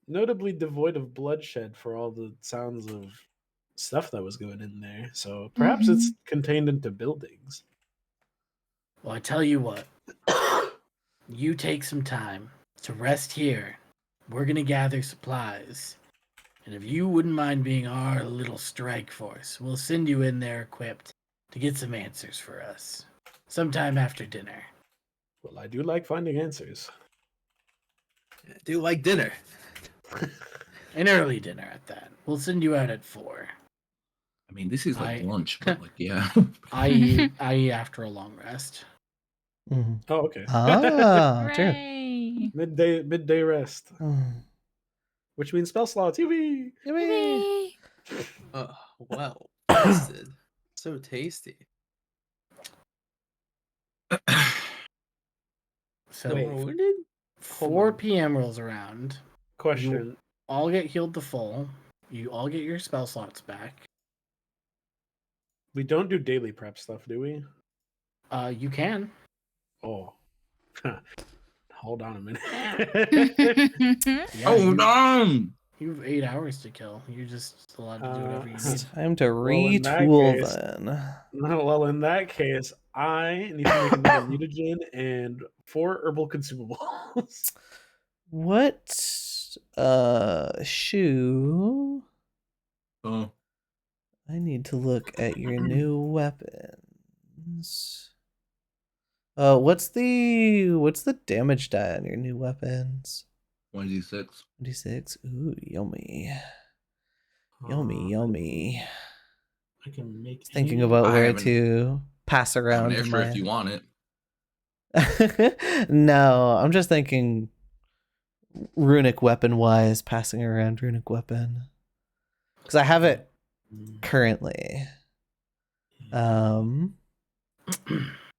notably devoid of bloodshed for all the sounds of stuff that was going in there. So perhaps it's contained into buildings. Well, I tell you what, you take some time to rest here. We're going to gather supplies. And if you wouldn't mind being our little strike force, we'll send you in there equipped to get some answers for us sometime after dinner. Well, I do like finding answers. I do like dinner. An early dinner at that. We'll send you out at 4. I mean, this is like I- lunch, but like, yeah. I eat after a long rest. Mhm. Oh, okay. Ah, true. Hooray! midday rest, Mm. which means spell slots. Yippee! Yippee! Oh, well, tasted. So tasty. So Wait. Wounded? 4 p.m. rolls around. Question: All get healed to full. You all get your spell slots back. we don't do daily prep stuff, do we? You can. Oh, hold on a minute. Yeah, Hold on! you have 8 hours to kill. You're just allowed to do whatever you It's need. time to Well, in that retool case- then. Well, in that case, I need to make another mutagen and 4 herbal consumables. What shoe? Oh, I need to look at your new weapons. What's the damage die on your new weapons? 1d6. 26. Ooh, yummy. Yummy. I can make. Thinking any- about I where haven't- to pass I have around an extra my. if you want it. No, I'm just thinking runic weapon wise, passing around runic weapon. Because I have it currently.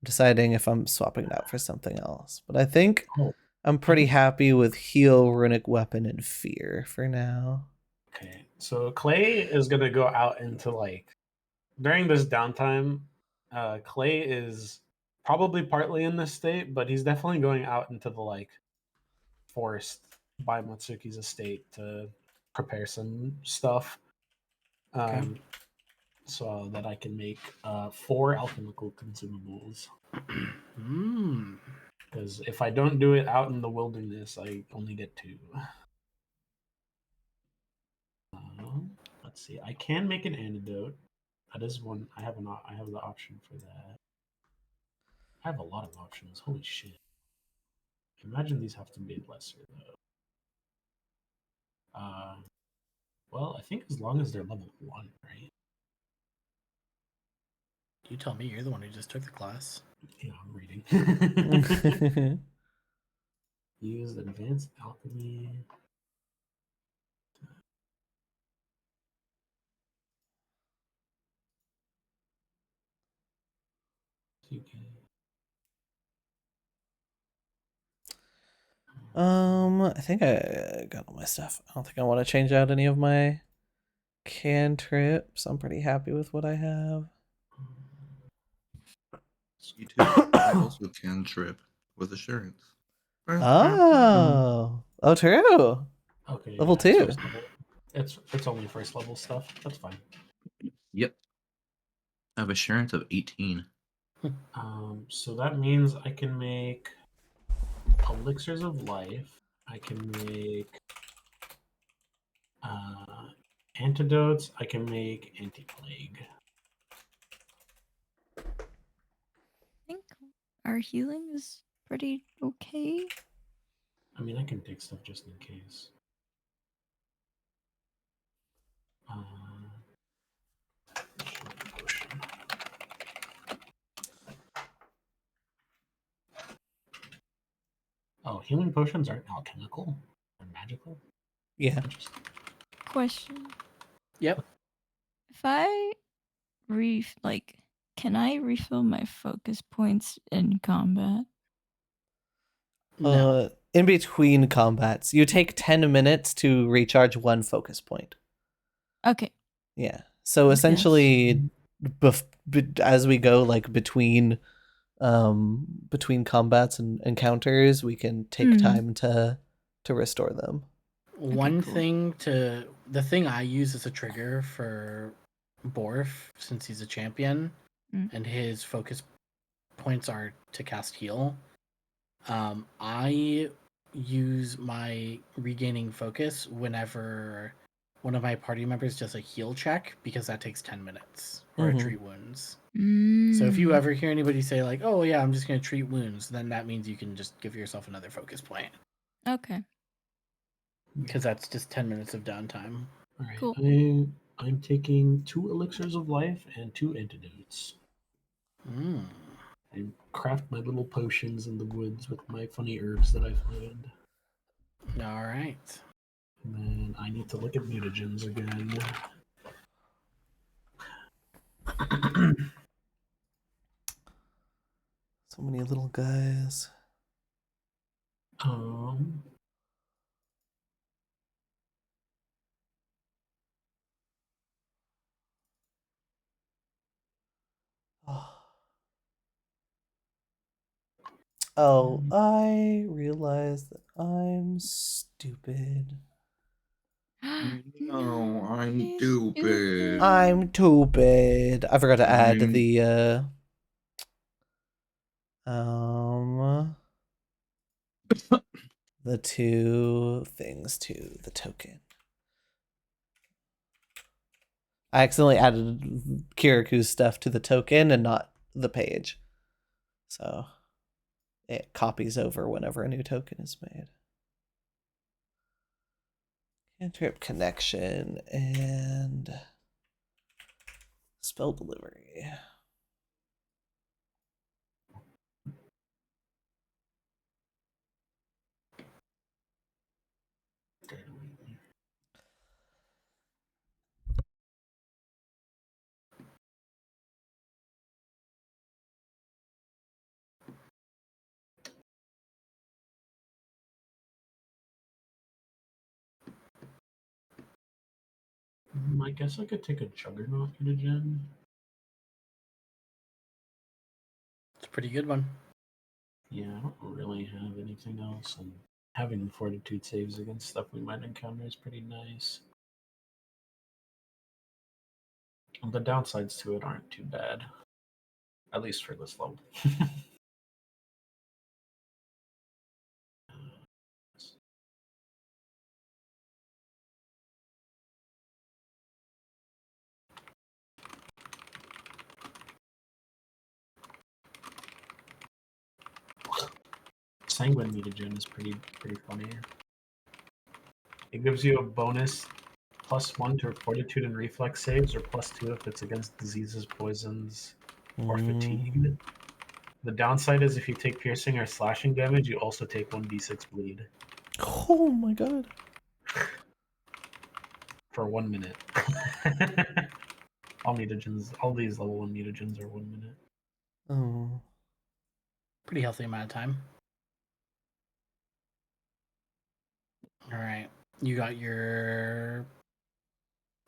Deciding if I'm swapping it out for something else. But I think Oh. I'm pretty happy with heal, runic weapon, and fear for now. Okay, so Clay is gonna go out into during this downtime. Clay is probably partly in this state, but he's definitely going out into the forest by Matsuki's estate to prepare some stuff. So that I can make 4 alchemical consumables. Because if I don't do it out in the wilderness, I only get 2. Let's see. I can make an antidote. That is one. I have the option for that. I have a lot of options. Holy shit! Imagine these have to be lesser though. Well, I think as long as they're level 1, right? You tell me. You're the one who just took the class. Yeah, I'm reading. Use advanced alchemy. I think I got all my stuff. I don't think I want to change out any of my cantrips. I'm pretty happy with what I have. You too. I also can trip with assurance. Oh, true. Okay. Level yeah, it's 2. first level. It's only first level stuff. That's fine. Yep. I have assurance of 18. So that means I can make elixirs of life. I can make antidotes. I can make anti-plague. I think our healing is pretty okay. I mean, I can take stuff just in case. Potion. Oh, healing potions aren't alchemical. They're magical. Yeah. Interesting. Question. Yep. If I can I refill my focus points in combat? No. In between combats, you take 10 minutes to recharge one focus point. Okay. Yeah. So Yes. essentially, as we go like between combats and encounters, we can take time to restore them. One cool. thing the thing I use as a trigger for Borf, since he's a champion, and his focus points are to cast heal. I use my regaining focus whenever one of my party members does a heal check, because that takes 10 minutes or a treat wounds. So if you ever hear anybody say like, "Oh yeah, I'm just gonna treat wounds," then that means you can just give yourself another focus point, Okay. because that's just 10 minutes of downtime. All right. Cool. I'm taking 2 elixirs of life and 2 antidotes. I craft my little potions in the woods with my funny herbs that I find. All right. And then I need to look at mutagens again. So many little guys. Oh, I realize that I'm stupid. No, I'm stupid. I'm stupid. I forgot to add the the 2 things to the token. I accidentally added Kiriku's stuff to the token and not the page. So it copies over whenever a new token is made. Cantrip connection and spell delivery. I guess I could take a Juggernaut mutagen. It's a pretty good one. Yeah, I don't really have anything else, and having fortitude saves against stuff we might encounter is pretty nice. The downsides to it aren't too bad, at least for this level. Sanguine mutagen is pretty funny. It gives you a bonus +1 to fortitude and reflex saves, or +2 if it's against diseases, poisons, or fatigue. The downside is if you take piercing or slashing damage, you also take 1d6 bleed. Oh my god. For 1 minute. All mutagens, all these level 1 mutagens are 1 minute. Oh. Pretty healthy amount of time. All right. You got your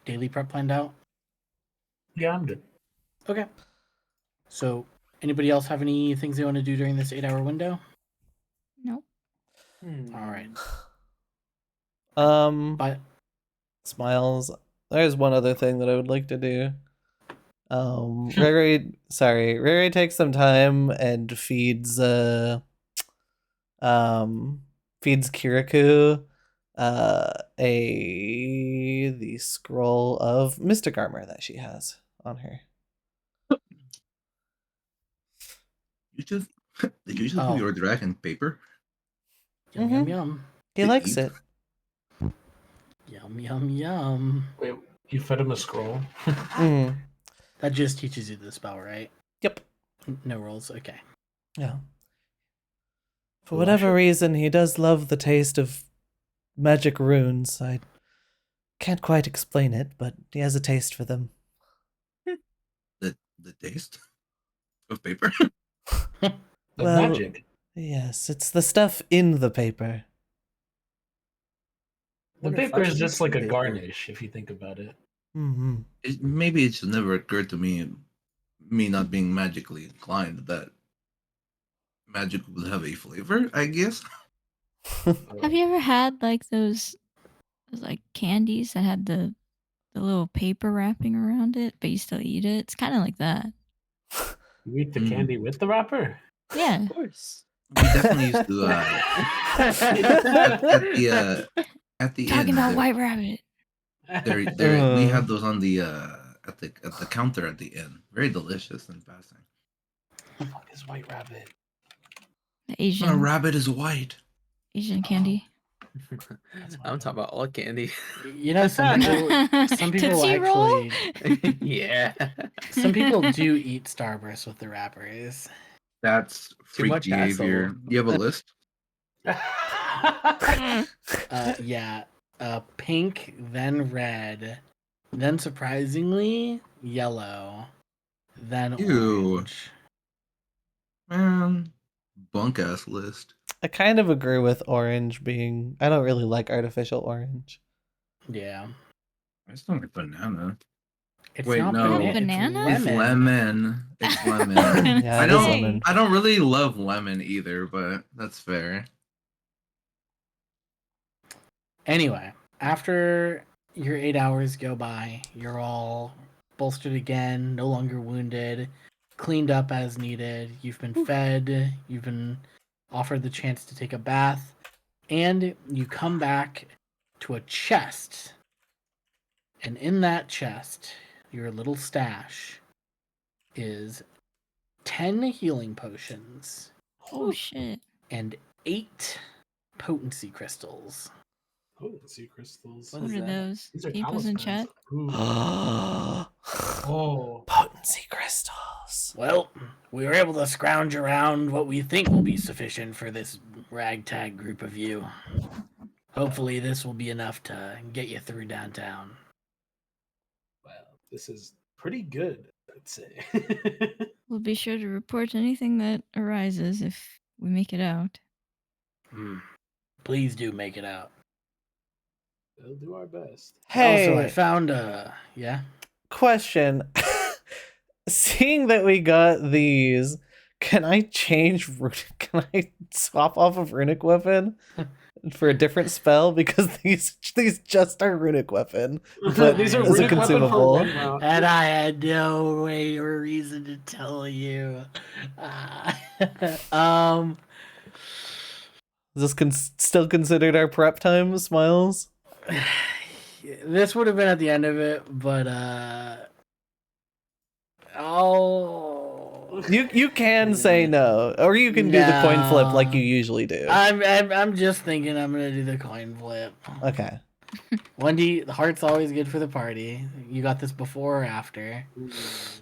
daily prep planned out? Yeah, I'm good. Okay. So, anybody else have any things they want to do during this 8-hour window? Nope. All right. But Smiles. There's one other thing that I would like to do. Ray takes some time and feeds Kirikou the scroll of mystic armor that she has on her. Did you just give your dragon paper? Yum, yum, yum. He likes it. Yum, yum, yum. Wait, you fed him a scroll? That just teaches you the spell, right? Yep. No rolls. Okay. Yeah. For whatever reason, he does love the taste of magic runes. I can't quite explain it, but he has a taste for them. The taste of paper? Magic. Yes, it's the stuff in the paper. The Wonder if paper I is should just use like a paper. garnish, if you think about it. Mm-hmm. Maybe it should never occurred to me not being magically inclined, that magic would have a flavor, I guess. Have you ever had like those like candies that had the little paper wrapping around it, but you still eat it? It's kind of like that. You eat the Mm. candy with the wrapper? Yeah. Of course. We definitely used to at the Talking inn. about White Rabbit. We Uh. had those on the at the counter at the inn. Very delicious in passing. The fuck is White Rabbit? The When a rabbit is white. Asian candy. I'm talking about all candy. You know, some people Tootsie Roll? actually, Yeah. some people do eat Starburst with the wrappers. That's Too freak much behavior. hassle. You have a list? Yeah, pink, then red, then surprisingly yellow, then Ew. orange. Man, bunk ass list. I kind of agree with orange being. I don't really like artificial orange. Yeah, I just don't like banana. it's Wait, not no. Banana? It's lemon. It's lemon. Yeah, I it is don't. lemon. I don't really love lemon either, but that's fair. Anyway, after your 8 hours go by, you're all bolstered again, no longer wounded, cleaned up as needed. You've been fed, you've been offered the chance to take a bath, and you come back to a chest. And in that chest, your little stash is 10 healing potions Oh shit. and 8 potency crystals. Potency crystals. What What is are that? those? These are Can you post in talismans. chat? Ooh. Oh. Potency crystals. Well, we were able to scrounge around what we think will be sufficient for this ragtag group of you. Hopefully, this will be enough to get you through downtown. Well, this is pretty good, I'd say. We'll be sure to report anything that arises if we make it out. Please do make it out. We'll do our best. Hey, Also, I found yeah. question. Seeing that we got these, can I change? Can I swap off of runic weapon for a different spell? Because these just are runic weapon, but These are as a runic weapon for consumable. one round. And I had no way or reason to tell you. Is this still considered our prep time, Smiles? This would have been at the end of it, but You can say no, or you can do the coin flip like you usually do. I'm just thinking I'm gonna do the coin flip. Okay. Wendy, the heart's always good for the party. You got this before or after?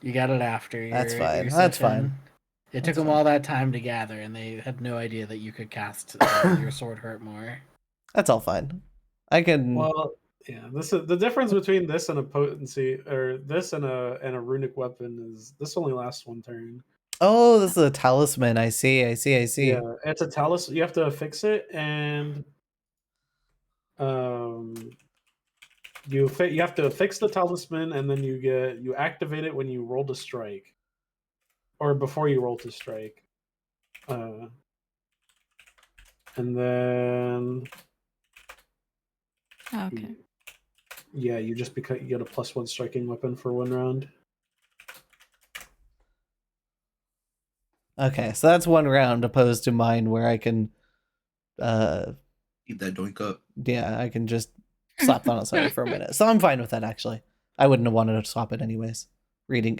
You got it after. That's fine. your That's session. fine. It That's took them fine. all that time to gather, and they had no idea that you could cast your sword hurt more. That's all fine. I can. Well, yeah. This is the difference between this and a potency, or this and a runic weapon is this only lasts one turn. Oh, this is a talisman. I see. Yeah, it's a talisman. You have to fix it, and you have to fix the talisman, and then you activate it when you roll to strike, or before you roll to strike, and then Oh, okay. yeah, you just you get a +1 striking weapon for 1 round. Okay, so that's 1 round opposed to mine where I can Eat that doink up. yeah, I can just slap that on something for a minute. So I'm fine with that actually. I wouldn't have wanted to swap it anyways. Reading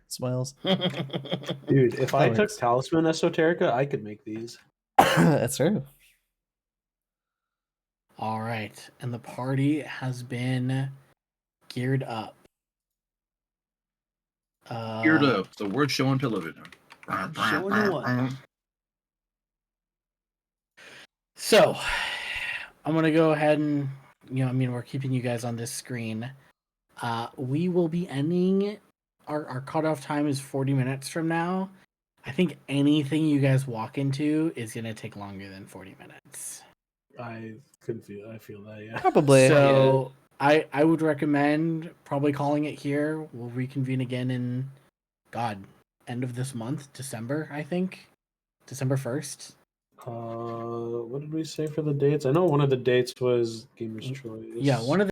Smiles. Dude, if I That took works. Talisman Esoterica, I could make these. That's true. All right, and the party has been geared up. Geared up. It's the worst show on television. Showing you what? So, I'm gonna go ahead and we're keeping you guys on this screen. We will be ending. Our cutoff time is 40 minutes from now. I think anything you guys walk into is gonna take longer than 40 minutes. I feel that, yeah. Probably. So I would recommend probably calling it here. We'll reconvene again in end of this month, December, I think. December 1st. What did we say for the dates? I know one of the dates was Gamer's Choice. Yeah, one of the